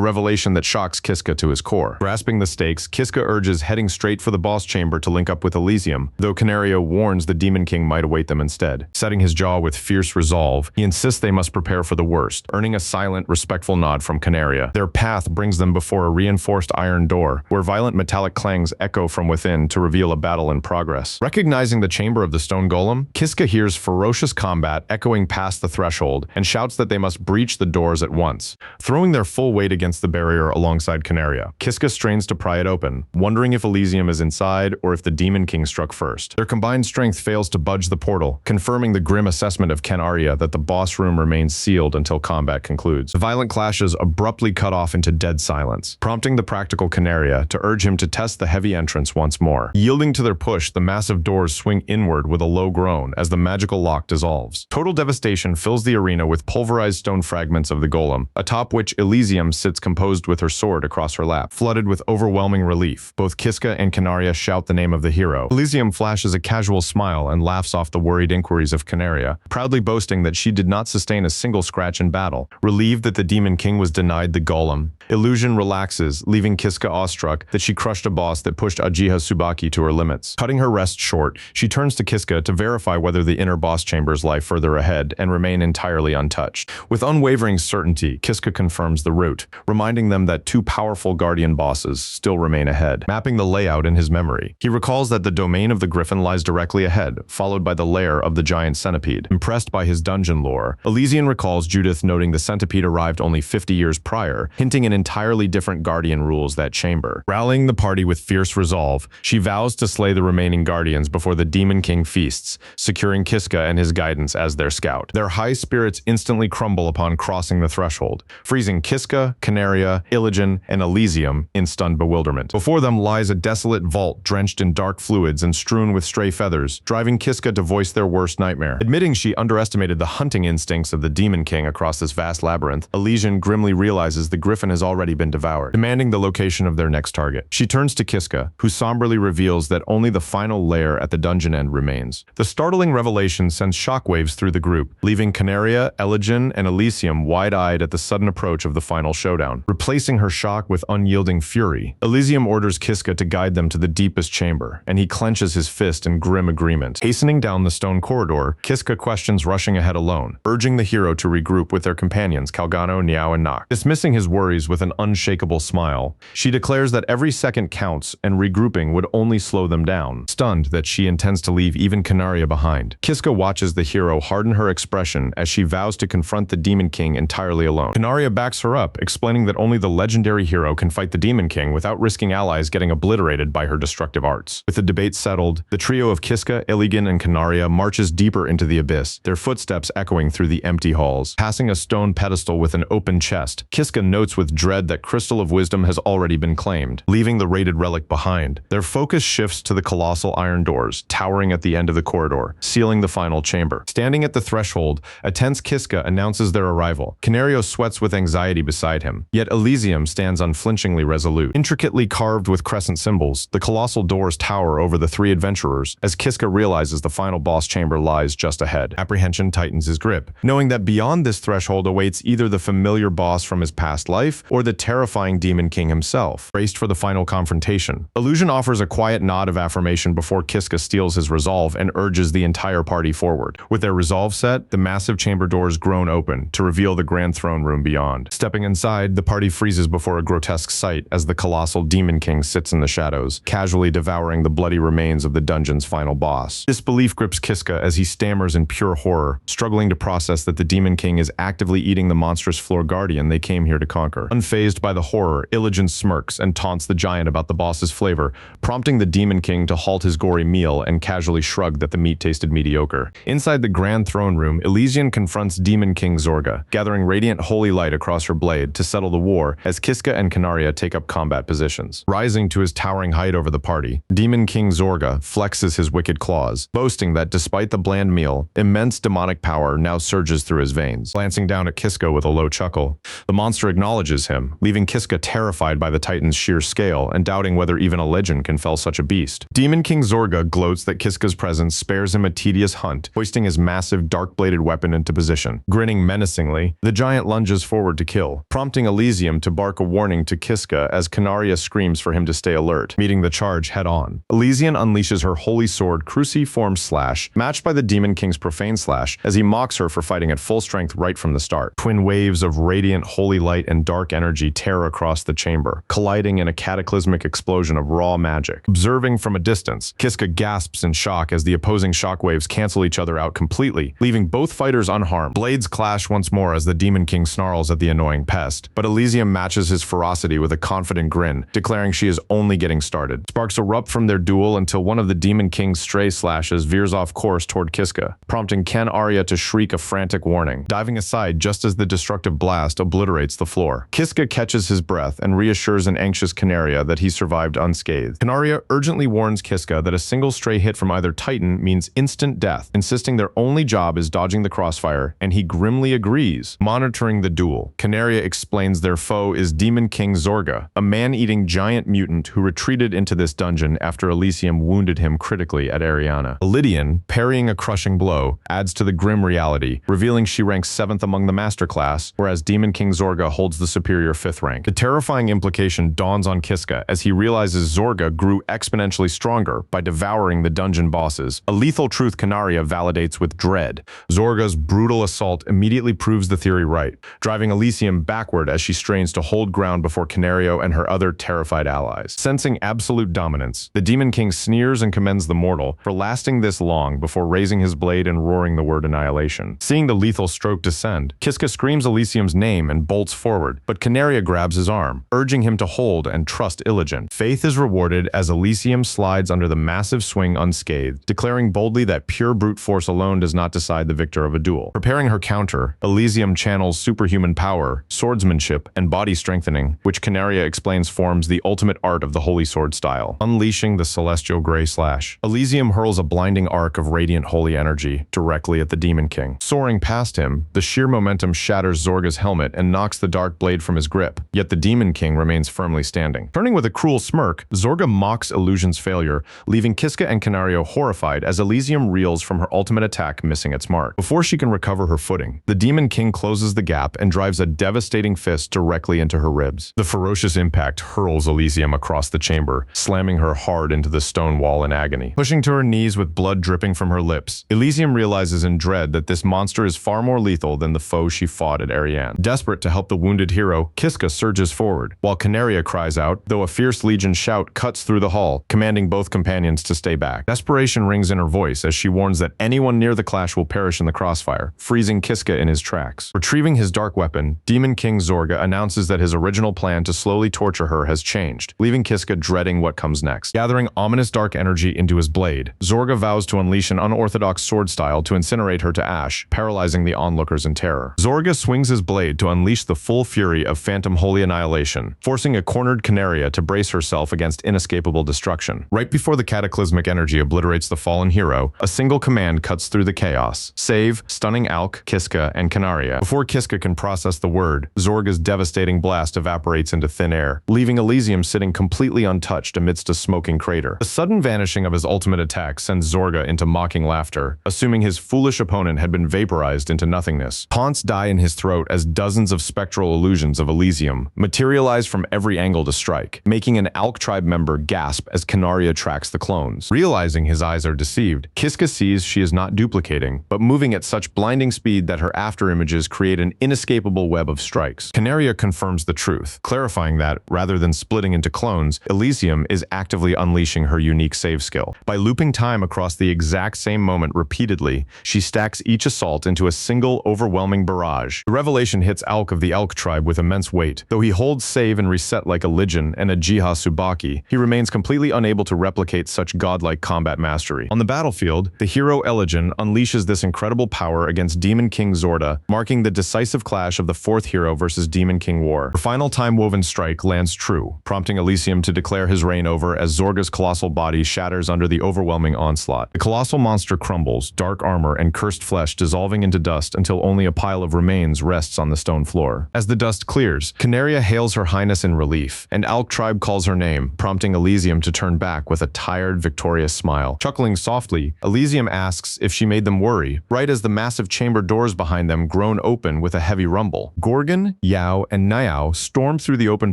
revelation that shocks Kiska to his core. Grasping the stakes, Kiska urges heading straight for the boss chamber to link up with Elysium, though Canaria warns the Demon King might await them instead. Setting his jaw with fierce resolve, he insists they must prepare for the worst, earning a silent, respectful nod from Canaria. Their path brings them before a reinforced iron door, where violent metallic clangs echo from within to reveal a battle in progress. Recognizing the chamber of the stone golem, Kiska hears ferocious combat echoing past the threshold and shouts that they must breach the doors at once. Throwing their full weight against the barrier alongside Canaria, Kiska strains to pry it open, wondering if Elysium is inside or if the Demon King struck first. Their combined strength fails to budge the portal, confirming the grim assessment of Canaria that the boss room remains sealed shield until combat concludes. The violent clashes abruptly cut off into dead silence, prompting the practical Canaria to urge him to test the heavy entrance once more. Yielding to their push, the massive doors swing inward with a low groan as the magical lock dissolves. Total devastation fills the arena with pulverized stone fragments of the golem, atop which Elysium sits composed with her sword across her lap. Flooded with overwhelming relief, both Kiska and Canaria shout the name of the hero. Elysium flashes a casual smile and laughs off the worried inquiries of Canaria, proudly boasting that she did not sustain a single scratch in battle. Relieved that the Demon King was denied the golem, Illusion relaxes, leaving Kiska awestruck that she crushed a boss that pushed Uchiha Tsubaki to her limits. Cutting her rest short, she turns to Kiska to verify whether the inner boss chambers lie further ahead and remain entirely untouched. With unwavering certainty, Kiska confirms the route, reminding them that two powerful guardian bosses still remain ahead. Mapping the layout in his memory, he recalls that the domain of the griffin lies directly ahead, followed by the lair of the giant centipede. Impressed by his dungeon lore, Elysian recalls Judith noting the centipede arrived only 50 years prior, hinting an entirely different guardian rules that chamber. Rallying the party with fierce resolve, she vows to slay the remaining guardians before the Demon King feasts, securing Kiska and his guidance as their scout. Their high spirits instantly crumble upon crossing the threshold, freezing Kiska, Canaria, Iligen, and Elysium in stunned bewilderment. Before them lies a desolate vault drenched in dark fluids and strewn with stray feathers, driving Kiska to voice their worst nightmare. Admitting she underestimated the hunting instincts of the Demon King across this vast labyrinth, Elysian grimly realizes the griffin has already been devoured, demanding the location of their next target. She turns to Kiska, who somberly reveals that only the final lair at the dungeon end remains. The startling revelation sends shockwaves through the group, leaving Canaria, Iligen, and Elysium wide-eyed at the sudden approach of the final showdown. Replacing her shock with unyielding fury, Elysium orders Kiska to guide them to the deepest chamber, and he clenches his fist in grim agreement. Hastening down the stone corridor, Kiska questions rushing ahead alone, urging the hero to regroup with their companions Calgano, Niao, and Nock. Dismissing his worries with an unshakable smile, she declares that every second counts and regrouping would only slow them down, stunned that she intends to leave even Canaria behind. Kiska watches the hero harden her expression as she vows to confront the Demon King entirely alone. Canaria backs her up, explaining that only the legendary hero can fight the Demon King without risking allies getting obliterated by her destructive arts. With the debate settled, the trio of Kiska, Iligen, and Canaria marches deeper into the abyss, their footsteps echoing through the empty halls. Passing a stone pedestal with an open chest, Kiska notes with dread that Crystal of Wisdom has already been claimed, leaving the rated relic behind. Their focus shifts to the colossal iron doors, towering at the end of the corridor, sealing the final chamber. Standing at the threshold, a tense Kiska announces their arrival. Canario sweats with anxiety beside him, yet Elysium stands unflinchingly resolute. Intricately carved with crescent symbols, the colossal doors tower over the three adventurers as Kiska realizes the final boss chamber lies just ahead. Apprehension tightens his grip, knowing that beyond this threshold awaits either the familiar boss from his past life or the terrifying Demon King himself. Braced for the final confrontation, Illusion offers a quiet nod of affirmation before Kiska steals his resolve and urges the entire party forward. With their resolve set, the massive chamber doors groan open to reveal the grand throne room beyond. Stepping inside, the party freezes before a grotesque sight as the colossal Demon King sits in the shadows, casually devouring the bloody remains of the dungeon's final boss. Disbelief grips Kiska as he stammers in pure horror, struggling to process that the Demon King is actively eating the monstrous floor guardian they came here to conquer. Unfazed by the horror, Iligen smirks and taunts the giant about the boss's flavor, prompting the Demon King to halt his gory meal and casually shrug that the meat tasted mediocre. Inside the grand throne room, Elysian confronts Demon King Zorga, gathering radiant holy light across her blade to settle the war as Kiska and Canaria take up combat positions. Rising to his towering height over the party, Demon King Zorga flexes his wicked claws, boasting that despite the bland meal, immense demonic power now surges through his veins. Glancing down at Kiska with a low chuckle, the monster acknowledges him, leaving Kiska terrified by the Titan's sheer scale and doubting whether even a legend can fell such a beast. Demon King Zorga gloats that Kiska's presence spares him a tedious hunt, hoisting his massive dark-bladed weapon into position. Grinning menacingly, the giant lunges forward to kill, prompting Elysium to bark a warning to Kiska as Canaria screams for him to stay alert, meeting the charge head-on. Elysian unleashes her holy sword cruciform slash, matched by the Demon King's profane slash, as he mocks her for fighting at full strength right from the start. Twin waves of radiant holy light and dark energy tear across the chamber, colliding in a cataclysmic explosion of raw magic. Observing from a distance, Kiska gasps in shock as the opposing shockwaves cancel each other out completely, leaving both fighters unharmed. Blades clash once more as the Demon King snarls at the annoying pest, but Elysium matches his ferocity with a confident grin, declaring she is only getting started. Sparks erupt from their duel until one of the Demon King's stray slashes veers off course toward Kiska, prompting Ken Arya to shriek a frantic warning. falling, diving aside just as the destructive blast obliterates the floor. Kiska catches his breath and reassures an anxious Canaria that he survived unscathed. Canaria urgently warns Kiska that a single stray hit from either Titan means instant death, insisting their only job is dodging the crossfire, and he grimly agrees. Monitoring the duel, Canaria explains their foe is Demon King Zorga, a man-eating giant mutant who retreated into this dungeon after Elysium wounded him critically at Ariana. Lydian, parrying a crushing blow, adds to the grim reality, revealing she ranks 7th among the master class, whereas Demon King Zorga holds the superior 5th rank. The terrifying implication dawns on Kiska as he realizes Zorga grew exponentially stronger by devouring the dungeon bosses, a lethal truth Canaria validates with dread. Zorga's brutal assault immediately proves the theory right, driving Elysium backward as she strains to hold ground before Canario and her other terrified allies. Sensing absolute dominance, the Demon King sneers and commends the mortal for lasting this long before raising his blade and roaring the word annihilation. Seeing the lethal stroke descend, Kiska screams Elysium's name and bolts forward, but Canaria grabs his arm, urging him to hold and trust Iligen. Faith is rewarded as Elysium slides under the massive swing unscathed, declaring boldly that pure brute force alone does not decide the victor of a duel. Preparing her counter, Elysium channels superhuman power, swordsmanship, and body strengthening, which Canaria explains forms the ultimate art of the holy sword style. Unleashing the celestial gray slash, Elysium hurls a blinding arc of radiant holy energy directly at the Demon King. Soaring past him, the sheer momentum shatters Zorga's helmet and knocks the dark blade from his grip, yet the Demon King remains firmly standing. Turning with a cruel smirk, Zorga mocks Illusion's failure, leaving Kiska and Canario horrified as Elysium reels from her ultimate attack, missing its mark. Before she can recover her footing, the Demon King closes the gap and drives a devastating fist directly into her ribs. The ferocious impact hurls Elysium across the chamber, slamming her hard into the stone wall in agony. Pushing to her knees with blood dripping from her lips, Elysium realizes in dread that this monster is far more lethal than the foe she fought at Ariane. Desperate to help the wounded hero, Kiska surges forward, while Canaria cries out, though a fierce Legion shout cuts through the hall, commanding both companions to stay back. Desperation rings in her voice as she warns that anyone near the clash will perish in the crossfire, freezing Kiska in his tracks. Retrieving his dark weapon, Demon King Zorga announces that his original plan to slowly torture her has changed, leaving Kiska dreading what comes next. Gathering ominous dark energy into his blade, Zorga vows to unleash an unorthodox sword style to incinerate her to ash, paralyzing the onlookers in terror. Zorga swings his blade to unleash the full fury of Phantom Holy Annihilation, forcing a cornered Canaria to brace herself against inescapable destruction. Right before the cataclysmic energy obliterates the fallen hero, a single command cuts through the chaos. Save, stunning Alk, Kiska, and Canaria. Before Kiska can process the word, Zorga's devastating blast evaporates into thin air, leaving Elysium sitting completely untouched amidst a smoking crater. The sudden vanishing of his ultimate attack sends Zorga into mocking laughter, assuming his foolish opponent had been vaporized into nothingness. Taunts die in his throat as dozens of spectral illusions of Elysium materialize from every angle to strike, making an Alk tribe member gasp as Canaria tracks the clones. Realizing his eyes are deceived, Kiska sees she is not duplicating, but moving at such blinding speed that her afterimages create an inescapable web of strikes. Canaria confirms the truth, clarifying that, rather than splitting into clones, Elysium is actively unleashing her unique save skill. By looping time across the exact same moment repeatedly, she stacks each assault into a single overwhelming barrage. The revelation hits Alk of the Elk tribe with immense weight. Though he holds save and reset like a Lijin and a Jiha Subaki, he remains completely unable to replicate such godlike combat mastery. On the battlefield, the hero Iligen unleashes this incredible power against Demon King Zorda, marking the decisive clash of the 4th hero versus Demon King War. Her final time-woven strike lands true, prompting Elysium to declare his reign over as Zorga's colossal body shatters under the overwhelming onslaught. The colossal monster crumbles, dark armor and cursed flesh dissolving into dust until only a pile of remains rests on the stone floor. As the dust clears, Canaria hails her highness in relief, and Alk tribe calls her name, prompting Elysium to turn back with a tired, victorious smile. Chuckling softly, Elysium asks if she made them worry, right as the massive chamber doors behind them groan open with a heavy rumble. Gorgon, Yao, and Niao storm through the open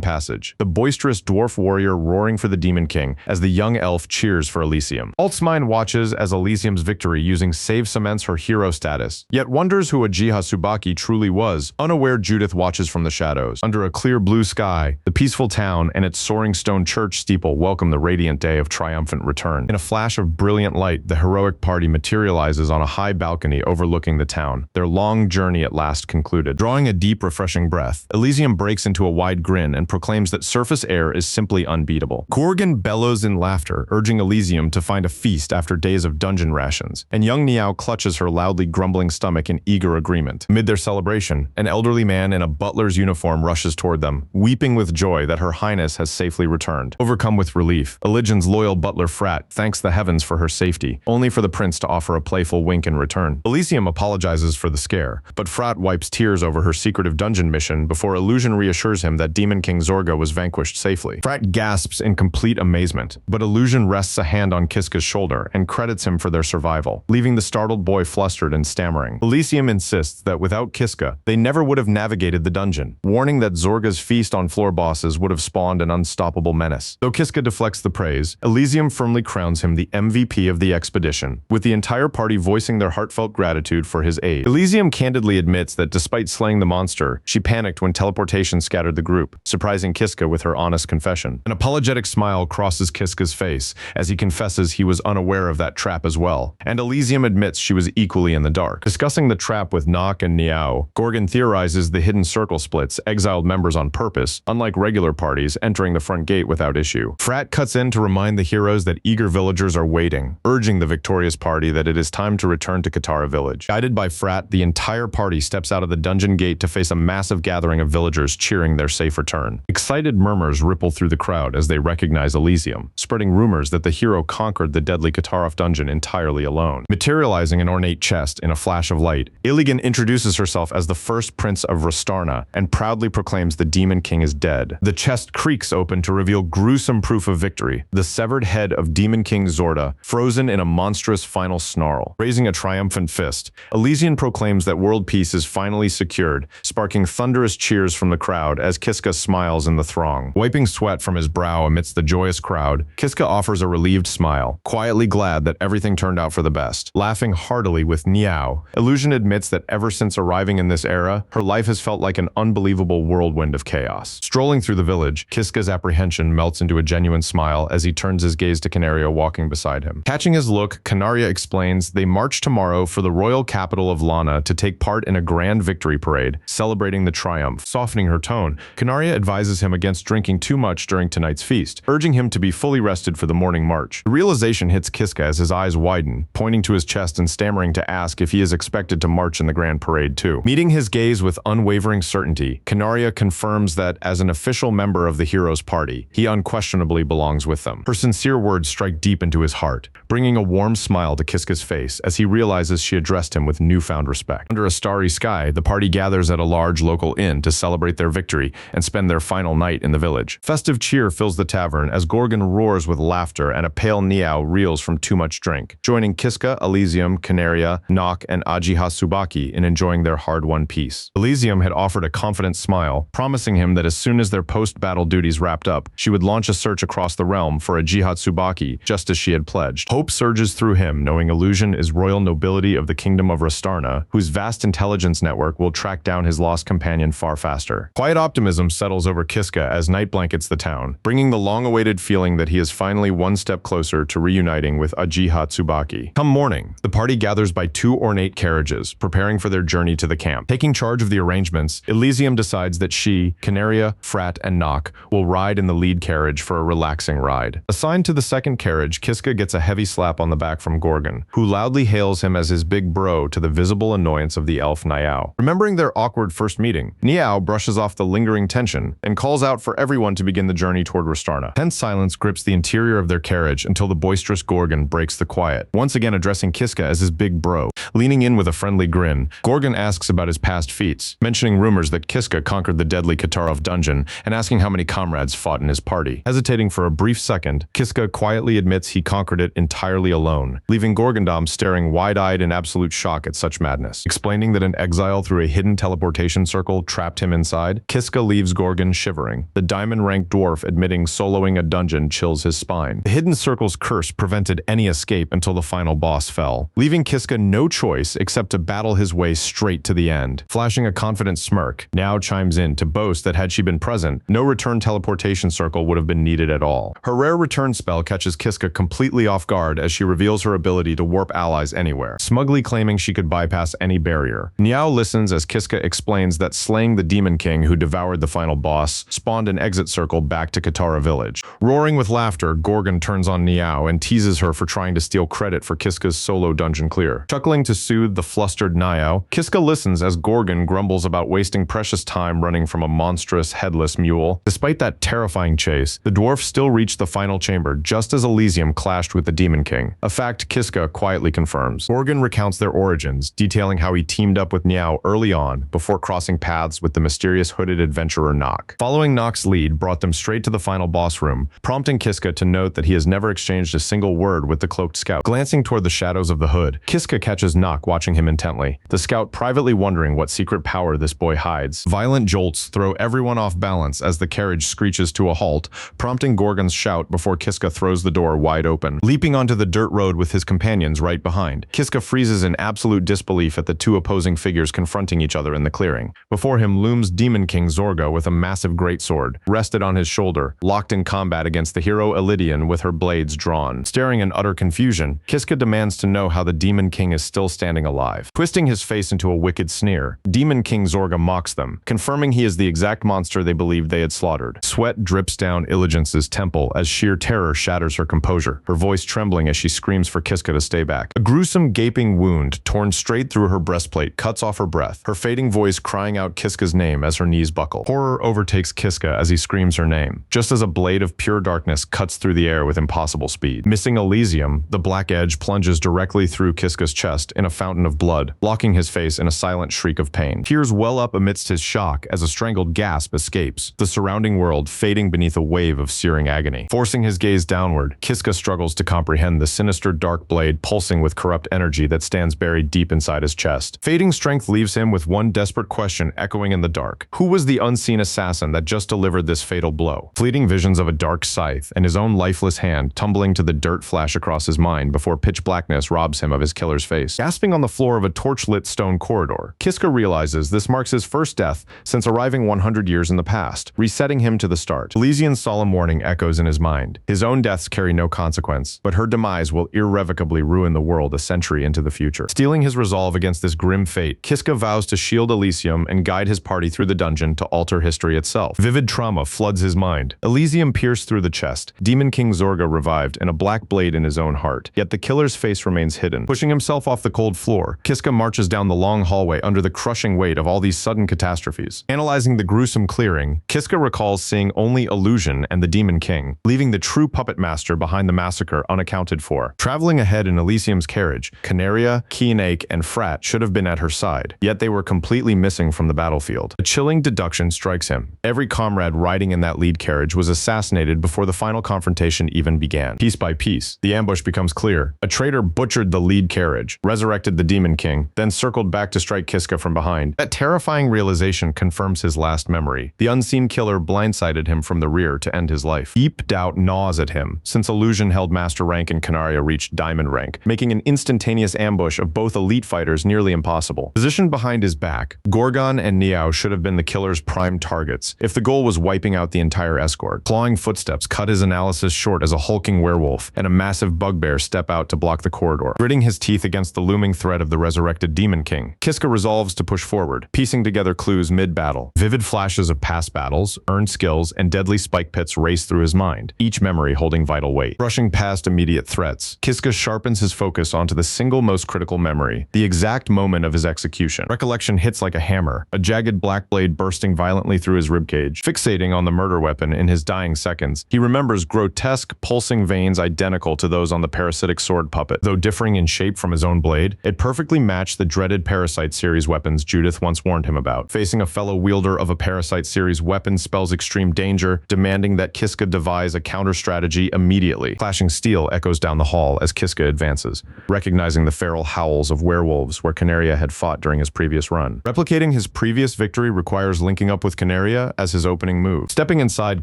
passage, the boisterous dwarf warrior roaring for the Demon King as the young elf cheers for Elysium. Altsmine watches as Elysium's victory using save cements her hero status, yet wonders who a Jiha Subaki truly was. Unaware, Judith watches from the shadows. Under a clear blue sky, the peaceful town and its soaring stone church steeple welcome the radiant day of triumphant return. In a flash of brilliant light, the heroic party materializes on a high balcony overlooking the town, their long journey at last concluded. Drawing a deep, refreshing breath, Elysium breaks into a wide grin and proclaims that surface air is simply unbeatable. Gorgon bellows in laughter, urging Elysium to find a feast after days of dungeon rations, and young Niao clutches her loudly grumbling stomach in eager eager agreement. Amid their celebration, an elderly man in a butler's uniform rushes toward them, weeping with joy that Her Highness has safely returned. Overcome with relief, Elysium's loyal butler Frat thanks the heavens for her safety, only for the prince to offer a playful wink in return. Elysium apologizes for the scare, but Frat wipes tears over her secretive dungeon mission before Illusion reassures him that Demon King Zorga was vanquished safely. Frat gasps in complete amazement, but Illusion rests a hand on Kiska's shoulder and credits him for their survival, leaving the startled boy flustered and stammering. Elysium insists that without Kiska, they never would have navigated the dungeon, warning that Zorga's feast on floor bosses would have spawned an unstoppable menace. Though Kiska deflects the praise, Elysium firmly crowns him the MVP of the expedition, with the entire party voicing their heartfelt gratitude for his aid. Elysium candidly admits that despite slaying the monster, she panicked when teleportation scattered the group, surprising Kiska with her honest confession. An apologetic smile crosses Kiska's face as he confesses he was unaware of that trap as well, and Elysium admits she was equally in the dark. Discussing the trap with Nock and Niao, Gorgon theorizes the hidden circle splits exiled members on purpose, unlike regular parties entering the front gate without issue. Frat cuts in to remind the heroes that eager villagers are waiting, urging the victorious party that it is time to return to Katara village. Guided by Frat, the entire party steps out of the dungeon gate to face a massive gathering of villagers cheering their safe return. Excited murmurs ripple through the crowd as they recognize Elysium, spreading rumors that the hero conquered the deadly Katarov dungeon entirely alone. Materializing an ornate chest in a flash of light, Iligan introduces herself as the first prince of Rastarna and proudly proclaims the Demon King is dead. The chest creaks open to reveal gruesome proof of victory, the severed head of Demon King Zorda, frozen in a monstrous final snarl. Raising a triumphant fist, Elysian proclaims that world peace is finally secured, sparking thunderous cheers from the crowd as Kiska smiles in the throng. Wiping sweat from his brow amidst the joyous crowd, Kiska offers a relieved smile, quietly glad that everything turned out for the best. Laughing heartily with Niao, Illusion admits that ever since arriving in this era, her life has felt like an unbelievable whirlwind of chaos. Strolling through the village, Kiska's apprehension melts into a genuine smile as he turns his gaze to Canaria walking beside him. Catching his look, Canaria explains they march tomorrow for the royal capital of Lana to take part in a grand victory parade, celebrating the triumph. Softening her tone, Canaria advises him against drinking too much during tonight's feast, urging him to be fully rested for the morning march. The realization hits Kiska as his eyes widen, pointing to his chest and stammering to ask if he is expected to march in the grand parade too. Meeting his gaze with unwavering certainty, Canaria confirms that as an official member of the hero's party, he unquestionably belongs with them. Her sincere words strike deep into his heart, bringing a warm smile to Kiska's face as he realizes she addressed him with newfound respect. Under a starry sky, the party gathers at a large local inn to celebrate their victory and spend their final night in the village. Festive cheer fills the tavern as Gorgon roars with laughter and a pale Niao reels from too much drink, joining Kiska, Elysium, Canaria, Nock, and Ajiha Tsubaki in enjoying their hard-won peace. Elysium had offered a confident smile, promising him that as soon as their post-battle duties wrapped up, she would launch a search across the realm for a Ajiha Tsubaki, just as she had pledged. Hope surges through him, knowing Illusion is royal nobility of the kingdom of Rastarna, whose vast intelligence network will track down his lost companion far faster. Quiet optimism settles over Kiska as night blankets the town, bringing the long-awaited feeling that he is finally one step closer to reuniting with Ajiha Tsubaki. Come morning, the party gathers by two ornate carriages, preparing for their journey to the camp. Taking charge of the arrangements, Elysium decides that she, Canaria, Frat, and Nock will ride in the lead carriage for a relaxing ride. Assigned to the second carriage, Kiska gets a heavy slap on the back from Gorgon, who loudly hails him as his big bro to the visible annoyance of the elf Niao. Remembering their awkward first meeting, Niao brushes off the lingering tension and calls out for everyone to begin the journey toward Rastarna. Tense silence grips the interior of their carriage until the boisterous Gorgon breaks the quiet, once again addressing Kiska as his big bro. Leaning in with a friendly grin, Gorgon asks about his past feats, mentioning rumors that Kiska conquered the deadly Katarov dungeon and asking how many comrades fought in his party. Hesitating for a brief second, Kiska quietly admits he conquered it entirely alone, leaving Gorgondom staring wide-eyed in absolute shock at such madness. Explaining that an exile through a hidden teleportation circle trapped him inside, Kiska leaves Gorgon shivering, the diamond-ranked dwarf admitting soloing a dungeon chills his spine. The hidden circle's curse prevented any escape until the final boss fell, leaving Kiska no choice except to battle his way straight to the end. Flashing a confident smirk, Niao chimes in to boast that had she been present, no return teleportation circle would have been needed at all. Her rare return spell catches Kiska completely off guard as she reveals her ability to warp allies anywhere, smugly claiming she could bypass any barrier. Niao listens as Kiska explains that slaying the Demon King who devoured the final boss spawned an exit circle back to Katara village. Roaring with laughter, Gorgon turns on Niao and teases her for trying to steal credit for Kiska's solo dungeon clear. Chuckling to soothe the flustered scared Niao, Kiska listens as Gorgon grumbles about wasting precious time running from a monstrous, headless mule. Despite that terrifying chase, the dwarf still reached the final chamber just as Elysium clashed with the Demon King, a fact Kiska quietly confirms. Gorgon recounts their origins, detailing how he teamed up with Niao early on before crossing paths with the mysterious hooded adventurer Nock. Following Nock's lead brought them straight to the final boss room, prompting Kiska to note that he has never exchanged a single word with the cloaked scout. Glancing toward the shadows of the hood, Kiska catches Nock watching him intently, the scout privately wondering what secret power this boy hides. Violent jolts throw everyone off balance as the carriage screeches to a halt, prompting Gorgon's shout before Kiska throws the door wide open. Leaping onto the dirt road with his companions right behind, Kiska freezes in absolute disbelief at the two opposing figures confronting each other in the clearing. Before him looms Demon King Zorga with a massive greatsword, rested on his shoulder, locked in combat against the hero Elidian with her blades drawn. Staring in utter confusion, Kiska demands to know how the Demon King is still standing alive. Twisting his face into a wicked sneer, Demon King Zorga mocks them, confirming he is the exact monster they believed they had slaughtered. Sweat drips down Iligence's temple as sheer terror shatters her composure, her voice trembling as she screams for Kiska to stay back. A gruesome gaping wound torn straight through her breastplate cuts off her breath, her fading voice crying out Kiska's name as her knees buckle. Horror overtakes Kiska as he screams her name, just as a blade of pure darkness cuts through the air with impossible speed. Missing Elysium, the black edge plunges directly through Kiska's chest in a fountain of blood, locking his face in a silent shriek of pain. Tears well up amidst his shock as a strangled gasp escapes, the surrounding world fading beneath a wave of searing agony. Forcing his gaze downward, Kiska struggles to comprehend the sinister dark blade pulsing with corrupt energy that stands buried deep inside his chest. Fading strength leaves him with one desperate question echoing in the dark. Who was the unseen assassin that just delivered this fatal blow? Fleeting visions of a dark scythe and his own lifeless hand tumbling to the dirt flash across his mind before pitch blackness robs him of his killer's face. Gasping on the floor of a torch-lit stone corridor, Kiska realizes this marks his first death since arriving 100 years in the past, resetting him to the start. Elysian's solemn warning echoes in his mind. His own deaths carry no consequence, but her demise will irrevocably ruin the world a century into the future. Steeling his resolve against this grim fate, Kiska vows to shield Elysium and guide his party through the dungeon to alter history itself. Vivid trauma floods his mind. Elysium pierced through the chest, Demon King Zorga revived, and a black blade in his own heart. Yet the killer's face remains hidden. Pushing himself off the cold floor, Kiska marches down the long hallway under the crushing weight of all these sudden catastrophes. Analyzing the gruesome clearing, Kiska recalls seeing only Illusion and the Demon King, leaving the true puppet master behind the massacre unaccounted for. Traveling ahead in Elysium's carriage, Canaria, Keenake, and Frat should have been at her side, yet they were completely missing from the battlefield. A chilling deduction strikes him. Every comrade riding in that lead carriage was assassinated before the final confrontation even began. Piece by piece, the ambush becomes clear. A traitor butchered the lead carriage, resurrected the Demon King, then circled back to strike Kiska from behind. That terrifying realization confirms his last memory. The unseen killer blindsided him from the rear to end his life. Deep doubt gnaws at him, since Illusion held master rank and Canaria reached diamond rank, making an instantaneous ambush of both elite fighters nearly impossible. Positioned behind his back, Gorgon and Niao should have been the killer's prime targets, if the goal was wiping out the entire escort. Clawing footsteps cut his analysis short as a hulking werewolf and a massive bugbear step out to block the corridor. Gritting his teeth against the looming threat of the resurrected Demon King, Kiska resolves to push forward, piecing together clues mid-battle. Vivid flashes of past battles, earned skills, and deadly spike pits race through his mind, each memory holding vital weight. Brushing past immediate threats, Kiska sharpens his focus onto the single most critical memory, the exact moment of his execution. Recollection hits like a hammer, a jagged black blade bursting violently through his ribcage. Fixating on the murder weapon in his dying seconds, he remembers grotesque, pulsing veins identical to those on the parasitic sword puppet. Though differing in shape from his own blade, it perfectly matched the dreaded Parasite series weapons Judith once warned him about. Facing a fellow wielder of a Parasite series weapon spells extreme danger, demanding that Kiska devise a counter-strategy immediately. Clashing steel echoes down the hall as Kiska advances, recognizing the feral howls of werewolves where Canaria had fought during his previous run. Replicating his previous victory requires linking up with Canaria as his opening move. Stepping inside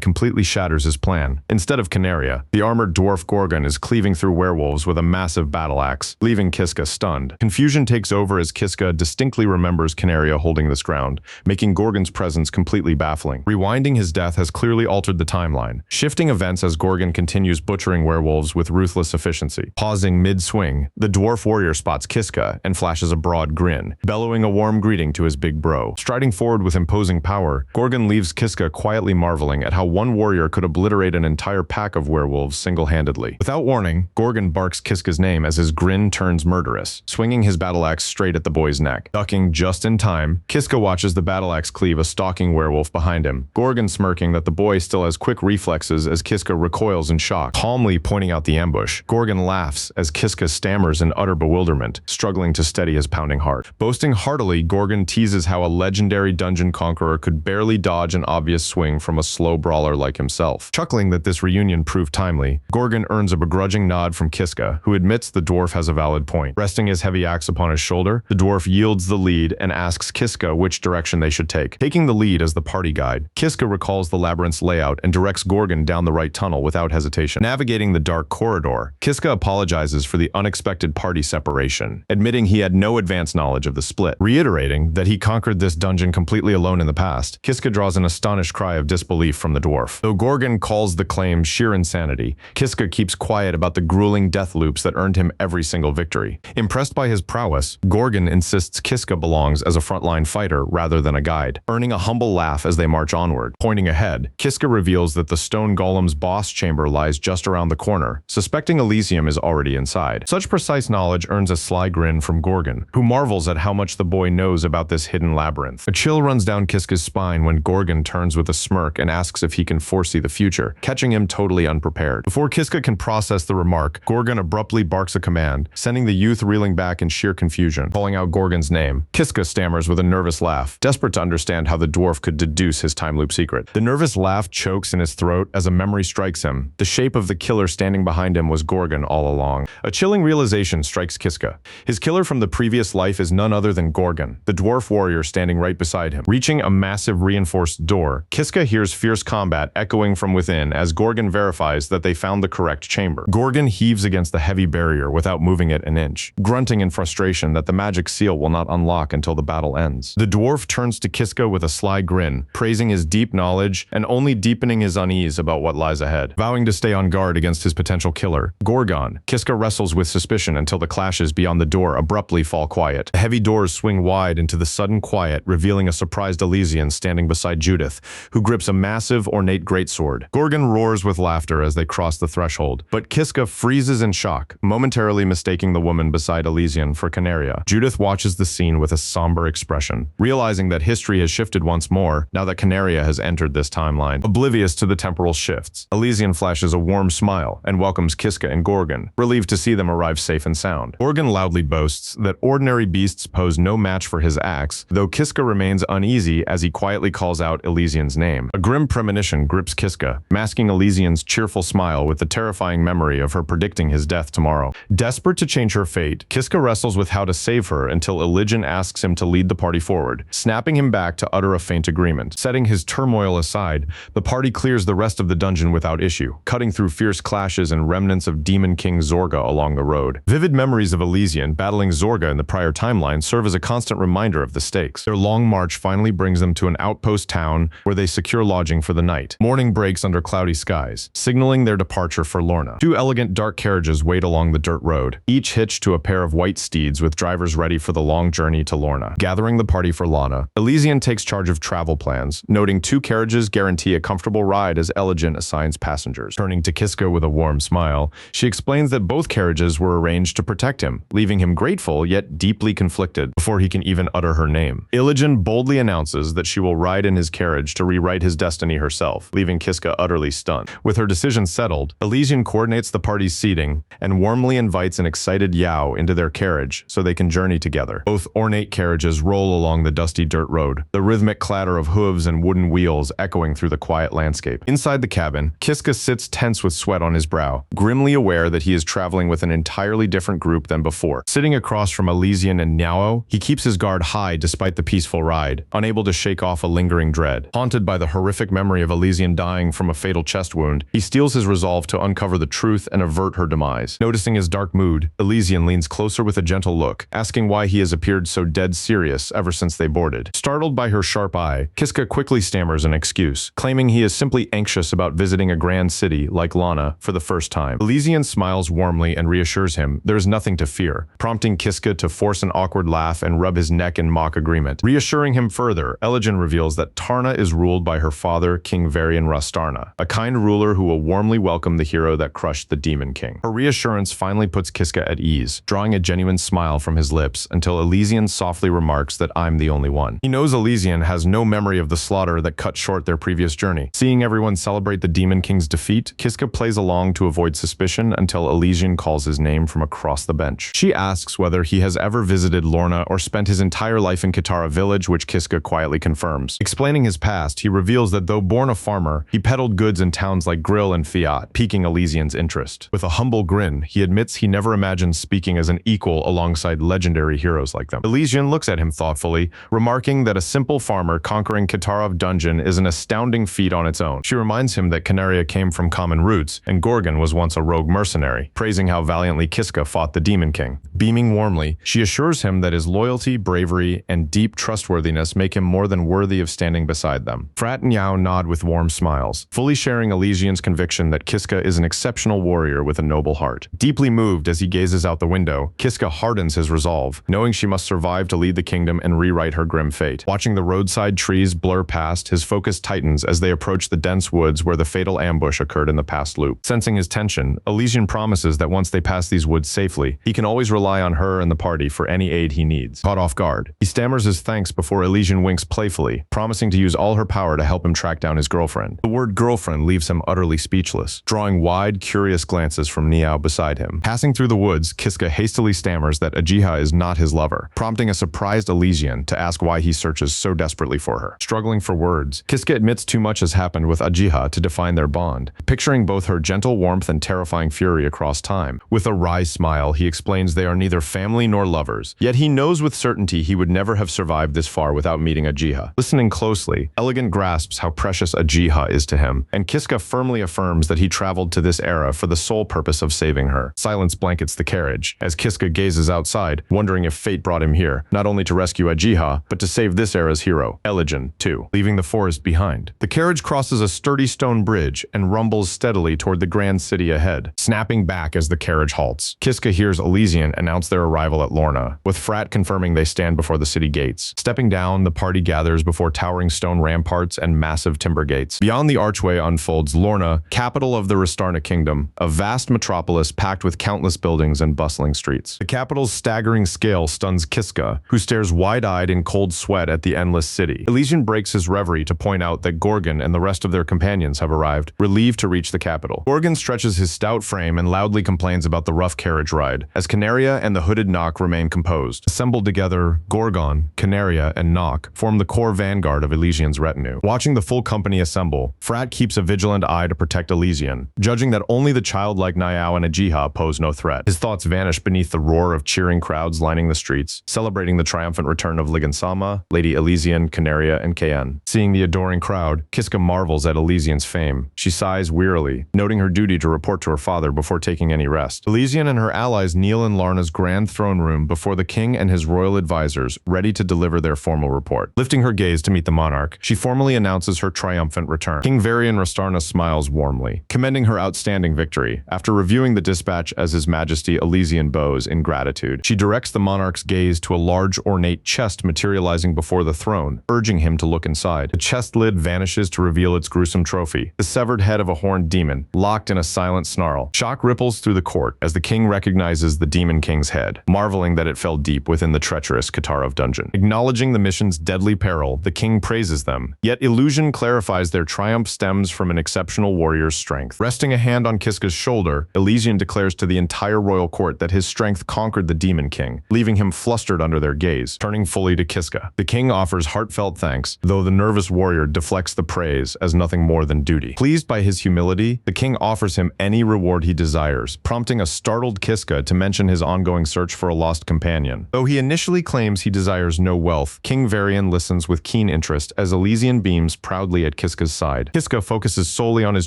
completely shatters his plan. Instead of Canaria, the armored dwarf Gorgon is cleaving through werewolves with a massive battle axe, leaving Kiska stunned. Confusion takes over as Kiska distinctly remembers Canaria holding this ground, making Gorgon's presence completely baffling. Rewinding his death has clearly altered the timeline, shifting events as Gorgon continues butchering werewolves with ruthless efficiency. Pausing mid-swing, the dwarf warrior spots Kiska and flashes a broad grin, bellowing a warm greeting to his big bro. Striding forward with imposing power, Gorgon leaves Kiska quietly marveling at how one warrior could obliterate an entire pack of werewolves single-handedly. Without warning, Gorgon barks Kiska's name as his grin turns murderous. Swinging his battle axe axe straight at the boy's neck. Ducking just in time, Kiska watches the battle axe cleave a stalking werewolf behind him, Gorgon smirking that the boy still has quick reflexes as Kiska recoils in shock, calmly pointing out the ambush. Gorgon laughs as Kiska stammers in utter bewilderment, struggling to steady his pounding heart. Boasting heartily, Gorgon teases how a legendary dungeon conqueror could barely dodge an obvious swing from a slow brawler like himself. Chuckling that this reunion proved timely, Gorgon earns a begrudging nod from Kiska, who admits the dwarf has a valid point. Resting his heavy axe upon his shoulder, the dwarf yields the lead and asks Kiska which direction they should take. Taking the lead as the party guide, Kiska recalls the labyrinth's layout and directs Gorgon down the right tunnel without hesitation. Navigating the dark corridor, Kiska apologizes for the unexpected party separation, admitting he had no advanced knowledge of the split. Reiterating that he conquered this dungeon completely alone in the past, Kiska draws an astonished cry of disbelief from the dwarf. Though Gorgon calls the claim sheer insanity, Kiska keeps quiet about the grueling death loops that earned him every single victory. Impressed by his prowess, Gorgon insists Kiska belongs as a frontline fighter rather than a guide, earning a humble laugh as they march onward. Pointing ahead, Kiska reveals that the stone golem's boss chamber lies just around the corner, suspecting Elysium is already inside. Such precise knowledge earns a sly grin from Gorgon, who marvels at how much the boy knows about this hidden labyrinth. A chill runs down Kiska's spine when Gorgon turns with a smirk and asks if he can foresee the future, catching him totally unprepared. Before Kiska can process the remark, Gorgon abruptly barks a command, sending the youth reeling back in sheer confusion. Calling out Gorgon's name, Kiska stammers with a nervous laugh, desperate to understand how the dwarf could deduce his time loop secret. The nervous laugh chokes in his throat as a memory strikes him. The shape of the killer standing behind him was Gorgon all along. A chilling realization strikes Kiska. His killer from the previous life is none other than Gorgon, the dwarf warrior standing right beside him. Reaching a massive reinforced door, Kiska hears fierce combat echoing from within as Gorgon verifies that they found the correct chamber. Gorgon heaves against the heavy barrier without moving it an inch, grunting in frustration that the magic seal will not unlock until the battle ends. The dwarf turns to Kiska with a sly grin, praising his deep knowledge and only deepening his unease about what lies ahead. Vowing to stay on guard against his potential killer, Gorgon, Kiska wrestles with suspicion until the clashes beyond the door abruptly fall quiet. The heavy doors swing wide into the sudden quiet, revealing a surprised Elysian standing beside Judith, who grips a massive, ornate greatsword. Gorgon roars with laughter as they cross the threshold, but Kiska freezes in shock, momentarily mistaking the woman beside Elysian for Canaria. Judith watches the scene with a somber expression, realizing that history has shifted once more now that Canaria has entered this timeline. Oblivious to the temporal shifts, Elysian flashes a warm smile and welcomes Kiska and Gorgon, relieved to see them arrive safe and sound. Gorgon loudly boasts that ordinary beasts pose no match for his axe, though Kiska remains uneasy as he quietly calls out Elysian's name. A grim premonition grips Kiska, masking Elysian's cheerful smile with the terrifying memory of her predicting his death tomorrow. Desperate to change her fate, Kiska wrestles with how to save her until Elysian asks him to lead the party forward, snapping him back to utter a faint agreement. Setting his turmoil aside, the party clears the rest of the dungeon without issue, cutting through fierce clashes and remnants of Demon King Zorga along the road. Vivid memories of Elysian battling Zorga in the prior timeline serve as a constant reminder of the stakes. Their long march finally brings them to an outpost town where they secure lodging for the night. Morning breaks under cloudy skies, signaling their departure for Lorna. Two elegant dark carriages wait along the dirt road, each hitched to a pair of white steeds with drivers ready for the long journey to Lorna. Gathering the party for Lana, Elysian takes charge of travel plans, noting two carriages guarantee a comfortable ride as Elegant assigns passengers. Turning to Kiska with a warm smile, she explains that both carriages were arranged to protect him, leaving him grateful yet deeply conflicted before he can even utter her name. Iligen boldly announces that she will ride in his carriage to rewrite his destiny herself, leaving Kiska utterly stunned. With her decision settled, Elysian coordinates the party's seating and warmly invites an excited Yao into their carriage so they can journey together. Both ornate carriages roll along the dusty dirt road, the rhythmic clatter of hooves and wooden wheels echoing through the quiet landscape. Inside the cabin, Kiska sits tense with sweat on his brow, grimly aware that he is traveling with an entirely different group than before. Sitting across from Elysian and Nyao, he keeps his guard high despite the peaceful ride, unable to shake off a lingering dread. Haunted by the horrific memory of Elysian dying from a fatal chest wound, he steels his resolve to uncover the truth and avert her demise. Noticing his dark mood, Elysian leans closer with a gentle look, asking why he has appeared so dead serious ever since they boarded. Startled by her sharp eye, Kiska quickly stammers an excuse, claiming he is simply anxious about visiting a grand city like Lana for the first time. Elysian smiles warmly and reassures him there is nothing to fear, prompting Kiska to force an awkward laugh and rub his neck in mock agreement. Reassuring him further, Elysian reveals that Tarna is ruled by her father, King Varian Rastarna, a kind ruler who will warmly welcome the hero that crushed the Demon King. Her reassurance finally puts Kiska at ease, drawing a genuine smile from his lips until Elysian softly remarks that I'm the only one. He knows Elysian has no memory of the slaughter that cut short their previous journey. Seeing everyone celebrate the Demon King's defeat, Kiska plays along to avoid suspicion until Elysian calls his name from across the bench. She asks whether he has ever visited Lorna or spent his entire life in Katara village, which Kiska quietly confirms. Explaining his past, he reveals that though born a farmer, he peddled goods in towns like Grill and Fiat, piquing Elysian's interest. With a humble grin, he admits he never imagined speaking as an equal alongside legendary heroes like them. Elysian looks at him thoughtfully, remarking that a simple farmer conquering Katarov dungeon is an astounding feat on its own. She reminds him that Canaria came from common roots, and Gorgon was once a rogue mercenary, praising how valiantly Kiska fought the Demon King. Beaming warmly, she assures him that his loyalty, bravery, and deep trustworthiness make him more than worthy of standing beside them. Frat and Yao nod with warm smiles, fully sharing Elysian's conviction that Kiska is an exceptional warrior with a noble heart. Deeply moved as he gazes out the window, Kiska hardens his resolve, knowing she must survive to lead the kingdom and rewrite her grim fate. Watching the roadside trees blur past, his focus tightens as they approach the dense woods where the fatal ambush occurred in the past loop. Sensing his tension, Elysian promises that once they pass these woods safely, he can always rely on her and the party for any aid he needs. Caught off guard, he stammers his thanks before Elysian winks playfully, promising to use all her power to help him track down his girlfriend. The word girlfriend leaves him utterly speechless, drawing wide, curious glances from Niao beside him. Passing through the woods, Kiska hastily stammers that Ajiha is not his lover, prompting a surprised Elysian to ask why he searches so desperately for her. Struggling for words, Kiska admits too much has happened with Ajiha to define their bond, picturing both her gentle warmth and terrifying fury across time. With a wry smile, he explains they are neither family nor lovers, yet he knows with certainty he would never have survived this far without meeting Ajiha. Listening closely, Elegant grasps how precious Ajiha is to him, and Kiska firmly affirms that he traveled to this era for the sole purpose of saving her. Silence blankets the carriage, as Kiska gazes outside, wondering if fate brought him here, not only to rescue Ajiha, but to save this era's hero, Eligen, too, leaving the forest behind. The carriage crosses a sturdy stone bridge and rumbles steadily toward the grand city ahead, snapping back as the carriage halts. Kiska hears Elysian announce their arrival at Lorna, with Frat confirming they stand before the city gates. Stepping down, the party gathers before towering stone ramparts and massive timber gates. Beyond the archway unfolds Lorna, capital of the Restarna Kingdom, a vast metropolis packed with countless buildings and bustling streets. The capital's staggering scale stuns Kiska, who stares wide-eyed in cold sweat at the endless city. Elysian breaks his reverie to point out that Gorgon and the rest of their companions have arrived, relieved to reach the capital. Gorgon stretches his stout frame and loudly complains about the rough carriage ride, as Canaria and the hooded Nock remain composed. Assembled together, Gorgon, Canaria, and Nock form the core vanguard of Elysian's retinue. Watching the full company assemble, Frat keeps a vigilant eye to protect Elysian, judging that only the childlike Niao and Ajiha pose no threat. His thoughts vanish beneath the roar of cheering crowds lining the streets, celebrating the triumphant return of Ligansama, Lady Elysian, Canaria, and Kaen. Seeing the adoring crowd, Kiska marvels at Elysian's fame. She sighs wearily, noting her duty to report to her father before taking any rest. Elysian and her allies kneel in Larna's grand throne room before the king and his royal advisors, ready to deliver their formal report. Lifting her gaze to meet the monarch, she formally announces her triumphant return. King Varian Rastarna smiles warmly, commending her outstanding victory. After reviewing the dispatch as His Majesty Elysian bows in gratitude, she directs the monarch's gaze to a large ornate chest materializing before the throne, urging him to look inside. The chest lid vanishes to reveal its gruesome trophy, the severed head of a horned demon, locked in a silent snarl. Shock ripples through the court as the king recognizes the Demon King's head, marveling that it fell deep within the treacherous Katarov dungeon. Acknowledging the mission's deadly peril, the king praises them, yet Illusion clarifies their triumph stems from an exceptional warrior's strength. Resting a hand on Kiska's shoulder, Elysian declares to the entire royal court that his strength conquered the Demon King, leaving him flustered under their gaze. Turning fully to Kiska, the king offers heartfelt thanks, though the nervous warrior deflects the praise as nothing more than duty. Pleased by his humility, the king offers him any reward he desires, prompting a startled Kiska to mention his ongoing search for a lost companion. Though he initially claims he desires no wealth, King Varian listens with keen interest as Elysian beams proudly at Kiska's side. Kiska focuses solely on his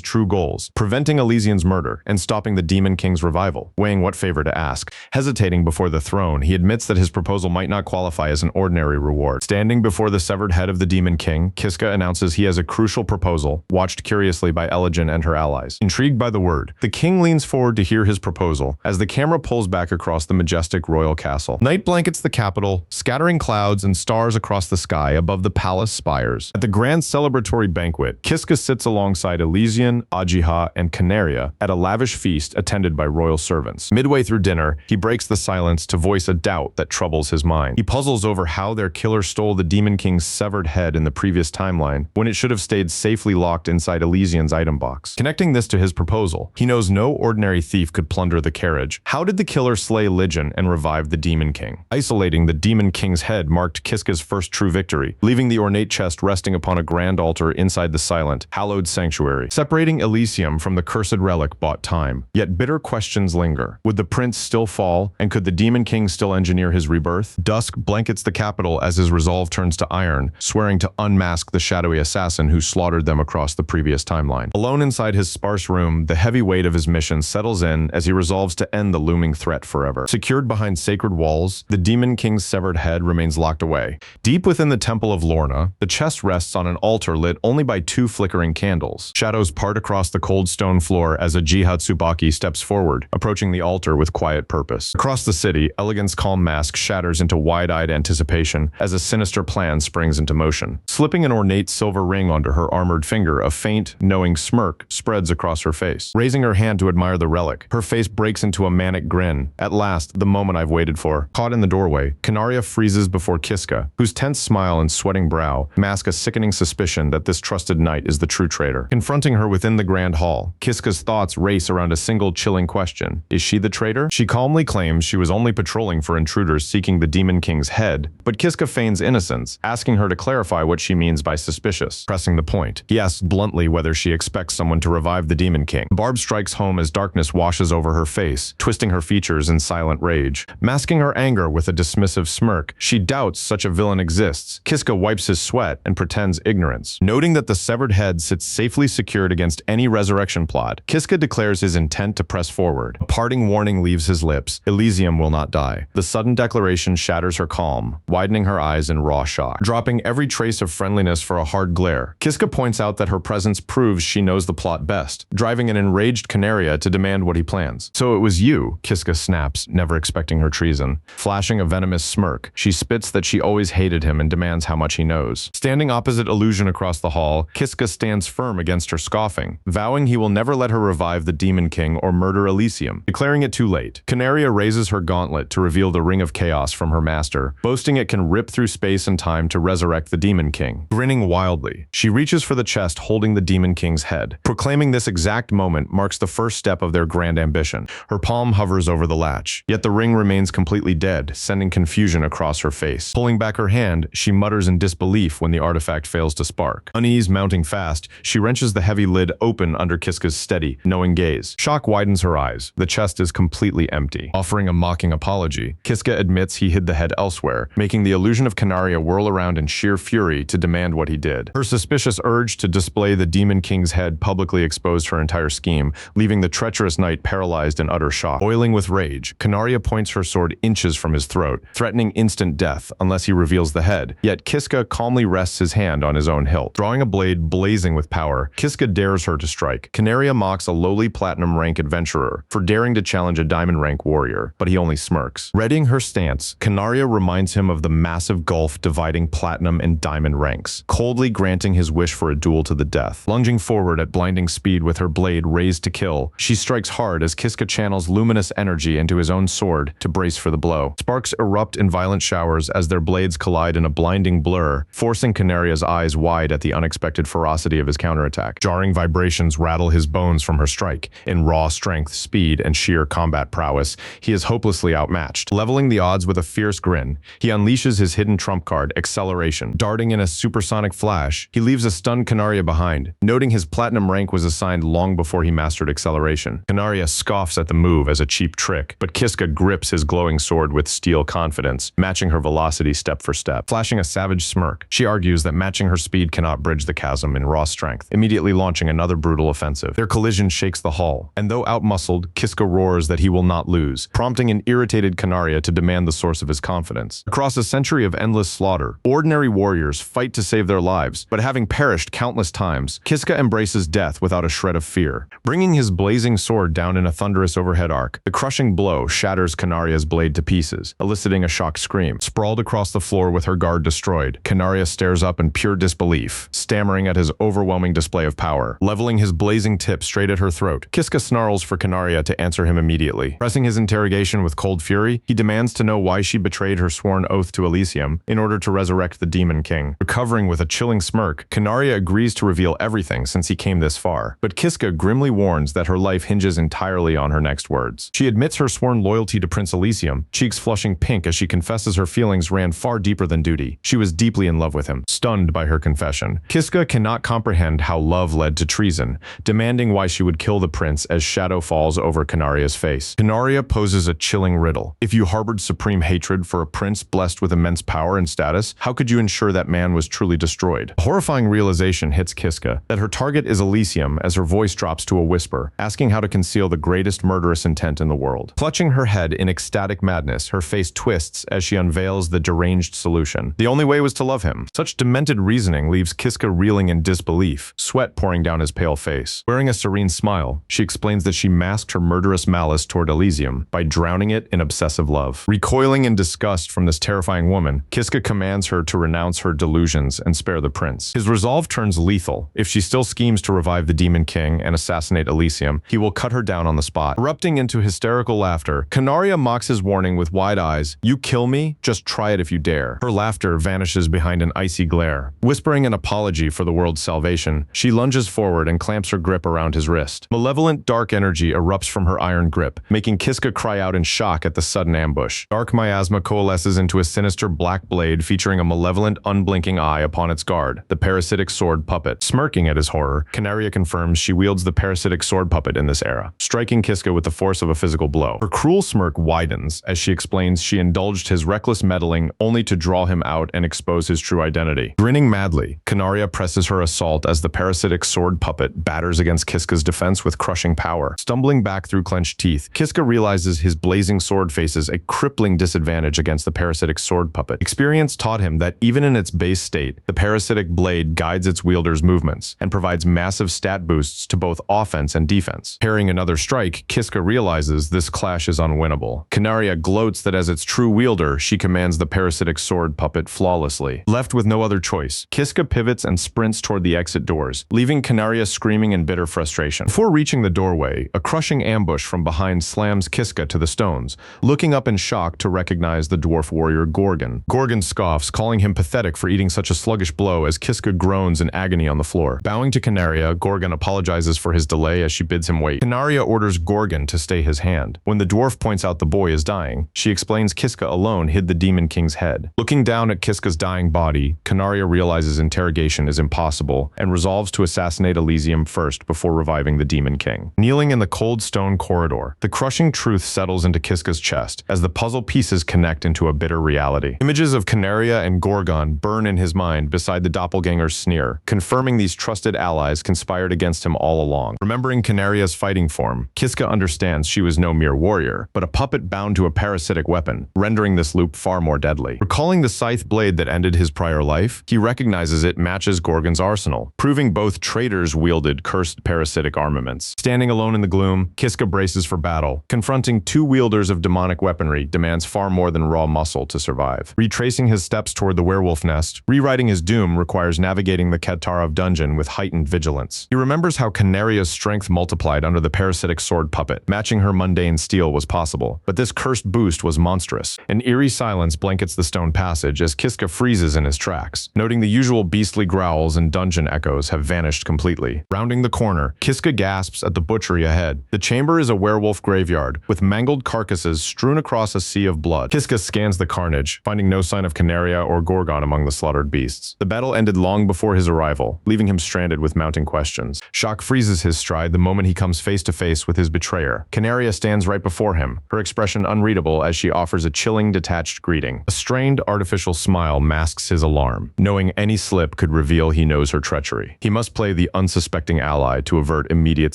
true goals, preventing Elysian's murder and stopping the Demon King's revival, weighing what favor to ask. Hesitating before the throne, he admits that his proposal might not qualify as an ordinary reward. Standing before the severed head of the Demon King, Kiska announces he has a crucial proposal, watched curiously by Eligen and her allies. Intrigued by the word, the king leans forward to hear his proposal as the camera pulls back across the majestic royal castle. Night blankets the capital, scattering clouds and stars across the sky above the palace spires. At the grand celebratory banquet, Kiska sits alongside Elysian, Ajiha, and Canaria at a lavish feast attended by royal servants. Midway through dinner, he breaks the silence chance to voice a doubt that troubles his mind. He puzzles over how their killer stole the Demon King's severed head in the previous timeline when it should have stayed safely locked inside Elysian's item box. Connecting this to his proposal, he knows no ordinary thief could plunder the carriage. How did the killer slay Ligen and revive the Demon King? Isolating the Demon King's head marked Kiska's first true victory, leaving the ornate chest resting upon a grand altar inside the silent, hallowed sanctuary. Separating Elysium from the cursed relic bought time. Yet bitter questions linger. Would the prince still fall, and could the Demon King still engineer his rebirth? Dusk blankets the capital as his resolve turns to iron, swearing to unmask the shadowy assassin who slaughtered them across the previous timeline. Alone inside his sparse room, the heavy weight of his mission settles in as he resolves to end the looming threat forever. Secured behind sacred walls, the Demon King's severed head remains locked away. Deep within the Temple of Lorna, the chest rests on an altar lit only by 2 flickering candles. Shadows part across the cold stone floor as a Jihatsubaki steps forward, approaching the altar with quiet purpose. Across the city, Elegant's calm mask shatters into wide-eyed anticipation as a sinister plan springs into motion. Slipping an ornate silver ring onto her armored finger, a faint, knowing smirk spreads across her face. Raising her hand to admire the relic, her face breaks into a manic grin. At last, the moment I've waited for. Caught in the doorway, Canaria freezes before Kiska, whose tense smile and sweating brow mask a sickening suspicion that this trusted knight is the true traitor. Confronting her within the grand hall, Kiska's thoughts race around a single chilling question. Is she the traitor? She calmly claims she was only patrolling for intruders seeking the Demon King's head, but Kiska feigns innocence, asking her to clarify what she means by suspicious. Pressing the point, he asks bluntly whether she expects someone to revive the Demon King. Barb strikes home as darkness washes over her face, twisting her features in silent rage. Masking her anger with a dismissive smirk, she doubts such a villain exists. Kiska wipes his sweat and pretends ignorance. Noting that the severed head sits safely secured against any resurrection plot, Kiska declares his intent to press forward. A parting warning leaves his lips. Elysium will not die. The sudden declaration shatters her calm, widening her eyes in raw shock. Dropping every trace of friendliness for a hard glare, Kiska points out that her presence proves she knows the plot best, driving an enraged Canaria to demand what he plans. So it was you, Kiska snaps, never expecting her treason. Flashing a venomous smirk, she spits that she always hated him and demands how much he knows. Standing opposite Illusion across the hall, Kiska stands firm against her scoffing, vowing he will never let her revive the Demon King or murder Elysium. Declaring it too late, Canaria raises her gauntlet to reveal the Ring of Chaos from her master, boasting it can rip through space and time to resurrect the Demon King. Grinning wildly, she reaches for the chest holding the Demon King's head, proclaiming this exact moment marks the first step of their grand ambition. Her palm hovers over the latch, yet the ring remains completely dead, sending confusion across her face. Pulling back her hand, she mutters in disbelief when the artifact fails to spark. Unease mounting fast, she wrenches the heavy lid open under Kiska's steady, knowing gaze. Shock widens her eyes. The chest is completely empty. Offering a mocking apology, Kiska admits he hid the head elsewhere, making the illusion of Canaria whirl around in sheer fury to demand what he did. Her suspicious urge to display the Demon King's head publicly exposed her entire scheme, leaving the treacherous knight paralyzed in utter shock. Boiling with rage, Canaria points her sword inches from his throat, threatening instant death unless he reveals the head. Yet Kiska calmly rests his hand on his own hilt. Drawing a blade blazing with power, Kiska dares her to strike. Canaria mocks a lowly platinum rank adventurer for daring to challenge a diamond rank warrior, but he only smirks. Readying her stance, Canaria reminds him of the massive gulf dividing platinum and diamond ranks, coldly granting his wish for a duel to the death. Lunging forward at blinding speed with her blade raised to kill, she strikes hard as Kiska channels luminous energy into his own sword to brace for the blow. Sparks erupt in violent showers as their blades collide in a blinding blur, forcing Canaria's eyes wide at the unexpected ferocity of his counterattack. Jarring vibrations rattle his bones from her strike. In raw strength, speed, and sheer combat prowess, he is hopelessly outmatched. Leveling the odds with a fierce grin, he unleashes his hidden trump card, Acceleration. Darting in a supersonic flash, he leaves a stunned Canaria behind, noting his platinum rank was assigned long before he mastered Acceleration. Canaria scoffs at the move as a cheap trick, but Kiska grips his glowing sword with steel confidence, matching her velocity step for step. Flashing a savage smirk, she argues that matching her speed cannot bridge the chasm in raw strength, immediately launching another brutal offensive. Their collision shakes the hall, and though outmuscled, Kiska roars that he will not lose, prompting an irritated Canaria to demand the source of his confidence. Across a century of endless slaughter, ordinary warriors fight to save their lives, but having perished countless times, Kiska embraces death without a shred of fear. Bringing his blazing sword down in a thunderous overhead arc, the crushing blow shatters Canaria's blade to pieces, eliciting a shocked scream. Sprawled across the floor with her guard destroyed, Canaria stares up in pure disbelief, stammering at his overwhelming display of power. Leveling his blazing tip straight at her throat, Kiska snarls for Canaria to answer him immediately. Pressing his interrogation with cold controlled fury, he demands to know why she betrayed her sworn oath to Elysium in order to resurrect the Demon King. Recovering with a chilling smirk, Canaria agrees to reveal everything since he came this far, but Kiska grimly warns that her life hinges entirely on her next words. She admits her sworn loyalty to Prince Elysium, cheeks flushing pink as she confesses her feelings ran far deeper than duty. She was deeply in love with him, stunned by her confession. Kiska cannot comprehend how love led to treason, demanding why she would kill the prince as shadow falls over Canaria's face. Canaria poses a chilling riddle. If you harbored supreme hatred for a prince blessed with immense power and status, how could you ensure that man was truly destroyed? A horrifying realization hits Kiska that her target is Elysium as her voice drops to a whisper, asking how to conceal the greatest murderous intent in the world. Clutching her head in ecstatic madness, her face twists as she unveils the deranged solution. The only way was to love him. Such demented reasoning leaves Kiska reeling in disbelief, sweat pouring down his pale face. Wearing a serene smile, she explains that she masked her murderous malice toward Elysium by drowning it in obsessive love. Recoiling in disgust from this terrifying woman, Kiska commands her to renounce her delusions and spare the prince. His resolve turns lethal. If she still schemes to revive the Demon King and assassinate Elysium, he will cut her down on the spot. Erupting into hysterical laughter, Canaria mocks his warning with wide eyes. "You kill me? Just try it if you dare." Her laughter vanishes behind an icy glare. Whispering an apology for the world's salvation, she lunges forward and clamps her grip around his wrist. Malevolent dark energy erupts from her iron grip, making Kiska cry out in shock at the sudden ambush. Dark miasma coalesces into a sinister black blade featuring a malevolent, unblinking eye upon its guard, the parasitic sword puppet. Smirking at his horror, Canaria confirms she wields the parasitic sword puppet in this era, striking Kiska with the force of a physical blow. Her cruel smirk widens as she explains she indulged his reckless meddling only to draw him out and expose his true identity. Grinning madly, Canaria presses her assault as the parasitic sword puppet batters against Kiska's defense with crushing power. Stumbling back through clenched teeth, Kiska realizes his blazing sword faces a crippling disadvantage against the parasitic sword puppet. Experience taught him that even in its base state, the parasitic blade guides its wielder's movements and provides massive stat boosts to both offense and defense. Parrying another strike, Kiska realizes this clash is unwinnable. Canaria gloats that as its true wielder, she commands the parasitic sword puppet flawlessly. Left with no other choice, Kiska pivots and sprints toward the exit doors, leaving Canaria screaming in bitter frustration. Before reaching the doorway, a crushing ambush from behind slams Kiska to the stones, looking up in shock to recognize the dwarf warrior Gorgon. Gorgon scoffs, calling him pathetic for eating such a sluggish blow as Kiska groans in agony on the floor. Bowing to Canaria, Gorgon apologizes for his delay as she bids him wait. Canaria orders Gorgon to stay his hand. When the dwarf points out the boy is dying, she explains Kiska alone hid the Demon King's head. Looking down at Kiska's dying body, Canaria realizes interrogation is impossible and resolves to assassinate Elysium first before reviving the Demon King. Kneeling in the cold stone corridor, the crushing truth settles into Kiska's chest as the puzzle pieces connect into a bitter reality. Images of Canaria and Gorgon burn in his mind beside the doppelganger's sneer, confirming these trusted allies conspired against him all along. Remembering Canaria's fighting form, Kiska understands she was no mere warrior, but a puppet bound to a parasitic weapon, rendering this loop far more deadly. Recalling the scythe blade that ended his prior life, he recognizes it matches Gorgon's arsenal, proving both traitors wielded cursed parasitic armaments. Standing alone in the gloom, Kiska braces for battle. Confronting two wielders of demonic weaponry demands far more than raw muscle to survive. Retracing his steps toward the werewolf nest, rewriting his doom requires navigating the Katarov dungeon with heightened vigilance. He remembers how Canaria's strength multiplied under the parasitic sword puppet. Matching her mundane steel was possible, but this cursed boost was monstrous. An eerie silence blankets the stone passage as Kiska freezes in his tracks, noting the usual beastly growls and dungeon echoes have vanished completely. Rounding the corner, Kiska gasps at the butchery ahead. The chamber is a werewolf graveyard, with mangled carcasses strewn across a sea of blood. Kiska scans the carnage, finding no sign of Canaria or Gorgon among the slaughtered beasts. The battle ended long before his arrival, leaving him stranded with mounting questions. Shock freezes his stride the moment he comes face to face with his betrayer. Canaria stands right before him, her expression unreadable as she offers a chilling, detached greeting. A strained, artificial smile masks his alarm, knowing any slip could reveal he knows her treachery. He must play the unsuspecting ally to avert immediate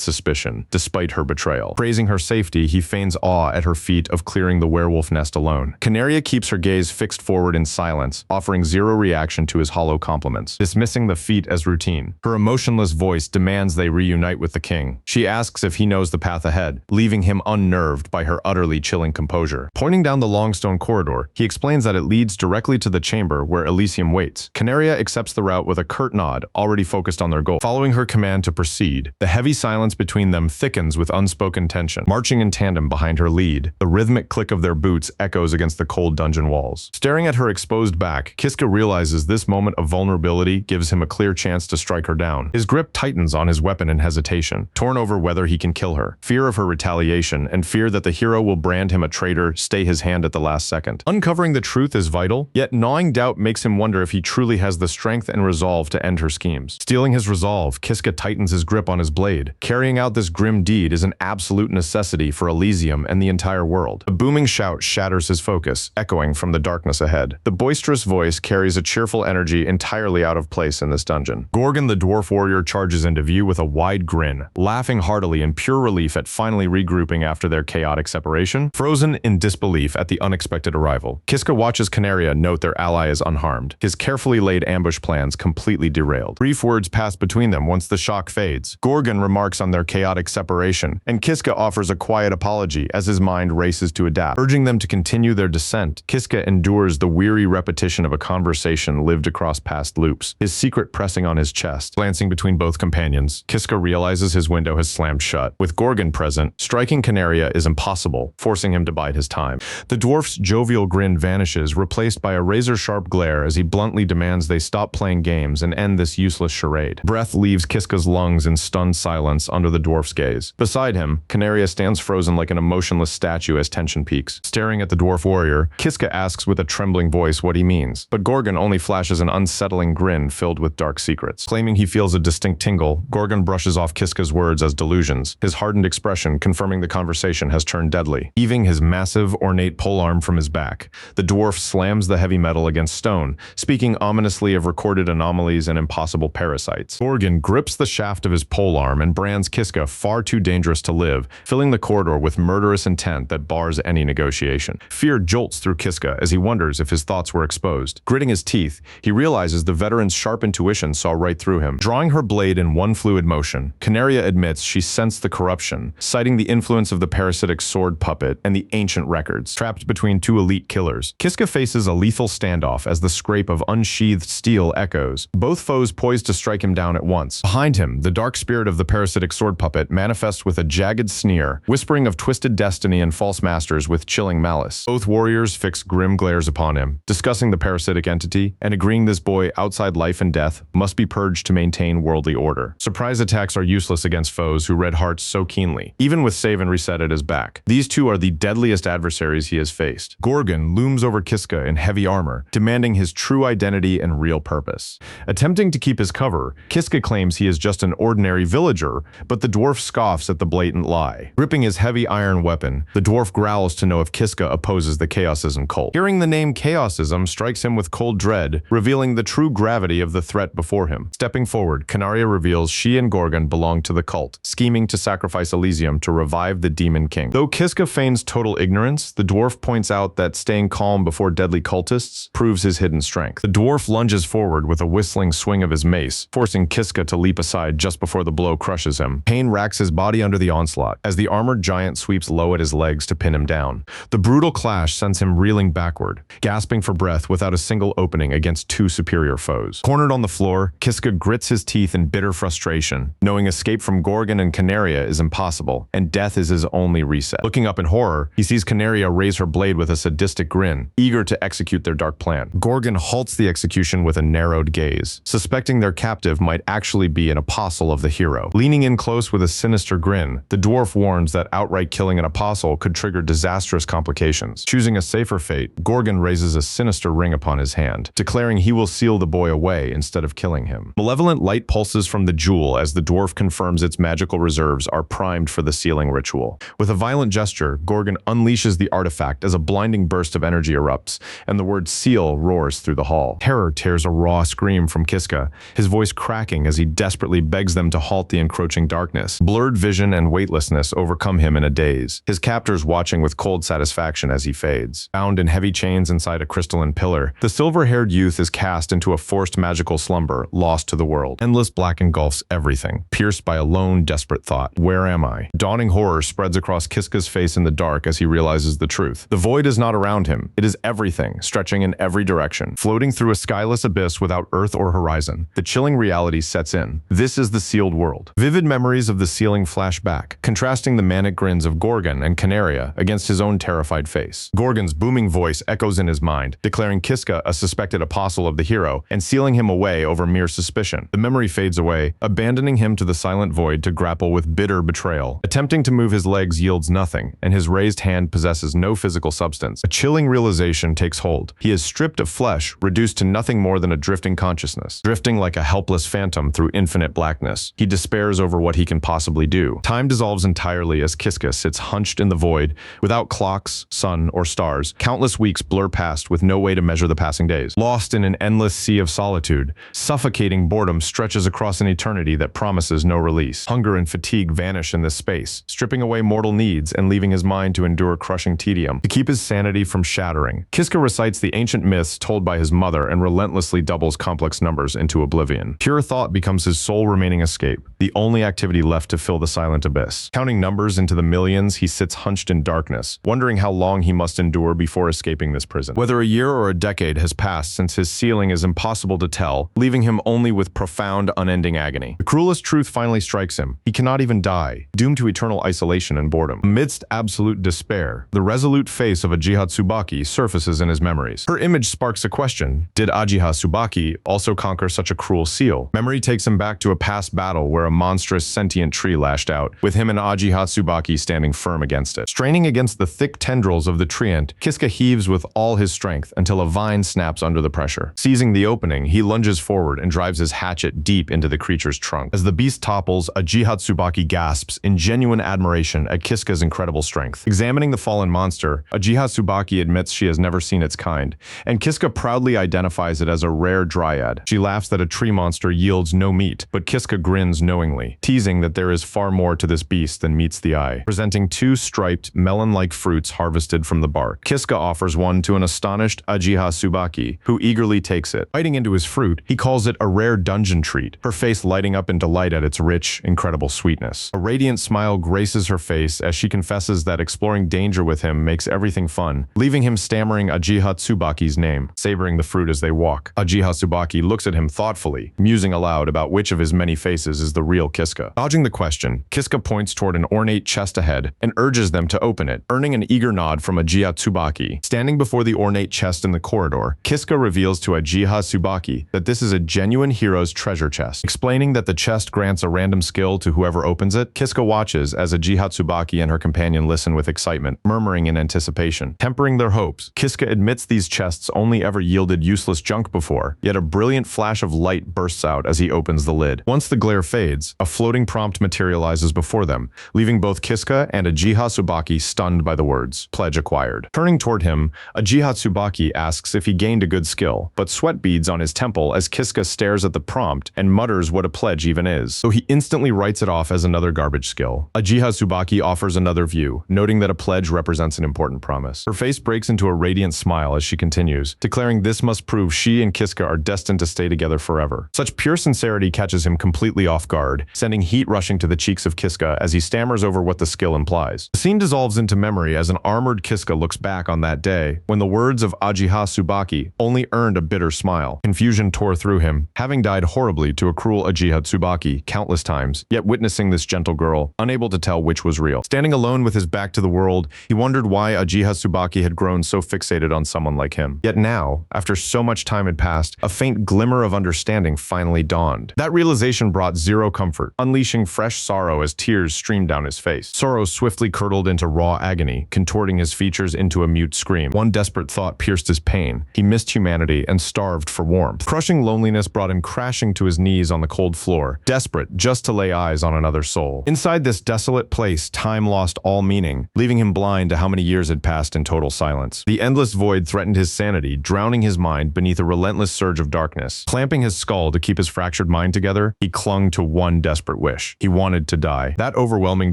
suspicion, despite her betrayal. Praising her safety, he feigns awe at her feat of clearing the werewolf nest alone. Canaria keeps her gaze fixed forward in silence, offering zero reaction to his hollow compliments, dismissing the feat as routine. Her emotionless voice demands they reunite with the king. She asks if he knows the path ahead, leaving him unnerved by her utterly chilling composure. Pointing down the long stone corridor, he explains that it leads directly to the chamber where Elysium waits. Canaria accepts the route with a curt nod, already focused on their goal. Following her command to proceed, the heavy silence between them thickens with unspoken tension. Marching in tandem behind her lead, the rhythmic click of their boots echoes against the cold dungeon walls. Staring at her exposed back, Kiska realizes this moment of vulnerability gives him a clear chance to strike her down. His grip tightens on his weapon in hesitation, torn over whether he can kill her. Fear of her retaliation and fear that the hero will brand him a traitor stay his hand at the last second. Uncovering the truth is vital, yet gnawing doubt makes him wonder if he truly has the strength and resolve to end her schemes. Stealing his resolve, Kiska tightens his grip on his blade. Carrying out this grim deed is an absolute necessity for Elysium and the entire world. A booming shout shatters his focus, echoing from the darkness ahead. The boisterous voice carries a cheerful energy entirely out of place in this dungeon. Gorgon the dwarf warrior charges into view with a wide grin, laughing heartily in pure relief at finally regrouping after their chaotic separation. Frozen in disbelief at the unexpected arrival, Kiska watches Canaria note their ally is unharmed, his carefully laid ambush plans completely derailed. Brief words pass between them once the shock fades. Gorgon remarks on their chaotic separation, and Kiska offers a quiet apology as his mind races to adapt. Urging them to continue their descent, Kiska endures the weary repetition of a conversation lived across past loops, his secret pressing on his chest. Glancing between both companions, Kiska realizes his window has slammed shut. With Gorgon present, striking Canaria is impossible, forcing him to bide his time. The dwarf's jovial grin vanishes, replaced by a razor-sharp glare as he bluntly demands they stop playing games and end this useless charade. Breath leaves Kiska's lungs in stunned silence under the dwarf's gaze. Beside him, Canaria stands frozen like an emotionless statue as tension peaks. Staring at the dwarf warrior, Kiska asks with a trembling voice what he means, but Gorgon only flashes an unsettling grin filled with dark secrets. Claiming he feels a distinct tingle, Gorgon brushes off Kiska's words as delusions, his hardened expression confirming the conversation has turned deadly. Heaving his massive, ornate polearm from his back, the dwarf slams the heavy metal against stone, speaking ominously of recorded anomalies and impossible parasites. Gorgon grips the shaft of his polearm and brands Kiska far too dangerous to live, filling the corridor with murderous intent that bars any negotiation. Fear jolts through Kiska as he wonders if his thoughts were exposed. Gritting his teeth, he realizes the veteran's sharp intuition saw right through him. Drawing her blade in one fluid motion, Canaria admits she sensed the corruption, citing the influence of the parasitic sword puppet and the ancient records. Trapped between two elite killers, Kiska faces a lethal standoff as the scrape of unsheathed steel echoes, both foes poised to strike him down at once. Behind him, the dark spirit of the parasitic sword puppet manifests with a jagged sneer, whispering of twisted destiny and false masters with chilling malice. Both warriors fix grim glares upon him, discussing the parasitic entity and agreeing this boy outside life and death must be purged to maintain worldly order. Surprise attacks are useless against foes who read hearts so keenly, even with save and reset at his back. These two are the deadliest adversaries he has faced. Gorgon looms over Kiska in heavy armor, demanding his true identity and real purpose. Attempting to keep his cover, Kiska claims he is just an ordinary villager, but the dwarf scoffs at the blatant lie. Gripping his heavy iron weapon, the dwarf growls to know if Kiska opposes the Chaosism cult. Hearing the name Chaosism strikes him with cold dread, revealing the true gravity of the threat before him. Stepping forward, Canaria reveals she and Gorgon belong to the cult, scheming to sacrifice Elysium to revive the Demon King. Though Kiska feigns total ignorance, the dwarf points out that staying calm before deadly cultists proves his hidden strength. The dwarf lunges forward with a whistling swing of his mace, forcing Kiska to leap aside just before the blow crushes him. Pain racks his body under the onslaught, as the armored giant sweeps low at his legs to pin him down. The brutal clash sends him reeling backward, gasping for breath without a single opening against two superior foes. Cornered on the floor, Kiska grits his teeth in bitter frustration, knowing escape from Gorgon and Canaria is impossible, and death is his only reset. Looking up in horror, he sees Canaria raise her blade with a sadistic grin, eager to execute their dark plan. Gorgon halts the execution with a narrowed gaze, suspecting their captive might actually be an apostle of the hero. Leaning in close with a sinister grin, the dwarf warns that outright killing an apostle could trigger disastrous complications. Choosing a safer fate, Gorgon raises a sinister ring upon his hand, declaring he will seal the boy away instead of killing him. Malevolent light pulses from the jewel as the dwarf confirms its magical reserves are primed for the sealing ritual. With a violent gesture, Gorgon unleashes the artifact as a blinding burst of energy erupts, and the word seal roars through the hall. Terror tears a raw scream from Kiska, his voice cracking as he desperately begs them to halt the encroaching darkness. Blurred vision and weightlessness overcome him in a daze, his captors watching with cold satisfaction as he fades. Bound in heavy chains inside a crystalline pillar, the silver-haired youth is cast into a forced magical slumber, lost to the world. Endless black engulfs everything, pierced by a lone, desperate thought. Where am I? Dawning horror spreads across Kiska's face in the dark as he realizes the truth. The void is not around him. It is everything, stretching in every direction, floating through a skyless abyss without earth or horizon. The chilling reality sets in. This is the sealed world. Vivid memories of the sealing flash back, contrasting the manic grins of Gorgon and Canaria paranoia against his own terrified face. Gorgon's booming voice echoes in his mind, declaring Kiska a suspected apostle of the hero and sealing him away over mere suspicion. The memory fades away, abandoning him to the silent void to grapple with bitter betrayal. Attempting to move his legs yields nothing, and his raised hand possesses no physical substance. A chilling realization takes hold. He is stripped of flesh, reduced to nothing more than a drifting consciousness, drifting like a helpless phantom through infinite blackness. He despairs over what he can possibly do. Time dissolves entirely as Kiska sits hunched in the void, without clocks, sun, or stars. Countless weeks blur past with no way to measure the passing days. Lost in an endless sea of solitude, suffocating boredom stretches across an eternity that promises no release. Hunger and fatigue vanish in this space, stripping away mortal needs and leaving his mind to endure crushing tedium. To keep his sanity from shattering, Kiska recites the ancient myths told by his mother and relentlessly doubles complex numbers into oblivion. Pure thought becomes his sole remaining escape, the only activity left to fill the silent abyss. Counting numbers into the millions, he sits hunched in darkness, wondering how long he must endure before escaping this prison. Whether a year or a decade has passed since his sealing is impossible to tell, leaving him only with profound, unending agony. The cruelest truth finally strikes him. He cannot even die, doomed to eternal isolation and boredom. Amidst absolute despair, the resolute face of Ajiha Tsubaki surfaces in his memories. Her image sparks a question: did Ajiha Tsubaki also conquer such a cruel seal? Memory takes him back to a past battle where a monstrous sentient tree lashed out, with him and Ajiha Tsubaki standing firm against it. Straining against the thick tendrils of the treant, Kiska heaves with all his strength until a vine snaps under the pressure. Seizing the opening, he lunges forward and drives his hatchet deep into the creature's trunk. As the beast topples, Ajiha Tsubaki gasps in genuine admiration at Kiska's incredible strength. Examining the fallen monster, Ajiha Tsubaki admits she has never seen its kind, and Kiska proudly identifies it as a rare dryad. She laughs that a tree monster yields no meat, but Kiska grins knowingly, teasing that there is far more to this beast than meets the eye. Presenting two striped, melon-like fruits harvested from the bark, Kiska offers one to an astonished Ajiha Tsubaki, who eagerly takes it. Biting into his fruit, he calls it a rare dungeon treat, her face lighting up in delight at its rich, incredible sweetness. A radiant smile graces her face as she confesses that exploring danger with him makes everything fun, leaving him stammering Ajiha Tsubaki's name, savoring the fruit as they walk. Ajiha Tsubaki looks at him thoughtfully, musing aloud about which of his many faces is the real Kiska. Dodging the question, Kiska points toward an ornate chest ahead and urges them to open it, earning an eager nod from Ajiha Tsubaki. Standing before the ornate chest in the corridor, Kiska reveals to Ajiha Tsubaki that this is a genuine hero's treasure chest. Explaining that the chest grants a random skill to whoever opens it, Kiska watches as Ajiha Tsubaki and her companion listen with excitement, murmuring in anticipation. Tempering their hopes, Kiska admits these chests only ever yielded useless junk before, yet a brilliant flash of light bursts out as he opens the lid. Once the glare fades, a floating prompt materializes before them, leaving both Kiska and Ajiha Tsubaki stunned by the words, "Pledge acquired." Turning toward him, Ajiha Tsubaki asks if he gained a good skill, but sweat beads on his temple as Kiska stares at the prompt and mutters what a pledge even is, so he instantly writes it off as another garbage skill. Ajiha Tsubaki offers another view, noting that a pledge represents an important promise. Her face breaks into a radiant smile as she continues, declaring this must prove she and Kiska are destined to stay together forever. Such pure sincerity catches him completely off guard, sending heat rushing to the cheeks of Kiska as he stammers over what the skill implies. The scene dissolves into memory as an armored Kiska looks back on that day, when the words of Ajiha Tsubaki only earned a bitter smile. Confusion tore through him, having died horribly to a cruel Ajiha Tsubaki countless times, yet witnessing this gentle girl, unable to tell which was real. Standing alone with his back to the world, he wondered why Ajiha Tsubaki had grown so fixated on someone like him. Yet now, after so much time had passed, a faint glimmer of understanding finally dawned. That realization brought zero comfort, unleashing fresh sorrow as tears streamed down his face. Sorrow swiftly curdled into raw agony, contorting his features into a mute scream. One desperate thought pierced his pain. He missed humanity and starved for warmth. Crushing loneliness brought him crashing to his knees on the cold floor, desperate just to lay eyes on another soul. Inside this desolate place, time lost all meaning, leaving him blind to how many years had passed in total silence. The endless void threatened his sanity, drowning his mind beneath a relentless surge of darkness. Clamping his skull to keep his fractured mind together, he clung to one desperate wish. He wanted to die. That overwhelming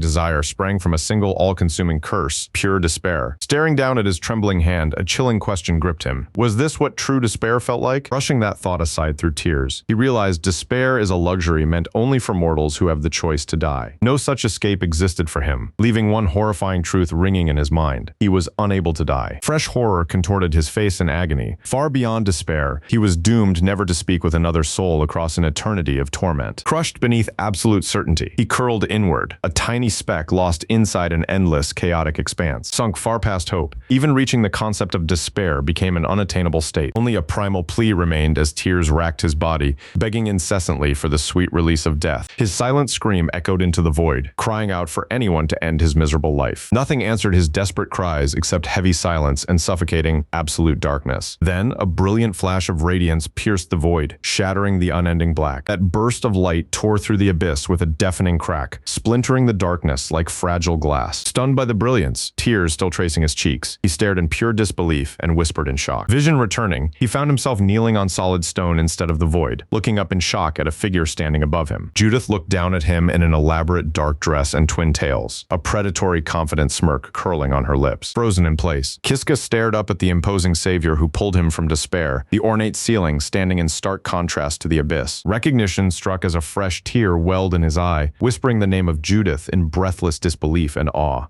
desire sprang from a single all-consuming curse, pure despair. Staring down at his trembling hand, a chilling question gripped him. Was this what true despair felt like? Brushing that thought aside through tears, he realized despair is a luxury meant only for mortals who have the choice to die. No such escape existed for him, leaving one horrifying truth ringing in his mind. He was unable to die. Fresh horror contorted his face in agony. Far beyond despair, he was doomed never to speak with another soul across an eternity of torment. Crushed beneath absolute certainty, he curled inward, a tiny speck lost inside an endless, endless, chaotic expanse, sunk far past hope. Even reaching the concept of despair became an unattainable state. Only a primal plea remained as tears racked his body, begging incessantly for the sweet release of death. His silent scream echoed into the void, crying out for anyone to end his miserable life. Nothing answered his desperate cries except heavy silence and suffocating, absolute darkness. Then, a brilliant flash of radiance pierced the void, shattering the unending black. That burst of light tore through the abyss with a deafening crack, splintering the darkness like fragile glass. Stunned by the brilliance, tears still tracing his cheeks, he stared in pure disbelief and whispered in shock. Vision returning, he found himself kneeling on solid stone instead of the void, looking up in shock at a figure standing above him. Judith looked down at him in an elaborate dark dress and twin tails, a predatory, confident smirk curling on her lips. Frozen in place, Kiska stared up at the imposing savior who pulled him from despair, the ornate ceiling standing in stark contrast to the abyss. Recognition struck as a fresh tear welled in his eye, whispering the name of Judith in breathless disbelief and awe.